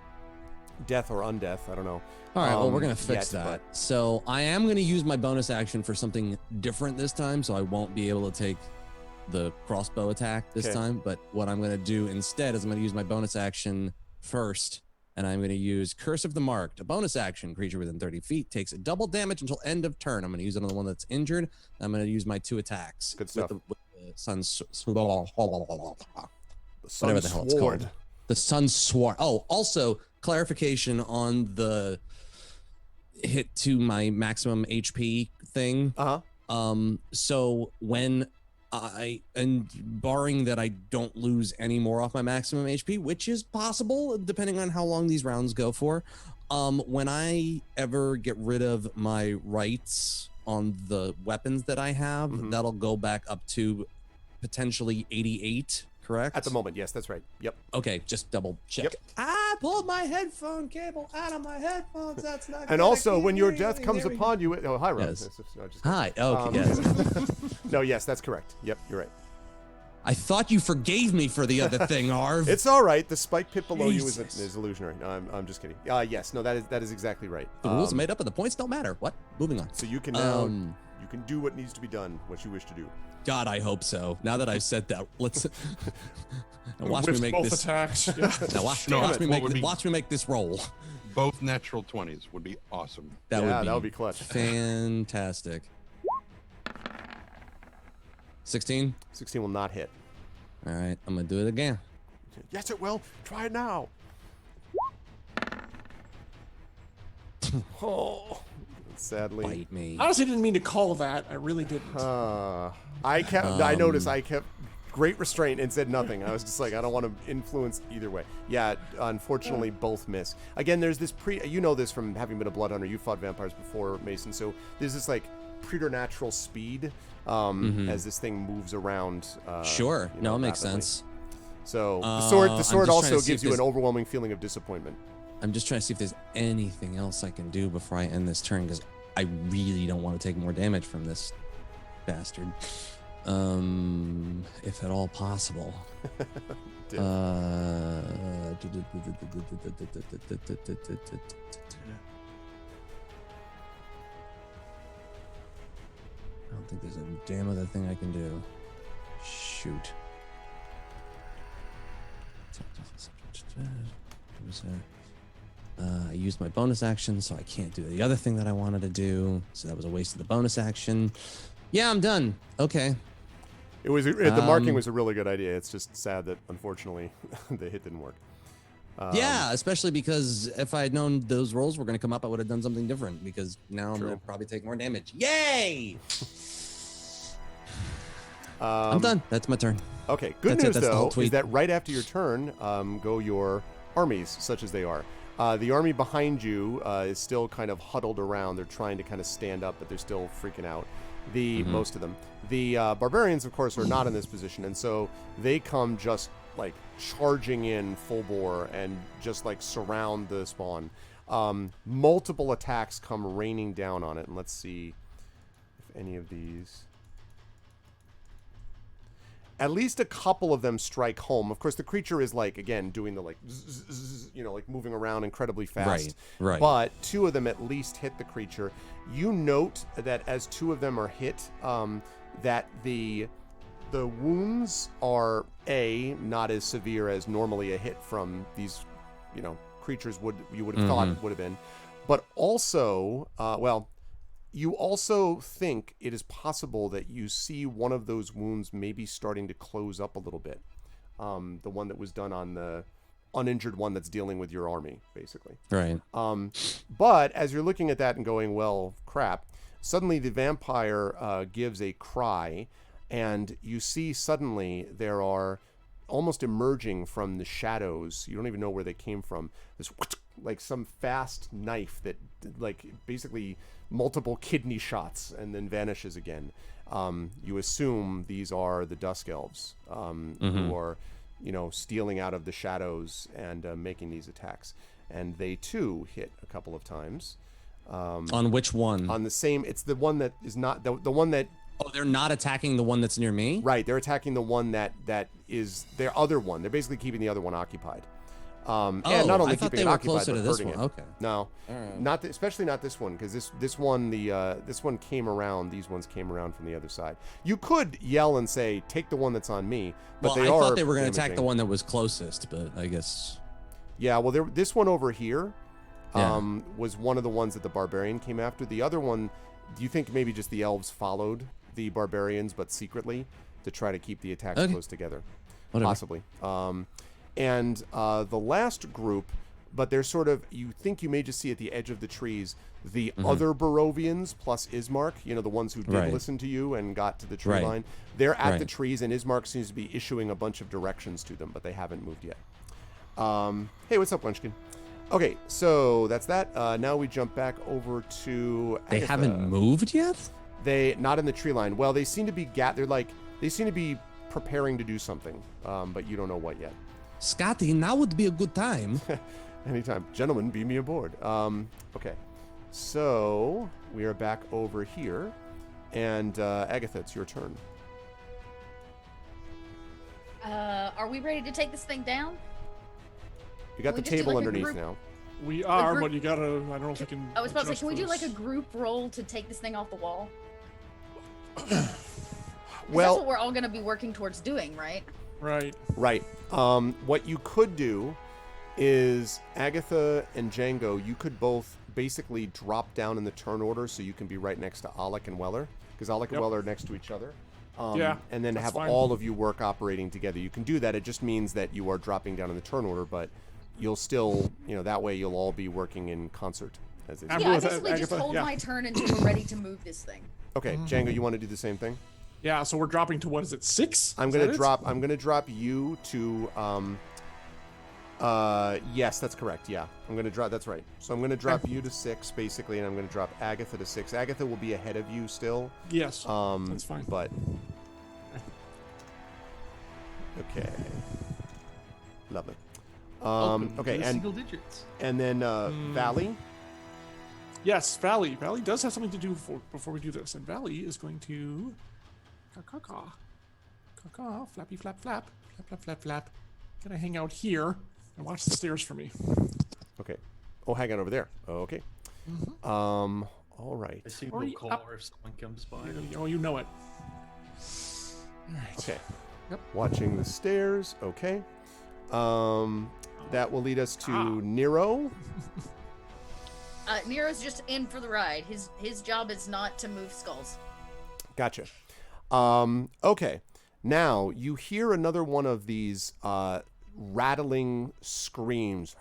Speaker 1: death or undeath. I don't know.
Speaker 2: All right. Well, we're gonna fix
Speaker 1: yet,
Speaker 2: that. So I am gonna use my bonus action for something different this time. So I won't be able to take the crossbow attack this time. But what I'm gonna do instead is I'm gonna use my bonus action first. And I'm going to use Curse of the Marked, a bonus action. Creature within 30 feet takes double damage until end of turn. I'm going to use it on the one that's injured. I'm going to use my 2 attacks.
Speaker 1: Good stuff.
Speaker 2: With the Sun's
Speaker 1: Whatever
Speaker 2: the hell it's called. The Sun Sword. Oh, also clarification on the hit to my maximum HP thing. So when and barring that I don't lose any more off my maximum HP, which is possible depending on how long these rounds go for. When I ever get rid of my rights on the weapons that I have, that'll go back up to potentially 88, correct?
Speaker 1: At the moment, yes, that's right. Yep.
Speaker 2: Okay, just double check.
Speaker 1: Yep.
Speaker 2: I pulled my headphone cable out of my headphones. That's not good.
Speaker 1: And also, when your death comes upon you, oh, hi, Rob.
Speaker 2: Yes.
Speaker 1: No, just
Speaker 2: Hi. Okay. Yes.
Speaker 1: No, yes, that's correct. Yep, you're right.
Speaker 2: I thought you forgave me for the other thing, Arv.
Speaker 1: It's all right. The spike pit below
Speaker 2: Jesus.
Speaker 1: you is illusionary. No, I'm just kidding. Yes, no, that is exactly right.
Speaker 2: The rules are made up and the points don't matter. What? Moving on.
Speaker 1: So you can now you can do what needs to be done, what you wish to do.
Speaker 2: God, I hope so. Now that I've said that, let's now watch me
Speaker 6: With
Speaker 2: make
Speaker 6: both
Speaker 2: this.
Speaker 6: attacks.
Speaker 2: Now watch me make this roll.
Speaker 7: Both natural 20s would be awesome.
Speaker 2: That would be
Speaker 1: clutch.
Speaker 2: Fantastic. 16?
Speaker 1: 16 will not hit.
Speaker 2: All right, I'm gonna do it again.
Speaker 1: Yes, it will. Try it now. Oh, sadly.
Speaker 2: Bite me.
Speaker 6: I honestly didn't mean to call that. I really didn't.
Speaker 1: I noticed I kept great restraint and said nothing. I was just like, I don't want to influence either way. Yeah, unfortunately, both miss. Again, there's this you know this from having been a blood hunter. You fought vampires before, Mason. So there's this like preternatural speed as this thing moves around.
Speaker 2: Sure.
Speaker 1: You know,
Speaker 2: no, it makes
Speaker 1: rapidly.
Speaker 2: sense.
Speaker 1: So the sword also gives you
Speaker 2: an
Speaker 1: overwhelming feeling of disappointment.
Speaker 2: I'm just trying to see if there's anything else I can do before I end this turn, because I really don't want to take more damage from this bastard. If at all possible. I don't think there's a damn other thing I can do. Shoot. What was that? I used my bonus action, so I can't do the other thing that I wanted to do. So that was a waste of the bonus action. Yeah, I'm done. Okay.
Speaker 1: It was the marking was a really good idea. It's just sad that unfortunately the hit didn't work.
Speaker 2: Yeah, especially because if I had known those rolls were going to come up, I would have done something different because now I'm going to probably take more damage. Yay! I'm done. That's my turn.
Speaker 1: Okay, good
Speaker 2: That's
Speaker 1: news,
Speaker 2: That's
Speaker 1: though, is that right after your turn go your armies, such as they are. The army behind you is still kind of huddled around. They're trying to kind of stand up, but they're still freaking out. Most of them. The barbarians, of course, are not in this position, and so they come just like charging in full bore and just like surround the spawn. Multiple attacks come raining down on it, and let's see if any of these... At least a couple of them strike home. Of course, the creature is like, again, doing the like, like moving around incredibly fast.
Speaker 2: Right.
Speaker 1: But two of them at least hit the creature. You note that as two of them are hit, that the wounds are not as severe as normally a hit from these, creatures you would have thought it would have been, but also, you also think it is possible that you see one of those wounds maybe starting to close up a little bit. The one that was done on the uninjured one that's dealing with your army, basically.
Speaker 2: Right.
Speaker 1: But as you're looking at that and going, well, crap, suddenly the vampire gives a cry, and you see suddenly there are almost emerging from the shadows. You don't even know where they came from. This like some fast knife that like basically multiple kidney shots and then vanishes again. You assume these are the Dusk Elves who are, stealing out of the shadows and making these attacks. And they too hit a couple of times.
Speaker 2: On which one?
Speaker 1: On the same. It's the one that is not the one that.
Speaker 2: Oh, they're not attacking the one that's near me?
Speaker 1: Right, they're attacking the one that is their other one. They're basically keeping the other one occupied. And not only
Speaker 2: I thought
Speaker 1: keeping
Speaker 2: they
Speaker 1: it
Speaker 2: were
Speaker 1: occupied,
Speaker 2: closer
Speaker 1: but
Speaker 2: to this
Speaker 1: hurting
Speaker 2: one.
Speaker 1: it.
Speaker 2: Okay.
Speaker 1: No,
Speaker 2: right.
Speaker 1: not especially not this one, because this one this one came around. These ones came around from the other side. You could yell and say, "Take the one that's on me," but
Speaker 2: I
Speaker 1: I
Speaker 2: thought they were going to attack the one that was closest, but I guess.
Speaker 1: Yeah, well, this one over here was one of the ones that the barbarian came after. The other one, do you think maybe just the elves followed the barbarians, but secretly, to try to keep the attacks close together?
Speaker 2: Whatever.
Speaker 1: Possibly. And the last group, but they're sort of, you think you may just see at the edge of the trees, the other Barovians plus Ismark, the ones who did listen to you and got to the tree line. They're at the trees, and Ismark seems to be issuing a bunch of directions to them, but they haven't moved yet. Hey, what's up, Munchkin? Okay, so that's that. Now we jump back over to Agatha.
Speaker 2: They haven't moved yet?
Speaker 1: They not in the tree line. Well, they seem to be they seem to be preparing to do something, but you don't know what yet.
Speaker 2: Scotty, now would be a good time.
Speaker 1: Anytime. Gentlemen, beam me aboard. Okay. So, we are back over here. And, Agatha, it's your turn.
Speaker 5: Are we ready to take this thing down?
Speaker 1: You got the table underneath now.
Speaker 6: We are, but you gotta, I don't know if we can...
Speaker 5: I was about to say, can we do like a group roll to take this thing off the wall?
Speaker 1: Well,
Speaker 5: that's what we're all going to be working towards doing, right?
Speaker 6: Right.
Speaker 1: What you could do is Agatha and Django, you could both basically drop down in the turn order so you can be right next to Alec and Weller, because Alec and Weller are next to each other. And then have all of you work operating together. You can do that. It just means that you are dropping down in the turn order, but you'll still, that way you'll all be working in concert. As
Speaker 5: I basically just hold my turn until we're ready to move this thing.
Speaker 1: Okay, Django, you want to do the same thing?
Speaker 6: Yeah, so we're dropping to, what is it, 6?
Speaker 1: I'm gonna drop you to yes, that's correct. Yeah. I'm gonna drop that's right. So I'm gonna drop you to 6 basically, and I'm gonna drop Agatha to 6. Agatha will be ahead of you still.
Speaker 6: Yes. That's fine.
Speaker 1: But okay. Lovely. Okay, and
Speaker 10: single digits.
Speaker 1: And then Valley.
Speaker 6: Yes, Valley. Valley does have something to do before we do this, and Valley is going to flappy flap flap flap flap flap. Gonna hang out here and watch the stairs for me.
Speaker 1: Okay. Oh, hang on over there. Okay. All right.
Speaker 10: I see we'll call her if someone comes by.
Speaker 6: Oh, you know it. All right.
Speaker 1: Okay. Yep. Watching the stairs. Okay. that will lead us to Nero.
Speaker 5: Nero's just in for the ride. His job is not to move skulls.
Speaker 1: Gotcha. Okay. Now you hear another one of these rattling screams,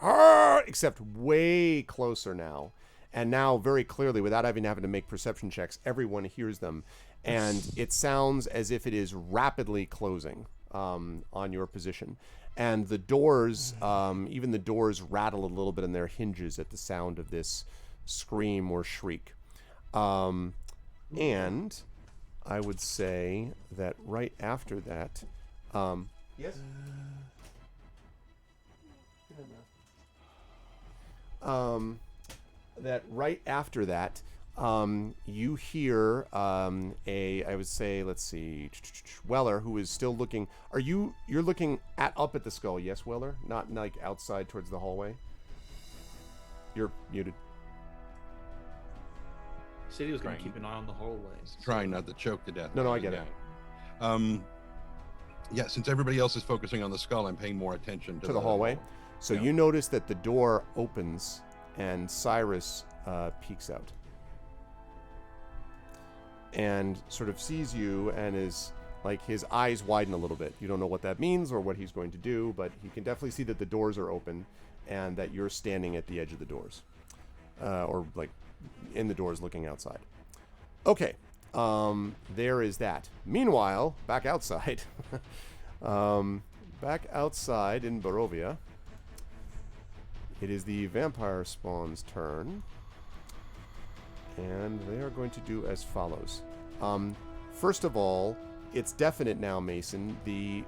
Speaker 1: except way closer now. And now very clearly, without having to make perception checks, everyone hears them. And it sounds as if it is rapidly closing on your position. And the doors, even the doors rattle a little bit in their hinges at the sound of this scream or shriek. And I would say that right after that... yes? That right after that, you hear I would say, let's see, Weller, who is still looking. You're looking up at the skull, yes, Weller? Not like outside towards the hallway? You're muted.
Speaker 10: Said he was going to keep an eye on the hallways.
Speaker 7: Trying not to choke to death.
Speaker 1: No, I get it.
Speaker 7: Yeah, since everybody else is focusing on the skull, I'm paying more attention to
Speaker 1: the hallway. So you notice that the door opens and Cyrus peeks out and sort of sees you and is like, his eyes widen a little bit. You don't know what that means or what he's going to do, but he can definitely see that the doors are open and that you're standing at the edge of the doors, or like in the doors looking outside. Okay, there is that. Meanwhile, back outside, back outside in Barovia, it is the vampire spawn's turn, and they are going to do as follows. First of all, it's definite now, Mason. The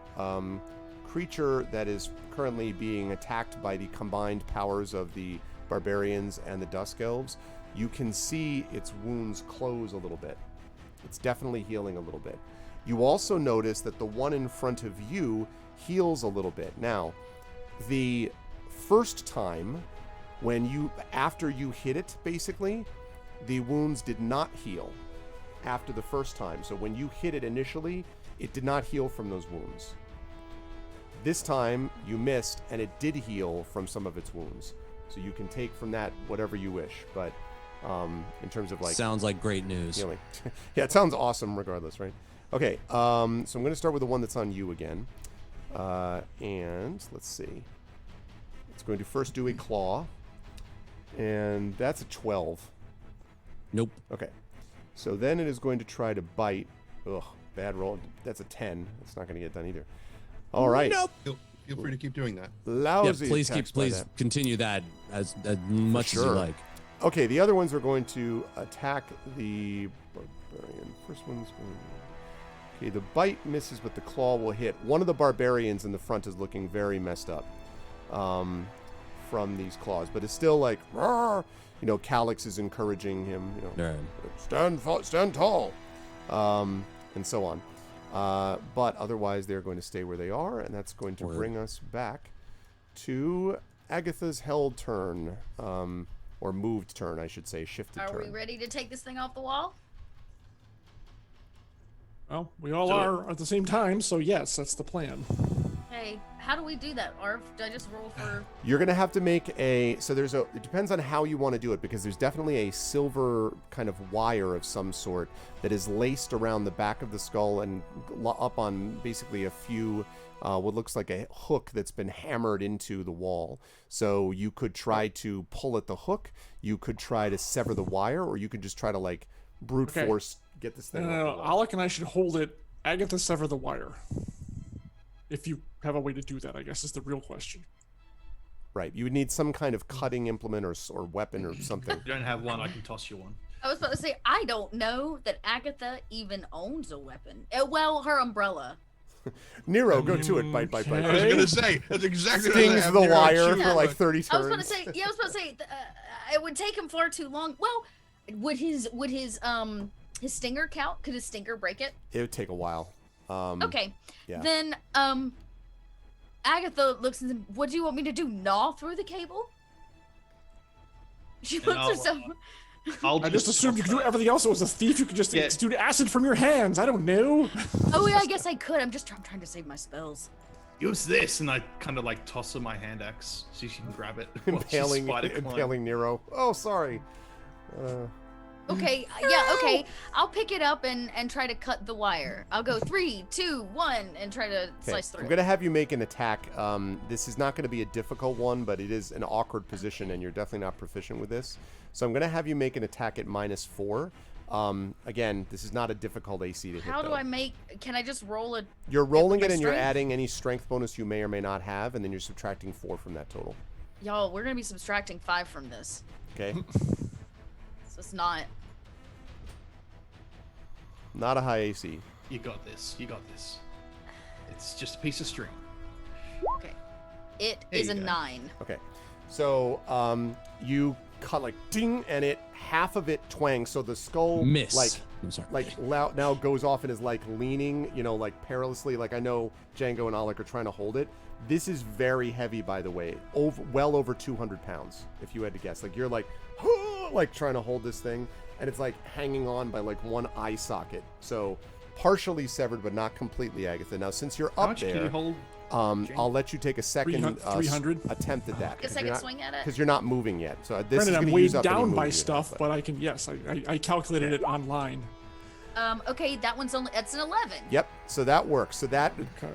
Speaker 1: creature that is currently being attacked by the combined powers of the barbarians and the dusk elves, you can see its wounds close a little bit. It's definitely healing a little bit. You also notice that the one in front of you heals a little bit. Now, the first time after you hit it, basically, the wounds did not heal after the first time. So when you hit it initially, it did not heal from those wounds. This time you missed and it did heal from some of its wounds. So you can take from that whatever you wish, but in terms of like...
Speaker 2: Sounds like great news.
Speaker 1: Healing. Yeah, it sounds awesome regardless, right? Okay, so I'm going to start with the one that's on you again. And let's see. It's going to first do a claw. And that's a 12.
Speaker 2: Nope.
Speaker 1: Okay. So then it is going to try to bite. Ugh, bad roll. That's a 10. It's not going to get done either. All right.
Speaker 2: Nope.
Speaker 7: Feel free to keep doing that.
Speaker 1: Lousy.
Speaker 2: Yeah, please continue that as much as you like.
Speaker 1: Okay, the other ones are going to attack the barbarian. First one's going to... Okay, the bite misses, but the claw will hit. One of the barbarians in the front is looking very messed up from these claws, but it's still like, "Rawr!" Calix is encouraging him, stand tall, and so on. But otherwise, they're going to stay where they are, and that's going to bring us back to Agatha's held turn, or moved turn, I should say, shifted turn.
Speaker 5: Are we ready to take this thing off the wall?
Speaker 6: Well, we all are at the same time, so yes, that's the plan.
Speaker 5: Hey, how do we do that, Arv? Do I just roll for...
Speaker 1: You're going to have to make it depends on how you want to do it, because there's definitely a silver kind of wire of some sort that is laced around the back of the skull and up on basically a few, what looks like a hook that's been hammered into the wall. So you could try to pull at the hook, you could try to sever the wire, or you could just try to like brute force get this thing off.
Speaker 6: Alec and I should hold it. Agatha, sever the wire. If you have a way to do that, I guess is the real question.
Speaker 1: Right. You would need some kind of cutting implement or weapon or something.
Speaker 10: If you don't have one, I can toss you one.
Speaker 5: I was about to say, I don't know that Agatha even owns a weapon. Well, her umbrella.
Speaker 1: Nero, go to it. Bite.
Speaker 7: I was going to say, that's exactly
Speaker 1: Stings the wire for like 30 turns.
Speaker 5: I was about to say, it would take him far too long. Well, would his stinger count? Could his stinger break it?
Speaker 1: It would take a while.
Speaker 5: Okay.
Speaker 1: Yeah.
Speaker 5: Then, Agatha looks and says, what do you want me to do? Gnaw through the cable? She looks herself.
Speaker 6: I just assumed you could do everything else. It was a thief. You could just exude acid from your hands. I don't know.
Speaker 5: Oh yeah, I guess I could. I'm trying to save my spells.
Speaker 10: use this, and I kind of like toss her my hand axe so she can grab it. while she's spider climbing.
Speaker 1: Impaling Nero. Oh, sorry.
Speaker 5: Okay, yeah, okay. I'll pick it up and try to cut the wire. I'll go 3, 2, 1, and try to slice through.
Speaker 1: I'm gonna have you make an attack. This is not gonna be a difficult one, but it is an awkward position, and you're definitely not proficient with this. So I'm gonna have you make an attack at -4. Again, this is not a difficult AC to hit.
Speaker 5: How do I make? Can I just roll a?
Speaker 1: You're rolling it, and you're
Speaker 5: strength?
Speaker 1: adding any strength bonus you may or may not have, and then you're subtracting 4 from that total.
Speaker 5: Y'all, we're gonna be subtracting 5 from this.
Speaker 1: Okay.
Speaker 5: So it's not.
Speaker 1: Not a high AC.
Speaker 10: You got this. You got this. It's just a piece of string.
Speaker 5: Okay. It
Speaker 10: There
Speaker 5: is
Speaker 10: you
Speaker 5: a
Speaker 10: go.
Speaker 5: 9.
Speaker 1: Okay. So you cut like ding, and half of it twangs. So the skull
Speaker 2: Miss. I'm sorry.
Speaker 1: now goes off and is like leaning, like perilously. Like I know Django and Alec are trying to hold it. This is very heavy, by the way. Well over 200 pounds, if you had to guess. Like you're like trying to hold this thing, and it's like hanging on by like one eye socket. So partially severed, but not completely, Agatha. Now, since you're
Speaker 10: How
Speaker 1: up
Speaker 10: much
Speaker 1: there,
Speaker 10: can you hold?
Speaker 1: I'll let you take a second
Speaker 6: 300
Speaker 1: attempt at that.
Speaker 5: A second swing at it?
Speaker 1: Because you're not moving yet. So this
Speaker 6: Granted,
Speaker 1: is
Speaker 6: I'm
Speaker 1: going to
Speaker 6: weighed
Speaker 1: use up any
Speaker 6: down
Speaker 1: movement
Speaker 6: by
Speaker 1: you
Speaker 6: stuff,
Speaker 1: have,
Speaker 6: but I can. Yes, I calculated it online.
Speaker 5: Okay, that one's that's an 11.
Speaker 1: Yep. So that works. So that,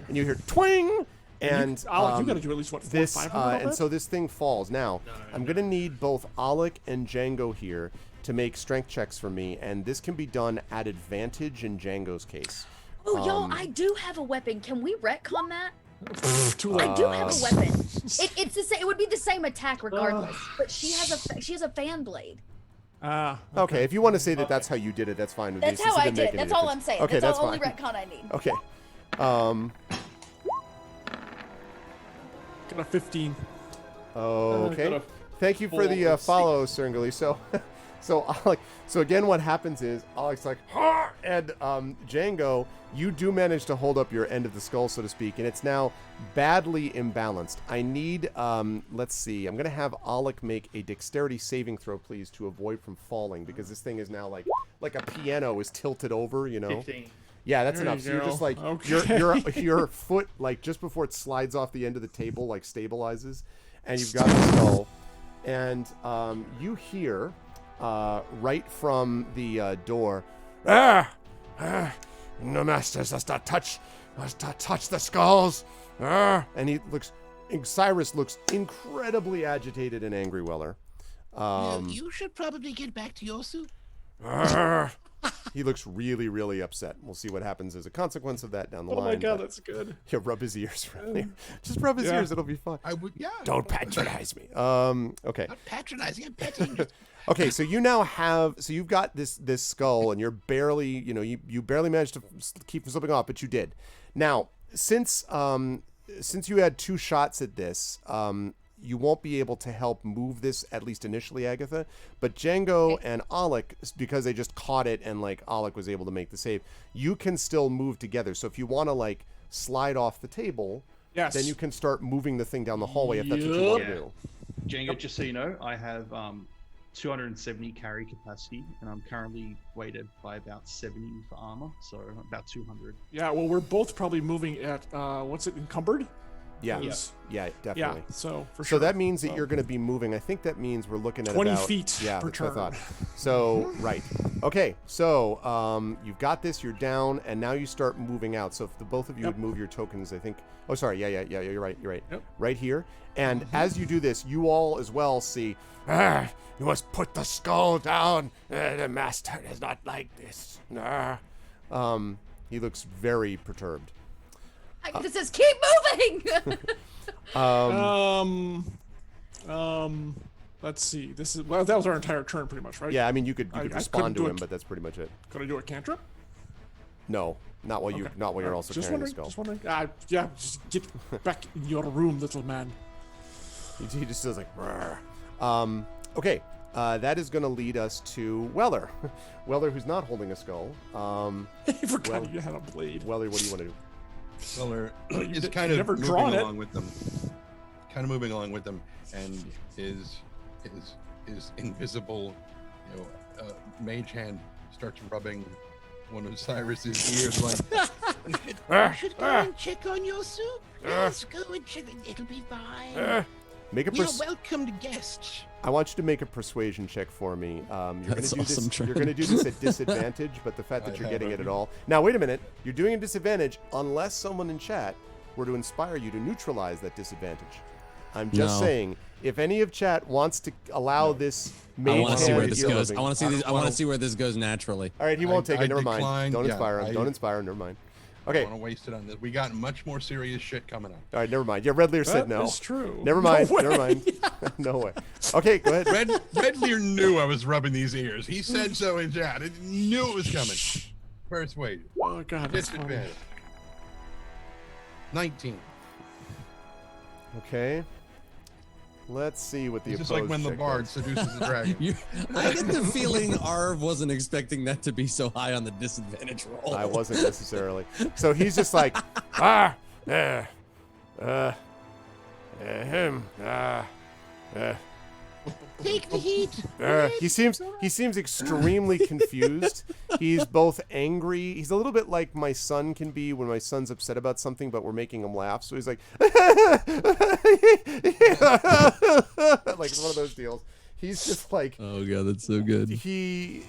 Speaker 1: and you hear twing, and
Speaker 6: Alec, you got to do at least what 400 or
Speaker 1: this,
Speaker 6: 500.
Speaker 1: and so this thing falls. Now, I'm going to need both Alec and Django here to make strength checks for me, and this can be done at advantage in Django's case.
Speaker 5: Oh, y'all, I do have a weapon. Can we retcon that?
Speaker 6: Too late.
Speaker 5: I do have a weapon. It's the same. It would be the same attack regardless. But she has a fan blade.
Speaker 1: Okay, if you want to say that that's how you did it, that's fine with me.
Speaker 5: That's
Speaker 1: This
Speaker 5: how I
Speaker 1: isn't
Speaker 5: did it.
Speaker 1: making any
Speaker 5: That's all
Speaker 1: difference.
Speaker 5: I'm saying.
Speaker 1: Okay,
Speaker 5: that's the
Speaker 1: fine.
Speaker 5: only retcon I need.
Speaker 1: Okay.
Speaker 6: Got a 15.
Speaker 1: Okay. Thank you for the follow, Serengili. So Alec, so again, what happens is Alec's like, "Ha!" And Django, you do manage to hold up your end of the skull, so to speak, and it's now badly imbalanced. I need, let's see, I'm gonna have Alec make a dexterity saving throw, please, to avoid from falling, because this thing is now like a piano is tilted over,
Speaker 10: 15.
Speaker 1: Yeah, that's
Speaker 6: There
Speaker 1: enough.
Speaker 6: you
Speaker 1: So you're just
Speaker 6: go.
Speaker 1: like
Speaker 6: Okay.
Speaker 1: your foot, like just before it slides off the end of the table, like stabilizes, and you've got the skull, and you hear right from the door, the masters must not touch the skulls. And Cyrus looks incredibly agitated and angry, Weller.
Speaker 8: You should probably get back to your soup.
Speaker 1: He looks really, really upset. We'll see what happens as a consequence of that down the
Speaker 6: Oh
Speaker 1: line.
Speaker 6: my god,
Speaker 1: but-
Speaker 6: that's good.
Speaker 1: Yeah, rub his ears around here. Just rub his ears, it'll be fine.
Speaker 3: I would, yeah.
Speaker 1: Don't patronize me. Okay.
Speaker 8: Not patronizing, I'm petting.
Speaker 1: Okay, so you now have, so you've got this skull, and you're barely, you barely managed to keep from slipping off, but you did. Now, since you had 2 shots at this, you won't be able to help move this, at least initially, Agatha. But Django and Alec, because they just caught it, and like Alec was able to make the save, you can still move together. So if you want to like slide off the table,
Speaker 6: Yes.
Speaker 1: then you can start moving the thing down the hallway if that's what you want to
Speaker 10: Yeah.
Speaker 1: do.
Speaker 10: Django, just so you know, I have 270 carry capacity, and I'm currently weighted by about 70 for armor, so about 200.
Speaker 6: Yeah, well, we're both probably moving at what's it, encumbered?
Speaker 1: Yeah,
Speaker 6: Is-
Speaker 1: yeah,
Speaker 6: Yeah,
Speaker 1: definitely.
Speaker 6: so for
Speaker 1: So
Speaker 6: sure.
Speaker 1: that means that you're going to be moving. I think that means we're looking at
Speaker 6: 20
Speaker 1: about,
Speaker 6: feet
Speaker 1: Yeah,
Speaker 6: per
Speaker 1: that's what I
Speaker 6: turn.
Speaker 1: thought. So right, okay. So you've got this. You're down, and now you start moving out. So if the both of you
Speaker 6: Yep.
Speaker 1: would move your tokens, I think. Oh, sorry. Yeah. You're right. You're right.
Speaker 6: Yep.
Speaker 1: Right here. And as you do this, you all as well see. You must put the skull down. The master is not like this. He looks very perturbed.
Speaker 5: It says keep moving.
Speaker 6: Let's see. This is that was our entire turn, pretty much, right?
Speaker 1: Yeah, I mean you could
Speaker 6: I
Speaker 1: respond
Speaker 6: couldn't
Speaker 1: to
Speaker 6: do
Speaker 1: him,
Speaker 6: it.
Speaker 1: but that's pretty much it.
Speaker 6: Could I do a cantrip?
Speaker 1: No, not while you
Speaker 6: Okay.
Speaker 1: not while you're also
Speaker 6: just
Speaker 1: carrying the
Speaker 6: wondering.
Speaker 1: skull.
Speaker 6: Just wondering. Yeah, just get back in your room, little man.
Speaker 1: He just does like, "Rrr." Okay, that is going to lead us to Weller. Weller, who's not holding a skull.
Speaker 6: I forgot you had a blade.
Speaker 1: Weller, what do you want to do?
Speaker 3: Weller
Speaker 6: You
Speaker 3: is
Speaker 6: did-
Speaker 3: kind
Speaker 6: you
Speaker 3: of
Speaker 6: never
Speaker 3: moving
Speaker 6: drawn it.
Speaker 3: along with them. Kind of moving along with them, and his invisible, mage hand starts rubbing one of Cyrus's ears, like,
Speaker 8: You should go and check on your soup. Let's go. It'll be fine.
Speaker 1: Make a
Speaker 8: We are welcomed guests.
Speaker 1: I want you to make a persuasion check for me. You're going
Speaker 2: That's
Speaker 1: to do
Speaker 2: awesome,
Speaker 1: this. You're going to do this at disadvantage, but the fact that you're getting it at all. Now, wait a minute. You're doing a disadvantage unless someone in chat were to inspire you to neutralize that disadvantage. I'm just saying, if any of chat wants to allow this,
Speaker 2: I want to see where this goes. I want to see where this goes naturally.
Speaker 1: All right, he won't take it. Never mind. Don't
Speaker 7: yeah,
Speaker 1: inspire him. Don't inspire him. Never mind.
Speaker 7: I
Speaker 1: Okay.
Speaker 7: don't want to waste it on this. We got much more serious shit coming up.
Speaker 1: All right, never mind. Yeah, Red Lear said no.
Speaker 6: That's true.
Speaker 1: Never mind. Never mind. No way. Okay, go ahead.
Speaker 7: Red Lear knew I was rubbing these ears. He said so in chat. He knew it was coming. Persuade.
Speaker 6: Oh God, that's funny.
Speaker 7: Disadvantage. 19.
Speaker 1: Okay. Let's see what the
Speaker 7: It's just
Speaker 1: opposed
Speaker 7: like when the
Speaker 1: check
Speaker 7: bard
Speaker 1: does.
Speaker 7: seduces the dragon.
Speaker 2: I get the feeling Arv wasn't expecting that to be so high on the disadvantage roll.
Speaker 1: I wasn't necessarily. So he's just like, ah, him,
Speaker 8: Take the heat.
Speaker 1: He seems extremely confused. He's both angry. He's a little bit like my son can be when my son's upset about something, but we're making him laugh. So he's like, like it's one of those deals. He's just like,
Speaker 2: oh God, that's so good.
Speaker 1: He's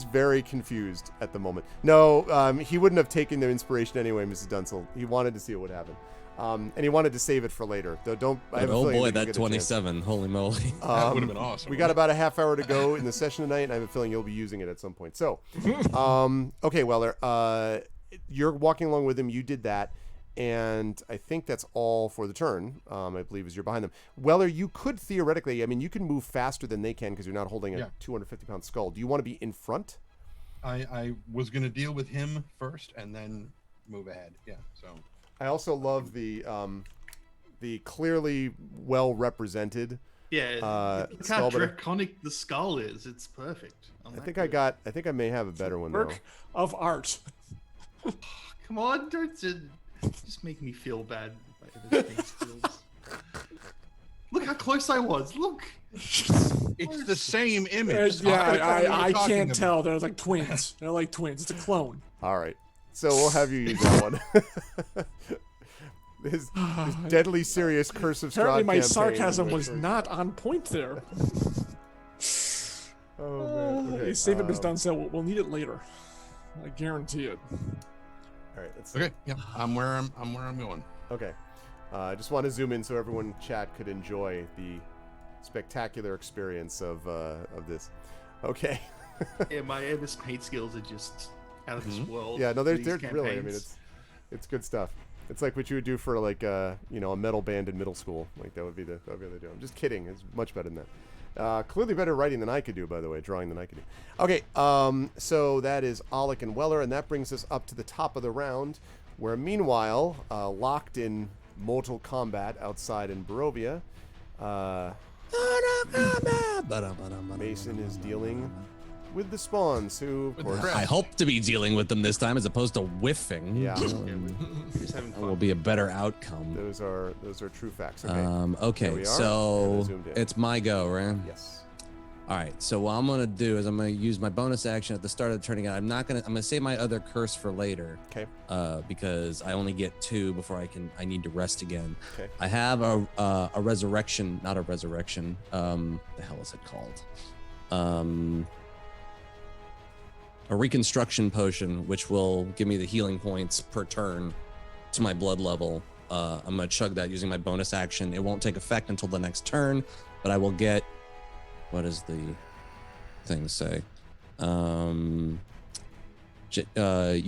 Speaker 1: very confused at the moment. No, he wouldn't have taken their inspiration anyway, Mrs. Dunsel. He wanted to see what would happen. And he wanted to save it for later. Though don't. I have a
Speaker 2: Oh
Speaker 1: feeling
Speaker 2: boy,
Speaker 1: we can
Speaker 2: that
Speaker 1: get a chance.
Speaker 2: 27! Holy moly!
Speaker 7: That would have been awesome.
Speaker 1: We got about a half hour to go in the session tonight, and I have a feeling you'll be using it at some point. So, okay, Weller, you're walking along with him. You did that, and I think that's all for the turn. I believe as you're behind them. Weller, you could theoretically, I mean, you can move faster than they can because you're not holding a 250-pound skull. Do you want to be in front?
Speaker 7: I was going to deal with him first and then move ahead. Yeah, so.
Speaker 1: I also love the clearly well represented.
Speaker 10: Yeah, look how draconic the skull is. It's perfect.
Speaker 1: I think I may have a better one though.
Speaker 6: Work of art.
Speaker 10: Come on, don't just make me feel bad. By editing skills. Look how close I was. Look.
Speaker 7: It's the same image.
Speaker 6: I can't tell. They're like twins. They're like twins. It's a clone.
Speaker 1: All right. So we'll have you use that one. His deadly serious Curse of Strahd
Speaker 6: Apparently my
Speaker 1: campaign,
Speaker 6: sarcasm was not on point there.
Speaker 1: Oh man. Okay.
Speaker 6: Save it, Miss Dunsell. We'll need it later. I guarantee it.
Speaker 1: All right.
Speaker 7: Okay. Yeah. I'm where I'm going.
Speaker 1: Okay. I just want to zoom in so everyone in chat could enjoy the spectacular experience of this. Okay.
Speaker 10: Yeah, my MS Paint skills are just out of this world.
Speaker 1: Yeah, no, they're really. I mean, it's good stuff. It's like what you would do for like a metal band in middle school. Like that would be the deal. I'm just kidding. It's much better than that. Clearly better writing than I could do, by the way, drawing than I could do. Okay, so that is Alec and Weller, and that brings us up to the top of the round, where meanwhile, locked in mortal combat outside in Barovia, Mason is dealing with the spawns, who, of course,
Speaker 2: I hope to be dealing with them this time as opposed to whiffing.
Speaker 1: Yeah.
Speaker 2: That will be a better outcome.
Speaker 1: Those are true facts. Okay.
Speaker 2: Okay, so it's my go, right?
Speaker 1: Yes.
Speaker 2: All right. So what I'm gonna do is I'm gonna use my bonus action at the start of the turning. I'm gonna save my other curse for later.
Speaker 1: Okay.
Speaker 2: Because I only get 2 before I need to rest again.
Speaker 1: Okay.
Speaker 2: I have a resurrection, not a resurrection. The hell is it called? A reconstruction potion, which will give me the healing points per turn to my blood level. I'm gonna chug that using my bonus action. It won't take effect until the next turn, but I will get, what does the thing say? You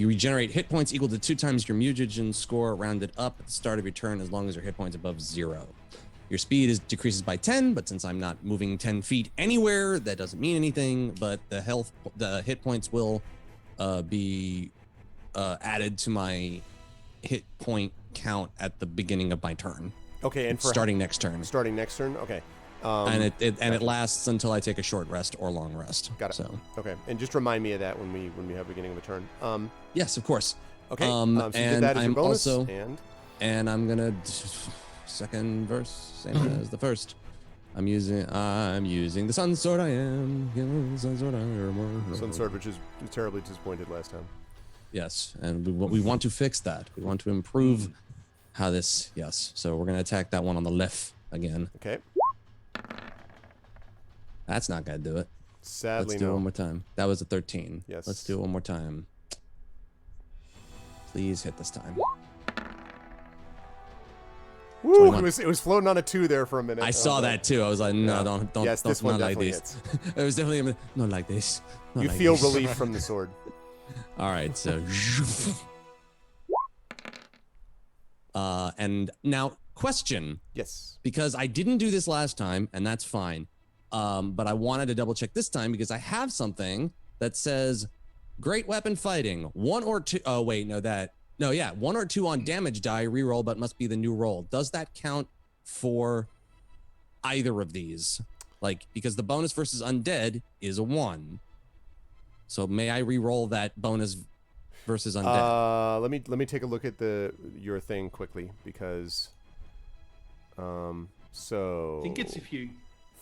Speaker 2: regenerate hit points equal to 2 times your mutagen score rounded up at the start of your turn as long as your hit points above 0. Your speed decreases by 10, but since I'm not moving 10 feet anywhere, that doesn't mean anything. But the hit points will be added to my hit point count at the beginning of my turn.
Speaker 1: Okay, and
Speaker 2: starting next turn.
Speaker 1: Starting next turn. Okay.
Speaker 2: And it lasts until I take a short rest or long rest.
Speaker 1: Got it.
Speaker 2: So.
Speaker 1: Okay, and just remind me of that when we have beginning of a turn.
Speaker 2: Yes, of course.
Speaker 1: Okay. So you did that as your bonus,
Speaker 2: and I'm gonna second verse, same as the first. I'm using the Sun Sword. I am Sun Sword.
Speaker 1: Sun Sword, which is terribly disappointed last time.
Speaker 2: Yes, and we want to fix that. We want to improve how this. Yes. So we're gonna attack that one on the left again.
Speaker 1: Okay.
Speaker 2: That's not gonna do it.
Speaker 1: Sadly,
Speaker 2: Let's do
Speaker 1: no.
Speaker 2: it one more time. That was a 13.
Speaker 1: Yes.
Speaker 2: Let's do it one more time. Please hit this time.
Speaker 1: Woo, it was floating on a 2 there for a minute.
Speaker 2: I saw that too. I was like, no,
Speaker 1: Yeah.
Speaker 2: don't,
Speaker 1: Yes, this one
Speaker 2: not like
Speaker 1: definitely
Speaker 2: this. It was definitely not like this. Not
Speaker 1: You
Speaker 2: like
Speaker 1: feel
Speaker 2: this.
Speaker 1: relief from the sword.
Speaker 2: All right, so. And now, question.
Speaker 1: Yes.
Speaker 2: Because I didn't do this last time, and that's fine. But I wanted to double check this time because I have something that says great weapon fighting. 1 or 2. Oh, wait, no, that. No, yeah. 1 or 2 on damage die, reroll, but must be the new roll. Does that count for either of these? Like, because the bonus versus undead is a 1. So may I re-roll that bonus versus undead?
Speaker 1: Let me take a look at your thing quickly because so
Speaker 10: I think it's if you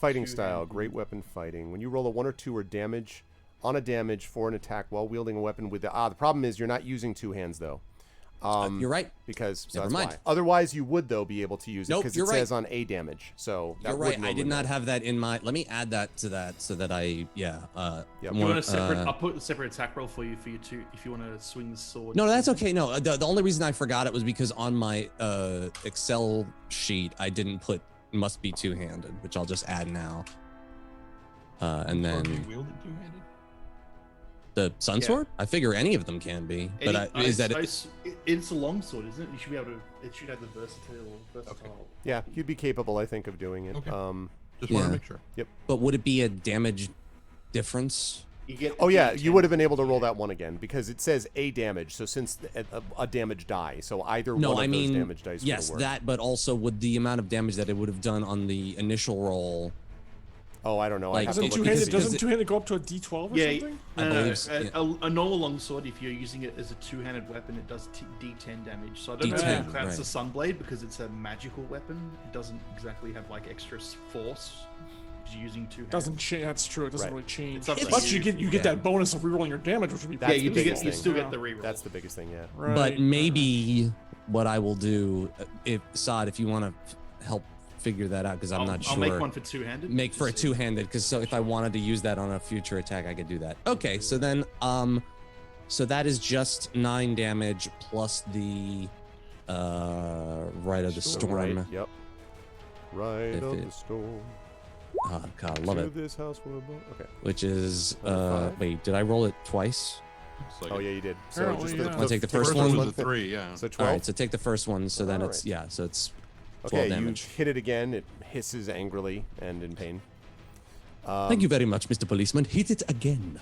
Speaker 1: fighting style, great weapon fighting. When you roll a 1 or 2 or damage on a damage for an attack while wielding a weapon with the problem is you're not using 2 hands though.
Speaker 2: You're right.
Speaker 1: Because so
Speaker 2: Never
Speaker 1: that's
Speaker 2: mind.
Speaker 1: why. Otherwise, you would though be able to use it
Speaker 2: Nope,
Speaker 1: because
Speaker 2: you're
Speaker 1: it
Speaker 2: right.
Speaker 1: says on a damage. So that
Speaker 2: You're right.
Speaker 1: would
Speaker 2: I did
Speaker 1: normally
Speaker 2: not
Speaker 1: matter.
Speaker 2: have that in my. Let me add that to that so that I
Speaker 1: Yep.
Speaker 10: You want a separate? I'll put a separate attack roll for you to if you want to swing the sword.
Speaker 2: No, that's okay. No, the only reason I forgot it was because on my Excel sheet I didn't put must be two-handed, which I'll just add now. And
Speaker 7: Or
Speaker 2: then
Speaker 7: do you wield it two-handed?
Speaker 2: the sun
Speaker 10: Yeah.
Speaker 2: sword. I figure any of them can be, but is that
Speaker 10: it's a long sword, isn't it? You should be able to. It should have the versatile.
Speaker 1: Yeah, you'd be capable, I think, of doing it.
Speaker 7: Okay. Just want
Speaker 2: Yeah.
Speaker 7: to make sure.
Speaker 2: But would it be a damage difference?
Speaker 10: You get.
Speaker 1: Oh yeah, you would have been able to roll that one again because it says a damage. So since a damage die, so either
Speaker 2: No,
Speaker 1: one
Speaker 2: I
Speaker 1: of
Speaker 2: mean
Speaker 1: those damage dice
Speaker 2: yes,
Speaker 1: would work.
Speaker 2: that, but also would the amount of damage that it would have done on the initial roll.
Speaker 1: Oh, I don't know.
Speaker 2: Like,
Speaker 1: I have to
Speaker 6: Doesn't
Speaker 1: look
Speaker 2: because
Speaker 1: at
Speaker 6: two-handed
Speaker 1: it.
Speaker 6: doesn't two-handed go up to a D12 or
Speaker 10: Yeah,
Speaker 6: something?
Speaker 2: I
Speaker 10: no,
Speaker 2: believe so, yeah.
Speaker 10: a normal longsword, if you're using it as a two-handed weapon, it does D10 damage. So I don't know if
Speaker 2: D10,
Speaker 10: it counts
Speaker 2: right.
Speaker 10: the sunblade because it's a magical weapon. It doesn't exactly have like extra force. You're using two hands.
Speaker 6: Doesn't change. That's true. It doesn't
Speaker 1: Right.
Speaker 6: really change.
Speaker 10: It's up to
Speaker 6: Plus,
Speaker 10: you.
Speaker 6: you get that bonus of rerolling your damage, which would be
Speaker 1: That's
Speaker 10: Yeah, you
Speaker 1: the
Speaker 10: do
Speaker 1: biggest
Speaker 10: get. You
Speaker 1: thing.
Speaker 10: still get the reroll.
Speaker 1: That's the biggest thing, yeah.
Speaker 6: right.
Speaker 2: But maybe what I will do, if Saad, if you want to help figure that out, because I'm not sure.
Speaker 10: I'll make one for two-handed.
Speaker 2: Make for a
Speaker 10: Just see.
Speaker 2: two-handed, because so if I wanted to use that on a future attack, I could do that. Okay, so then, so that is just 9 damage plus the Rite of the Storm.
Speaker 1: Right, yep. Right
Speaker 2: If
Speaker 1: of
Speaker 2: it-
Speaker 1: the storm.
Speaker 2: Oh God, I love
Speaker 1: To
Speaker 2: it.
Speaker 1: this house full of okay.
Speaker 2: Which is,
Speaker 1: Number 5.
Speaker 2: wait, did I roll it twice?
Speaker 7: Looks like
Speaker 1: Oh
Speaker 7: it.
Speaker 1: yeah, you did. So
Speaker 6: Apparently,
Speaker 1: just
Speaker 6: yeah.
Speaker 2: Wanna take the
Speaker 7: The
Speaker 2: first
Speaker 7: first
Speaker 2: one?
Speaker 7: one was a 3, yeah.
Speaker 1: So
Speaker 2: All
Speaker 1: 12.
Speaker 2: right, so take the first one. So then
Speaker 1: All
Speaker 2: it's
Speaker 1: right.
Speaker 2: yeah, so it's 12
Speaker 1: Okay, you
Speaker 2: damage.
Speaker 1: hit it again. It hisses angrily and in pain.
Speaker 2: Thank you very much, Mr. Policeman. Hit it again.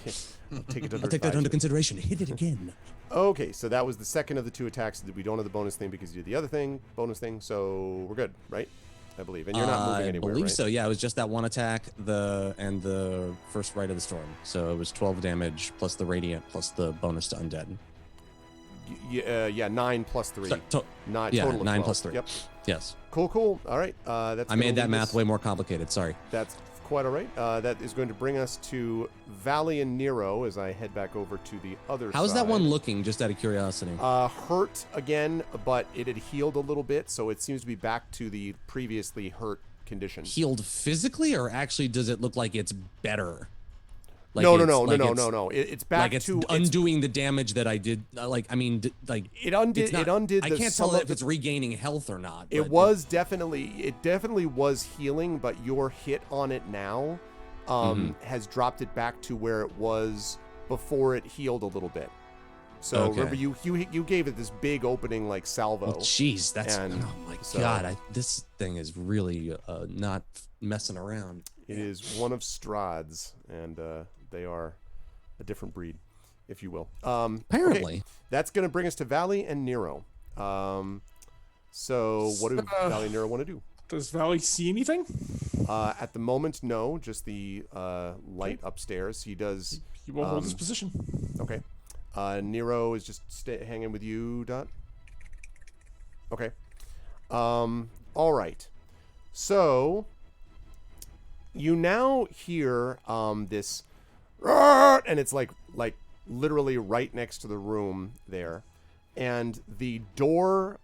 Speaker 1: I'll take it under
Speaker 2: I'll take that under
Speaker 1: advisement.
Speaker 2: consideration. Hit it again.
Speaker 1: Okay, so that was the second of the 2 attacks. We don't have the bonus thing because you did the other bonus thing. So we're good, right? I believe. And you're not moving anywhere,
Speaker 2: I believe
Speaker 1: right?
Speaker 2: so. Yeah, it was just that one attack, and the first Rite of the Storm. So it was 12 damage plus the radiant plus the bonus to undead.
Speaker 1: Yeah, 9 plus 3.
Speaker 2: So,
Speaker 1: Total of
Speaker 2: 9
Speaker 1: 12.
Speaker 2: plus 3.
Speaker 1: Yep.
Speaker 2: Yes.
Speaker 1: Cool. All right. That's
Speaker 2: I
Speaker 1: gonna
Speaker 2: made that
Speaker 1: lead
Speaker 2: math
Speaker 1: us-
Speaker 2: way more complicated. Sorry.
Speaker 1: That's quite all right. That is going to bring us to Valley and Nero as I head back over to the other
Speaker 2: How's
Speaker 1: side.
Speaker 2: that one looking? Just out of curiosity.
Speaker 1: Hurt again, but it had healed a little bit, so it seems to be back to the previously hurt condition.
Speaker 2: Healed physically, or actually does it look like it's better? Like
Speaker 1: No. It's back
Speaker 2: like it's
Speaker 1: to
Speaker 2: undoing the damage that I did. Like
Speaker 1: it undid.
Speaker 2: it's not-
Speaker 1: It undid.
Speaker 2: I
Speaker 1: the
Speaker 2: can't
Speaker 1: some
Speaker 2: tell
Speaker 1: of
Speaker 2: if it's regaining health or not.
Speaker 1: It
Speaker 2: but
Speaker 1: was definitely. It definitely was healing, but your hit on it now has dropped it back to where it was before it healed a little bit. So
Speaker 2: Okay.
Speaker 1: remember, you gave it this big opening like salvo.
Speaker 2: Well, jeez, that's
Speaker 1: And
Speaker 2: oh my
Speaker 1: so-
Speaker 2: god! This thing is really not messing around.
Speaker 1: It is one of Strahd's, and they are a different breed, if you will.
Speaker 2: Apparently.
Speaker 1: okay, that's going to bring us to Valley and Nero. So what do Valley and Nero want to do?
Speaker 6: Does Valley see anything?
Speaker 1: At the moment, no, just the light upstairs. He does.
Speaker 6: He will hold his position.
Speaker 1: Okay. Nero is just hanging with you, Dot. Okay. All right. So you now hear this, and it's like literally right next to the room there, and the door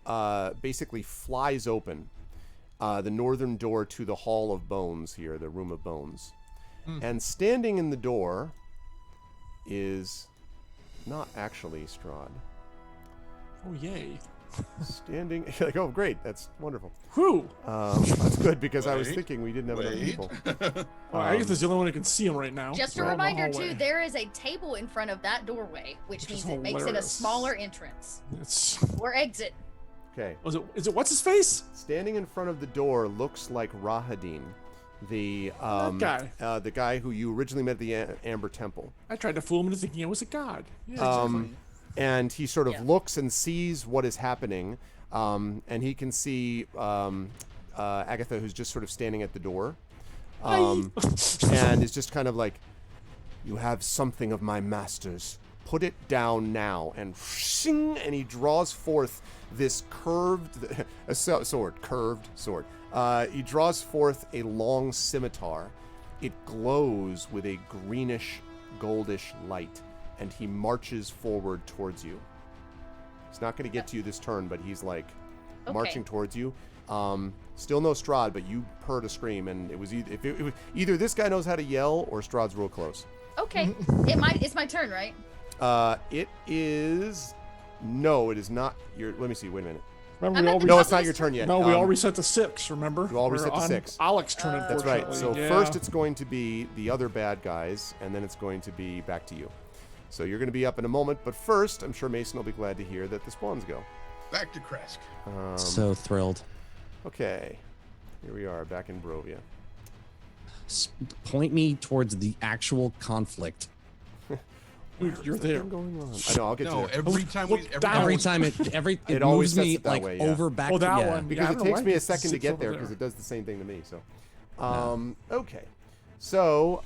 Speaker 1: basically flies open. The northern door to the Hall of Bones here, the Room of Bones. And standing in the door is not actually Strahd.
Speaker 6: Oh, yay.
Speaker 1: Standing, like, oh, great, that's wonderful.
Speaker 6: Whew.
Speaker 1: That's good, because I was
Speaker 7: Wait,
Speaker 1: thinking we didn't have enough people.
Speaker 6: Agatha's the only one who can see him right now.
Speaker 5: Just a
Speaker 6: They're all in the
Speaker 5: reminder,
Speaker 6: hallway.
Speaker 5: too, there is a table in front of that doorway, which means it makes it a
Speaker 6: hilarious.
Speaker 5: smaller entrance.
Speaker 6: It's...
Speaker 5: Or exit.
Speaker 1: Okay.
Speaker 6: Is it what's his face?
Speaker 1: Standing in front of the door looks like Rahadin, the
Speaker 6: that
Speaker 1: the guy who you originally met at the Amber Temple.
Speaker 6: I tried to fool him into thinking I was a god. Yeah, exactly.
Speaker 1: And he sort of looks and sees what is happening, and he can see Agatha, who's just sort of standing at the door, and is just kind of like, "You have something of my master's. Put it down now." And shing, and he draws forth this curved sword. He draws forth a long scimitar. It glows with a greenish, goldish light, and he marches forward towards you. He's not going to get to you this turn, but he's like marching towards you. Still no Strahd, but you heard a scream, and it was either this guy knows how to yell or Strahd's real close.
Speaker 5: Okay, it's my turn, right?
Speaker 1: It is. No, it is not your. Let me see. Wait a minute.
Speaker 6: Remember,
Speaker 1: no, it's not your turn yet.
Speaker 6: No, we all reset to 6. Remember?
Speaker 1: You all reset to 6.
Speaker 6: Alex's turn.
Speaker 1: That's right.
Speaker 6: Unfortunately.
Speaker 1: So first, it's going to be the other bad guys, and then it's going to be back to you. So you're going to be up in a moment, but first, I'm sure Mason will be glad to hear that the spawns go.
Speaker 3: Back to Kresk.
Speaker 2: So thrilled.
Speaker 1: Okay, here we are back in Barovia.
Speaker 2: Point me towards the actual conflict.
Speaker 6: You're there.
Speaker 1: Going on? I know. I'll get to it.
Speaker 7: Every time
Speaker 2: it
Speaker 1: it always
Speaker 2: moves
Speaker 1: sets
Speaker 2: me
Speaker 1: it that
Speaker 2: like
Speaker 1: way, yeah.
Speaker 2: over back.
Speaker 6: that
Speaker 2: to,
Speaker 6: one.
Speaker 1: Because
Speaker 6: I
Speaker 1: it
Speaker 6: don't know
Speaker 1: takes
Speaker 6: why
Speaker 1: me a
Speaker 6: it
Speaker 1: second to
Speaker 6: sits
Speaker 1: get
Speaker 6: over
Speaker 1: there
Speaker 6: there.
Speaker 1: because it does the same thing to me. So, okay. So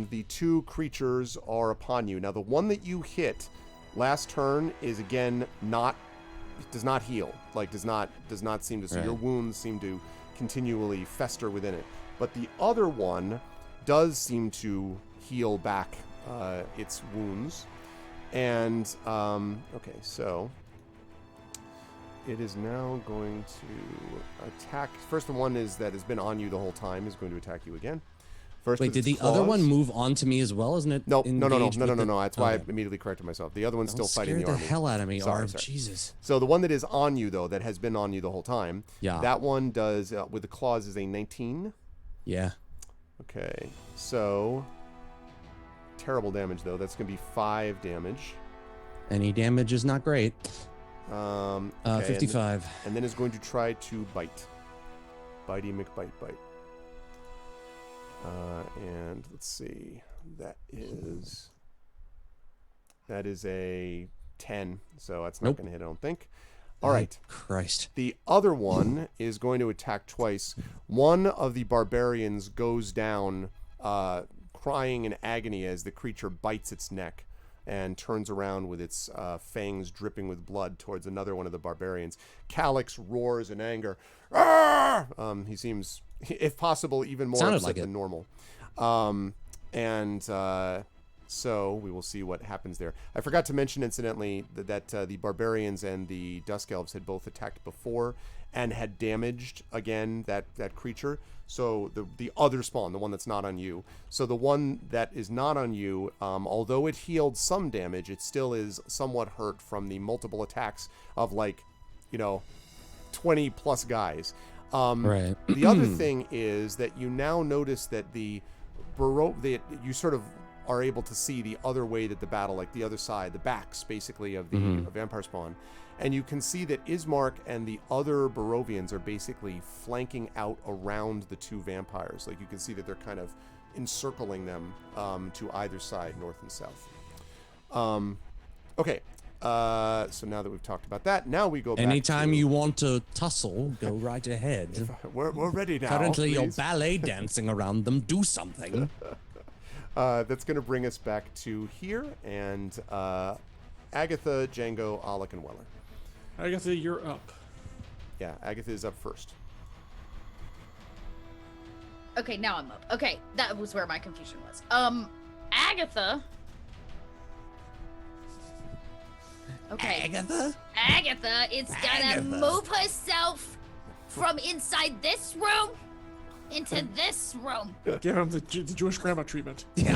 Speaker 1: the two creatures are upon you. Now the one that you hit last turn is again does not heal. Like does not seem to. So your wounds seem to continually fester within it. But the other one does seem to heal back its wounds. And okay, so it is now going to attack. First, the one that has been on you the whole time is going to attack you again. First,
Speaker 2: wait, did the other one move on to me as well? Isn't it?
Speaker 1: No.
Speaker 2: engaged with the-
Speaker 1: That's why I immediately corrected myself. The other one's still fighting the
Speaker 2: Scared
Speaker 1: army.
Speaker 2: the hell out of me.
Speaker 1: Sorry.
Speaker 2: Jesus.
Speaker 1: So the one that is on you, though, that has been on you the whole time,
Speaker 2: Yeah.
Speaker 1: that one does with the claws is a 19.
Speaker 2: Yeah.
Speaker 1: Okay, so terrible damage though. That's gonna be 5 damage.
Speaker 2: Any damage is not great.
Speaker 1: Okay,
Speaker 2: 55.
Speaker 1: and then is going to try to bite. Bitey McBite bite. And let's see. That is a 10. So that's not going to hit, I don't think. All right.
Speaker 2: Christ.
Speaker 1: The other one is going to attack twice. One of the barbarians goes down, crying in agony as the creature bites its neck and turns around with its fangs dripping with blood towards another one of the barbarians. Calyx roars in anger. Arrgh! He seems, if possible, even more upset than normal. So we will see what happens there. I forgot to mention, incidentally, that the barbarians and the Dusk Elves had both attacked before and had damaged, again, that creature. So the other spawn, the one that's not on you. So the one that is not on you, although it healed some damage, it still is somewhat hurt from the multiple attacks of 20 plus guys.
Speaker 2: Right.
Speaker 1: The other thing is that you now notice that you sort of are able to see the other way that the battle, like the other side, the backs basically of the vampire spawn. And you can see that Ismark and the other Barovians are basically flanking out around the two vampires. Like you can see that they're kind of encircling them to either side, north and south. Okay. So now that we've talked about that, now we go back
Speaker 2: Anytime you want to tussle, go right ahead.
Speaker 1: We're ready now.
Speaker 2: Currently, you're
Speaker 1: please.
Speaker 2: ballet dancing around them. Do something.
Speaker 1: That's going to bring us back to here, and Agatha, Django, Alec, and Weller.
Speaker 6: Agatha, you're up.
Speaker 1: Yeah, Agatha is up first.
Speaker 5: Okay, now I'm up. Okay, that was where my confusion was. Agatha. Okay.
Speaker 2: Agatha?
Speaker 5: It's gonna move herself from inside this room into this room.
Speaker 6: Give him the Jewish grandma treatment.
Speaker 2: Yeah,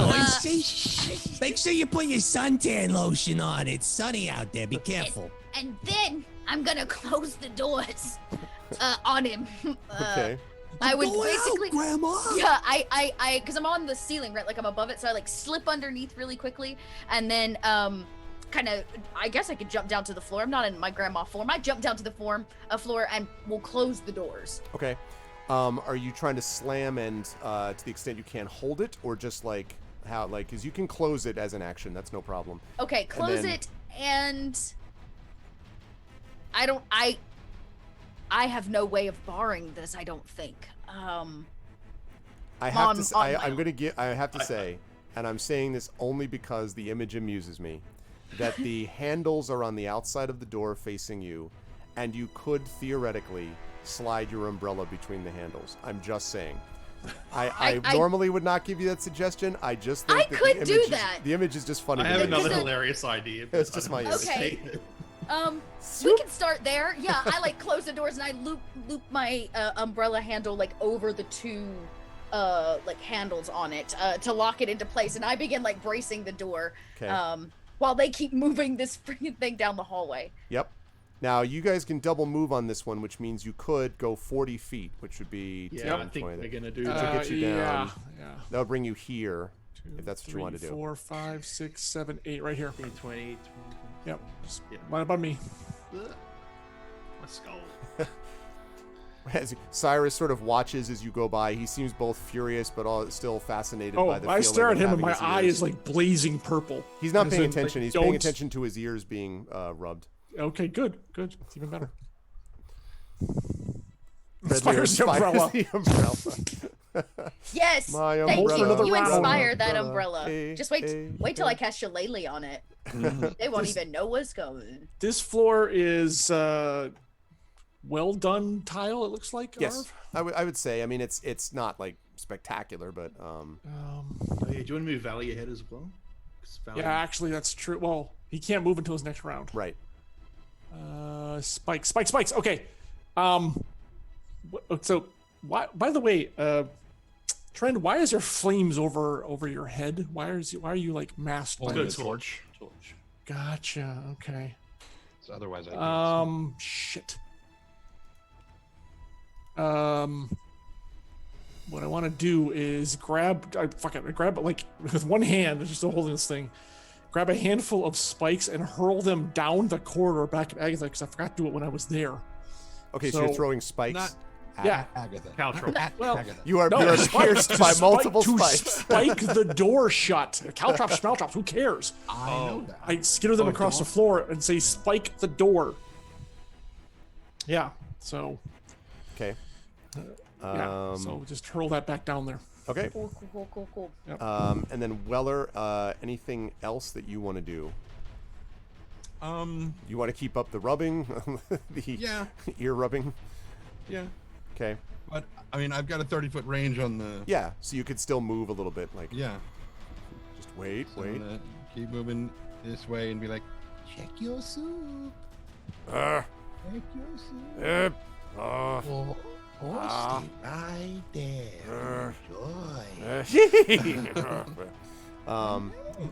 Speaker 2: make sure you put your suntan lotion on. It's sunny out there. Be careful.
Speaker 5: And then I'm gonna close the doors on him.
Speaker 1: Okay.
Speaker 5: I would basically,
Speaker 2: Grandma.
Speaker 5: yeah, I, because I'm on the ceiling, right? Like I'm above it, so I like slip underneath really quickly, and then kind of, I guess I could jump down to the floor. I'm not in my grandma form. I jump down to the floor and we'll close the doors.
Speaker 1: Okay. Are you trying to slam and to the extent you can hold it, or just like how, like, because you can close it as an action. That's no problem.
Speaker 5: Okay, close it, and I have no way of barring this. I don't think.
Speaker 1: I have to. I have to say, and I'm saying this only because the image amuses me, that the handles are on the outside of the door facing you, and you could theoretically slide your umbrella between the handles. I'm just saying. I normally would not give you that suggestion. I just think that
Speaker 5: could do that.
Speaker 1: The image is just funny.
Speaker 10: I have another hilarious idea.
Speaker 1: It's just my image.
Speaker 5: Okay. We can start there. Yeah, I like close the doors and I loop my umbrella handle like over the two like handles on it to lock it into place, and I begin like bracing the door while they keep moving this freaking thing down the hallway.
Speaker 1: Yep. Now you guys can double move on this one, which means you could go 40 feet, which would be 10,
Speaker 10: I think
Speaker 1: 20.
Speaker 10: we're gonna do
Speaker 1: To get you down.
Speaker 6: Yeah.
Speaker 1: That would bring you here,
Speaker 6: 2,
Speaker 1: if that's what
Speaker 6: 3,
Speaker 1: you want to do.
Speaker 6: 4, 5, 6, 7, 8, right here.
Speaker 10: 20.
Speaker 6: Yep. Just
Speaker 10: Yeah.
Speaker 6: right above me.
Speaker 10: My skull.
Speaker 1: As Cyrus sort of watches as you go by, he seems both furious but still fascinated by the
Speaker 6: I
Speaker 1: feeling
Speaker 6: stare
Speaker 1: of
Speaker 6: at him and
Speaker 1: having
Speaker 6: my
Speaker 1: his
Speaker 6: eye
Speaker 1: ears.
Speaker 6: is like blazing purple.
Speaker 1: He's not
Speaker 6: As
Speaker 1: paying
Speaker 6: in,
Speaker 1: attention.
Speaker 6: like,
Speaker 1: He's paying
Speaker 6: don't-
Speaker 1: attention to his ears being rubbed.
Speaker 6: Okay, good. It's even better.
Speaker 1: Redlear
Speaker 6: Inspires the umbrella.
Speaker 1: the umbrella.
Speaker 5: Yes.
Speaker 1: My
Speaker 5: Thank
Speaker 1: umbrella.
Speaker 5: you. You
Speaker 6: Another
Speaker 5: inspired that
Speaker 1: round.
Speaker 5: umbrella.
Speaker 1: Hey,
Speaker 5: Just wait
Speaker 1: hey,
Speaker 5: till I cast Shillelagh on it. They won't even know what's coming.
Speaker 6: This floor is well done tile. It looks like.
Speaker 1: Yes, I would say. I mean, it's not like spectacular, but
Speaker 10: Oh, yeah. Do you want to move Valley ahead as well? 'Cause Valley...
Speaker 6: Yeah, actually, that's true. Well, he can't move until his next round.
Speaker 1: right.
Speaker 6: Spikes. Okay. So, why? By the way, Trend, why is there flames over your head? Why are you like masked?
Speaker 7: Holding
Speaker 6: by
Speaker 7: a
Speaker 6: this?
Speaker 7: torch.
Speaker 6: Gotcha. Okay.
Speaker 7: So otherwise, I
Speaker 6: Shit. What I want to do is grab like with one hand, just still holding this thing. Grab a handful of spikes and hurl them down the corridor back at Agatha because I forgot to do it when I was there.
Speaker 1: Okay, so you're throwing spikes.
Speaker 7: Not-
Speaker 6: Yeah.
Speaker 7: Agatha.
Speaker 10: Caltro.
Speaker 6: Well,
Speaker 7: Agatha.
Speaker 1: You are
Speaker 6: no,
Speaker 1: pierced by multiple
Speaker 6: to
Speaker 1: spikes.
Speaker 6: spike the door shut. Caltrops, smell who cares?
Speaker 7: I know that.
Speaker 6: I skitter them across the floor and say, spike the door. Yeah, so,
Speaker 1: Okay.
Speaker 6: yeah, so just hurl that back down there.
Speaker 1: Okay.
Speaker 5: Cool.
Speaker 1: And then Weller, anything else that you want to do? You want to keep up the rubbing, the ear rubbing?
Speaker 7: Yeah.
Speaker 1: Okay.
Speaker 7: But I mean, I've got a 30-foot range on the.
Speaker 1: Yeah, so you could still move a little bit, like
Speaker 7: Yeah.
Speaker 1: just wait.
Speaker 7: So I'm gonna keep moving this way and be like, check your soup. Check your soup. Or stay right there. Enjoy.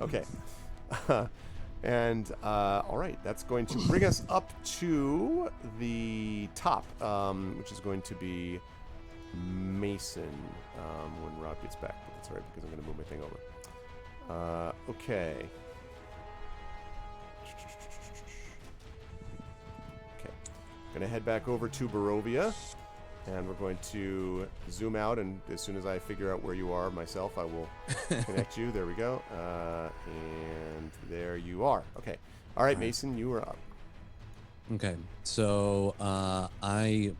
Speaker 1: Okay. And all right, that's going to bring us up to the top, which is going to be Mason when Rob gets back. But that's all right because I'm going to move my thing over. Okay. Okay. Going to head back over to Barovia. And we're going to zoom out, and as soon as I figure out where you are myself, I will connect you. There we go. And there you are. Okay. All right, Mason, you are up.
Speaker 2: Okay, so I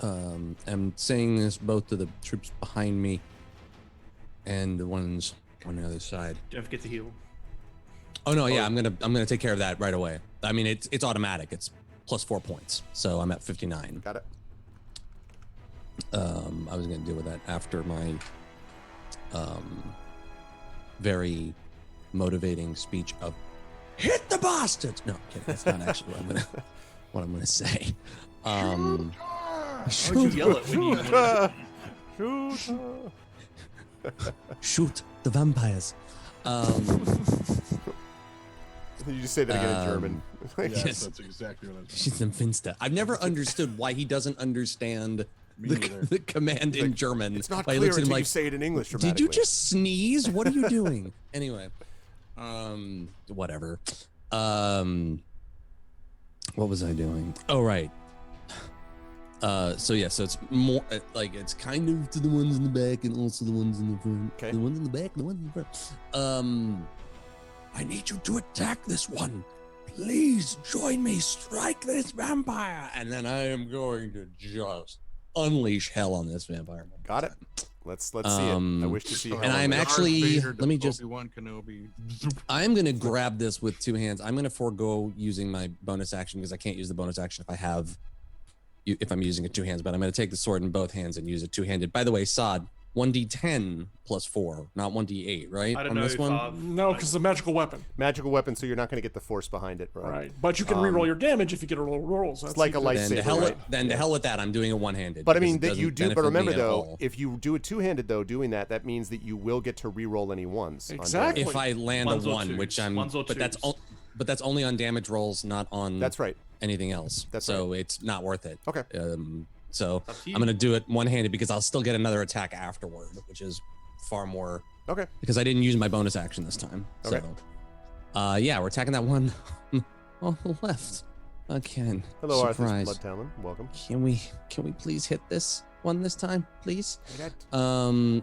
Speaker 2: am saying this both to the troops behind me and the ones on the other side.
Speaker 10: Don't forget to heal.
Speaker 2: Oh no, yeah, I'm gonna take care of that right away. I mean, it's automatic. It's plus 4 points, so I'm at 59.
Speaker 1: Got it.
Speaker 2: I was gonna deal with that after my very motivating speech of hit the bastards. No, I'm kidding. That's not actually what I'm gonna say.
Speaker 10: How'd you yell it when you wanted to-
Speaker 2: Shoot the vampires.
Speaker 1: You just say that again in German.
Speaker 3: Yes, that's exactly what I was
Speaker 2: She's in Finsta. I've never understood why he doesn't understand the command in German.
Speaker 1: It's not
Speaker 2: Why he
Speaker 1: clear
Speaker 2: looks at him
Speaker 1: until
Speaker 2: like,
Speaker 1: you say it in English
Speaker 2: did
Speaker 1: dramatically.
Speaker 2: you just sneeze? What are you doing? Anyway, whatever. What was I doing? Oh, right. So it's more like it's kind of to the ones in the back and also the ones in the front.
Speaker 1: Okay.
Speaker 2: The ones in the back, the ones in the front. I need you to attack this one. Please join me. Strike this vampire, and then I am going to just unleash hell on this vampire.
Speaker 1: Got it. Let's see it. I wish to see.
Speaker 2: And I'm actually. Let me just.
Speaker 3: Obi-Wan Kenobi.
Speaker 2: I'm gonna grab this with two hands. I'm gonna forego using my bonus action because I can't use the bonus action if I'm using it two hands. But I'm gonna take the sword in both hands and use it two-handed. By the way, Sod, 1d10 plus 4, not 1d8, right?
Speaker 10: I don't
Speaker 2: on
Speaker 10: know
Speaker 2: this
Speaker 10: if
Speaker 2: one.
Speaker 6: No, because it's a magical weapon.
Speaker 1: Magical weapon, so you're not going to get the force behind it, right?
Speaker 6: Right. But you can reroll your damage if you get a roll rolls.
Speaker 1: It's like a
Speaker 2: Then to
Speaker 1: lightsaber,
Speaker 2: hell,
Speaker 1: right?
Speaker 2: to hell with that. I'm doing it one-handed.
Speaker 1: But I
Speaker 2: because
Speaker 1: mean
Speaker 2: it
Speaker 1: that you
Speaker 2: doesn't
Speaker 1: do. But
Speaker 2: benefit
Speaker 1: remember
Speaker 2: me at
Speaker 1: though,
Speaker 2: all.
Speaker 1: if you do it two-handed though, doing that means that you will get to re-roll any ones. on
Speaker 6: Exactly.
Speaker 1: damage.
Speaker 2: if I land
Speaker 10: Ones
Speaker 2: a
Speaker 10: or
Speaker 2: one,
Speaker 10: twos.
Speaker 2: which I'm,
Speaker 10: Ones or
Speaker 2: but that's
Speaker 10: twos.
Speaker 2: but that's only on damage rolls, not on
Speaker 1: That's right.
Speaker 2: anything else.
Speaker 1: That's
Speaker 2: so it's not worth it.
Speaker 1: Okay.
Speaker 2: So
Speaker 10: Up to you.
Speaker 2: I'm gonna do it one-handed because I'll still get another attack afterward, which is far more.
Speaker 1: Okay.
Speaker 2: Because I didn't use my bonus action this time.
Speaker 1: Okay.
Speaker 2: So, yeah, we're attacking that one on the left again.
Speaker 1: Hello, Arthur
Speaker 2: Surprise.
Speaker 1: Blood Talon. Welcome.
Speaker 2: Can we please hit this one this time, please?
Speaker 1: I got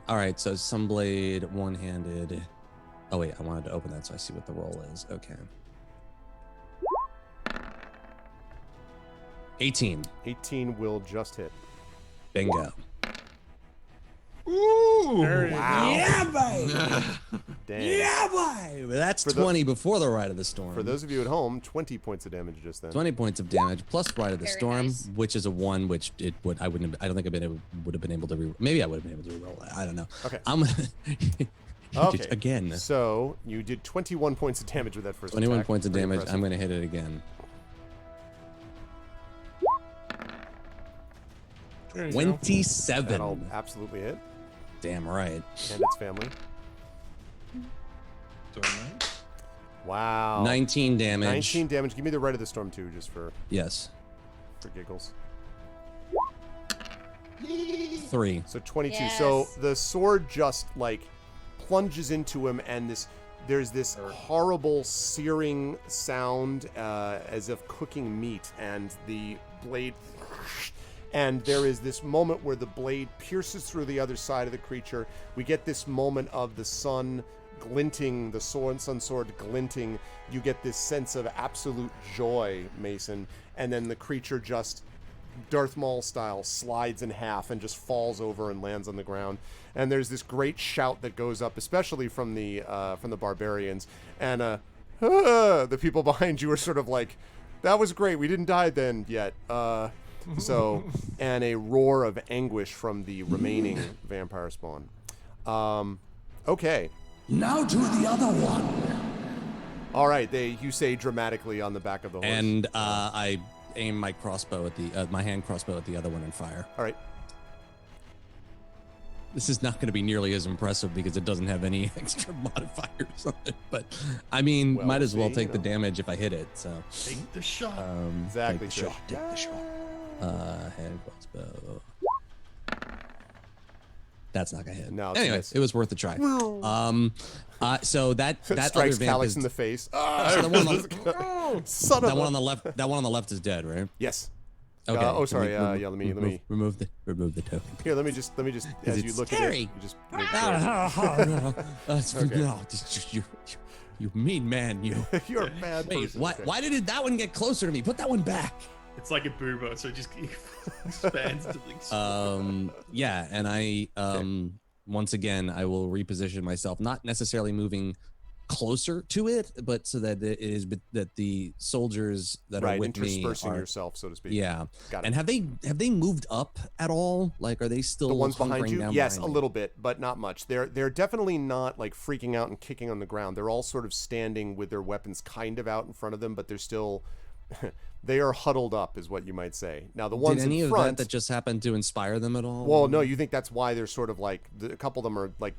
Speaker 2: All right, so Sunblade one-handed. Oh wait, I wanted to open that so I see what the roll is. Okay. 18.
Speaker 1: 18 will just hit.
Speaker 2: Bingo.
Speaker 6: There you
Speaker 1: Wow.
Speaker 2: Yeah, baby.
Speaker 1: Dang.
Speaker 2: Yeah, baby. That's
Speaker 1: For the-
Speaker 2: 20 before the Ride of the Storm.
Speaker 1: For those of you at home, 20 points of damage just then.
Speaker 2: 20 points of damage plus Ride of the
Speaker 5: Very
Speaker 2: Storm,
Speaker 5: nice.
Speaker 2: which is a 1, which it would I wouldn't have, I don't think would have been able to maybe I would have been able to reroll that. I don't know.
Speaker 1: Okay.
Speaker 2: I'm
Speaker 1: Okay.
Speaker 2: again.
Speaker 1: So you did 21 points of damage with that first
Speaker 2: 21
Speaker 1: attack.
Speaker 2: points of
Speaker 1: Pretty
Speaker 2: damage.
Speaker 1: impressive.
Speaker 2: I'm going to hit it again.
Speaker 6: There you go.
Speaker 2: 27.
Speaker 1: That'll absolutely hit.
Speaker 2: Damn right.
Speaker 1: And its family. Wow.
Speaker 2: 19 damage.
Speaker 1: 19 damage. Give me the Rite of the Storm too, just for
Speaker 2: Yes.
Speaker 1: giggles.
Speaker 2: 3.
Speaker 1: So 22.
Speaker 5: Yes.
Speaker 1: So the sword just like plunges into him, and there's this horrible searing sound as of cooking meat, and the blade. And there is this moment where the blade pierces through the other side of the creature. We get this moment of the sun glinting, the sun sword glinting. You get this sense of absolute joy, Mason. And then the creature just, Darth Maul style, slides in half and just falls over and lands on the ground. And there's this great shout that goes up, especially from the barbarians. And the people behind you are sort of like, "That was great. We didn't die then yet." So, and a roar of anguish from the remaining vampire spawn. Okay.
Speaker 9: Now to the other one.
Speaker 1: All right. You say dramatically on the back of the horse.
Speaker 2: And I aim my crossbow at the my hand crossbow at the other one and fire.
Speaker 1: All right.
Speaker 2: This is not going to be nearly as impressive because it doesn't have any extra modifiers on it. But I mean,
Speaker 1: Well,
Speaker 2: might as well
Speaker 1: see,
Speaker 2: take
Speaker 1: you
Speaker 2: the
Speaker 1: know.
Speaker 2: damage if I hit it. So
Speaker 4: Take the shot.
Speaker 1: Exactly.
Speaker 2: Take the
Speaker 1: Trish.
Speaker 2: shot. Take the shot. Hand crossbow. That's not gonna hit.
Speaker 1: No, it's a
Speaker 2: Anyway,
Speaker 1: miss.
Speaker 2: it was worth a try. So that other
Speaker 1: Strikes
Speaker 2: vamp
Speaker 1: Calix
Speaker 2: is
Speaker 1: in the face.
Speaker 2: so the one on the,
Speaker 1: Son of
Speaker 2: that
Speaker 1: a...
Speaker 2: one on the left. That one on the left is dead, right?
Speaker 1: Yes.
Speaker 2: Okay.
Speaker 1: Oh,
Speaker 2: can
Speaker 1: sorry.
Speaker 2: we
Speaker 1: Yeah. Let me.
Speaker 2: remove the token.
Speaker 1: Here, let me just. As you
Speaker 2: it's
Speaker 1: look at
Speaker 2: scary.
Speaker 1: it, you just. Make sure. Okay.
Speaker 2: No, you mean man, you.
Speaker 1: You're a bad
Speaker 2: Wait,
Speaker 1: person.
Speaker 2: why?
Speaker 1: Okay.
Speaker 2: Why did that one get closer to me? Put that one back.
Speaker 10: It's like a boomer, so it just expands to like.
Speaker 2: Yeah, and I once again I will reposition myself, not necessarily moving closer to it, but so that it is that the soldiers that are with me
Speaker 1: interspersing
Speaker 2: are
Speaker 1: yourself, so to speak.
Speaker 2: Yeah.
Speaker 1: Got it.
Speaker 2: And have they moved up at all? Like, are they still
Speaker 1: the ones behind you?
Speaker 2: down
Speaker 1: Yes,
Speaker 2: behind
Speaker 1: a little bit, but not much. They're definitely not like freaking out and kicking on the ground. They're all sort of standing with their weapons kind of out in front of them, but they're still they are huddled up, is what you might say. Now the ones
Speaker 2: Did any
Speaker 1: in
Speaker 2: of
Speaker 1: front
Speaker 2: that just happened to inspire them at all?
Speaker 1: Well, no, you think that's why they're sort of like a couple of them are like.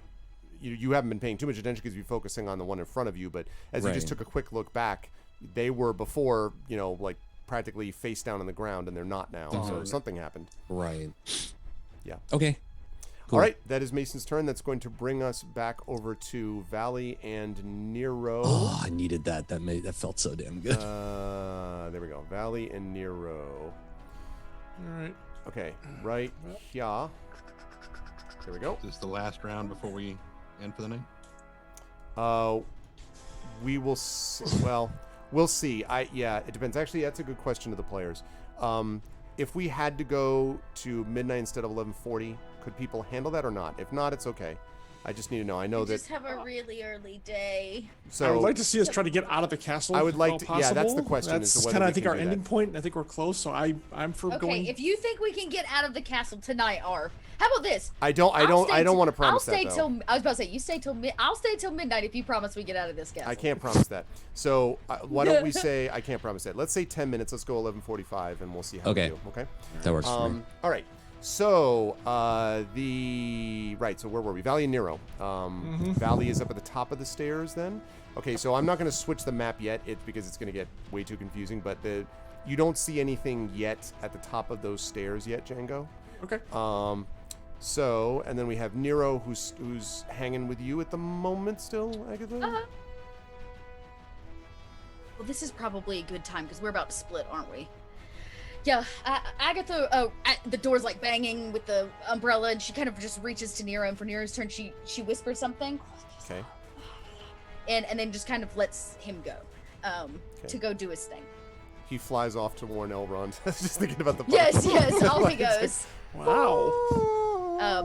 Speaker 1: You haven't been paying too much attention because you're focusing on the one in front of you, but as you just took a quick look back, they were before, like practically face down on the ground, and they're not now. So something happened.
Speaker 2: Right.
Speaker 1: Yeah.
Speaker 2: Okay. Cool.
Speaker 1: All right, that is Mason's turn. That's going to bring us back over to Valley and Nero.
Speaker 2: Oh, I needed that. That felt so damn good.
Speaker 1: There we go. Valley and Nero.
Speaker 6: All right.
Speaker 1: Okay, right here. There we go.
Speaker 7: Is this the last round before we end for the night?
Speaker 1: We will. Well, we'll see. It depends. Actually, that's a good question to the players. If we had to go to midnight instead of 11:40, could people handle that or not? If not, it's okay. I just need to know. I know that.
Speaker 5: Just have a really early day.
Speaker 1: So
Speaker 6: I would like to see us try to get out of the castle.
Speaker 1: I would like to.
Speaker 6: Possible.
Speaker 1: Yeah, that's the question.
Speaker 6: That's
Speaker 1: is to
Speaker 6: kind of
Speaker 1: whether
Speaker 6: I think
Speaker 1: we
Speaker 6: our
Speaker 1: can do
Speaker 6: ending
Speaker 1: that.
Speaker 6: point. I think we're close. So I'm for
Speaker 5: Okay,
Speaker 6: going.
Speaker 5: if you think we can get out of the castle tonight, how about this?
Speaker 1: I don't want to promise
Speaker 5: I'll stay
Speaker 1: that,
Speaker 5: till.
Speaker 1: though.
Speaker 5: I was about to say you stay till I'll stay till midnight if you promise we get out of this castle.
Speaker 1: I can't promise that. So why don't we say I can't promise that? Let's say 10 minutes. Let's go 11:45, and we'll see how we do. Okay.
Speaker 2: That works for me.
Speaker 1: All right. So so where were we? Valley and Nero. Valley is up at the top of the stairs. Then, okay. So I'm not going to switch the map yet. Because it's going to get way too confusing. But you don't see anything yet at the top of those stairs yet, Django.
Speaker 6: Okay.
Speaker 1: So and then we have Nero, who's hanging with you at the moment still, Agatha.
Speaker 5: Well, this is probably a good time because we're about to split, aren't we? Yeah, Agatha, the door's like banging with the umbrella, and she kind of just reaches to Nero, and for Nero's turn, she whispers something.
Speaker 1: Okay.
Speaker 5: And then just kind of lets him go, to go do his thing.
Speaker 1: He flies off to warn Elrond. Just thinking about the.
Speaker 5: Yes, off he goes.
Speaker 6: Wow.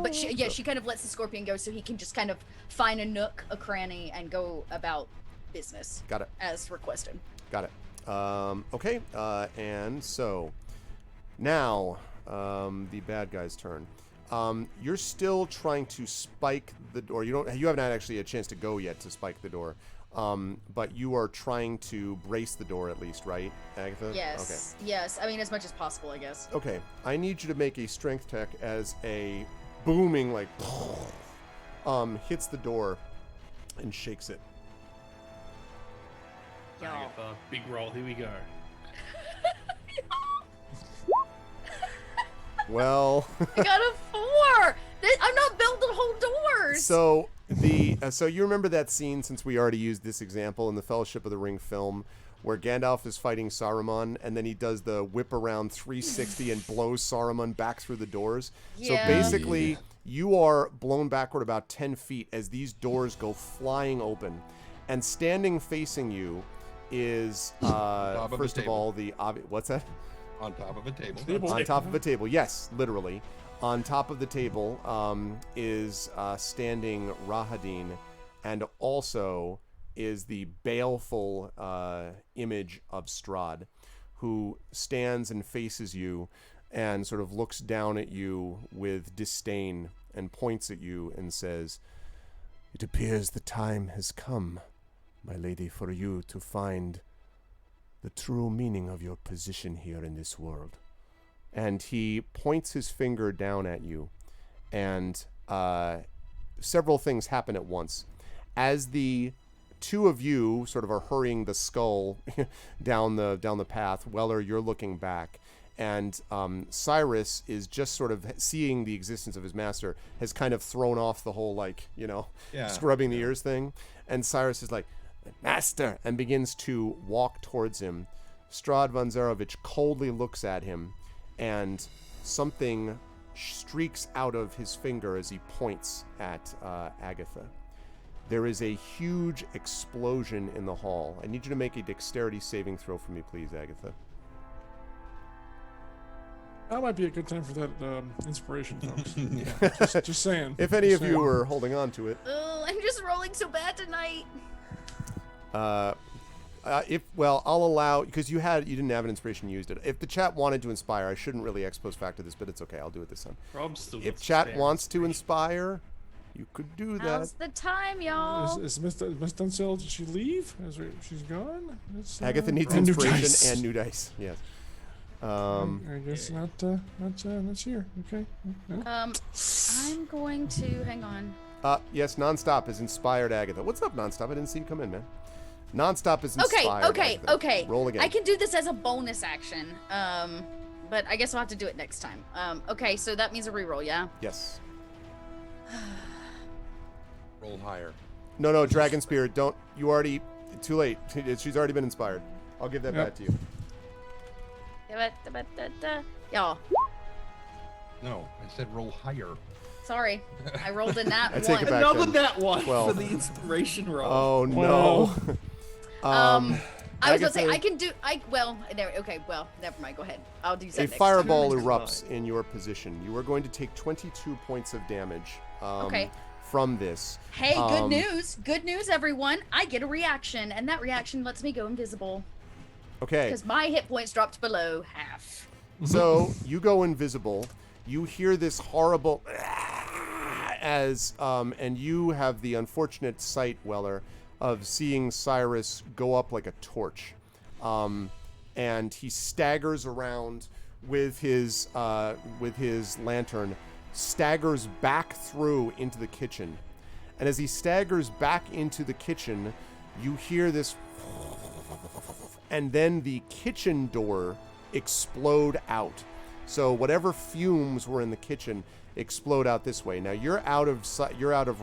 Speaker 5: But she kind of lets the scorpion go, so he can just kind of find a nook, a cranny, and go about business.
Speaker 1: Got it.
Speaker 5: As requested.
Speaker 1: Got it. Okay. And so. Now, the bad guy's turn. You're still trying to spike the door. You haven't had actually a chance to go yet to spike the door. But you are trying to brace the door at least, right, Agatha?
Speaker 5: Yes.
Speaker 1: Okay.
Speaker 5: Yes. I mean, as much as possible, I guess.
Speaker 1: Okay. I need you to make a strength check as a booming hits the door and shakes it.
Speaker 10: Agatha, big roll. Here we go.
Speaker 1: Well,
Speaker 5: I got a 4. I'm not built to hold doors.
Speaker 1: So so you remember that scene, since we already used this example in the Fellowship of the Ring film, where Gandalf is fighting Saruman, and then he does the whip around 360 and blows Saruman back through the doors.
Speaker 5: Yeah.
Speaker 1: So basically, you are blown backward about 10 feet as these doors go flying open, and standing facing you is first of all the obvious. What's that?
Speaker 7: On top of a table.
Speaker 1: On top of a table, yes, literally. On top of the table is standing Rahadin, and also is the baleful image of Strahd, who stands and faces you and sort of looks down at you with disdain and points at you and says, "It appears the time has come, my lady, for you to find the true meaning of your position here in this world." And he points his finger down at you, and several things happen at once. As the two of you sort of are hurrying the skull down the path, Weller, you're looking back, and Cyrus is just sort of seeing the existence of his master, has kind of thrown off the whole scrubbing the ears thing, and Cyrus is like, "Master," and begins to walk towards him. Strahd von Zarovich coldly looks at him, and something streaks out of his finger as he points at Agatha. There is a huge explosion in the hall. I need you to make a dexterity saving throw for me, please, Agatha.
Speaker 6: That might be a good time for that inspiration, folks. just saying.
Speaker 1: If any of you were holding on to it.
Speaker 5: Oh, I'm just rolling so bad tonight.
Speaker 1: I'll allow, because you didn't have an inspiration, you used it. If the chat wanted to inspire, I shouldn't really ex post factor this, but it's okay. I'll do it this time.
Speaker 10: Rob's still
Speaker 1: If
Speaker 10: got
Speaker 1: chat
Speaker 10: spare
Speaker 1: wants to inspire, you could do that.
Speaker 5: Now's the time, y'all.
Speaker 6: Is Miss Dunsill, did she leave? She's gone?
Speaker 1: Agatha needs
Speaker 6: new
Speaker 1: inspiration
Speaker 6: dice.
Speaker 1: and new dice. Yes.
Speaker 6: I guess not here. Okay. No.
Speaker 5: I'm going to hang on.
Speaker 1: Yes, Nonstop has inspired Agatha. What's up, Nonstop? I didn't see you come in, man. Nonstop is inspired.
Speaker 5: Okay.
Speaker 1: Roll again.
Speaker 5: I can do this as a bonus action. But I guess I'll have to do it next time. Okay, so that means a reroll, yeah?
Speaker 1: Yes.
Speaker 7: Roll higher.
Speaker 1: No, Dragon Spirit, don't. You already. Too late. She's already been inspired. I'll give that back to you.
Speaker 5: Y'all.
Speaker 7: No, I said roll higher.
Speaker 5: Sorry, I rolled a nat
Speaker 1: I take it
Speaker 5: one.
Speaker 1: back.
Speaker 4: Another
Speaker 1: then.
Speaker 4: that one
Speaker 1: 12.
Speaker 4: for the inspiration roll.
Speaker 1: Oh no.
Speaker 5: I was gonna say
Speaker 1: Agatha,
Speaker 5: I can do. Never mind. Go ahead. I'll do that
Speaker 1: A
Speaker 5: next
Speaker 1: fireball
Speaker 5: time.
Speaker 1: erupts in your position. You are going to take 22 points of damage.
Speaker 5: Okay.
Speaker 1: From this.
Speaker 5: Hey, good news! Good news, everyone! I get a reaction, and that reaction lets me go invisible.
Speaker 1: Okay.
Speaker 5: Because my hit points dropped below half.
Speaker 1: So you go invisible. You hear this horrible and you have the unfortunate sight, Weller, of seeing Cyrus go up like a torch, and he staggers around with his lantern, staggers back through into the kitchen, and as he staggers back into the kitchen, you hear this, and then the kitchen door explode out. So whatever fumes were in the kitchen explode out this way. Now you're out of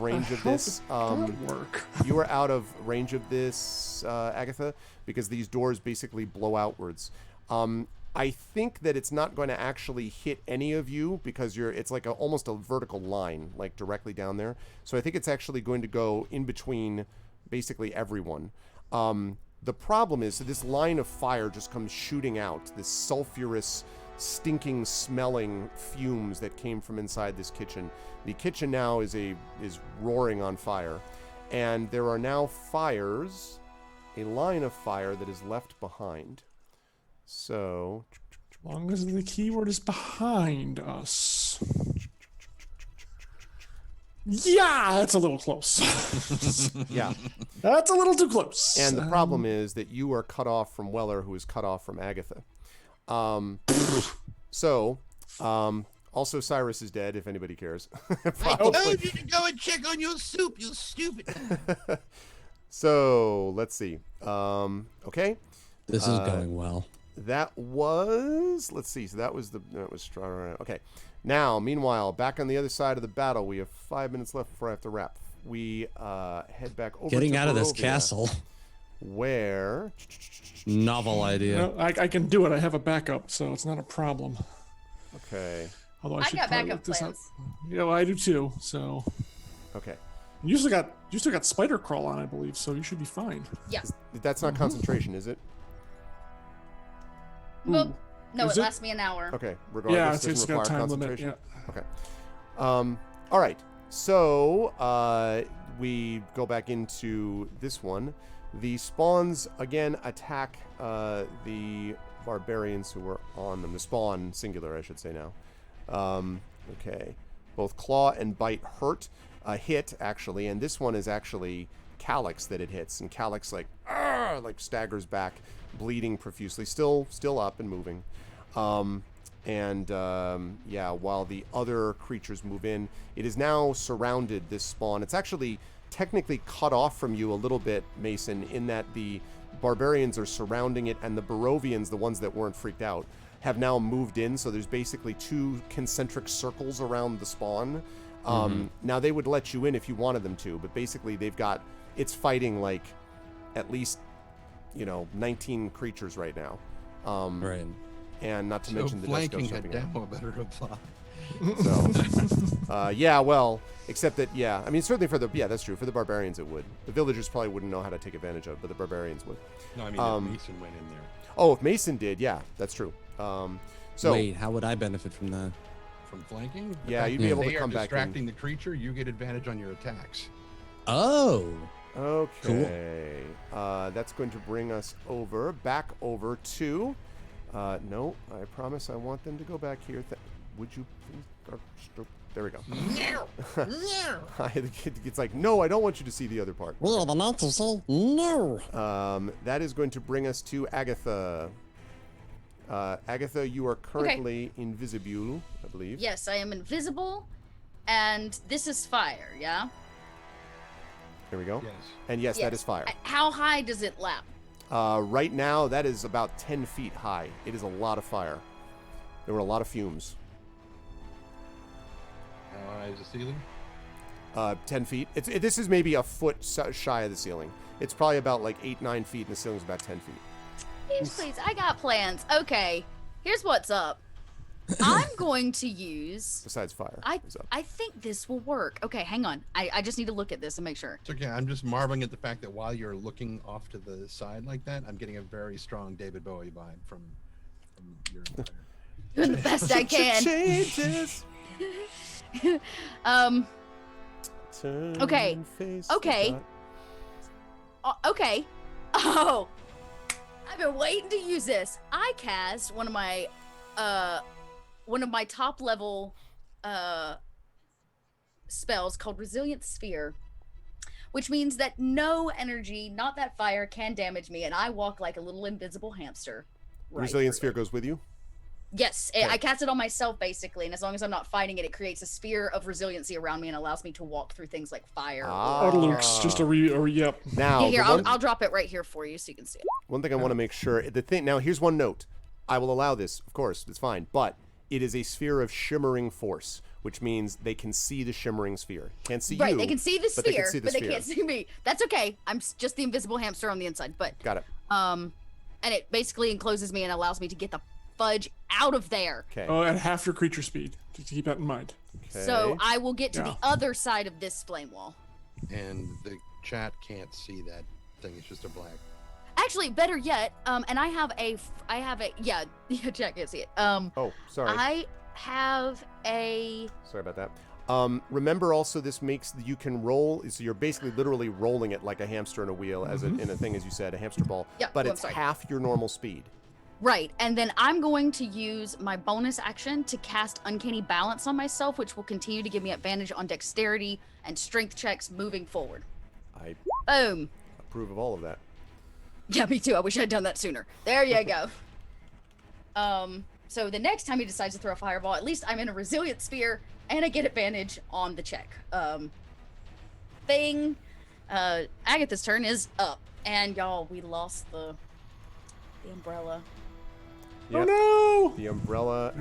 Speaker 1: range of this. You are out of range of this, Agatha, because these doors basically blow outwards. I think that it's not going to actually hit any of you because it's like almost a vertical line, like directly down there. So I think it's actually going to go in between basically everyone. The problem is that this line of fire just comes shooting out, this sulfurous, stinking, smelling fumes that came from inside this kitchen. The kitchen now is roaring on fire, and there are now fires, a line of fire that is left behind. So,
Speaker 6: as long as the keyword is behind us. Yeah, that's a little close.
Speaker 1: Yeah.
Speaker 6: That's a little too close.
Speaker 1: And the problem is that you are cut off from Weller, who is cut off from Agatha. Also Cyrus is dead, if anybody cares.
Speaker 8: I told you to go and check on your soup, you stupid.
Speaker 1: So, let's see. Okay.
Speaker 2: This is going well.
Speaker 1: That was, let's see, so that was Strahd. Okay. Now, meanwhile, back on the other side of the battle, we have 5 minutes left before I have to wrap. We head back over
Speaker 2: Getting
Speaker 1: to
Speaker 2: out of this
Speaker 1: Barovia,
Speaker 2: castle.
Speaker 1: Where?
Speaker 2: Novel idea.
Speaker 6: I can do it. I have a backup, so it's not a problem.
Speaker 1: Okay.
Speaker 6: Although
Speaker 5: I
Speaker 6: should
Speaker 5: got
Speaker 6: probably
Speaker 5: backup
Speaker 6: look this up.
Speaker 5: plans.
Speaker 6: Yeah, well, I do too. So.
Speaker 1: Okay.
Speaker 6: You still got spider crawl on, I believe, so you should be fine.
Speaker 5: Yeah.
Speaker 1: That's not concentration, is it?
Speaker 5: Well, no,
Speaker 6: Is
Speaker 5: it
Speaker 6: it?
Speaker 5: lasts me an hour.
Speaker 1: Okay. Regardless,
Speaker 6: Yeah, it's
Speaker 1: doesn't
Speaker 6: got
Speaker 1: require
Speaker 6: time limit.
Speaker 1: concentration.
Speaker 6: Yeah.
Speaker 1: Okay. All right. So we go back into this one. The spawns again attack the barbarians who were on them. The spawn singular, I should say now. Okay. Both claw and bite hit actually, and this one is actually Calyx that it hits, and Calyx like staggers back, bleeding profusely, still up and moving. While the other creatures move in, it is now surrounded, this spawn. It's actually technically cut off from you a little bit, Mason, in that the barbarians are surrounding it, and the Barovians, the ones that weren't freaked out, have now moved in, so there's basically 2 concentric circles around the spawn. Now, they would let you in if you wanted them to, but basically it's fighting like at least, 19 creatures right now.
Speaker 2: Right.
Speaker 1: And not to mention the
Speaker 7: flanking
Speaker 1: Disco
Speaker 7: had
Speaker 1: jumping out.
Speaker 7: demo better apply.
Speaker 1: So, except that, certainly that's true. For the barbarians, it would. The villagers probably wouldn't know how to take advantage of it, but the barbarians would.
Speaker 7: No, I mean, if Mason went in there.
Speaker 1: Oh, if Mason did, yeah, that's true.
Speaker 2: Wait, how would I benefit from that?
Speaker 7: From flanking?
Speaker 1: Yeah, you'd be able to
Speaker 7: they
Speaker 1: come
Speaker 7: are
Speaker 1: back in.
Speaker 7: distracting the creature, you get advantage on your attacks.
Speaker 2: Oh.
Speaker 1: Okay. That's going to bring us back over to. No, I promise I want them to go back here. Would you please? There we go.
Speaker 8: No. No.
Speaker 1: It's like, no, I don't want you to see the other part.
Speaker 11: We are the not to say no.
Speaker 1: That is going to bring us to Agatha. Agatha, you are currently invisible, I believe.
Speaker 5: Yes, I am invisible, and this is fire, yeah?
Speaker 1: There we go.
Speaker 3: Yes.
Speaker 1: And yes, that is fire.
Speaker 5: How high does it lap?
Speaker 1: Right now, that is about 10 feet high. It is a lot of fire. There were a lot of fumes.
Speaker 3: How high is the ceiling?
Speaker 1: 10 feet. This is maybe a foot shy of the ceiling. It's probably about like 8-9 feet, and the ceiling's about 10 feet.
Speaker 5: Please, I got plans. Okay, here's what's up. I'm going to use...
Speaker 1: Besides fire.
Speaker 5: I think this will work. Okay, hang on. I just need to look at this and make sure.
Speaker 3: It's okay. I'm just marveling at the fact that while you're looking off to the side like that, I'm getting a very strong David Bowie vibe from your entire...
Speaker 5: Doing the best I can.
Speaker 1: Changes.
Speaker 5: Okay. Okay. Okay. Oh, I've been waiting to use this. I cast one of my top level spells called Resilient Sphere, which means that no energy, not that fire, can damage me, and I walk like a little invisible hamster.
Speaker 1: Resilient Sphere goes with you?
Speaker 5: Yes, I cast it on myself basically, and as long as I'm not fighting it, it creates a sphere of resiliency around me and allows me to walk through things like fire.
Speaker 6: Looks just yep.
Speaker 1: Now,
Speaker 5: here, I'll drop it right here for you so you can see it.
Speaker 1: One thing I want to make sure, now here's one note. I will allow this, of course, it's fine, but it is a sphere of shimmering force, which means they can see the shimmering sphere. Can't see you.
Speaker 5: Right, they can see the sphere,
Speaker 1: but they
Speaker 5: can't see me. That's okay. I'm just the invisible hamster on the inside, but
Speaker 1: got it.
Speaker 5: And it basically encloses me and allows me to get the fudge out of there.
Speaker 1: Okay.
Speaker 6: Oh, at half your creature speed. Just keep that in mind.
Speaker 1: Okay.
Speaker 5: So I will get to the other side of this flame wall.
Speaker 3: And the chat can't see that thing. It's just a black.
Speaker 5: Actually, better yet, and I have a yeah, chat can't see it.
Speaker 1: Oh, sorry.
Speaker 5: I have a.
Speaker 1: Sorry about that. Remember also, this makes you can roll. So you're basically literally rolling it like a hamster in a wheel, as in a thing, as you said, a hamster ball.
Speaker 5: Yeah,
Speaker 1: but it's half your normal speed.
Speaker 5: Right, and then I'm going to use my bonus action to cast Uncanny Balance on myself, which will continue to give me advantage on dexterity and strength checks moving forward.
Speaker 1: I
Speaker 5: Boom.
Speaker 1: approve of all of that.
Speaker 5: Yeah, me too. I wish I'd done that sooner. There you go. So the next time he decides to throw a fireball, at least I'm in a resilient sphere and I get advantage on the check. Agatha's turn is up, and y'all, we lost the umbrella.
Speaker 1: Yep.
Speaker 6: Oh no!
Speaker 1: The umbrella.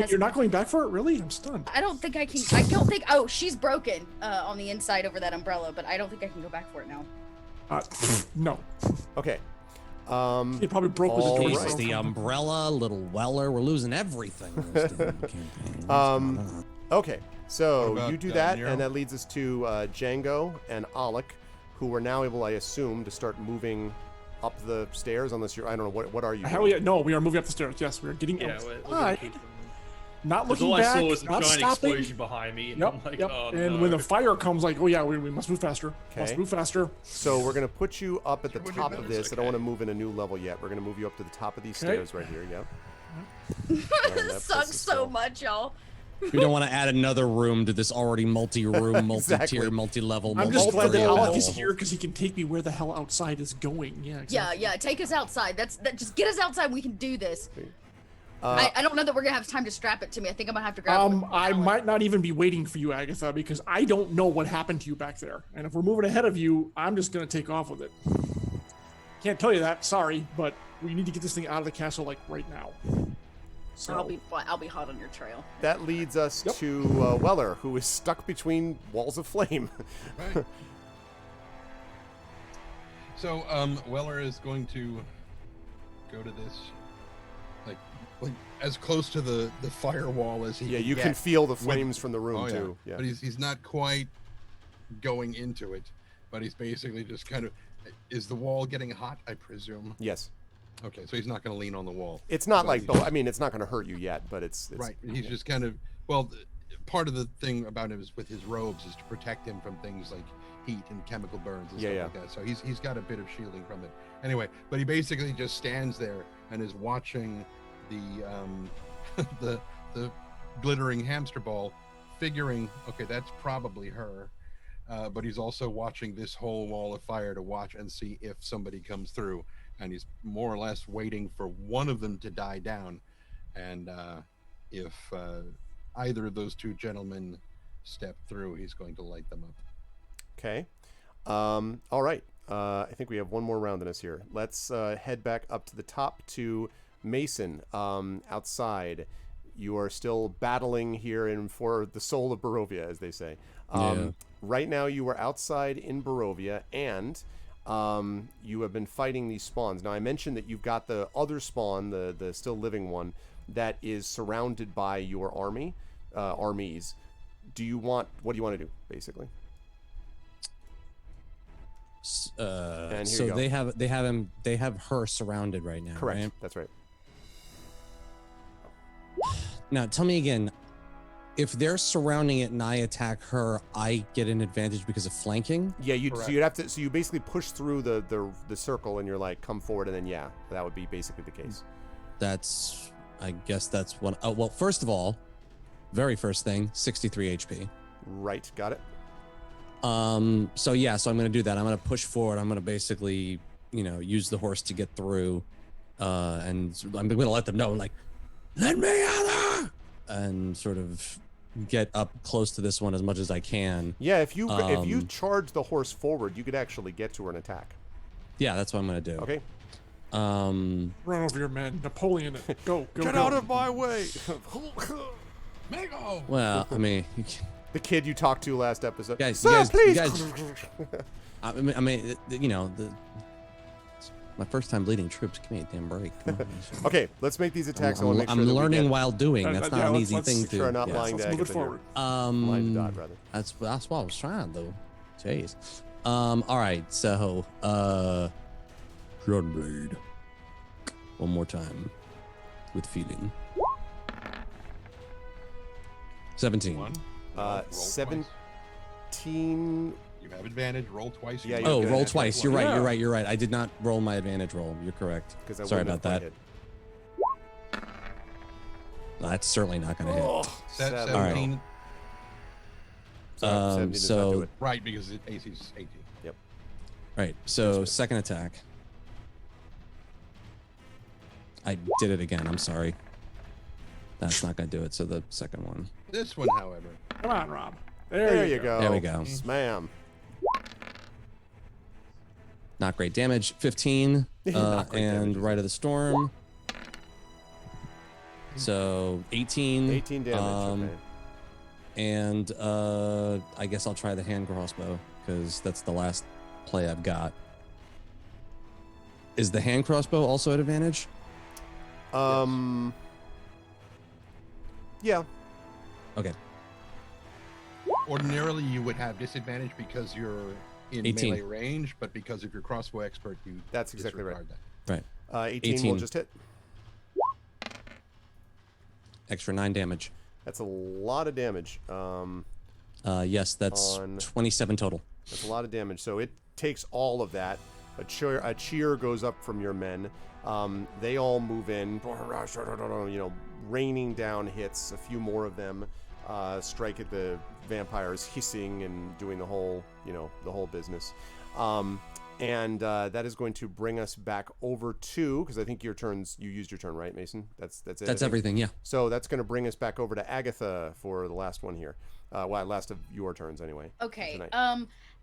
Speaker 6: You're not going back for it? Really? I'm stunned.
Speaker 5: I don't think I can. I don't think. Oh, she's broken on the inside over that umbrella, but I don't think I can go back for it now.
Speaker 6: No.
Speaker 1: Okay.
Speaker 6: It probably broke with the door.
Speaker 2: Jesus, the umbrella, little Weller. We're losing everything.
Speaker 1: Okay. So you do that,
Speaker 7: Nero?
Speaker 1: and that leads us to Django and Alec, who are now able, I assume, to start moving up the stairs. Unless you're, I don't know, what are you?
Speaker 6: Hell yeah! No, we are moving up the stairs. Yes, we are getting.
Speaker 10: Yeah, we're gonna keep them.
Speaker 6: Not
Speaker 10: Because
Speaker 6: looking
Speaker 10: all
Speaker 6: back.
Speaker 10: I saw was a
Speaker 6: not
Speaker 10: giant
Speaker 6: stopping.
Speaker 10: explosion behind me, and
Speaker 6: Yep.
Speaker 10: I'm like,
Speaker 6: yep.
Speaker 10: oh
Speaker 6: And
Speaker 10: no.
Speaker 6: when the fire comes, like, oh yeah, we must move faster.
Speaker 1: Okay.
Speaker 6: Must move faster.
Speaker 1: So we're gonna put you up at the
Speaker 3: Sure,
Speaker 1: top
Speaker 3: we'll
Speaker 1: of
Speaker 3: do
Speaker 1: this.
Speaker 3: this,
Speaker 1: I don't want to
Speaker 3: okay.
Speaker 1: move in a new level yet. We're gonna move you up to the top of these
Speaker 6: Okay.
Speaker 1: stairs right here. Yep.
Speaker 5: This sucks so much, y'all.
Speaker 2: We don't want to add another room to this already multi-room, multi-tier,
Speaker 1: Exactly.
Speaker 2: multi-level.
Speaker 6: I'm just glad that
Speaker 2: multi-level.
Speaker 6: Alec is here because he can take me where the hell outside is going. Yeah. Exactly.
Speaker 5: Yeah. Take us outside. Just get us outside. We can do this. I don't know that we're gonna have time to strap it to me. I think I'm gonna have to grab it.
Speaker 6: I might not even be waiting for you, Agatha, because I don't know what happened to you back there. And if we're moving ahead of you, I'm just gonna take off with it. Can't tell you that. Sorry, but we need to get this thing out of the castle like right now. So
Speaker 5: I'll be hot on your trail.
Speaker 1: That leads us to Weller, who is stuck between walls of flame.
Speaker 3: Right. So Weller is going to go to this, like as close to the firewall as he
Speaker 1: Yeah,
Speaker 3: can
Speaker 1: you
Speaker 3: get
Speaker 1: can feel the
Speaker 3: with-
Speaker 1: flames from the room
Speaker 3: Oh, yeah.
Speaker 1: too. Yeah.
Speaker 3: But he's not quite going into it, but he's basically just kind of. Is the wall getting hot? I presume.
Speaker 1: Yes.
Speaker 3: Okay, so he's not going to lean on the wall.
Speaker 1: It's not
Speaker 3: So
Speaker 1: like,
Speaker 3: he's-
Speaker 1: I mean, it's not going to hurt you yet, but it's
Speaker 3: right. He's just kind of, well,
Speaker 7: part of the thing about him is with his robes is to protect him from things like heat and chemical burns and stuff like that. So he's got a bit of shielding from it. Anyway, but he basically just stands there and is watching the the glittering hamster ball, figuring, okay, that's probably her. But he's also watching this whole wall of fire to watch and see if somebody comes through, and he's more or less waiting for one of them to die down, and if either of those two gentlemen step through, he's going to light them up.
Speaker 1: Okay. All right. I think we have one more round in us here. Let's head back up to the top to Mason. Outside, you are still battling here for the soul of Barovia, as they say. Right now, you are outside in Barovia, and you have been fighting these spawns. Now, I mentioned that you've got the other spawn, the still living one, that is surrounded by your armies. What do you want to do, basically?
Speaker 2: So they have her surrounded right now.
Speaker 1: Correct.
Speaker 2: Right?
Speaker 1: That's right.
Speaker 2: Now, tell me again. If they're surrounding it and I attack her, I get an advantage because of flanking.
Speaker 1: Yeah, so you'd have to. So you basically push through the circle, and you're like, come forward, and then that would be basically the case.
Speaker 2: I guess that's what. Oh well, first of all, very first thing, 63 HP.
Speaker 1: Right, got it.
Speaker 2: So I'm gonna do that. I'm gonna push forward. I'm gonna basically, use the horse to get through, and I'm gonna let them know, like, let me out, and sort of get up close to this one as much as I can.
Speaker 1: Yeah, if you charge the horse forward, you could actually get to her and attack.
Speaker 2: Yeah, that's what I'm gonna do.
Speaker 1: Okay.
Speaker 6: Run over your men, Napoleon. Go.
Speaker 1: Get out of my way.
Speaker 7: Mango.
Speaker 2: Well, I mean,
Speaker 1: the kid you talked to last episode.
Speaker 2: Guys,
Speaker 1: Sir, please.
Speaker 2: you guys. I mean, my first time leading troops. Give me a damn break. Come on.
Speaker 1: Okay, let's make these attacks.
Speaker 2: I'm learning while doing. That's not an easy thing to.
Speaker 1: Sure, not lying to
Speaker 6: Let's move it forward.
Speaker 1: Lying to Dodd, rather.
Speaker 2: That's what I was trying to do. Jeez. All right. So, Gunblade. One more time, with feeling. 17.
Speaker 1: 17.
Speaker 7: You have advantage. Roll twice.
Speaker 1: Yeah.
Speaker 2: Roll twice. You're right. You're right. I did not roll my advantage roll. You're correct. Sorry about that. No, that's certainly not going to hit.
Speaker 7: 17.
Speaker 1: Sorry, 17 does not do it.
Speaker 7: Right, because AC is 18.
Speaker 1: Yep.
Speaker 2: Right. So second attack. I did it again. I'm sorry. That's not going to do it. So the second one.
Speaker 7: This one, however.
Speaker 6: Come on, Rob.
Speaker 1: There you go.
Speaker 2: There we go.
Speaker 1: Smam.
Speaker 2: Not great damage. 15.
Speaker 1: Not great
Speaker 2: and
Speaker 1: damage.
Speaker 2: Rite of the Storm. So 18.
Speaker 1: 18 damage. Okay.
Speaker 2: And I guess I'll try the hand crossbow because that's the last play I've got. Is the hand crossbow also at advantage?
Speaker 1: Yeah.
Speaker 2: Okay.
Speaker 7: Ordinarily, you would have disadvantage because you're in
Speaker 2: 18.
Speaker 7: melee range, but because of your crossbow expert, you
Speaker 1: That's exactly right.
Speaker 7: that.
Speaker 2: Right.
Speaker 1: 18 will just hit.
Speaker 2: Extra 9 damage.
Speaker 1: That's a lot of damage.
Speaker 2: Yes, that's 27 total.
Speaker 1: That's a lot of damage. So it takes all of that. A cheer goes up from your men. They all move in, raining down hits. A few more of them strike at the vampires, hissing and doing the whole business. And that is going to bring us back over to, because I think you used your turn, right, Mason? That's it.
Speaker 2: That's everything, yeah.
Speaker 1: So that's going to bring us back over to Agatha for the last one here. Last of your turns anyway.
Speaker 5: Okay.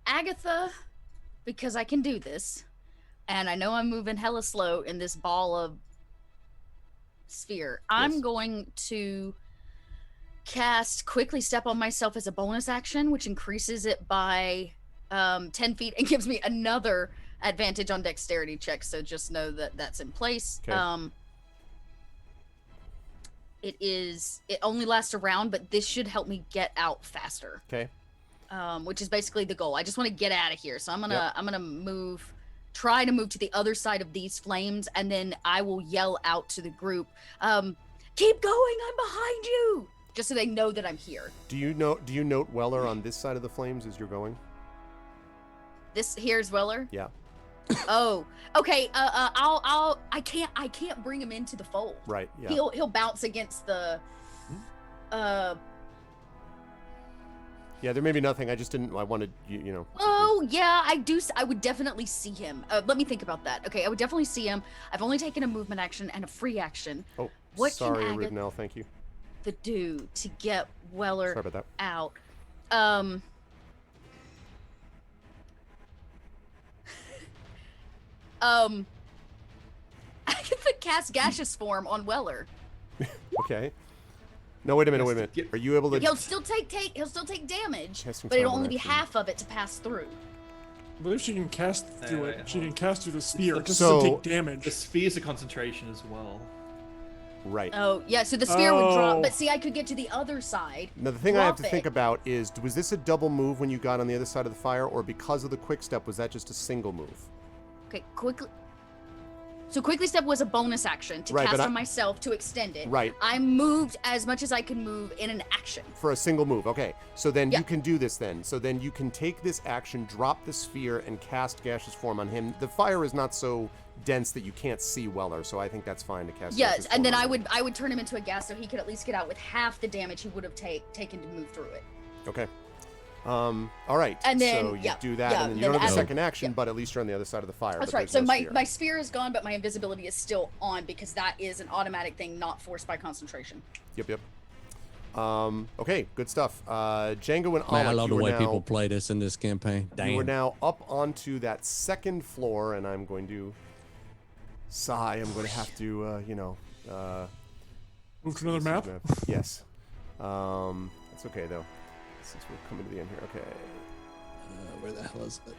Speaker 5: Agatha, because I can do this, and I know I'm moving hella slow in this ball of sphere. I'm going to cast Quickly Step on myself as a bonus action, which increases it by 10 feet and gives me another advantage on dexterity checks. So just know that that's in place.
Speaker 1: Okay.
Speaker 5: It only lasts a round, but this should help me get out faster.
Speaker 1: Okay.
Speaker 5: Which is basically the goal. I just want to get out of here. So I'm gonna try to move to the other side of these flames, and then I will yell out to the group, keep going, I'm behind you. just so they know that I'm here.
Speaker 1: Do you note Weller on this side of the flames as you're going?
Speaker 5: This here's Weller.
Speaker 1: Yeah.
Speaker 5: Oh, okay. I can't bring him into the fold.
Speaker 1: Right. Yeah.
Speaker 5: He'll bounce against the.
Speaker 1: Yeah, there may be nothing. I just didn't. I wanted you know.
Speaker 5: Oh yeah, I do. I would definitely see him. Let me think about that. Okay, I would definitely see him. I've only taken a movement action and a free action.
Speaker 1: Oh,
Speaker 5: what
Speaker 1: sorry,
Speaker 5: can
Speaker 1: Aridnell. Thank you.
Speaker 5: Agatha do to get Weller
Speaker 1: Sorry about that.
Speaker 5: out? Agatha cast gaseous form on Weller.
Speaker 1: Okay. No, wait a minute. Are you able to?
Speaker 5: He'll still take damage,
Speaker 1: Casting
Speaker 5: but it'll
Speaker 1: time
Speaker 5: only be
Speaker 1: action.
Speaker 5: half of it to pass through.
Speaker 6: I believe she can cast through it. She can cast through the sphere. It just
Speaker 1: So-
Speaker 6: doesn't take damage.
Speaker 10: The sphere's a concentration as well.
Speaker 1: Right.
Speaker 5: Oh yeah, so the sphere would drop,
Speaker 6: Oh.
Speaker 5: but see, I could get to the other side.
Speaker 1: Now the thing I have to
Speaker 5: drop
Speaker 1: think
Speaker 5: it.
Speaker 1: about is, was this a double move when you got on the other side of the fire, or because of the quick step, was that just a single move?
Speaker 5: Okay, quickly. So quickly step was a bonus action to
Speaker 1: Right,
Speaker 5: cast
Speaker 1: but
Speaker 5: on myself to extend it.
Speaker 1: Right.
Speaker 5: I moved as much as I could move in an action.
Speaker 1: For a single move, okay. So then
Speaker 5: Yeah.
Speaker 1: you can do this then. So then you can take this action, drop the sphere, and cast gaseous form on him. The fire is not so dense that you can't see Weller, so I think that's fine to cast.
Speaker 5: Yes,
Speaker 1: gaseous
Speaker 5: and then
Speaker 1: form on him.
Speaker 5: I would turn him into a gas so he could at least get out with half the damage he would have taken to move through it.
Speaker 1: Okay. All right.
Speaker 5: And then,
Speaker 1: so you
Speaker 5: yeah,
Speaker 1: do that,
Speaker 5: yeah,
Speaker 1: and then you
Speaker 5: then
Speaker 1: don't have a
Speaker 5: after-
Speaker 1: second action, but at least you're on the other side of the fire.
Speaker 5: That's
Speaker 1: but
Speaker 5: right.
Speaker 1: there's
Speaker 5: So
Speaker 1: no
Speaker 5: my
Speaker 1: sphere.
Speaker 5: my sphere is gone, but my invisibility is still on because that is an automatic thing, not forced by concentration.
Speaker 1: Yep. Okay, good stuff. Django and
Speaker 2: Man, I
Speaker 1: Alec,
Speaker 2: love
Speaker 1: you
Speaker 2: the
Speaker 1: are
Speaker 2: way
Speaker 1: now,
Speaker 2: people play this in this campaign.
Speaker 1: you are
Speaker 2: Damn.
Speaker 1: now up onto that second floor, and I'm going to sigh. I'm going to have to,
Speaker 6: Move to another map.
Speaker 1: Yes. That's okay though, since we're coming to the end here. Okay.
Speaker 2: Where the hell is it?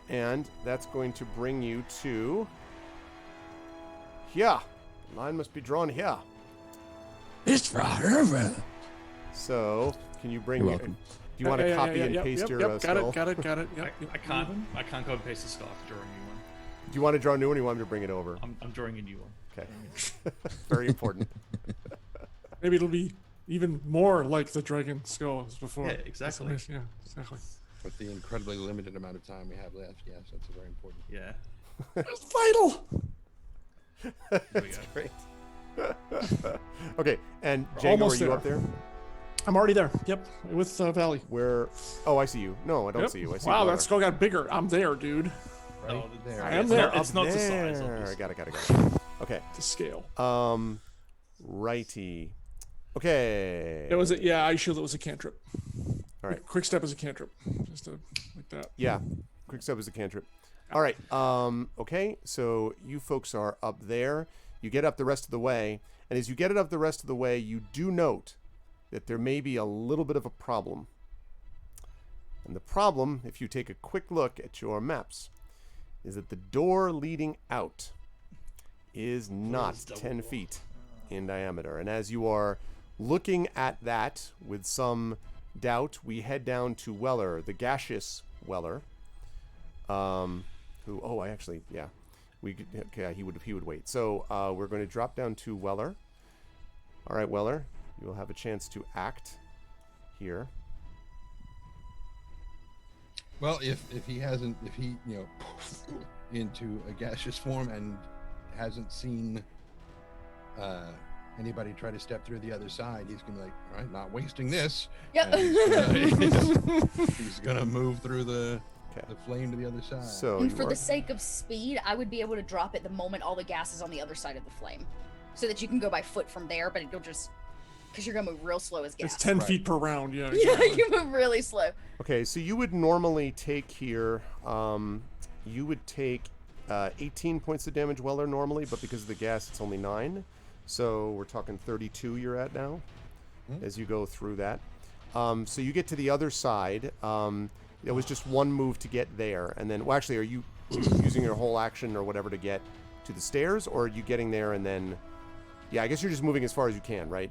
Speaker 1: And that's going to bring you to here. Line must be drawn here.
Speaker 2: It's forever.
Speaker 1: So, can you bring?
Speaker 2: You're
Speaker 1: your-
Speaker 2: welcome.
Speaker 1: Do you want to
Speaker 6: Yeah,
Speaker 1: copy
Speaker 6: yeah,
Speaker 1: and
Speaker 6: yep,
Speaker 1: paste
Speaker 6: yep,
Speaker 1: your
Speaker 6: yep,
Speaker 1: spell?
Speaker 6: Got it. Yep,
Speaker 10: I
Speaker 6: yep.
Speaker 10: can't copy and paste the spell. I have to draw a new one.
Speaker 1: Do you want to draw a new one, or you want me to bring it over?
Speaker 10: I'm drawing a new one.
Speaker 1: Okay. Very important.
Speaker 6: Maybe it'll be even more like the dragon skull as before.
Speaker 10: Yeah, exactly.
Speaker 6: Yeah, exactly.
Speaker 7: With the incredibly limited amount of time we have left, yes, that's very important.
Speaker 10: Yeah.
Speaker 6: It's vital.
Speaker 1: That's great. Okay, and Django,
Speaker 6: Almost
Speaker 1: are you
Speaker 6: there.
Speaker 1: up there?
Speaker 6: I'm already there. Yep, with Valley.
Speaker 1: Where? Oh, I see you. No, I don't
Speaker 6: Yep.
Speaker 1: see you. I see
Speaker 6: Wow,
Speaker 1: Weller.
Speaker 6: that skull got bigger. I'm there, dude.
Speaker 10: Oh,
Speaker 7: there.
Speaker 6: I am
Speaker 10: it's
Speaker 6: there.
Speaker 10: Not, it's not the size.
Speaker 1: There.
Speaker 10: Obviously.
Speaker 1: Got it. Okay.
Speaker 6: The scale.
Speaker 1: Righty. Okay.
Speaker 6: It was a, yeah. Ice shield. It was a cantrip.
Speaker 1: All right.
Speaker 6: Quick step is a cantrip. Just like that.
Speaker 1: Yeah. Quick step is a cantrip. All right. Okay. So you folks are up there. You get up the rest of the way, and as you get it up the rest of the way, you do note that there may be a little bit of a problem. And the problem, if you take a quick look at your maps, is that the door leading out is not 10 feet in diameter. And as you are looking at that with some doubt, we head down to Weller, the gaseous Weller, who, oh, I actually, yeah, we could, okay, he would wait. So we're going to drop down to Weller. All right, Weller, you will have a chance to act here.
Speaker 7: Well, if he into a gaseous form and hasn't seen anybody try to step through the other side, he's gonna be like, all right, not wasting this.
Speaker 5: Yep.
Speaker 7: And he's gonna move through the
Speaker 1: Okay.
Speaker 7: flame to the other side.
Speaker 1: So
Speaker 5: And
Speaker 1: you
Speaker 5: for
Speaker 1: are-
Speaker 5: the sake of speed, I would be able to drop it the moment all the gas is on the other side of the flame, so that you can go by foot from there. But it'll just because you're gonna move real slow as gas.
Speaker 6: It's 10 feet per round. Yeah.
Speaker 5: Yeah,
Speaker 6: Exactly.
Speaker 5: you move really slow.
Speaker 1: Okay, so you would normally take here, you would take 18 points of damage, Weller, normally, but because of the gas, it's only 9. So we're talking 32 you're at now as you go through that. So you get to the other side. It was just one move to get there. And then, well, actually, are you using your whole action or whatever to get to the stairs? Or are you getting there and then... Yeah, I guess you're just moving as far as you can, right?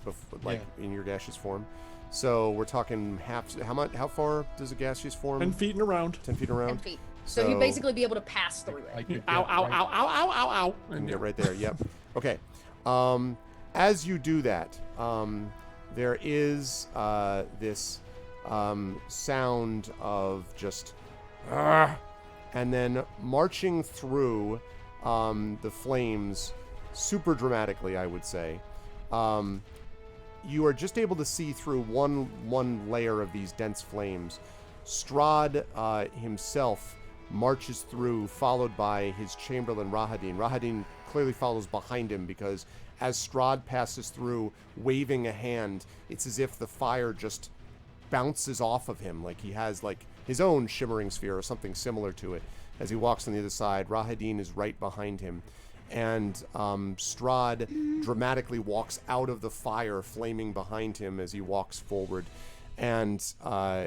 Speaker 1: In your gaseous form. So we're talking half... How far does a gaseous form?
Speaker 6: 10 feet and around.
Speaker 1: 10 feet
Speaker 5: 10
Speaker 1: around?
Speaker 5: feet. So he'd basically be able to pass through
Speaker 7: I
Speaker 5: it.
Speaker 7: could
Speaker 6: Ow,
Speaker 7: get
Speaker 6: ow,
Speaker 7: right-
Speaker 6: ow, ow, ow, ow, ow.
Speaker 1: You can get right there. Yep. Okay. As you do that, there is this sound of just, and then marching through the flames, super dramatically, I would say. You are just able to see through one layer of these dense flames. Strahd himself marches through, followed by his chamberlain Rahadin. Rahadin clearly follows behind him because as Strahd passes through, waving a hand, it's as if the fire just bounces off of him, like he has like his own shimmering sphere or something similar to it. As he walks on the other side, Rahadin is right behind him. And Strahd dramatically walks out of the fire, flaming behind him as he walks forward. And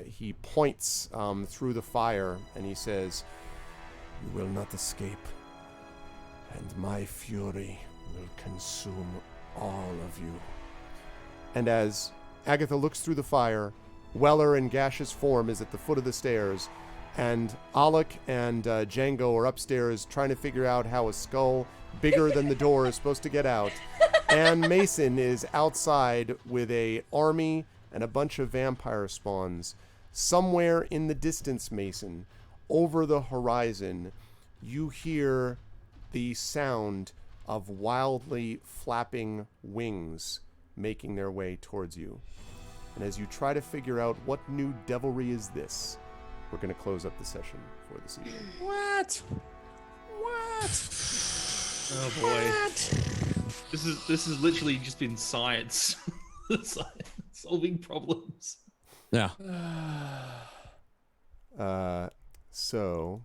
Speaker 1: he points through the fire, and he says, "You will not escape, and my fury will consume all of you." And as Agatha looks through the fire, Weller in gaseous form is at the foot of the stairs, and Alec and Django are upstairs trying to figure out how a skull bigger than the door is supposed to get out. And Mason is outside with a army and a bunch of vampire spawns. Somewhere in the distance, Mason, over the horizon, you hear the sound of wildly flapping wings making their way towards you. And as you try to figure out what new devilry is this, we're going to close up the session for this evening.
Speaker 6: What?
Speaker 10: Oh boy. This is literally just been science. Solving problems.
Speaker 2: Yeah.
Speaker 1: So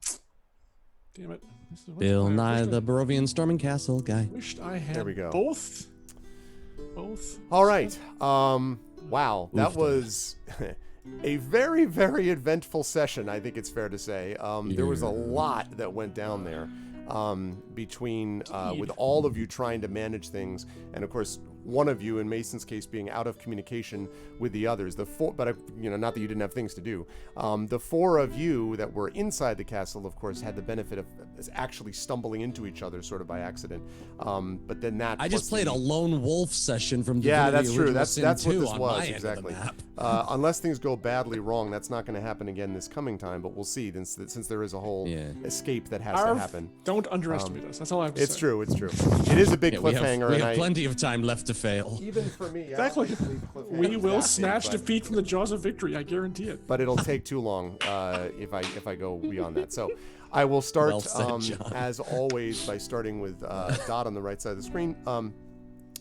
Speaker 6: Damn it.
Speaker 2: Bill Nye the Barovian Storming Castle guy.
Speaker 6: Wished I had
Speaker 1: There we go.
Speaker 6: both.
Speaker 1: All right. Wow, that was a very, very eventful session, I think it's fair to say. There was a lot that went down there between with all of you trying to manage things, and of course one of you, in Mason's case, being out of communication with the others. The four, but not that you didn't have things to do. The four of you that were inside the castle, of course, had the benefit of actually stumbling into each other, sort of by accident. But then that
Speaker 2: I just played a lone wolf session from
Speaker 1: yeah,
Speaker 2: Divinity
Speaker 1: that's true.
Speaker 2: Original
Speaker 1: That's
Speaker 2: Sin
Speaker 1: what
Speaker 2: 2
Speaker 1: this
Speaker 2: on
Speaker 1: was
Speaker 2: my end of the
Speaker 1: exactly.
Speaker 2: map.
Speaker 1: Unless things go badly wrong, that's not going to happen again this coming time. But we'll see, since there is a whole escape that has to happen.
Speaker 6: Don't underestimate us. That's all I have to say.
Speaker 1: It's true. It's true. It is a big cliffhanger.
Speaker 2: We have plenty of time left to fail.
Speaker 1: Even for me,
Speaker 6: exactly. We will snatch defeat from the jaws of victory. I guarantee it.
Speaker 1: But it'll take too long if I go beyond that. So I will start
Speaker 2: Well said,
Speaker 1: as always by starting with Dot on the right side of the screen.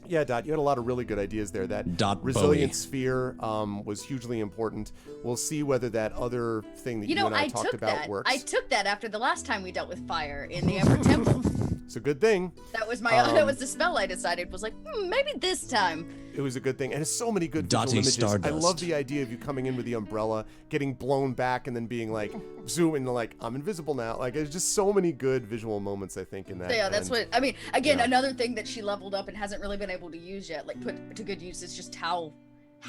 Speaker 1: Yeah, Dot, you had a lot of really good ideas there. That resilient sphere was hugely important. We'll see whether that other thing that you and I talked about works.
Speaker 5: I took that after the last time we dealt with fire in the Ember Temple.
Speaker 1: It's a good thing.
Speaker 5: That was that was the spell I decided was like, maybe this time.
Speaker 1: It was a good thing. And it's so many good visual images.
Speaker 2: Stardust.
Speaker 1: I love the idea of you coming in with the umbrella, getting blown back, and then being like, zooming, like, I'm invisible now. Like, there's just so many good visual moments, I think, in that.
Speaker 5: Yeah, that's what, I mean, again, another thing that she leveled up and hasn't really been able to use yet, like put to good use, is just how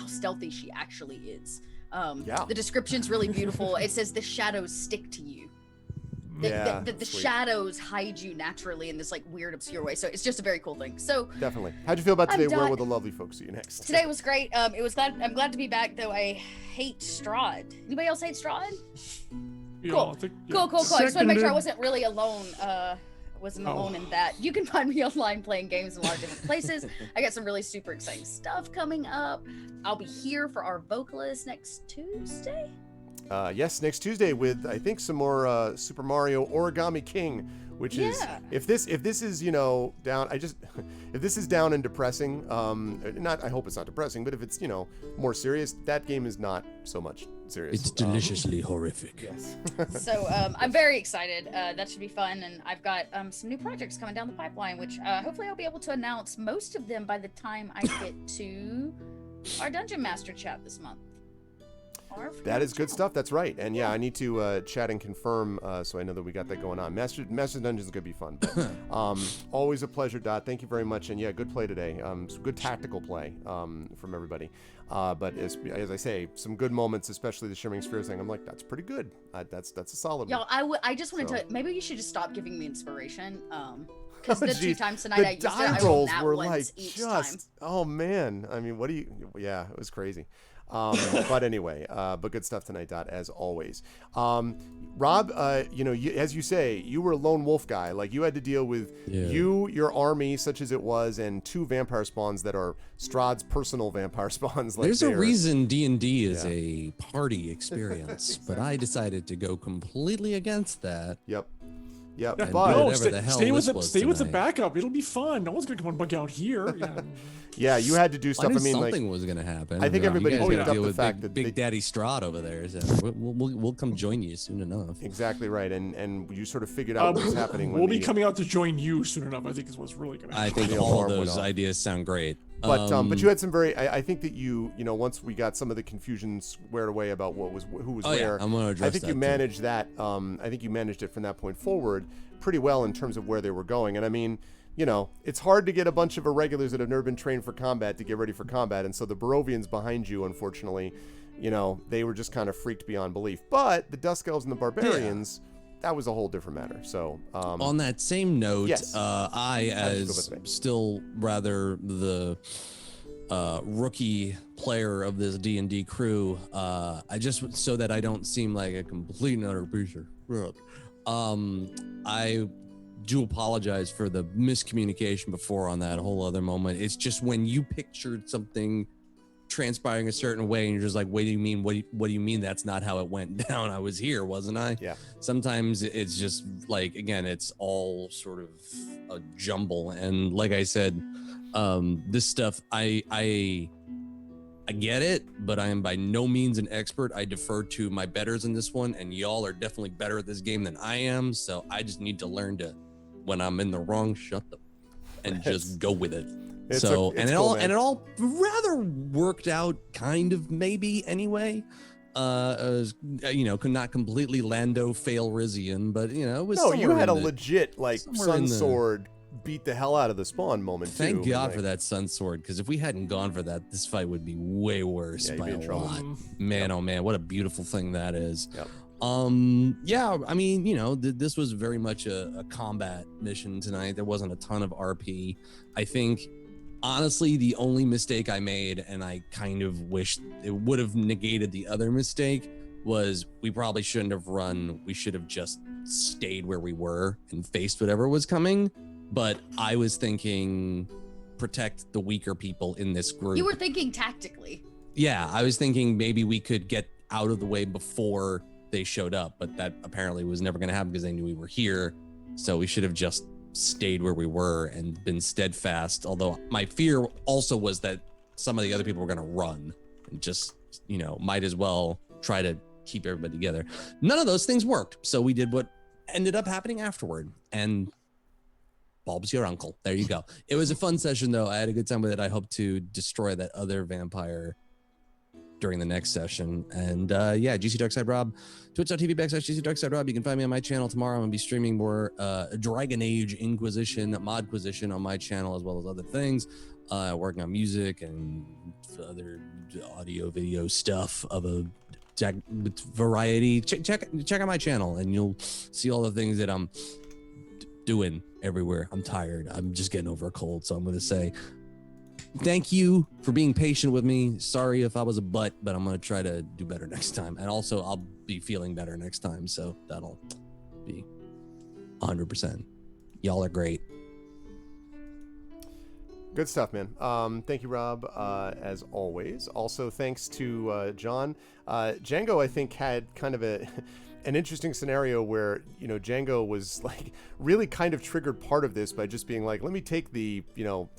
Speaker 5: stealthy she actually is. The description's really beautiful. It says the shadows stick to you. The shadows hide you naturally in this like weird, obscure way. So it's just a very cool thing. So
Speaker 1: definitely. How'd you feel about today? Where will the lovely folks see you next?
Speaker 5: Today was great. I'm glad to be back, though I hate Strahd. Anybody else hate Strahd? Cool. Cool. I just want to make sure I wasn't really alone. Wasn't alone in that. You can find me online playing games in a lot of different places. I got some really super exciting stuff coming up. I'll be here for our vocalist next Tuesday.
Speaker 1: Yes, next Tuesday with I think some more Super Mario Origami King, which is if this is down if this is down and depressing, I hope it's not depressing, but if it's more serious, that game is not so much serious.
Speaker 2: It's deliciously horrific.
Speaker 1: Yes.
Speaker 5: So I'm very excited. That should be fun, and I've got some new projects coming down the pipeline, which hopefully I'll be able to announce most of them by the time I get to our Dungeon Master chat this month.
Speaker 1: That is good stuff. That's right. And I need to chat and confirm so I know that we got that going on. Master Dungeons is going to be fun. But, always a pleasure, Dot. Thank you very much. And good play today. Some good tactical play from everybody. But as I say, some good moments, especially the Shimmering Sphere thing. I'm like, that's pretty good. That's a solid one.
Speaker 5: I just wanted to, maybe you should just stop giving me inspiration. Because the
Speaker 1: geez.
Speaker 5: 2 times tonight
Speaker 1: The
Speaker 5: I used
Speaker 1: die
Speaker 5: it, I rolled
Speaker 1: rolls
Speaker 5: that
Speaker 1: were
Speaker 5: once
Speaker 1: like
Speaker 5: each
Speaker 1: just,
Speaker 5: time.
Speaker 1: oh man. I mean, yeah, it was crazy. But anyway, but good stuff tonight, Dot, as always. Rob, as you say, you were a lone wolf guy. Like, you had to deal with your army, such as it was, and 2 vampire spawns that are Strahd's personal vampire spawns. Like,
Speaker 2: there's a reason D&D is a party experience,
Speaker 1: Exactly.
Speaker 2: but I decided to go completely against that.
Speaker 1: Yep.
Speaker 6: Yeah,
Speaker 2: And
Speaker 1: but
Speaker 2: do whatever the hell
Speaker 6: stay with
Speaker 2: this
Speaker 6: the
Speaker 2: was
Speaker 6: the
Speaker 2: tonight.
Speaker 6: backup. It'll be fun. No one's gonna come and bug out here. Yeah.
Speaker 1: yeah, you had to do stuff.
Speaker 2: I knew
Speaker 1: I mean,
Speaker 2: something
Speaker 1: like,
Speaker 2: was going to happen.
Speaker 1: I think
Speaker 2: You
Speaker 1: everybody
Speaker 2: guys
Speaker 1: picked
Speaker 2: gotta
Speaker 1: up
Speaker 2: deal
Speaker 1: the
Speaker 2: with
Speaker 1: fact
Speaker 2: Big,
Speaker 1: that
Speaker 2: Big Daddy Strahd over there. So we'll come join you soon enough.
Speaker 1: exactly right, and you sort of figured out what was happening. When
Speaker 6: We'll be coming out to join you soon enough. I think is what's really gonna happen.
Speaker 2: I think
Speaker 1: The
Speaker 2: all of
Speaker 1: alarm went
Speaker 2: those
Speaker 1: off.
Speaker 2: ideas sound great.
Speaker 1: But you had some very. I think that you once we got some of the confusion squared away about who was where.
Speaker 2: I'm gonna address
Speaker 1: I think
Speaker 2: that
Speaker 1: you
Speaker 2: too.
Speaker 1: managed that. I think you managed it from that point forward pretty well in terms of where they were going. And I mean, it's hard to get a bunch of irregulars that have never been trained for combat to get ready for combat. And so the Barovians behind you, unfortunately, they were just kind of freaked beyond belief. But the Dusk Elves and the Barbarians. That was a whole different matter. So
Speaker 2: on that same note,
Speaker 1: yes.
Speaker 2: I, as still rather the rookie player of this D&D crew, I just, so that I don't seem like a complete and utter piece of shit, I do apologize for the miscommunication before on that whole other moment. It's just when you pictured something transpiring a certain way and you're just like, what do you mean? What do you mean that's not how it went down? I was here, wasn't I?
Speaker 1: Yeah.
Speaker 2: Sometimes it's just like, again, it's all sort of a jumble. And like I said, this stuff, I get it, but I am by no means an expert. I defer to my betters in this one, and y'all are definitely better at this game than I am. So I just need to learn to, when I'm in the wrong, shut up and just go with it. It all rather worked out, kind of, maybe anyway. Not completely Lando Failrizian, but it was.
Speaker 1: No, you had a legit Sun Sword beat the hell out of the spawn moment.
Speaker 2: Thank God for that Sun Sword, because if we hadn't gone for that, this fight would be way worse by a lot. Man, oh man, what a beautiful thing that is.
Speaker 1: Yep.
Speaker 2: I mean, this was very much a combat mission tonight. There wasn't a ton of RP. I think, honestly, the only mistake I made, and I kind of wish it would have negated the other mistake, was we probably shouldn't have run. We should have just stayed where we were and faced whatever was coming. But I was thinking, protect the weaker people in this group.
Speaker 5: You were thinking tactically.
Speaker 2: Yeah, I was thinking maybe we could get out of the way before they showed up, but that apparently was never going to happen because they knew we were here. So we should have just stayed where we were and been steadfast. Although my fear also was that some of the other people were going to run and just, might as well try to keep everybody together. None of those things worked. So we did what ended up happening afterward. And Bob's your uncle. There you go. It was a fun session, though. I had a good time with it. I hope to destroy that other vampire during the next session. And GC Darkside Rob, twitch.tv/GC Darkside Rob. You can find me on my channel tomorrow. I'm going to be streaming more Dragon Age Inquisition, Modquisition on my channel, as well as other things. Working on music and other audio, video stuff of a variety. Check out my channel, and you'll see all the things that I'm doing everywhere. I'm tired. I'm just getting over a cold, so I'm going to say thank you for being patient with me. Sorry if I was a butt, but I'm going to try to do better next time. And also, I'll be feeling better next time, so that'll be 100%. Y'all are great.
Speaker 1: Good stuff, man. Thank you, Rob, as always. Also, thanks to John. Django, I think, had kind of an interesting scenario where, Django was really kind of triggered part of this by just being like, let me take the,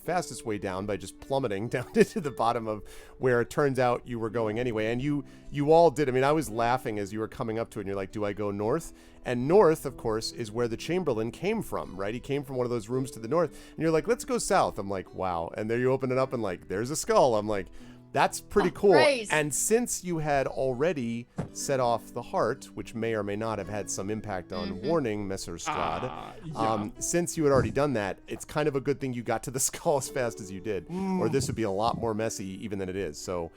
Speaker 1: fastest way down by just plummeting down into the bottom of where it turns out you were going anyway. And you all did. I mean, I was laughing as you were coming up to it and you're like, do I go north? And north, of course, is where the Chamberlain came from, right? He came from one of those rooms to the north. And you're like, let's go south. I'm like, wow. And there you open it up and there's a skull. I'm like, that's pretty cool.
Speaker 5: Praise.
Speaker 1: And since you had already set off the heart, which may or may not have had some impact on warning Messer Strahd, since you had already done that, it's kind of a good thing you got to the skull as fast as you did, or this would be a lot more messy even than it is. So,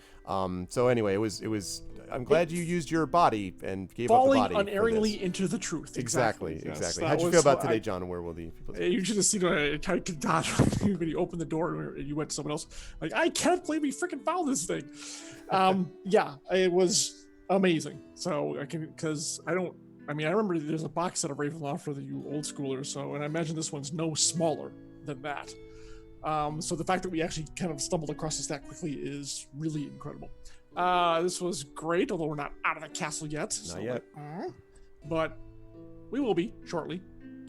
Speaker 1: anyway, it was. I'm glad you used your body and gave up the
Speaker 6: falling
Speaker 1: body.
Speaker 6: unerringly into the truth.
Speaker 1: Exactly.
Speaker 6: Yes,
Speaker 1: How'd you feel about today, John? And where will the people?
Speaker 6: You should have seen I kind of dodged when you opened the door and you went to someone else. Like, I can't believe we freaking found this thing. Yeah, it was amazing. So I remember there's a box set of Ravenloft for you old schoolers. So, and I imagine this one's no smaller than that. So the fact that we actually kind of stumbled across this that quickly is really incredible. This was great, although we're not out of the castle yet.
Speaker 1: Not yet.
Speaker 6: But we will be shortly.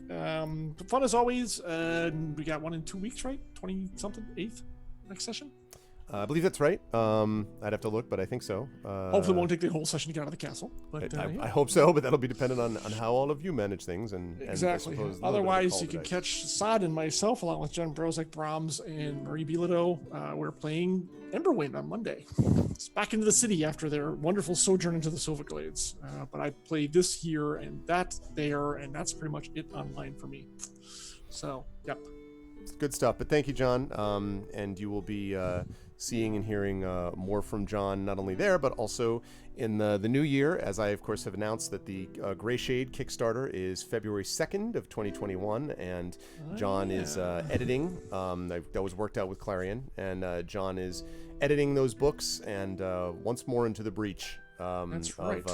Speaker 6: Fun as always. We got one in 2 weeks, right? 20-something, 8th next session?
Speaker 1: I believe that's right. I'd have to look, but I think so.
Speaker 6: Hopefully it won't take the whole session to get out of the castle. But
Speaker 1: I hope so, but that'll be dependent on how all of you manage things.
Speaker 6: Exactly.
Speaker 1: And
Speaker 6: Otherwise, you can catch Strahd and myself, along with Jen Brozek, Brahms, and Marie Bilodeau. We're playing Emberwind on Monday. It's back into the city after their wonderful sojourn into the Silverglades. But I play this here and that there, and that's pretty much it online for me. So, yep.
Speaker 1: Good stuff. But thank you, John. And you will be seeing and hearing more from John, not only there, but also in the new year, as I, of course, have announced that the Gray Shade Kickstarter is February 2nd of 2021, and John is editing. That was worked out with Clarion, and John is editing those books, and once more into the breach
Speaker 6: That's right.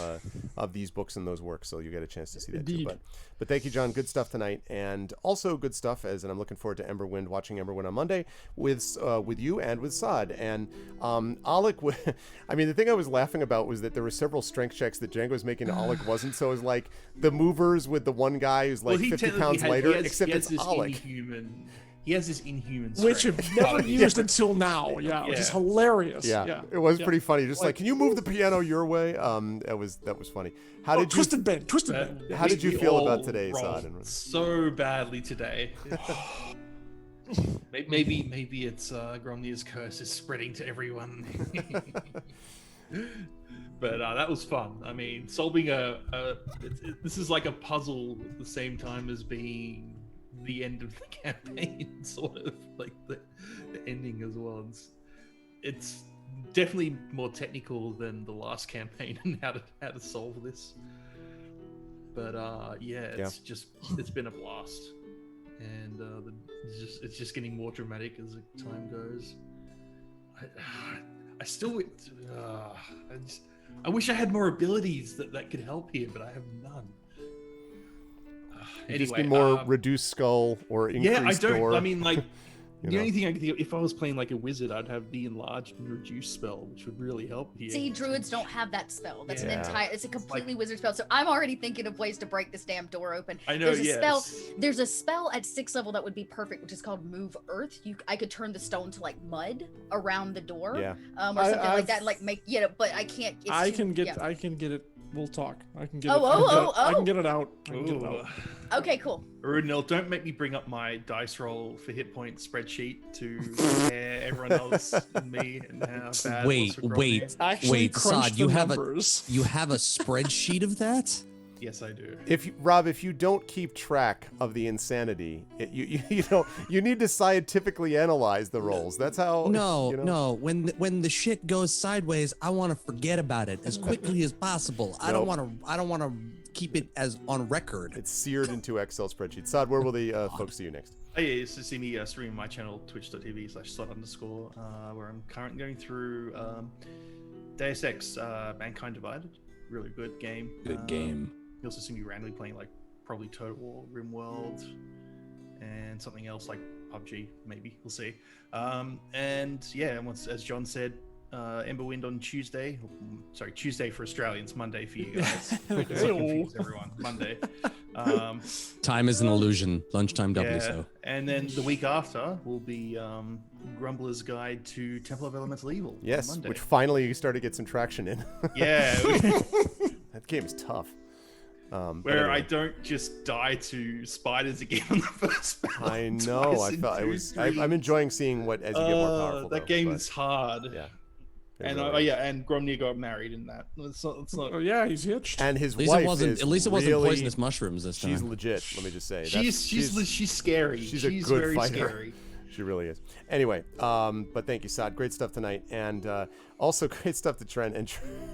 Speaker 1: of these books and those works, so you get a chance to see that
Speaker 6: Indeed.
Speaker 1: too. But thank you, John. Good stuff tonight, and also good stuff and I'm looking forward to Emberwind, watching Emberwind on Monday with you and with Strahd. And Alec, I mean, the thing I was laughing about was that there were several strength checks that Django was making and Alec wasn't. So it was like the movers with the one guy who's like 50 pounds lighter, except it's Alec.
Speaker 10: He has this inhuman strength.
Speaker 6: Which I've never used until now. Yeah, which is hilarious.
Speaker 1: Yeah. It was pretty funny. Just like, can you move the piano your way? That was funny. How did
Speaker 6: Twisted Ben.
Speaker 1: How did you feel about today, Strahd?
Speaker 10: So badly today. maybe it's Gromnir's curse is spreading to everyone. But that was fun. I mean, solving this is like a puzzle at the same time as being the end of the campaign, sort of like the ending as well. It's definitely more technical than the last campaign and how to solve this. But it's been a blast, and it's just getting more dramatic as the time goes. I wish I had more abilities that could help here, but I have none.
Speaker 1: Anyway, just be more reduced skull or increased door.
Speaker 10: I mean, like, the only thing I could think of, if I was playing like a wizard, I'd have the enlarged and reduced spell, which would really help here.
Speaker 5: See, druids don't have that spell. That's it's a completely wizard spell. So I'm already thinking of ways to break this damn door open.
Speaker 10: I know,
Speaker 5: There's a spell at 6th level that would be perfect, which is called Move Earth. I could turn the stone to like mud around the door.
Speaker 1: Yeah.
Speaker 5: Or something like that, like make but I can't.
Speaker 6: I can get it. We'll talk. I can get
Speaker 5: it.
Speaker 6: I can get it out.
Speaker 5: Okay, cool.
Speaker 10: Arundel, don't make me bring up my dice roll for hit point spreadsheet to compare everyone else and me and how bad.
Speaker 2: Wait, Strahd, you have a spreadsheet of that?
Speaker 10: Yes, I do.
Speaker 1: If you don't keep track of the insanity, you need to scientifically analyze the rolls. That's how.
Speaker 2: No. When the shit goes sideways, I want to forget about it as quickly as possible. I don't want to keep it as on record.
Speaker 1: It's seared into Excel spreadsheets. Strahd, where will the folks see you next?
Speaker 10: Oh yeah, so see me streaming my channel twitch.tv/Strahd_, where I'm currently going through Deus Ex Mankind Divided. Really good game.
Speaker 2: Good game.
Speaker 10: You also see me randomly playing like probably Total War, Rimworld, and something else like PUBG, maybe. We'll see. And as John said, Emberwind on Tuesday. Sorry, Tuesday for Australians, Monday for you guys. I confuse everyone. Monday.
Speaker 2: Time is an illusion. Lunchtime doubly so.
Speaker 10: And then the week after will be Grumbler's Guide to Temple of Elemental Evil.
Speaker 1: Yes,
Speaker 10: on Monday.
Speaker 1: which finally you started to get some traction in.
Speaker 10: Yeah.
Speaker 1: That game is tough.
Speaker 10: Where I don't just die to spiders again on the first spell.
Speaker 1: I know. I'm enjoying seeing what as you get more powerful.
Speaker 10: That game is hard.
Speaker 1: Yeah.
Speaker 10: And and Gromnir got married in that. It's not.
Speaker 6: Oh yeah, he's hitched.
Speaker 1: And his wife
Speaker 2: at least it wasn't poisonous mushrooms this time.
Speaker 1: She's legit. Let me just say.
Speaker 10: She's scary.
Speaker 1: She's a good
Speaker 10: very
Speaker 1: fighter.
Speaker 10: Scary.
Speaker 1: She really is. Anyway, but thank you, Strahd. Great stuff tonight, and also great stuff to Trent. And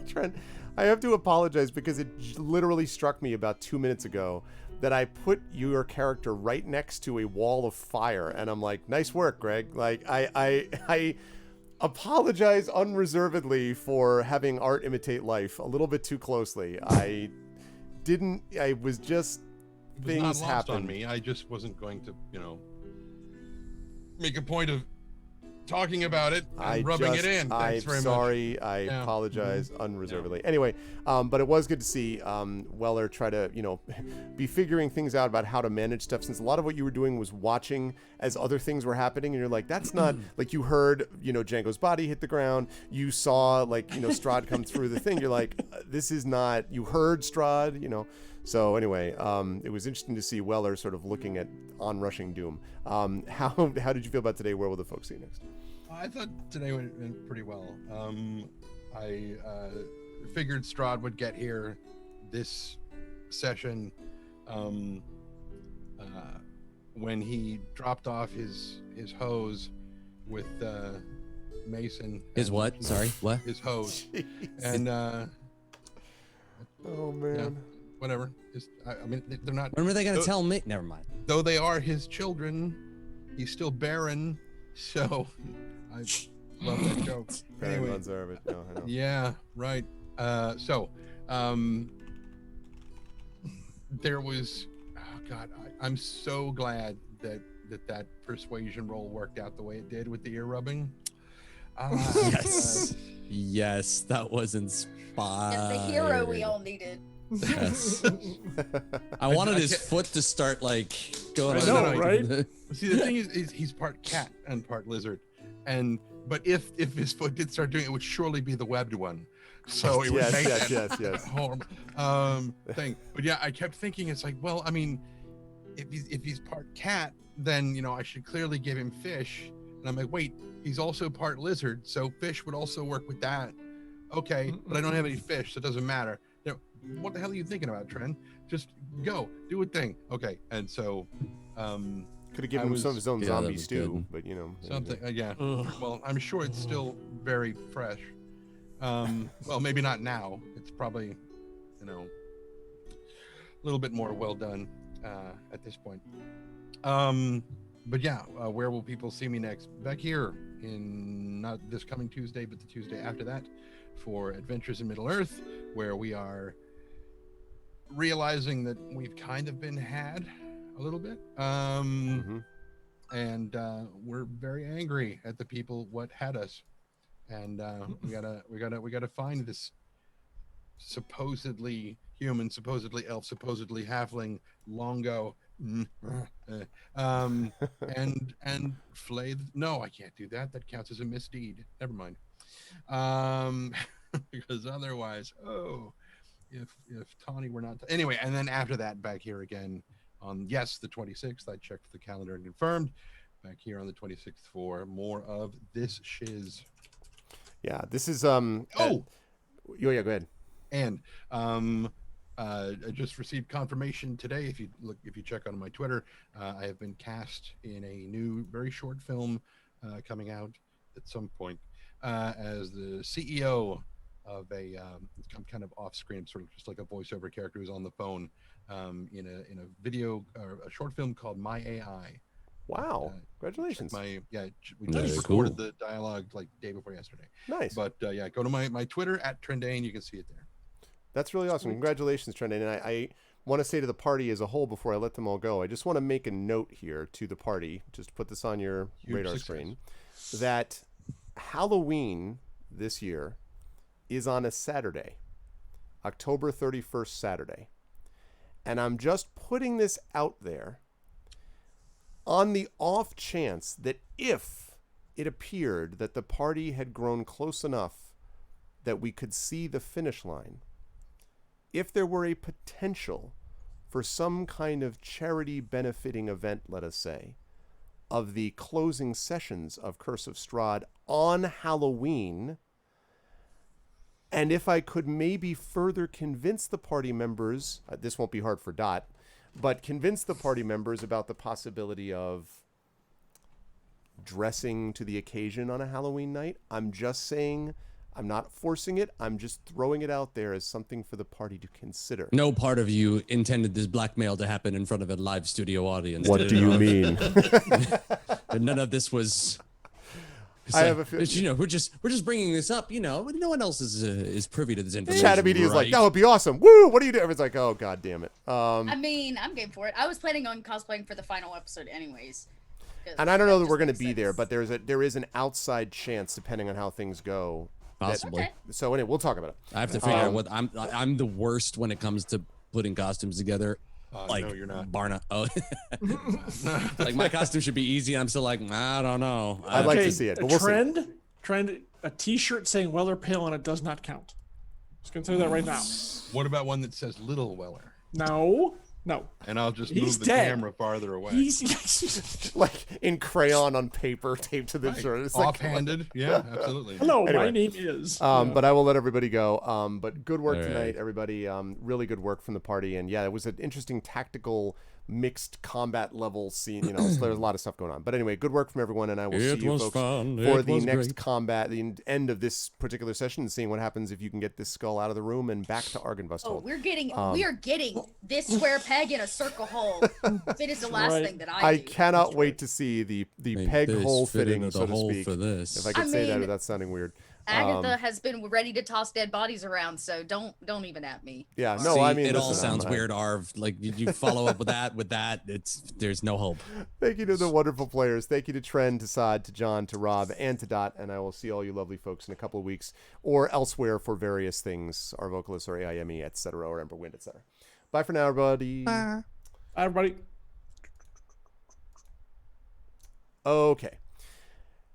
Speaker 1: Trent, I have to apologize because it literally struck me about 2 minutes ago that I put your character right next to a wall of fire, and I'm like, nice work, Greg. Like, I apologize unreservedly for having art imitate life a little bit too closely. I was just,
Speaker 7: It was
Speaker 1: things
Speaker 7: not lost
Speaker 1: happened.
Speaker 7: on me. I just wasn't going to, make a point of talking about it and rubbing it in. Thanks very
Speaker 1: sorry.
Speaker 7: much.
Speaker 1: I
Speaker 7: Yeah.
Speaker 1: apologize unreservedly. Anyway, but it was good to see Weller try to, be figuring things out about how to manage stuff, since a lot of what you were doing was watching as other things were happening, and you're like, that's not, like, you heard, Django's body hit the ground, you saw, like, Strahd come through the thing, you're like, this is not, you heard Strahd, So anyway, it was interesting to see Weller sort of looking at onrushing doom. How did you feel about today? Where will the folks see you next?
Speaker 7: I thought today went pretty well. I figured Strahd would get here this session when he dropped off his hose with Mason.
Speaker 2: His what? Sorry, what?
Speaker 7: His hose.
Speaker 1: Jeez.
Speaker 7: And
Speaker 1: Oh man.
Speaker 7: Yeah, whatever. I mean, they're not.
Speaker 2: When were they gonna tell me? Never mind.
Speaker 7: Though they are his children, he's still barren. So I love that joke. Anyway,
Speaker 1: Observe it. No, I know.
Speaker 7: yeah, right. There was, oh God, I'm so glad that persuasion roll worked out the way it did with the ear rubbing.
Speaker 2: Yes, that was inspired.
Speaker 5: It's the hero we all needed.
Speaker 2: Yes. I wanted his foot to start like going.
Speaker 6: I know, right?
Speaker 7: See, the thing is he's part cat and part lizard, but if his foot did start doing it, would surely be the webbed one. So it would make that horrible thing. But yeah, I kept thinking, it's like, well, I mean, if he's part cat, then I should clearly give him fish. And I'm like, wait, he's also part lizard, so fish would also work with that. Okay, but I don't have any fish, so it doesn't matter. What the hell are you thinking about, Trent? Just go, do a thing. Okay, and so
Speaker 1: could have given him some of his own zombie stew, but
Speaker 7: something. Yeah. Well, I'm sure it's still very fresh. Well, maybe not now. It's probably, a little bit more well done at this point. But yeah, where will people see me next? Back here in not this coming Tuesday, but the Tuesday after that, for Adventures in Middle Earth, where we are realizing that we've kind of been had a little bit. And we're very angry at the people what had us. And we gotta find this supposedly human, supposedly elf, supposedly halfling Longo, and flay. No, I can't do that. That counts as a misdeed. Never mind. Because otherwise, if Tawny were not anyway. And then after that, back here again on the 26th. I checked the calendar and confirmed. Back here on the 26th for more of this shiz.
Speaker 1: Yeah, this is yeah, go ahead.
Speaker 7: And I just received confirmation today. If you check on my Twitter, I have been cast in a new, very short film coming out at some point as the CEO of a kind of off screen, sort of just like a voiceover character who's on the phone in a video or a short film called My AI.
Speaker 1: Wow! Congratulations.
Speaker 7: We just recorded the dialogue like day before yesterday.
Speaker 1: Nice.
Speaker 7: But yeah, go to my Twitter at Trendane. You can see it there.
Speaker 1: That's really awesome. Congratulations, Trendane. And I want to say to the party as a whole before I let them all go, I just want to make a note here to the party, just put this on your radar screen, that Halloween this year is on a Saturday, October 31st Saturday. And I'm just putting this out there on the off chance that if it appeared that the party had grown close enough that we could see the finish line, if there were a potential for some kind of charity benefiting event, let us say, of the closing sessions of Curse of Strahd on Halloween, and if I could maybe further convince the party members, this won't be hard for Dot, but convince the party members about the possibility of dressing to the occasion on a Halloween night. I'm just saying, I'm not forcing it. I'm just throwing it out there as something for the party to consider.
Speaker 2: No part of you intended this blackmail to happen in front of a live studio audience.
Speaker 1: What do you mean?
Speaker 2: None of this was.
Speaker 1: I have a feeling.
Speaker 2: You know, we're just bringing this up. You know, no one else is privy to this information.
Speaker 1: Chat media is like,
Speaker 2: right?
Speaker 1: that would be awesome. Woo! What do you do? Everyone's like, oh god damn it.
Speaker 5: I mean, I'm game for it. I was planning on cosplaying for the final episode, anyways.
Speaker 1: And I don't know that we're going to be there, but there is an outside chance, depending on how things go.
Speaker 2: Possibly.
Speaker 5: Okay.
Speaker 1: So anyway, we'll talk about it.
Speaker 2: I have to figure out what I'm the worst when it comes to putting costumes together. Like,
Speaker 7: no, you're not.
Speaker 2: Barna. Oh, like my costume should be easy. And I'm still like, I don't know.
Speaker 1: I'd like to see it, but we'll see.
Speaker 6: Trend. A T-shirt saying Weller Pale and it does not count. Just gonna tell you that right now.
Speaker 7: What about one that says Little Weller?
Speaker 6: No.
Speaker 7: And I'll just
Speaker 6: He's
Speaker 7: move the
Speaker 6: dead.
Speaker 7: camera farther away.
Speaker 6: He's
Speaker 1: Like in crayon on paper taped to the
Speaker 7: Right.
Speaker 1: shirt. It's like,
Speaker 7: Offhanded. Yeah, absolutely.
Speaker 6: hello.
Speaker 1: Anyway.
Speaker 6: My name is.
Speaker 1: But I will let everybody go. But good work
Speaker 2: All right.
Speaker 1: tonight, everybody. Really good work from the party. And yeah, it was an interesting tactical mixed combat level scene. You know, so there's a lot of stuff going on. But anyway, good work from everyone, and I will see you folks for the next combat, the end of this particular session, and seeing what happens if you can get this skull out of the room and back to Argynvostholt.
Speaker 5: Oh, we are getting this square peg in a circle hole. It is the last
Speaker 6: Right.
Speaker 5: thing that I do.
Speaker 1: cannot wait to see the
Speaker 2: Make
Speaker 1: peg
Speaker 2: this
Speaker 1: hole
Speaker 2: fit
Speaker 1: fitting,
Speaker 2: into
Speaker 1: so
Speaker 2: the
Speaker 1: to
Speaker 2: hole
Speaker 1: speak.
Speaker 2: for this.
Speaker 1: If I could
Speaker 5: I
Speaker 1: say that
Speaker 5: mean,
Speaker 1: without sounding weird.
Speaker 5: Agatha has been ready to toss dead bodies around, so don't even at me.
Speaker 1: Yeah,
Speaker 5: Sorry.
Speaker 1: no, I mean,
Speaker 2: it all
Speaker 1: listen,
Speaker 2: sounds
Speaker 1: I'm-
Speaker 2: weird, Arv. Like, did you follow up with that? There's no hope.
Speaker 1: Thank you to the wonderful players. Thank you to Trend, to Saad, to John, to Rob, and to Dot. And I will see all you lovely folks in a couple of weeks or elsewhere for various things, our vocalists or AIME, etc., or Emberwind, etc. Bye for now, everybody.
Speaker 6: Bye, everybody.
Speaker 1: Okay.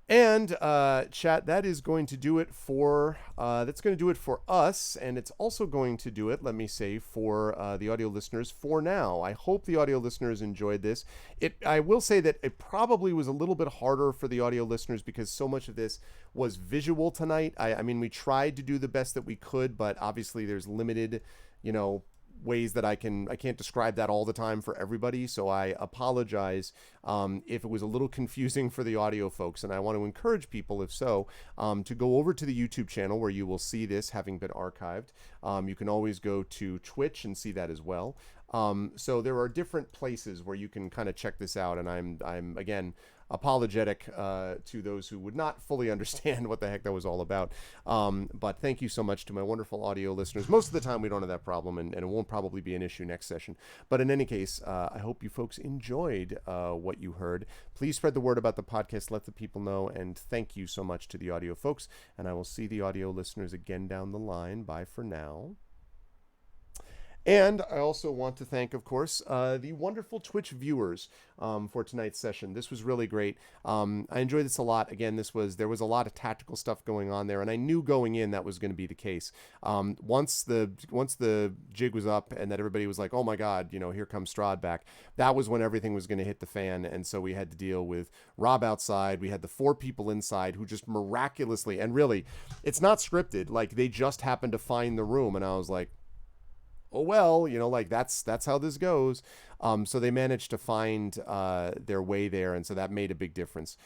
Speaker 1: And chat, that is going to do it for us, and it's also going to do it, let me say, for the audio listeners for now. I hope the audio listeners enjoyed this. I will say that it probably was a little bit harder for the audio listeners because so much of this was visual tonight. I mean, we tried to do the best that we could, but obviously there's limited, ways that I can't describe that all the time for everybody, so I apologize if it was a little confusing for the audio folks, and I want to encourage people, if so, to go over to the YouTube channel where you will see this having been archived. You can always go to Twitch and see that as well. So there are different places where you can kind of check this out, and I'm again apologetic to those who would not fully understand what the heck that was all about. But thank you so much to my wonderful audio listeners. Most of the time we don't have that problem, and it won't probably be an issue next session. But in any case, I hope you folks enjoyed what you heard. Please spread the word about the podcast, let the people know, and thank you so much to the audio folks. And I will see the audio listeners again down the line. Bye for now. And I also want to thank, of course, the wonderful Twitch viewers for tonight's session. This was really great. I enjoyed this a lot. Again, there was a lot of tactical stuff going on there, and I knew going in that was going to be the case. Once the jig was up and that everybody was like, "Oh my God, here comes Strahd back," that was when everything was going to hit the fan, and so we had to deal with Rob outside. We had the 4 people inside who just miraculously, and really, it's not scripted. Like they just happened to find the room, and I was like, oh well, that's how this goes. So they managed to find their way there, and so that made a big difference.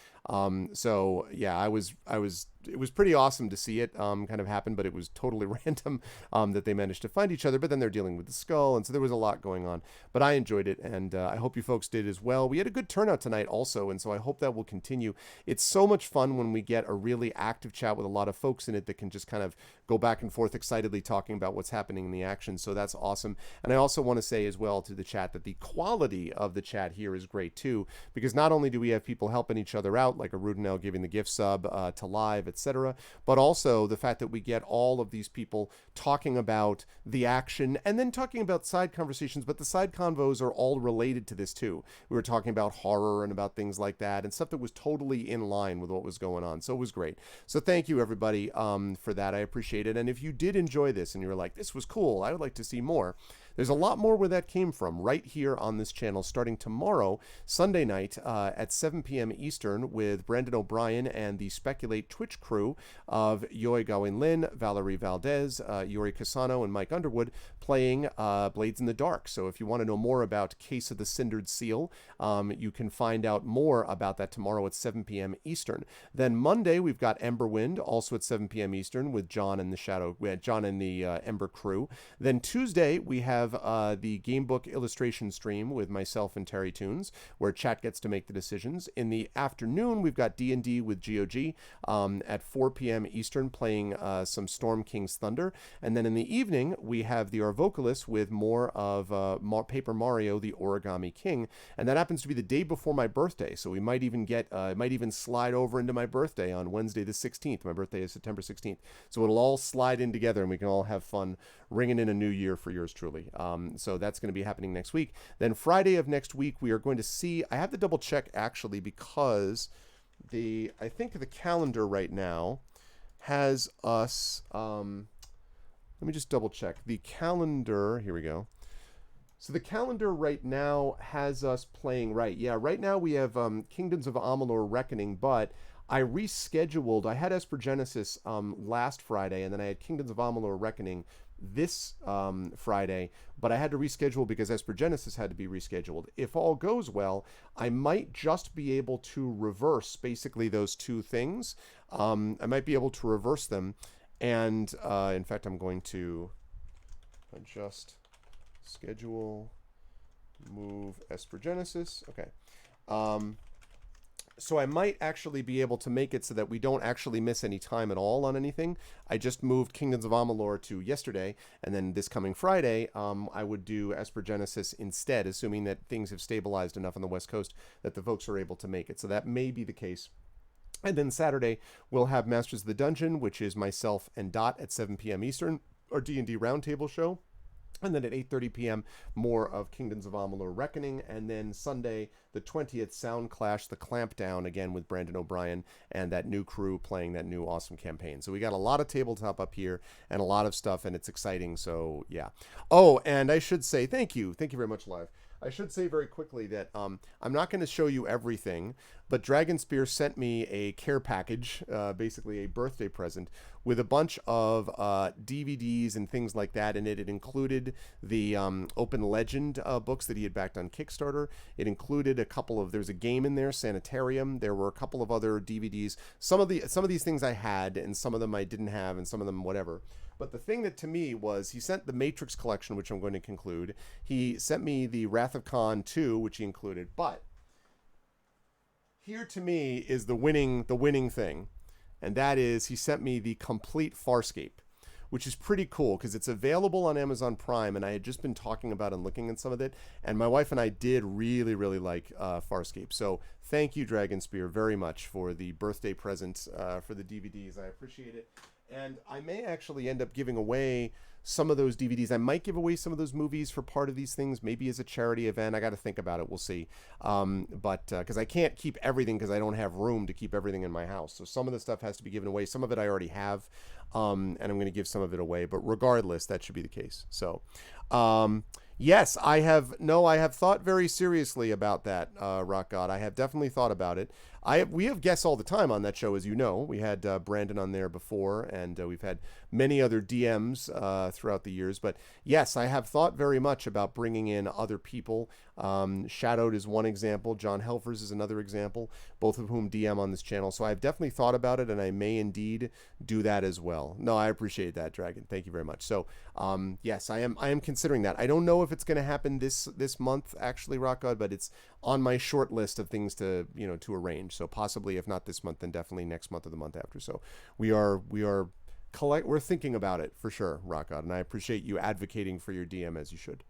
Speaker 1: So yeah, it was pretty awesome to see it kind of happen, but it was totally random that they managed to find each other. But then they're dealing with the skull, and so there was a lot going on. But I enjoyed it, and I hope you folks did as well. We had a good turnout tonight also, and so I hope that will continue. It's so much fun when we get a really active chat with a lot of folks in it that can just kind of go back and forth excitedly talking about what's happening in the action. So that's awesome. And I also want to say as well to the chat that the quality of the chat here is great too, because not only do we have people helping each other out, like a Rudenel giving the gift sub to live, etc., but also the fact that we get all of these people talking about the action and then talking about side conversations, but the side convos are all related to this too. We were talking about horror and about things like that and stuff that was totally in line with what was going on. So it was great. So thank you everybody for that. I appreciate it. And if you did enjoy this and you were like, this was cool, I would like to see more, there's a lot more where that came from right here on this channel starting tomorrow, Sunday night at 7 p.m. Eastern with Brandon O'Brien and the Speculate Twitch crew of Yoi Gawain Lin, Valerie Valdez, Yuri Casano, and Mike Underwood playing Blades in the Dark. So if you want to know more about Case of the Cindered Seal, you can find out more about that tomorrow at 7 p.m. Eastern. Then Monday, we've got Emberwind, also at 7 p.m. Eastern with John and the Ember crew. Then Tuesday, we have the Gamebook illustration stream with myself and Terry Toons, where chat gets to make the decisions. In the afternoon, we've got D&D with GOG at 4 p.m. Eastern playing some Storm King's Thunder. And then in the evening, we have the Arvocalis with more of Paper Mario, the Origami King. And that happens to be the day before my birthday, so we might even slide over into my birthday on Wednesday the 16th. My birthday is September 16th. So it'll all slide in together and we can all have fun ringing in a new year for yours truly. So that's going to be happening next week. Then Friday of next week, we are going to see, I have to double check actually because I think the calendar right now has us, let me just double check. The calendar, here we go. So the calendar right now has us playing, right now we have Kingdoms of Amalur Reckoning, but I rescheduled. I had Esper Genesis last Friday, and then I had Kingdoms of Amalur Reckoning this Friday, but I had to reschedule because Esper Genesis had to be rescheduled. If all goes well, I might just be able to reverse basically those two things. I might be able to reverse them, and in fact, I'm going to adjust schedule, move Esper Genesis. Okay. So I might actually be able to make it so that we don't actually miss any time at all on anything. I just moved Kingdoms of Amalur to yesterday, and then this coming Friday, I would do Esper Genesis instead, assuming that things have stabilized enough on the West Coast that the folks are able to make it. So that may be the case. And then Saturday, we'll have Masters of the Dungeon, which is myself and Dot at 7 p.m. Eastern, our D&D Roundtable show. And then at 8:30 p.m., more of Kingdoms of Amalur Reckoning. And then Sunday, the 20th, Sound Clash, The Clampdown, again with Brandon O'Brien and that new crew playing that new awesome campaign. So we got a lot of tabletop up here and a lot of stuff, and it's exciting. So, yeah. Oh, and I should say, thank you. Thank you very much, Live. I should say very quickly that I'm not going to show you everything, but Dragonspear sent me a care package, basically a birthday present, with a bunch of DVDs and things like that in it. It included the Open Legend books that he had backed on Kickstarter. It included there's a game in there, Sanitarium. There were a couple of other DVDs. Some of these things I had, and some of them I didn't have, and some of them whatever. But the thing that to me was, he sent the Matrix collection, which I'm going to conclude. He sent me the Wrath of Khan 2, which he included. But here to me is the winning thing. And that is, he sent me the complete Farscape, which is pretty cool because it's available on Amazon Prime. And I had just been talking about and looking at some of it. And my wife and I did really, really like Farscape. So thank you, Dragonspear, very much for the birthday present for the DVDs. I appreciate it. And I may actually end up giving away some of those DVDs. I might give away some of those movies for part of these things, maybe as a charity event. I got to think about it. We'll see. But because I can't keep everything because I don't have room to keep everything in my house. So some of the stuff has to be given away. Some of it I already have, and I'm going to give some of it away. But regardless, that should be the case. So, yes, I have thought very seriously about that, Rock God. I have definitely thought about it. We have guests all the time on that show, as you know. We had Brandon on there before, and we've had many other DMs throughout the years. But yes, I have thought very much about bringing in other people. Shadowed is one example. John Helfers is another example, both of whom DM on this channel. So I've definitely thought about it, and I may indeed do that as well. No, I appreciate that, Dragon. Thank you very much. So yes, I am considering that. I don't know if it's going to happen this month, actually, Rock God, but it's on my short list of things to arrange. So possibly, if not this month, then definitely next month or the month after. So we're thinking about it for sure, Rock God, and I appreciate you advocating for your DM as you should.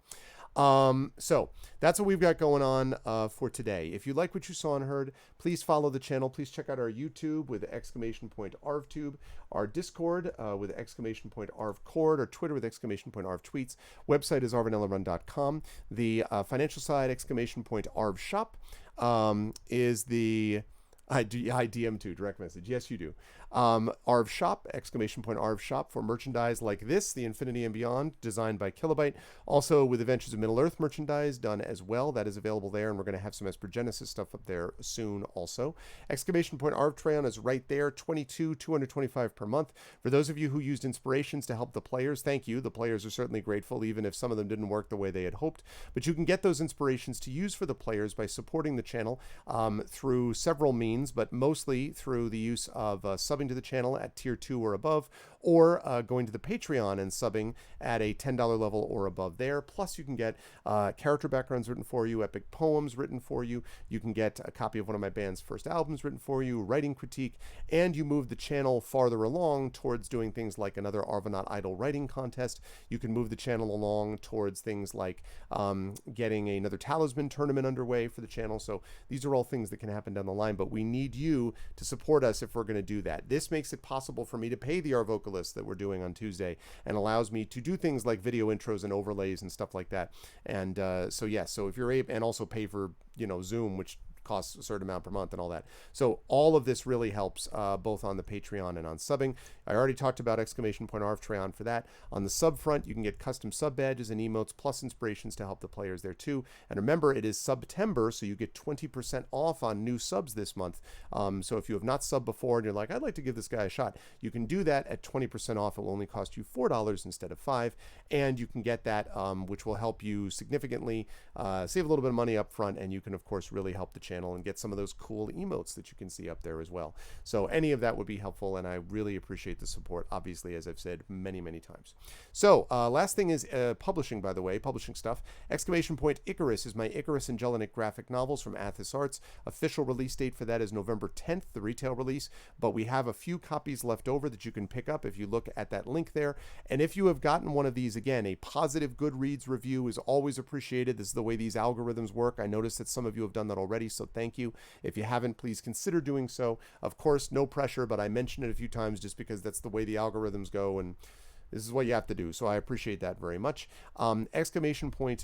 Speaker 1: So that's what we've got going on for today. If you like what you saw and heard, please follow the channel. Please check out our YouTube with !ArvTube, our Discord with !ArvCord, our Twitter with !ArvTweets. Website is arvanellarun.com. The financial side, !ArvShop, is the... I DM too, direct message. Yes, you do. Arv Shop, !Arv Shop for merchandise like this, the Infinity and Beyond, designed by Kilobyte. Also with Adventures of Middle-earth merchandise done as well. That is available there, and we're going to have some Esper Genesis stuff up there soon also. Arv Trayon is right there, $22,225 per month. For those of you who used inspirations to help the players, thank you. The players are certainly grateful, even if some of them didn't work the way they had hoped. But you can get those inspirations to use for the players by supporting the channel through several means, but mostly through the use of subbing to the channel at tier 2 or above, or going to the Patreon and subbing at a $10 level or above there. Plus, you can get character backgrounds written for you, epic poems written for you. You can get a copy of one of my band's first albums written for you, writing critique, and you move the channel farther along towards doing things like another Arvanaut Idol writing contest. You can move the channel along towards things like getting another Talisman tournament underway for the channel. So these are all things that can happen down the line, but we need you to support us if we're going to do that. This makes it possible for me to pay the art vocalists that we're doing on Tuesday, and allows me to do things like video intros and overlays and stuff like that. And so if you're able, and also pay for Zoom, which costs a certain amount per month and all that. So all of this really helps both on the Patreon and on subbing. I already talked about ! Arv Trayon for that. On the sub front, you can get custom sub badges and emotes plus inspirations to help the players there too. And remember, it is September, so you get 20% off on new subs this month. So if you have not subbed before and you're like, I'd like to give this guy a shot, you can do that at 20% off. It will only cost you $4 instead of $5, and you can get that, which will help you significantly save a little bit of money up front, and you can of course really help the channel and get some of those cool emotes that you can see up there as well. So any of that would be helpful, and I really appreciate the support, obviously, as I've said many times. So last thing is publishing, by the way, publishing stuff. Icarus is my Icarus and Jelinek graphic novels from Athos Arts. Official release date for that is November 10th, the retail release, but we have a few copies left over that you can pick up if you look at that link there. And if you have gotten one of these, again, a positive Goodreads review is always appreciated. This is the way these algorithms work. I noticed that some of you have done that already, so thank you. If you haven't, please consider doing so. Of course, no pressure, but I mentioned it a few times just because that's the way the algorithms go, and this is what you have to do, so I appreciate that very much.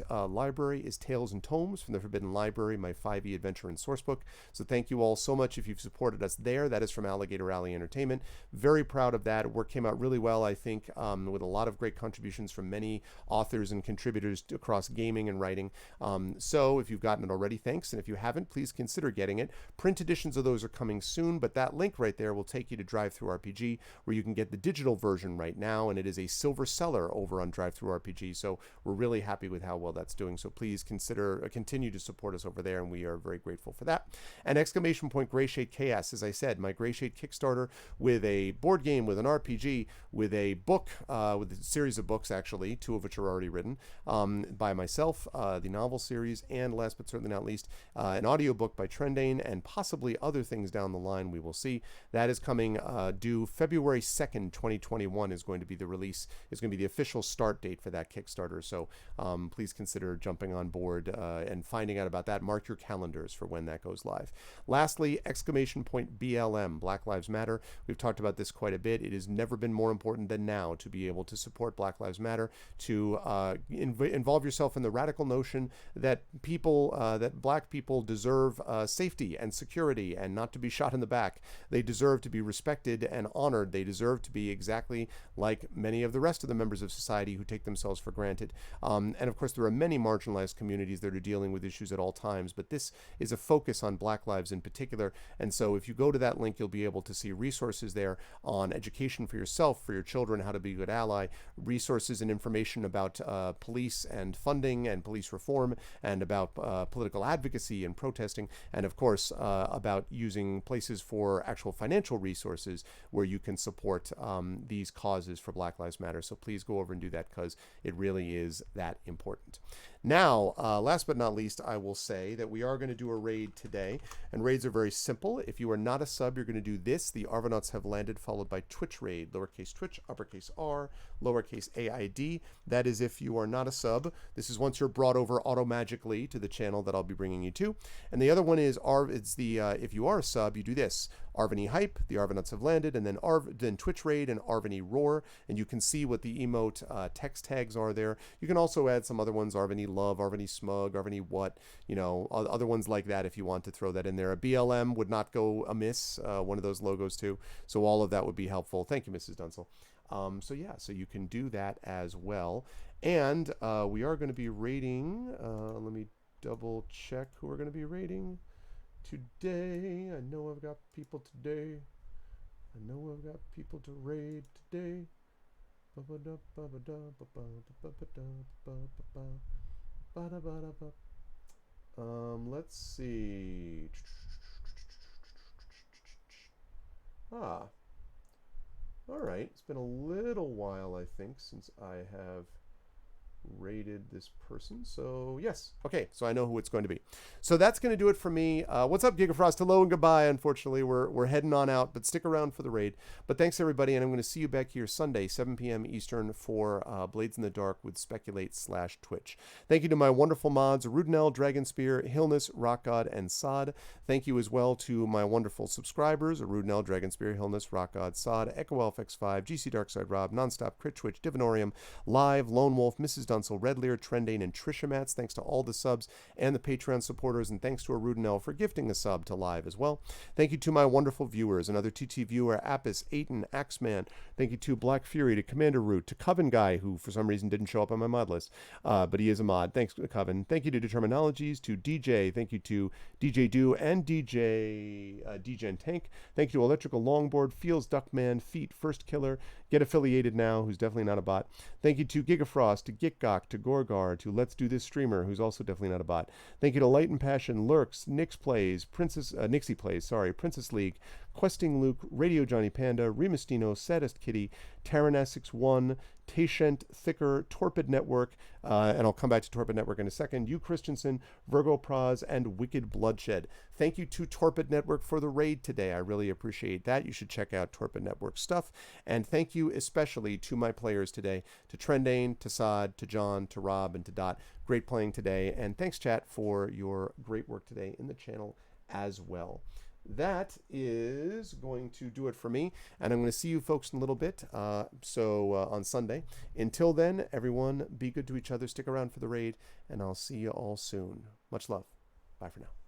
Speaker 1: Library is Tales and Tomes from the Forbidden Library, my 5e adventure and sourcebook. So thank you all so much if you've supported us there. That is from Alligator Alley Entertainment. Very proud of that. Work came out really well, I think, with a lot of great contributions from many authors and contributors across gaming and writing. So if you've gotten it already, thanks. And if you haven't, please consider getting it. Print editions of those are coming soon, but that link right there will take you to DriveThruRPG, where you can get the digital version right now, and it is a silver seller over on DriveThruRPG, so we're really happy with how well that's doing. So please continue to support us over there, and we are very grateful for that. And Greyshade Chaos, as I said, my Greyshade Kickstarter with a board game, with an RPG, with a book, with a series of books actually, 2 of which are already written by myself, the novel series, and last but certainly not least, an audiobook by Trendane, and possibly other things down the line. We will see. That is coming due February 2nd, 2021 is going to be the release. Is going to be the official start date for that Kickstarter. So please consider jumping on board and finding out about that. Mark your calendars for when that goes live. Lastly, BLM, Black Lives Matter. We've talked about this quite a bit. It has never been more important than now to be able to support Black Lives Matter, to involve yourself in the radical notion that black people deserve safety and security and not to be shot in the back. They deserve to be respected and honored. They deserve to be exactly like many of the rest of the members of society who take themselves for granted. And of course, there are many marginalized communities that are dealing with issues at all times, but this is a focus on Black lives in particular. And so if you go to that link, you'll be able to see resources there on education for yourself, for your children, how to be a good ally, resources and information about police and funding and police reform, and about political advocacy and protesting, and of course about using places for actual financial resources where you can support these causes for Black Lives Matter. So please go over and do that, because it really is that important. Now, last but not least, I will say that we are going to do a raid today, and raids are very simple. If you are not a sub, you're going to do this: the Arvanauts have landed, followed by Twitch raid, lowercase Twitch, uppercase R, lowercase AID. That is if you are not a sub. This is once you're brought over auto-magically to the channel that I'll be bringing you to. And the other one is if you are a sub, you do this: Arvany Hype, the Arvanauts have landed, and then Twitch raid and Arvany Roar, and you can see what the emote text tags are there. You can also add some other ones: Arvany Love, Arvany Smug, Arvany What, other ones like that if you want to throw that in there. A BLM would not go amiss, one of those logos too. So all of that would be helpful. Thank you, Mrs. Dunsel. So you can do that as well. And we are going to be rating, let me double check who we're going to be rating today. I know I've got people today. To raid today. Let's see. All right. It's been a little while, I think, since I have rated this person. So yes, okay, so I know who it's going to be. So that's going to do it for me. What's up, Gigafrost? Hello and goodbye. Unfortunately, we're heading on out, but stick around for the raid. But thanks everybody, and I'm going to see you back here Sunday, 7 p.m. Eastern for Blades in the Dark with Speculate/Twitch. Thank you to my wonderful mods, Rudinel, Dragonspear, Hillness, Rock God, and Sod. Thank you as well to my wonderful subscribers, Rudinel, Dragonspear, Hillness, Rock God, Sod, Echo Elf X5, GC Darkside Rob, Nonstop, Crit Twitch, Divinorium, Live, Lone Wolf, Mrs. Dunsel, Red Lear, Trendane, and Trisha Mats. Thanks to all the subs and the Patreon supporters, and thanks to Arudinel for gifting a sub to Live as well. Thank you to my wonderful viewers, another TT viewer, Apis, Aiton, Axeman. Thank you to Black Fury, to Commander Root, to Coven Guy, who for some reason didn't show up on my mod list, but he is a mod. Thanks, Coven. Thank you to Determinologies, to DJ. Thank you to DJ Do and DJ and Tank. Thank you to Electrical Longboard, Feels Duckman, Feet, First Killer, Get Affiliated Now, who's definitely not a bot. Thank you to Gigafrost, to Gitgok, to Gorgar, to Let's Do This Streamer, who's also definitely not a bot. Thank you to Light and Passion, Lurks, Nix Plays, Nixie Plays, Princess League, Questing Luke, Radio Johnny Panda, Remastino, Saddest Kitty, Taranasix1, Tashent, Thicker, Torpid Network, and I'll come back to Torpid Network in a second, you Christensen, Virgo Praz, and Wicked Bloodshed. Thank you to Torpid Network for the raid today. I really appreciate that. You should check out Torpid Network stuff. And thank you especially to my players today, to Trendane, to Sod, to John, to Rob, and to Dot. Great playing today. And thanks, chat, for your great work today in the channel as well. That is going to do it for me, and I'm going to see you folks in a little bit, on Sunday. Until then, everyone, be good to each other, stick around for the raid, and I'll see you all soon. Much love. Bye for now.